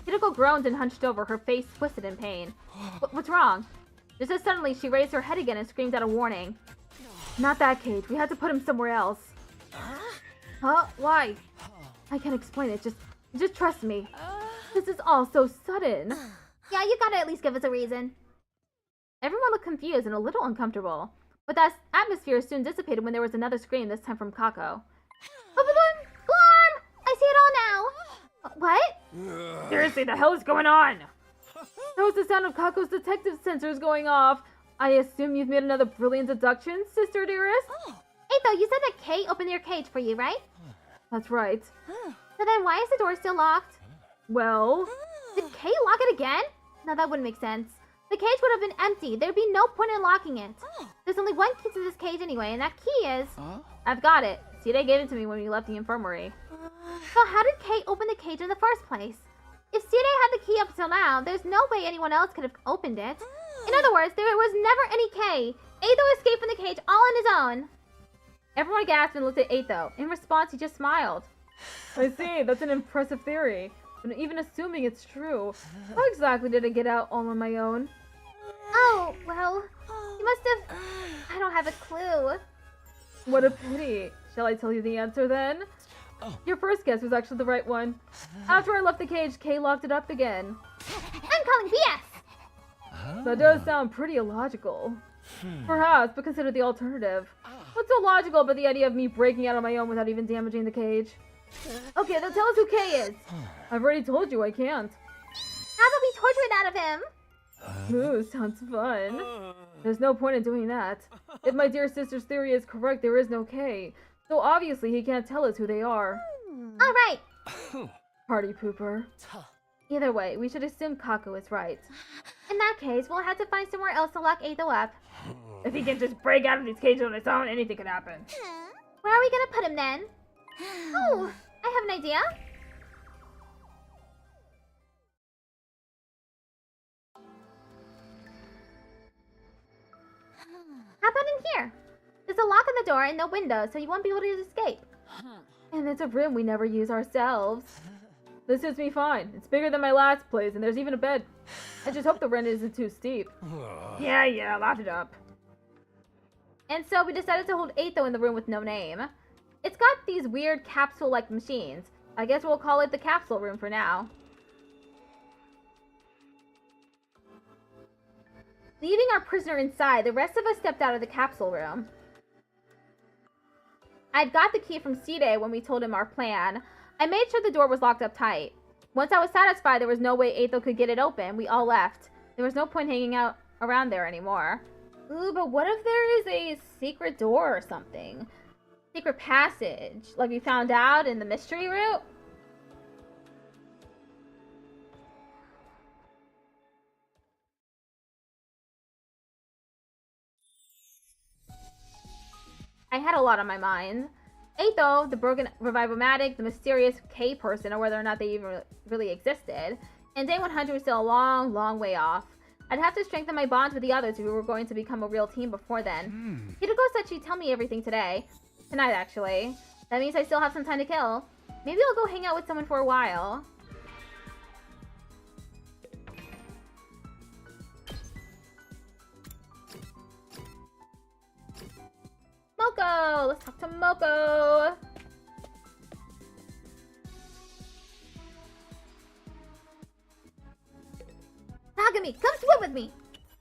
Hiroko groaned and hunched over, her face twisted in pain. What's wrong? Just as suddenly, she raised her head again and screamed out a warning. Not that cage. We had to put him somewhere else. Huh? Why? I can't explain it. Just trust me. This is all so sudden. Yeah, you gotta at least give us a reason. Everyone looked confused and a little uncomfortable. But that atmosphere soon dissipated when there was another scream, this time from Kako. Blarm! I see it all now. What? Seriously, the hell is going on? That was the sound of Kako's detective sensors going off. I assume you've made another brilliant deduction, sister dearest? Eito, you said that Kay opened your cage for you, right? That's right. So then why is the door still locked? Well... Did Kay lock it again? No, that wouldn't make sense. The cage would have been empty. There'd be no point in locking it. There's only one key to this cage anyway, and that key is... I've got it. Sita gave it to me when we left the infirmary. So how did Kate open the cage in the first place? If Sita had the key up till now, there's no way anyone else could have opened it. In other words, there was never any K. Aetho escaped from the cage all on his own. Everyone gasped and looked at Aetho. In response, he just smiled. I see, that's an impressive theory. But even assuming it's true, how exactly did it get out all on my own? Oh, well, you must have... I don't have a clue. What a pity. Shall I tell you the answer then? Your first guess was actually the right one. After I left the cage, Kay locked it up again. I'm calling BS! That does sound pretty illogical. Perhaps, but consider the alternative. What's so logical about the idea of me breaking out on my own without even damaging the cage? Okay, then tell us who Kay is. I've already told you I can't. How about we torture it out of him? Ooh, sounds fun. There's no point in doing that. If my dear sister's theory is correct, there is no K. So obviously he can't tell us who they are. Alright. Party pooper. Either way, we should assume Kaku is right. In that case, we'll have to find somewhere else to lock Aetho up. If he can just break out of these cages on his own, anything could happen. Where are we gonna put him then? Oh, I have an idea. How about in here? There's a lock on the door and no window, so you won't be able to escape. And it's a room we never use ourselves. This suits me fine. It's bigger than my last place, and there's even a bed. I just hope the rent isn't too steep. Yeah, laugh it up. And so we decided to hold Aetho in the room with no name. It's got these weird capsule-like machines. I guess we'll call it the capsule room for now. Leaving our prisoner inside, the rest of us stepped out of the capsule room. I'd got the key from Side when we told him our plan. I made sure the door was locked up tight. Once I was satisfied there was no way Aetho could get it open, we all left. There was no point hanging out around there anymore. Ooh, but what if there is a secret door or something? Secret passage, like we found out in the mystery route? I had a lot on my mind. Aetho, the broken revivomatic, the mysterious K person, or whether or not they even really existed. And Day 100 was still a long, long way off. I'd have to strengthen my bonds with the others if we were going to become a real team before then. Hideko said she'd tell me everything today. Tonight, actually. That means I still have some time to kill. Maybe I'll go hang out with someone for a while. Moko! Let's talk to Moko! Takumi, come swim with me!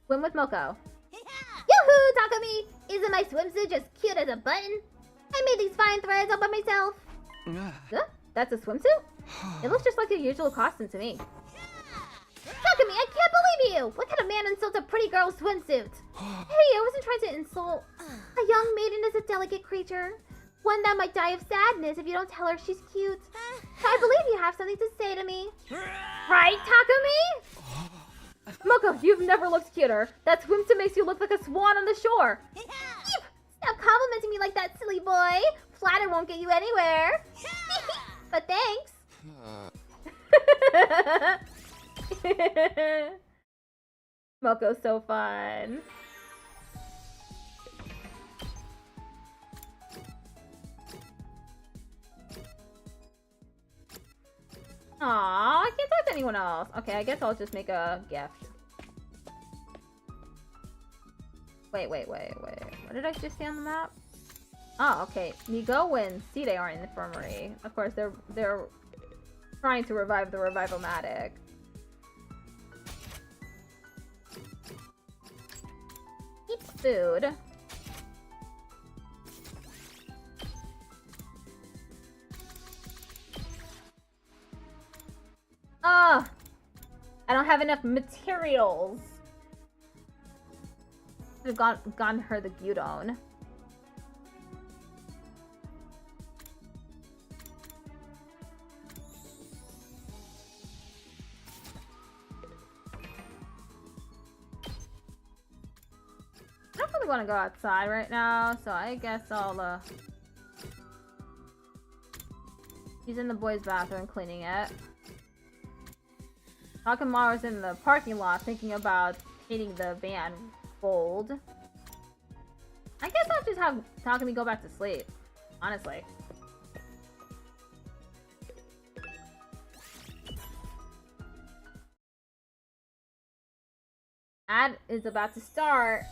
Swim with Moko. Yoo-hoo, Takumi! Isn't my swimsuit just cute as a button? I made these fine threads all by myself. Huh? That's a swimsuit? It looks just like your usual costume to me. Takumi, I can't believe you! What kind of man insults a pretty girl's swimsuit? Hey, I wasn't trying to insult. A young maiden is a delicate creature. One that might die of sadness if you don't tell her she's cute. I believe you have something to say to me. Right, Takumi? Moko, you've never looked cuter. That swimsuit makes you look like a swan on the shore. Eep! Stop complimenting me like that, silly boy. Flatter won't get you anywhere. But thanks. Moko's so fun. Aw, I can't talk to anyone else. Okay, I guess I'll just make a gift. Wait. What did I just see on the map? Oh, okay. Nigo and Side are in the infirmary. Of course, they're trying to revive the revivomatic. Eat food. Ah! I don't have enough materials. Should have gotten her the gyudon. I don't really want to go outside right now, so I guess I'll He's in the boys' bathroom cleaning it. Takamaru's in the parking lot thinking about painting the van gold. I guess I'll just have Takumi go back to sleep, honestly. Ad is about to start.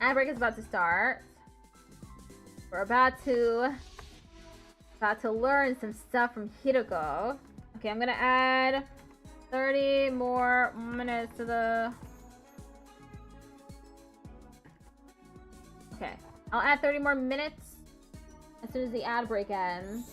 Ad break is about to start. We're about to learn some stuff from Hiroko. Okay, I'm gonna add 30 more minutes to the... Okay, I'll add 30 more minutes as soon as the ad break ends.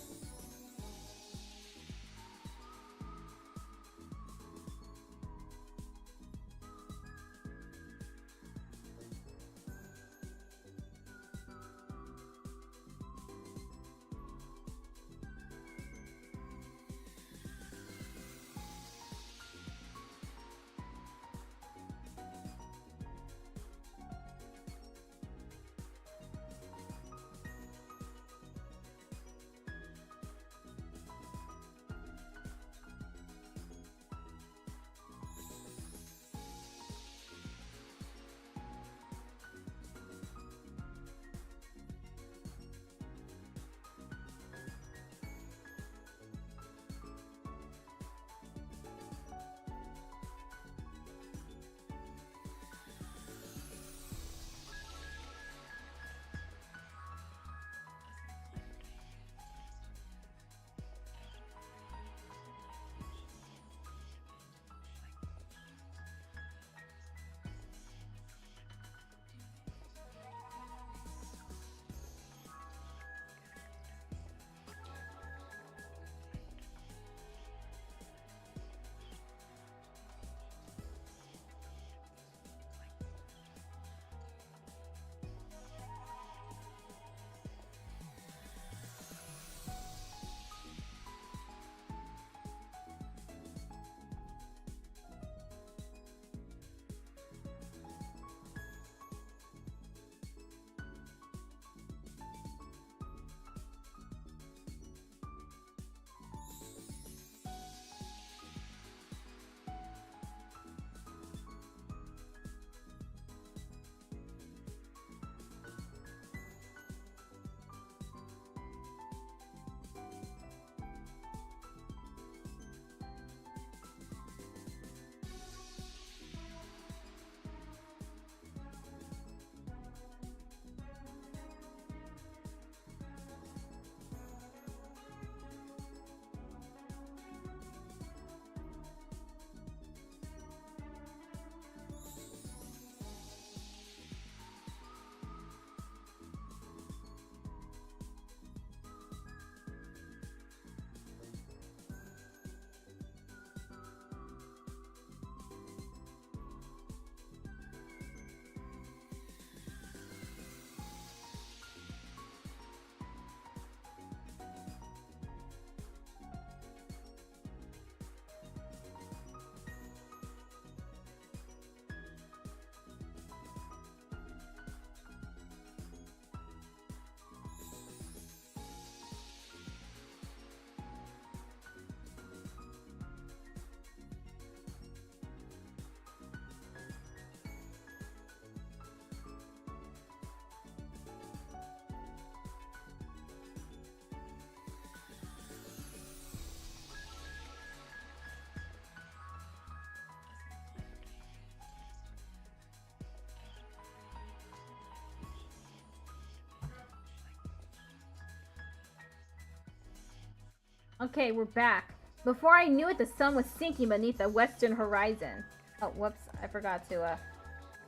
Okay, we're back. Before I knew it, the sun was sinking beneath the western horizon. Oh, whoops. I forgot to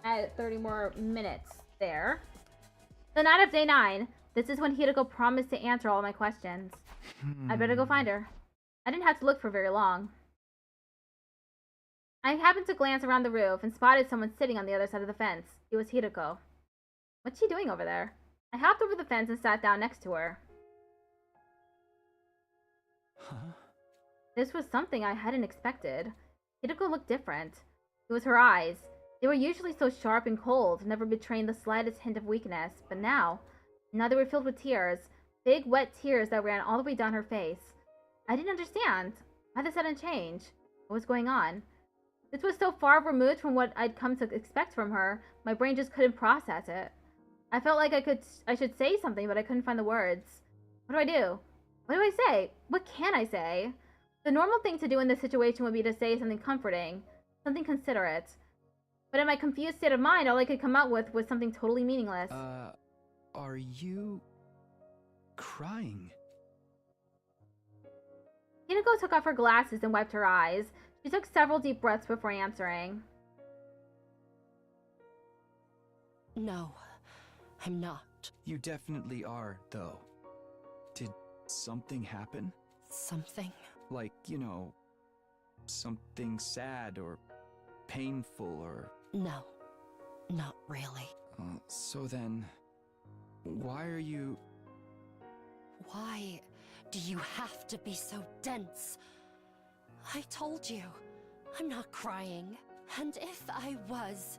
add 30 more minutes there. The night of day 9, This is when Hideko promised to answer all my questions. I'd better go find her. I didn't have to look for very long. I happened to glance around the roof and spotted someone sitting on the other side of the fence. It was Hideko. What's she doing over there? I hopped over the fence and sat down next to her. Huh? This was something I hadn't expected. Hideko looked different. It was her eyes. They were usually so sharp and cold, never betraying the slightest hint of weakness, but now they were filled with tears. Big, wet tears that ran all the way down her face. I didn't understand. Why the sudden change? What was going on? This was so far removed from what I'd come to expect from her, my brain just couldn't process it. I felt like I should say something, but I couldn't find the words. What do I do? What do I say? What can I say? The normal thing to do in this situation would be to say something comforting, something considerate. But in my confused state of mind, all I could come out with was something totally meaningless. Are you crying? Hideko took off her glasses and wiped her eyes. She took several deep breaths before answering. No, I'm not. You definitely are, though. Did something happen? Something? Like, you know, something sad or painful or... No, not really. So then, why are you... Why do you have to be so dense? I told you, I'm not crying. And if I was,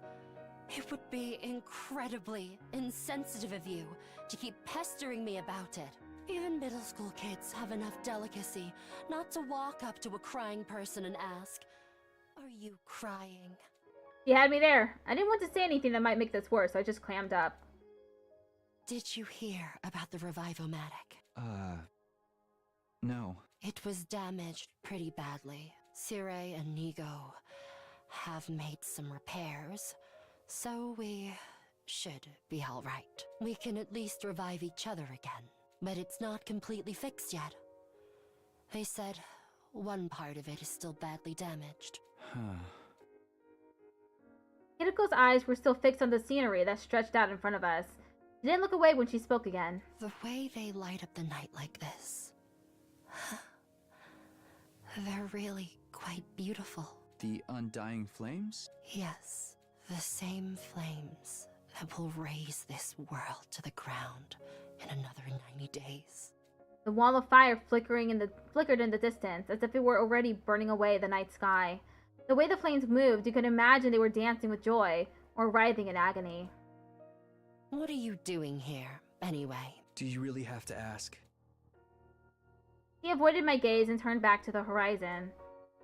it would be incredibly insensitive of you to keep pestering me about it. Even middle school kids have enough delicacy not to walk up to a crying person and ask, "Are you crying?" She had me there. I didn't want to say anything that might make this worse, so I just clammed up. Did you hear about the Revivomatic? No. It was damaged pretty badly. Sire and Nigo have made some repairs, so we should be alright. We can at least revive each other again, but it's not completely fixed yet. They said one part of it is still badly damaged. Huh. Hideko's eyes were still fixed on the scenery that stretched out in front of us. She didn't look away when she spoke again. The way they light up the night like this, they're really quite beautiful. The undying flames? Yes, the same flames that will raise this world to the ground in another 90 days. The wall of fire flickered in the distance, as if it were already burning away the night sky. The way the flames moved, you could imagine they were dancing with joy, or writhing in agony. What are you doing here, anyway? Do you really have to ask? She avoided my gaze and turned back to the horizon.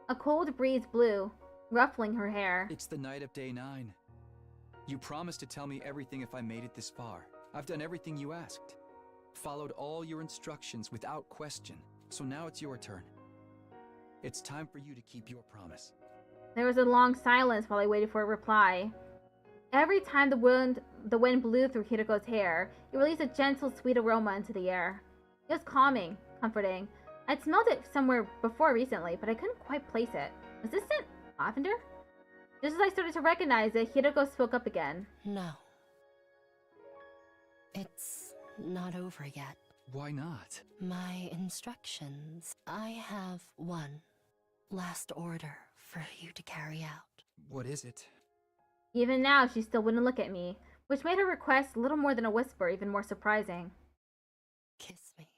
A cold breeze blew, ruffling her hair. It's the night of day 9. You promised to tell me everything if I made it this far. I've done everything you asked. Followed all your instructions without question. So now it's your turn. It's time for you to keep your promise. There was a long silence while I waited for a reply. Every time the wind blew through Hideko's hair, it released a gentle, sweet aroma into the air. It was calming, comforting. I'd smelled it somewhere before recently, but I couldn't quite place it. Was this scent lavender? Just as I started to recognize it, Hideko spoke up again. No. It's not over yet. Why not? My instructions. I have one last order for you to carry out. What is it? Even now, she still wouldn't look at me, which made her request little more than a whisper even more surprising. Kiss me.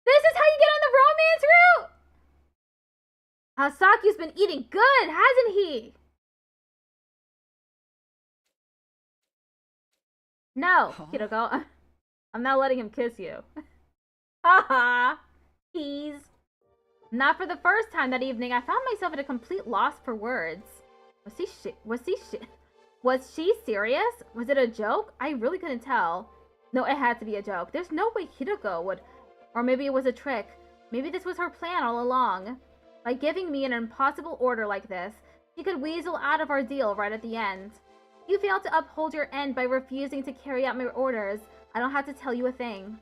This is how you get on the romance route! Hasaku's been eating good, hasn't he? No, Hideko. I'm not letting him kiss you. Haha. Tease. Not for the first time that evening, I found myself at a complete loss for words. Was she serious? Was it a joke? I really couldn't tell. No, it had to be a joke. There's no way Hideko would... Or maybe it was a trick. Maybe this was her plan all along. By giving me an impossible order like this, she could weasel out of our deal right at the end. You failed to uphold your end by refusing to carry out my orders. I don't have to tell you a thing.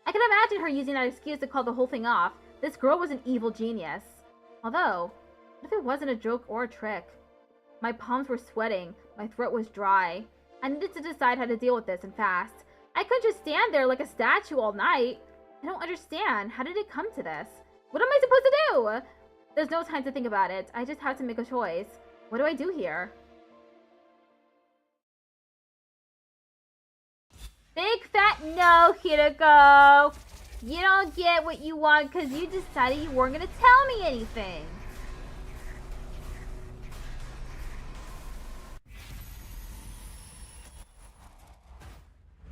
I can imagine her using that excuse to call the whole thing off. This girl was an evil genius. Although, what if it wasn't a joke or a trick? My palms were sweating. My throat was dry. I needed to decide how to deal with this, and fast. I couldn't just stand there like a statue all night. I don't understand. How did it come to this? What am I supposed to do? There's no time to think about it. I just have to make a choice. What do I do here? Big fat no, Hiroko! You don't get what you want because you decided you weren't going to tell me anything.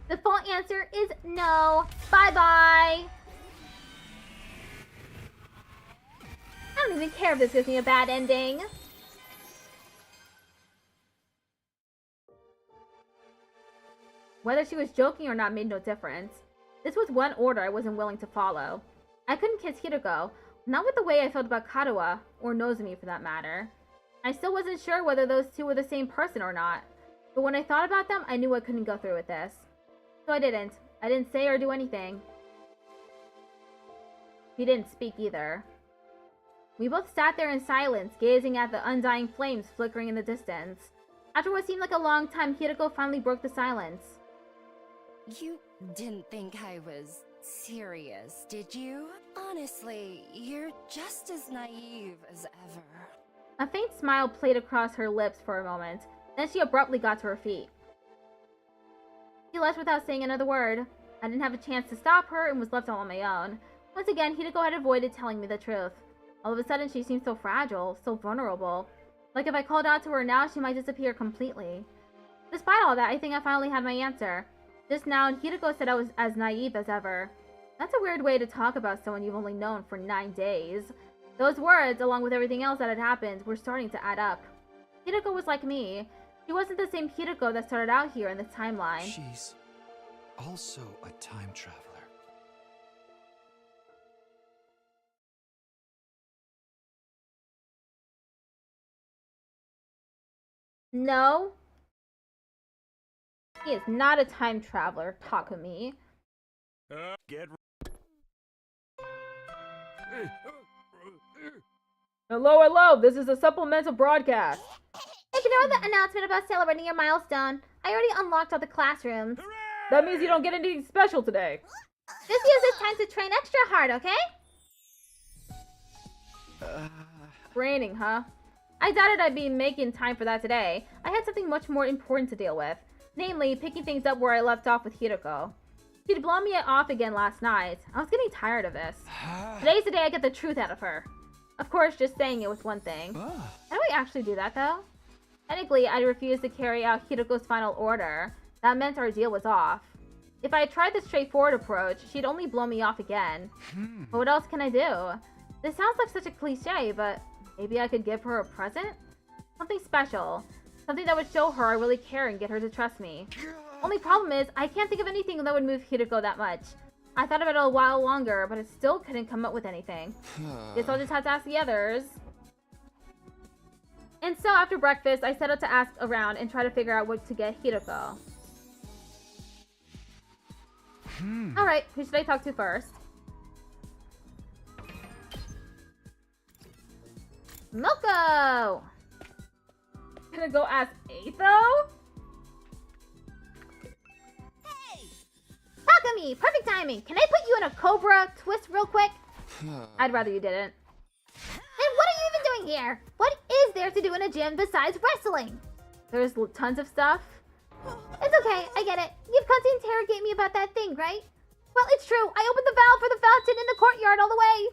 The full answer is no. Bye-bye. I don't even care if this gives me a bad ending. Whether she was joking or not made no difference. This was one order I wasn't willing to follow. I couldn't kiss Hiroko, not with the way I felt about Karuha, or Nozomi for that matter. I still wasn't sure whether those two were the same person or not, but when I thought about them, I knew I couldn't go through with this. So I didn't. I didn't say or do anything. He didn't speak either. We both sat there in silence, gazing at the undying flames flickering in the distance. After what seemed like a long time, Hiroko finally broke the silence. You didn't think I was serious, did you? Honestly, you're just as naive as ever. A faint smile played across her lips for a moment, then she abruptly got to her feet. She left without saying another word. I didn't have a chance to stop her and was left all on my own. Once again, Hiroko had avoided telling me the truth. All of a sudden, she seemed so fragile, so vulnerable. Like if I called out to her now, she might disappear completely. Despite all that, I think I finally had my answer. Just now, Hiroko said I was as naive as ever. That's a weird way to talk about someone you've only known for 9 days. Those words, along with everything else that had happened, were starting to add up. Hiroko was like me. She wasn't the same Hiroko that started out here in this timeline. She's also a time traveler. No. He is not a time traveler, Takumi. Hello, this is a supplemental broadcast. Ignore the announcement about celebrating your milestone. I already unlocked all the classrooms. That means you don't get anything special today. Just use this time to train extra hard, okay? Training, huh? I doubted I'd be making time for that today. I had something much more important to deal with. Namely, picking things up where I left off with Hiroko. She'd blown me off again last night. I was getting tired of this. Today's the day I get the truth out of her. Of course, just saying it was one thing. How do I actually do that, though? Technically, I refused to carry out Hiroko's final order. That meant our deal was off. If I had tried the straightforward approach, she'd only blow me off again. But what else can I do? This sounds like such a cliche, but maybe I could give her a present? Something special. Something that would show her I really care and get her to trust me. Only problem is, I can't think of anything that would move Hiroko that much. I thought about it a while longer, but I still couldn't come up with anything. Guess I'll just have to ask the others. And so after breakfast, I set out to ask around and try to figure out what to get Hiroko. Alright, who should I talk to first? Milko! Gonna go ask Aetho? Takumi! Perfect timing! Can I put you in a Cobra twist real quick? I'd rather you didn't. And what are you even doing here? What is there to do in a gym besides wrestling? There's tons of stuff. It's okay, I get it. You've come to interrogate me about that thing, right? Well, it's true. I opened the valve for the fountain in the courtyard all the way.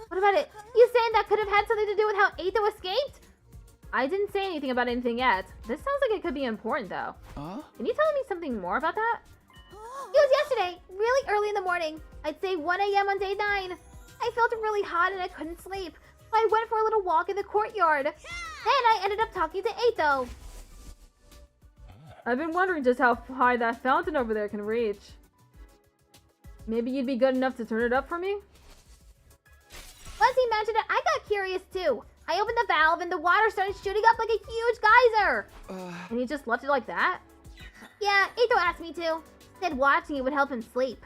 What about it? You saying that could have had something to do with how Aetho escaped? I didn't say anything about anything yet. This sounds like it could be important, though. Can you tell me something more about that? It was yesterday, really early in the morning. I'd say 1 a.m. on day 9. I felt really hot and I couldn't sleep. So I went for a little walk in the courtyard. Then I ended up talking to Aetho. I've been wondering just how high that fountain over there can reach. Maybe you'd be good enough to turn it up for me? Once he mentioned it, I got curious too. I opened the valve and the water started shooting up like a huge geyser. And you just left it like that? Yeah, Aetho asked me to. Said watching it would help him sleep.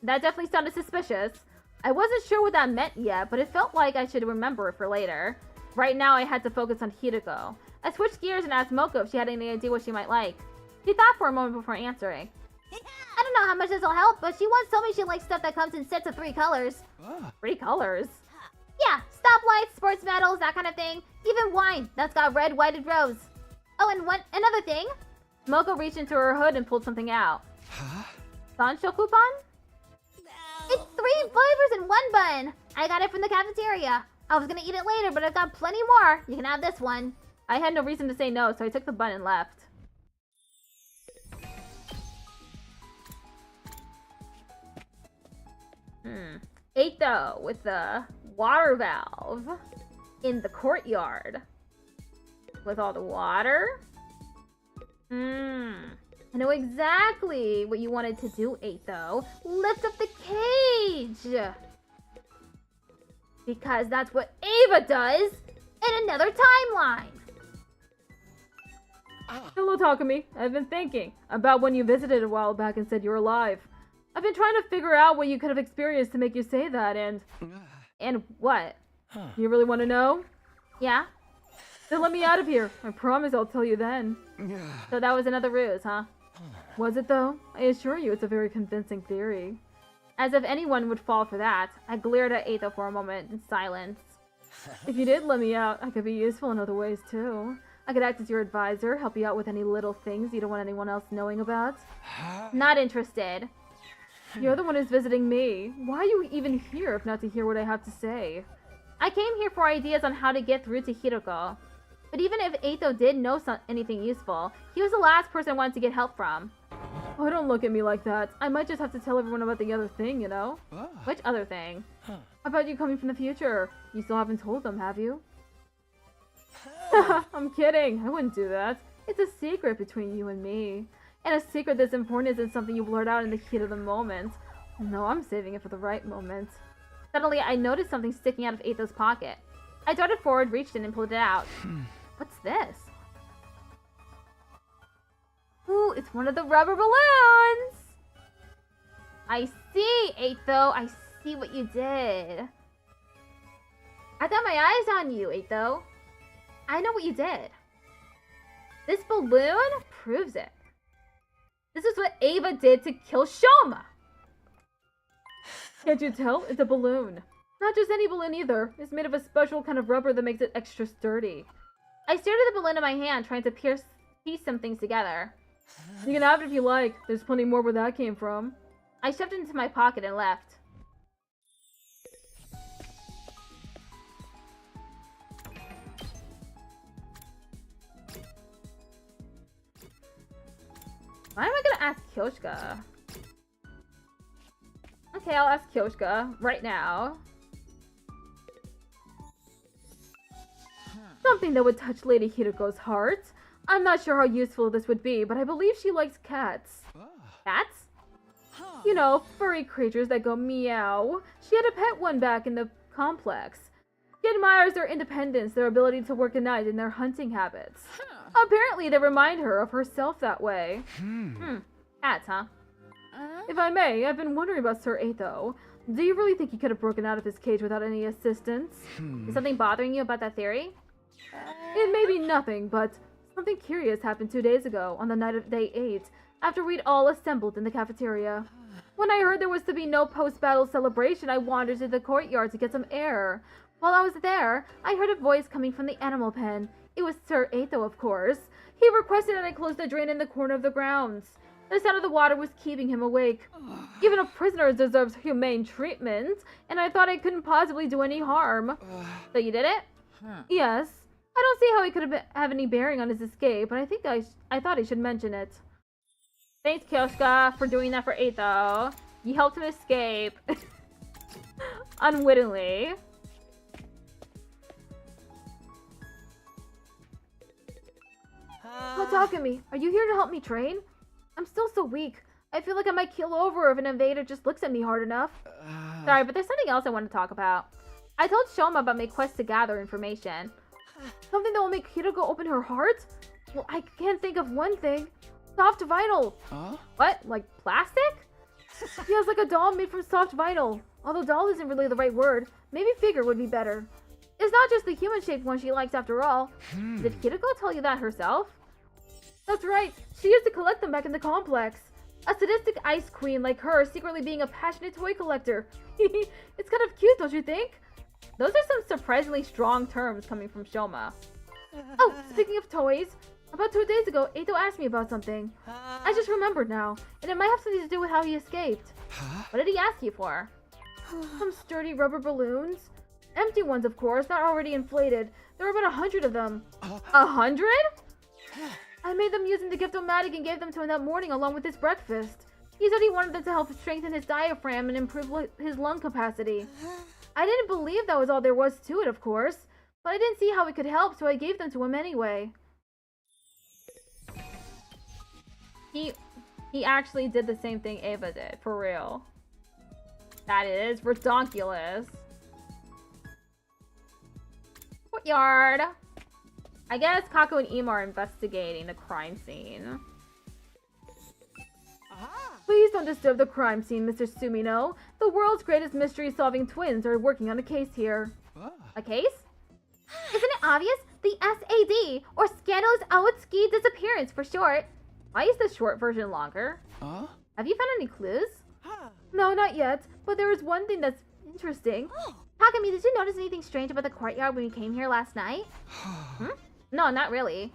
That definitely sounded suspicious. I wasn't sure what that meant yet, but it felt like I should remember it for later. Right now, I had to focus on Hiroko. I switched gears and asked Moko if she had any idea what she might like. She thought for a moment before answering. I don't know how much this will help, but she once told me she likes stuff that comes in sets of 3 colors. 3 colors? Yeah, stoplights, sports medals, that kind of thing. Even wine that's got red, white, and rose. Oh, and another thing. Moko reached into her hood and pulled something out. Huh? Sancho coupon? It's 3 flavors in 1 bun. I got it from the cafeteria. I was gonna eat it later, but I've got plenty more. You can have this one. I had no reason to say no, so I took the bun and left. Eito with the water valve in the courtyard. With all the water. I know exactly what you wanted to do, Eito. Lift up the cage! Because that's what Ava does in another timeline! Hello, Takumi. I've been thinking about when you visited a while back and said you were alive. I've been trying to figure out what you could have experienced to make you say that, and... And what? You really want to know? Yeah? Then let me out of here. I promise I'll tell you then. So that was another ruse, huh? Was it though? I assure you it's a very convincing theory. As if anyone would fall for that, I glared at Eito for a moment in silence. If you did let me out, I could be useful in other ways too. I could act as your advisor, help you out with any little things you don't want anyone else knowing about. Not interested. You're the one who's visiting me. Why are you even here if not to hear what I have to say? I came here for ideas on how to get through to Hiroko. But even if Eito did know anything useful, he was the last person I wanted to get help from. Oh, don't look at me like that. I might just have to tell everyone about the other thing, you know? Which other thing? About you coming from the future. You still haven't told them, have you? I'm kidding. I wouldn't do that. It's a secret between you and me. And a secret that's important isn't something you blurt out in the heat of the moment. No, I'm saving it for the right moment. Suddenly, I noticed something sticking out of Eito's pocket. I darted forward, reached in, and pulled it out. What's this? Ooh, it's one of the rubber balloons! I see, Eito. I see what you did. I got my eyes on you, Eito. I know what you did. This balloon proves it. This is what Ava did to kill Shoma. Can't you tell? It's a balloon. Not just any balloon either. It's made of a special kind of rubber that makes it extra sturdy. I stared at the balloon in my hand, trying to piece some things together. You can have it if you like. There's plenty more where that came from. I shoved it into my pocket and left. Why am I gonna ask Kyoshka? Okay, I'll ask Kyoshka right now. Something that would touch Lady Hiroko's heart. I'm not sure how useful this would be, but I believe she likes cats. Cats? You know, furry creatures that go meow. She had a pet one back in the complex. She admires their independence, their ability to work at night, and their hunting habits. Apparently, they remind her of herself that way. Cats, huh? If I may, I've been wondering about Sir Eito. Do you really think he could have broken out of his cage without any assistance? Is something bothering you about that theory? It may be nothing, but something curious happened 2 days ago, on the night of day 8, after we'd all assembled in the cafeteria. When I heard there was to be no post-battle celebration, I wandered to the courtyard to get some air. While I was there, I heard a voice coming from the animal pen. It was Sir Eito, of course. He requested that I close the drain in the corner of the grounds. The sound of the water was keeping him awake. Even a prisoner deserves humane treatment, and I thought I couldn't possibly do any harm. So you did it? Yes. I don't see how it could have any bearing on his escape, but I thought I should mention it. Thanks, Kyoshka, for doing that for Eito. You helped him escape. Unwittingly. Oh, Takumi, are you here to help me train? I'm still so weak. I feel like I might keel over if an invader just looks at me hard enough. Sorry, but there's something else I want to talk about. I told Shoma about my quest to gather information. Something that will make Hiroko open her heart? Well, I can't think of one thing. Soft vinyl. What? Like plastic? Yes, like a doll made from soft vinyl. Although doll isn't really the right word. Maybe figure would be better. It's not just the human-shaped one she likes after all. Did Hiroko tell you that herself? That's right. She used to collect them back in the complex. A sadistic ice queen like her secretly being a passionate toy collector. It's kind of cute, don't you think? Those are some surprisingly strong terms coming from Shoma. Oh, speaking of toys, about 2 days ago, Eito asked me about something. I just remembered now, and it might have something to do with how he escaped. What did he ask you for? Some sturdy rubber balloons. Empty ones, of course, not already inflated. There were about 100 of them. 100? I made them using the Gift-O-Matic and gave them to him that morning along with his breakfast. He said he wanted them to help strengthen his diaphragm and improve his lung capacity. I didn't believe that was all there was to it, of course, but I didn't see how it could help, so I gave them to him anyway. He actually did the same thing Ava did, for real. That is redonkulous. Courtyard. I guess Kako and Ima are investigating the crime scene. Please don't disturb the crime scene, Mr. Sumino. The world's greatest mystery-solving twins are working on a case here. A case? Isn't it obvious? The SAD, or Scandalous Aotsuki Disappearance for short. Why is the short version longer? Have you found any clues? No, not yet, but there is one thing that's interesting. Takumi, did you notice anything strange about the courtyard when we came here last night? No, not really.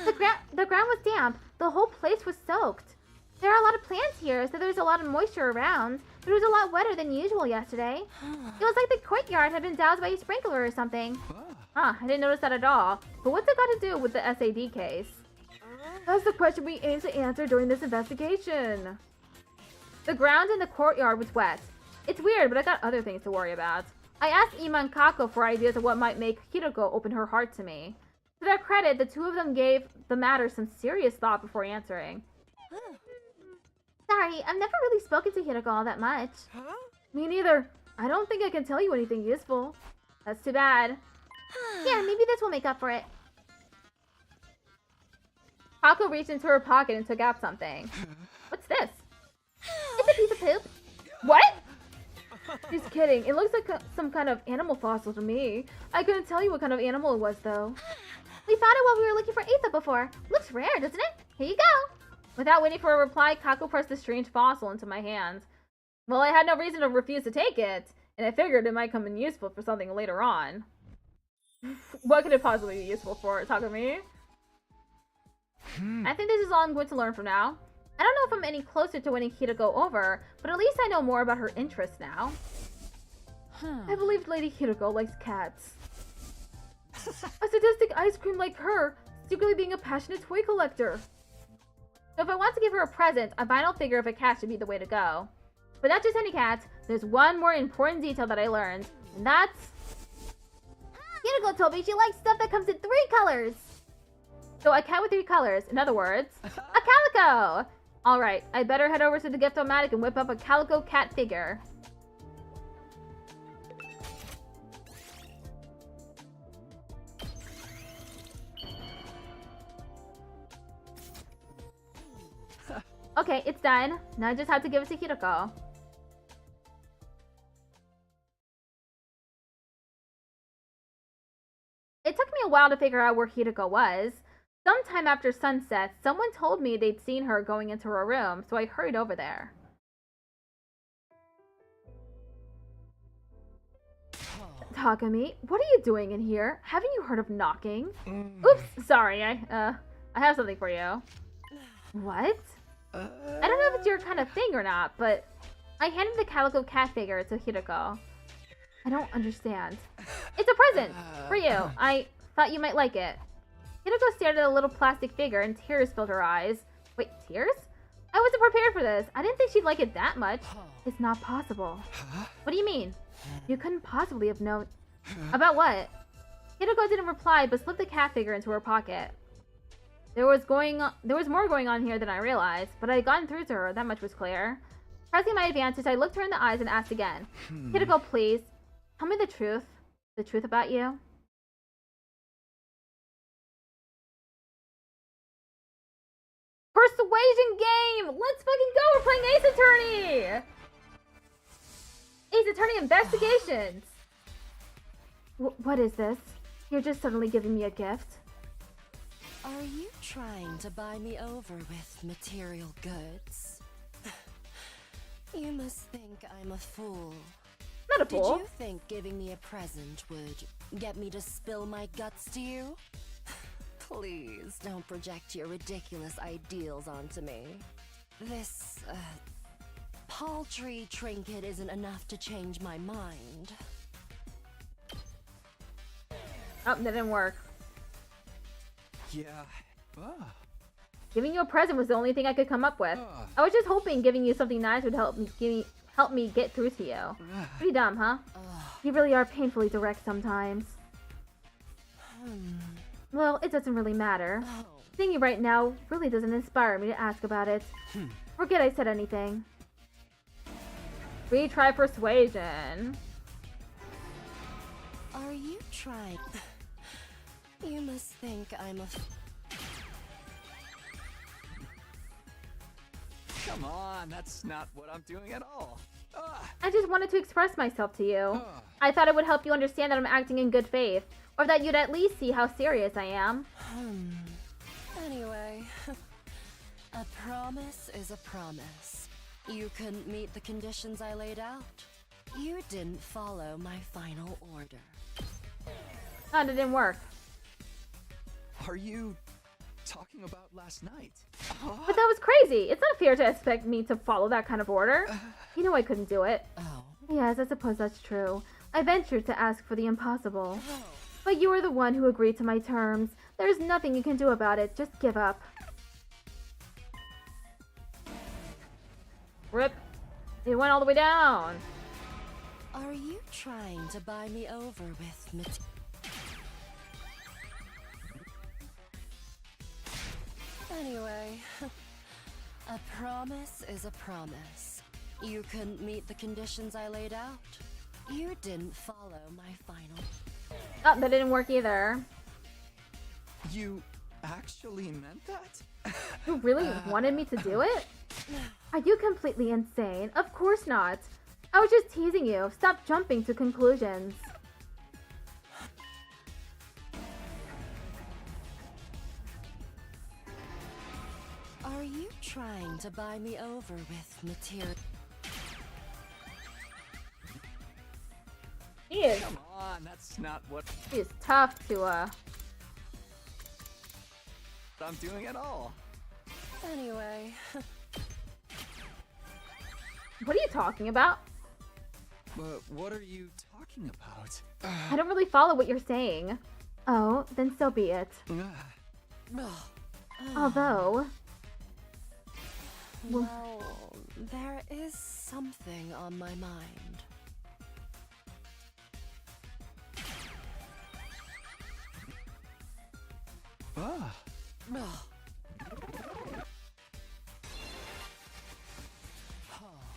The ground was damp. The whole place was soaked. There are a lot of plants here, so there's a lot of moisture around, but it was a lot wetter than usual yesterday. It was like the courtyard had been doused by a sprinkler or something. I didn't notice that at all. But what's it got to do with the SAD case? That's the question we aim to answer during this investigation. The ground in the courtyard was wet. It's weird, but I got other things to worry about. I asked Ima and Kako for ideas of what might make Hiroko open her heart to me. To their credit, the two of them gave the matter some serious thought before answering. Sorry, I've never really spoken to Hiroko all that much. Me neither. I don't think I can tell you anything useful. That's too bad. Yeah, maybe this will make up for it. Kako reached into her pocket and took out something. What's this? It's a piece of poop. What? She's kidding. It looks like some kind of animal fossil to me. I couldn't tell you what kind of animal it was, though. We found it while we were looking for Asa before. Looks rare, doesn't it? Here you go. Without waiting for a reply, Kako pressed the strange fossil into my hand. Well, I had no reason to refuse to take it, and I figured it might come in useful for something later on. What could it possibly be useful for, Takumi? I think this is all I'm going to learn from now. I don't know if I'm any closer to winning Hiroko over, but at least I know more about her interests now. I believe Lady Hiroko likes cats. A sadistic ice cream like her, secretly being a passionate toy collector. So if I want to give her a present, a vinyl figure of a cat should be the way to go. But not just any cat, there's one more important detail that I learned, and that's... Hiroko told me she likes stuff that comes in 3 colors! So a cat with 3 colors, in other words, a calico! Alright, I better head over to the Gift-O-Matic and whip up a calico cat figure. Okay, it's done. Now I just have to give it to Hiroko. It took me a while to figure out where Hiroko was. Sometime after sunset, someone told me they'd seen her going into her room, so I hurried over there. Takumi, what are you doing in here? Haven't you heard of knocking? Oops, sorry, I have something for you. What? I don't know if it's your kind of thing or not, but I handed the calico cat figure to Hiroko. I don't understand. It's a present! For you. I thought you might like it. Hiroko stared at the little plastic figure and tears filled her eyes. Wait, tears? I wasn't prepared for this. I didn't think she'd like it that much. It's not possible. What do you mean? You couldn't possibly have known... About what? Hiroko didn't reply, but slipped the cat figure into her pocket. There was more going on here than I realized, but I had gotten through to her, that much was clear. Pressing my advantage, I looked her in the eyes and asked again. Hiroko, please, tell me the truth. The truth about you. Persuasion game! Let's fucking go! We're playing Ace Attorney! Ace Attorney Investigations! What is this? You're just suddenly giving me a gift? Are you trying to buy me over with material goods? You must think I'm a fool. Not a fool. Did you think giving me a present would get me to spill my guts to you? Please don't project your ridiculous ideals onto me. This, paltry trinket isn't enough to change my mind. Oh, that didn't work. Yeah. Giving you a present was the only thing I could come up with. I was just hoping giving you something nice would help me get through to you. Pretty dumb, huh? You really are painfully direct sometimes. Well, it doesn't really matter. Seeing you right now really doesn't inspire me to ask about it. Forget I said anything. Retry persuasion. Are you trying? You must think I'm a... Come on, that's not what I'm doing at all. I just wanted to express myself to you. I thought it would help you understand that I'm acting in good faith, or that you'd at least see how serious I am. Anyway, a promise is a promise. You couldn't meet the conditions I laid out. You didn't follow my final order. Oh, it didn't work. Are you talking about last night? But that was crazy. It's not fair to expect me to follow that kind of order. You know I couldn't do it. Yes, I suppose that's true. I ventured to ask for the impossible. But you are the one who agreed to my terms. There's nothing you can do about it. Just give up. Rip. It went all the way down. Are you trying to buy me over with Anyway, a promise is a promise. You couldn't meet the conditions I laid out. You didn't follow my final... Oh, that didn't work either. You actually meant that? You really wanted me to do it? Are you completely insane? Of course not. I was just teasing you. Stop jumping to conclusions. Are you trying to buy me over with material? He is. Come on, that's not what He is tough to, I'm doing at all. Anyway. What are you talking about? What are you talking about? I don't really follow what you're saying. Oh, then so be it. Although... Well, there is something on my mind.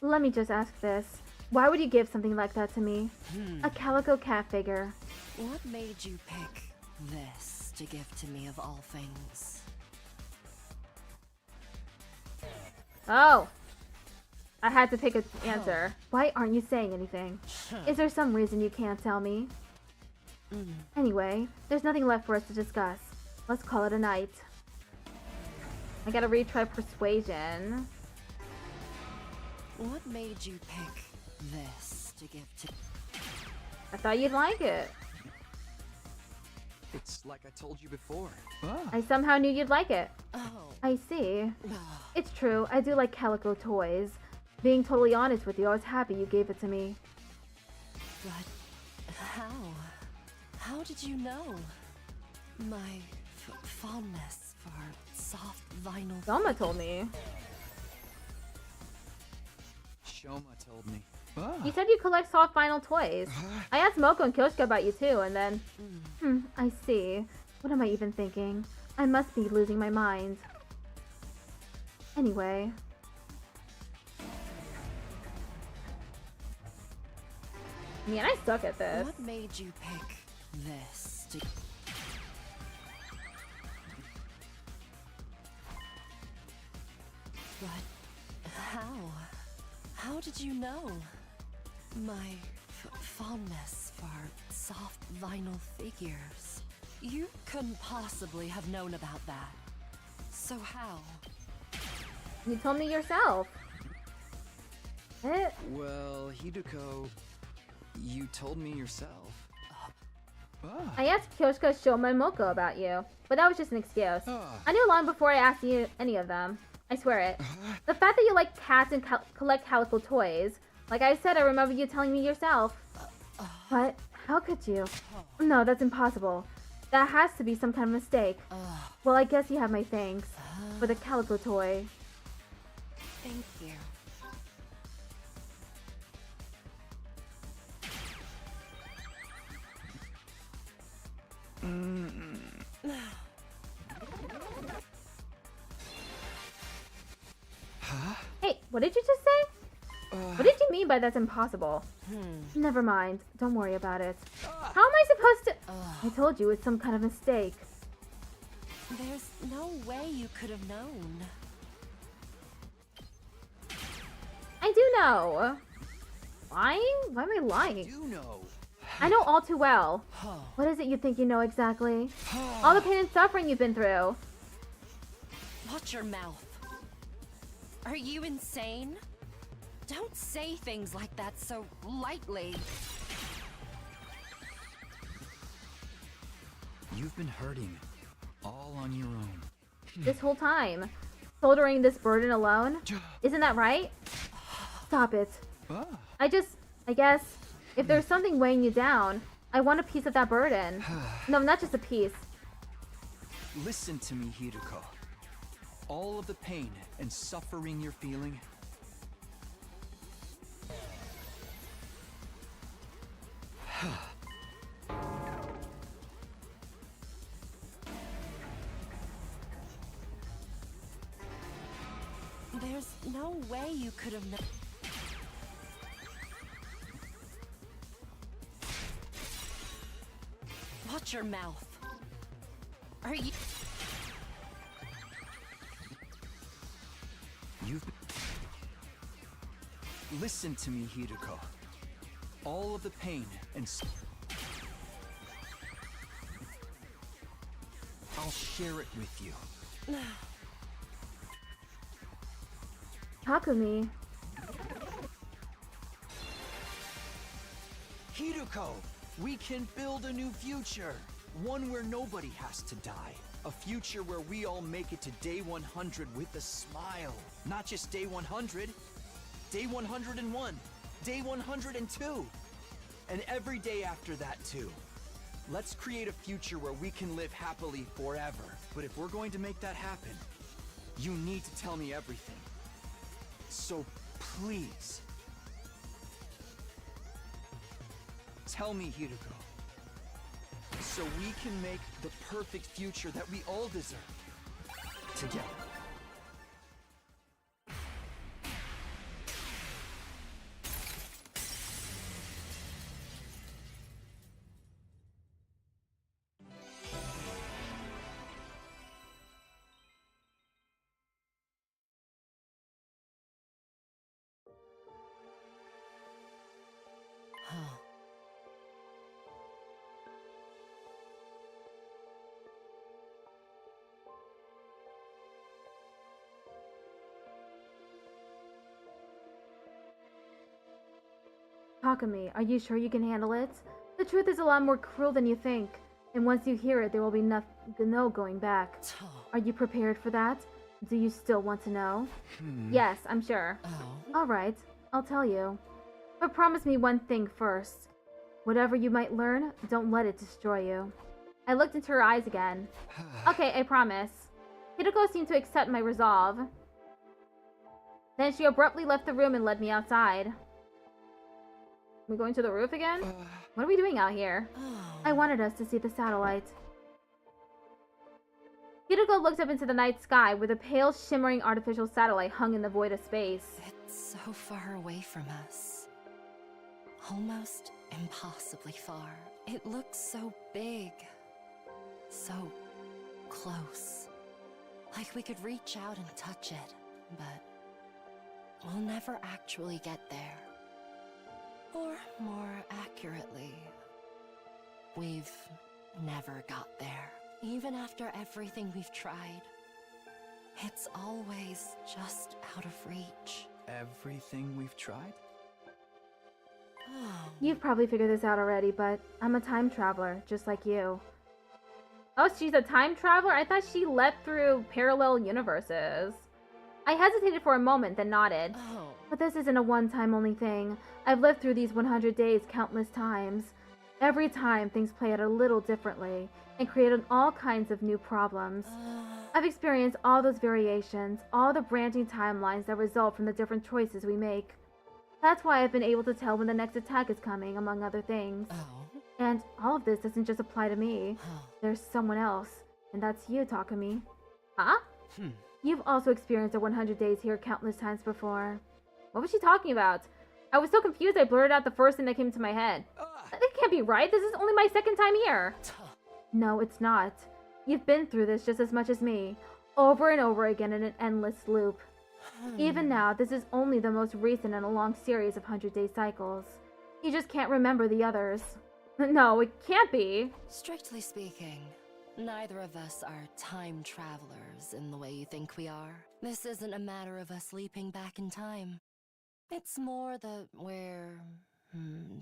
Let me just ask this. Why would you give something like that to me? A calico cat figure. What made you pick this to give to me of all things? Oh! I had to pick an answer. Why aren't you saying anything? Is there some reason you can't tell me? Anyway, there's nothing left for us to discuss. Let's call it a night. I gotta retry persuasion. What made you pick this to give to... I thought you'd like it. It's like I told you before. I somehow knew you'd like it. Oh. I see. It's true, I do like calico toys. Being totally honest with you, I was happy you gave it to me. But how? How did you know? My fondness for soft vinyl... Selma told me. Shoma told me. You said you collect soft vinyl toys. I asked Moko and Kyoshka about you too, and then... I see. What am I even thinking? I must be losing my mind. Anyway... Man, I suck at this. What made you pick this to... But how? How did you know? My fondness for soft vinyl figures. You couldn't possibly have known about that. So how? You told me yourself. Well, Hideko, you told me yourself. I asked Kyoshika, Shoma, and Moko about you, but that was just an excuse. I knew long before I asked you any of them. I swear it. The fact that you like cats and collect calico toys, like I said, I remember you telling me yourself. But how could you? No, that's impossible. That has to be some kind of mistake. Well, I guess you have my thanks for the calico toy. Thank you. Hey, what did you just say? What did you mean by that's impossible? Never mind. Don't worry about it. How am I supposed to... I told you it's some kind of mistake. There's no way you could have known. I do know. Lying? Why am I lying? I do know. I know all too well. What is it you think you know exactly? All the pain and suffering you've been through. Watch your mouth. Are you insane? Don't say things like that so lightly. You've been hurting all on your own. This whole time. Shouldering this burden alone. Isn't that right? Stop it. I guess, if there's something weighing you down, I want a piece of that burden. No, not just a piece. Listen to me, Hideko. All of the pain and suffering you're feeling, There's no way you could have known. Watch your mouth. Are you... Listen to me, Hideko. All of the pain and I'll share it with you. Takumi. Hideko, we can build a new future. One where nobody has to die. A future where we all make it to day 100 with a smile. Not just day 100, day 101, day 102, and every day after that too. Let's create a future where we can live happily forever. But if we're going to make that happen, you need to tell me everything. So please, tell me, Hideko, so we can make the perfect future that we all deserve together. Takumi, are you sure you can handle it? The truth is a lot more cruel than you think. And once you hear it, there will be no going back. Are you prepared for that? Do you still want to know? Yes, I'm sure. Alright, I'll tell you. But promise me one thing first. Whatever you might learn, don't let it destroy you. I looked into her eyes again. Okay, I promise. Hideko seemed to accept my resolve. Then she abruptly left the room and led me outside. We going to the roof again? What are we doing out here? I wanted us to see the satellite. Hideko looked up into the night sky where the pale, shimmering artificial satellite hung in the void of space. It's so far away from us. Almost impossibly far. It looks so big. So close. Like we could reach out and touch it, but we'll never actually get there. Or more accurately, we've never got there. Even after everything we've tried, it's always just out of reach. everything we've tried? You've probably figured this out already, but I'm a time traveler, just like you. Oh, she's a time traveler? I thought she leapt through parallel universes. I hesitated for a moment, then nodded. But this isn't a one-time only thing. I've lived through these 100 days countless times. Every time, things play out a little differently, and created all kinds of new problems. I've experienced all those variations, all the branching timelines that result from the different choices we make. That's why I've been able to tell when the next attack is coming, among other things. And all of this doesn't just apply to me. There's someone else, and that's you, Takumi. Huh? You've also experienced the 100 days here countless times before. What was she talking about? I was so confused I blurted out the first thing that came to my head. That can't be right. This is only my second time here. No, it's not. You've been through this just as much as me, over and over again in an endless loop. Even now, this is only the most recent in a long series of 100-day cycles. You just can't remember the others. No, it can't be. Strictly speaking, neither of us are time travelers in the way you think we are. This isn't a matter of us leaping back in time. It's more that we're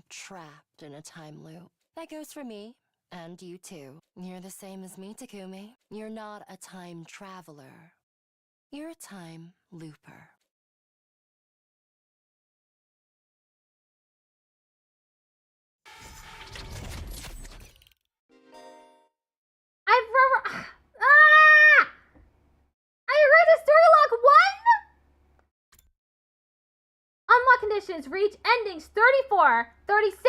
trapped in a time loop. That goes for me, and you too. You're the same as me, Takumi. You're not a time traveler. You're a time looper. I read the story log 1? Unlock conditions reach endings 34, 36,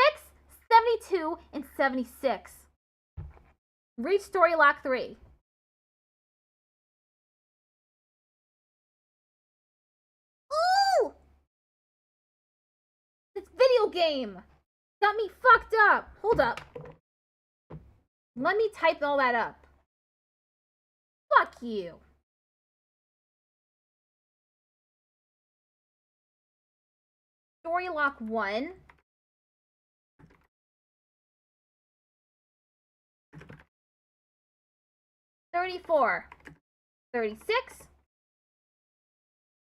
72, and 76. Reach story lock 3. Ooh! This video game got me fucked up. Hold up. Let me type all that up. Fuck you. Story lock 1. $34, $36,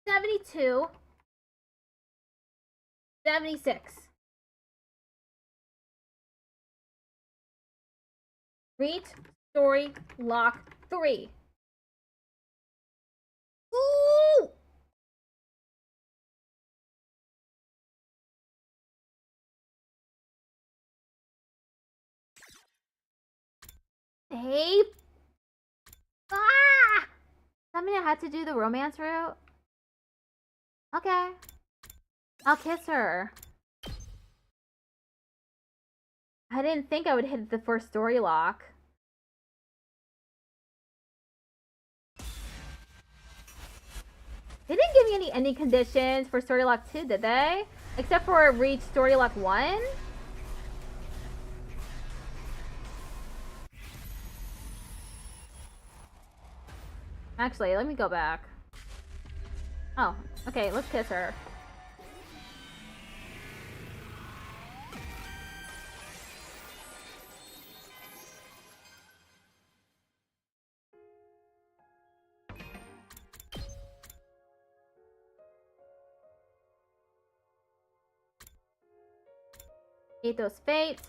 $72, $76. Reach story lock 3. Ooh! Hey! Ah! That mean I had to do the romance route? Okay. I'll kiss her. I didn't think I would hit the first story lock. They didn't give me any ending conditions for story lock 2, did they? Except for reach story lock 1? Actually, let me go back. Oh, okay, let's kiss her. Ethos Fate,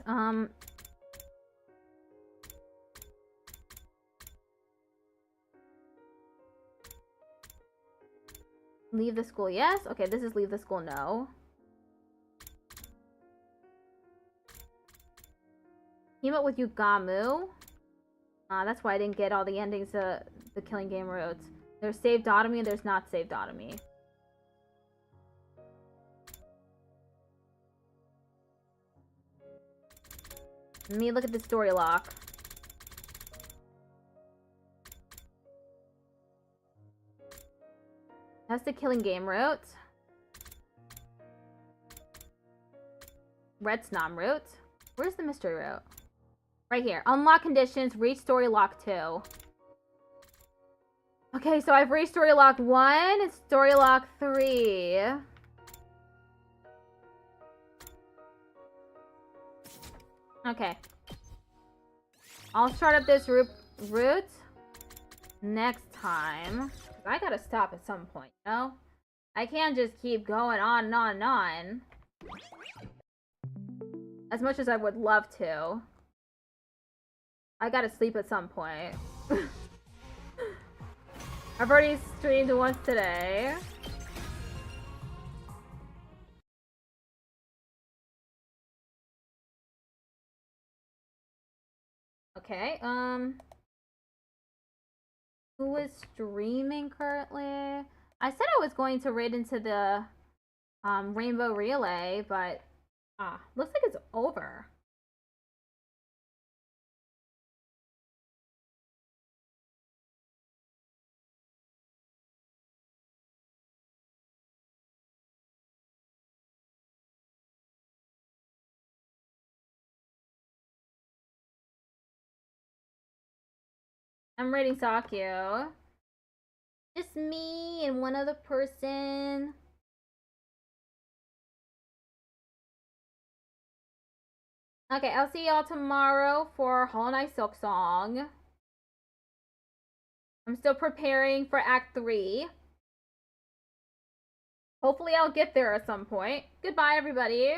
leave the school, yes? Okay, this is leave the school, no. Team up with Yugamu. That's why I didn't get all the endings to the killing game routes. There's saved Dotomy and there's not saved Dotomy. Let me look at the story lock. That's the killing game route. Red Snom route. Where's the mystery route? Right here. Unlock conditions, reach story lock 2. Okay, so I've reached story lock 1 and story lock 3. Okay. I'll start up this route next time. I gotta stop at some point, you know? I can't just keep going on and on and on. As much as I would love to. I gotta sleep at some point. I've already streamed once today. Okay, who is streaming currently? I said I was going to raid into the Rainbow Relay, but looks like it's over. I'm raiding Sakyo. Just me and one other person. Okay, I'll see y'all tomorrow for Hollow Knight Silk Song. I'm still preparing for Act 3. Hopefully I'll get there at some point. Goodbye, everybody.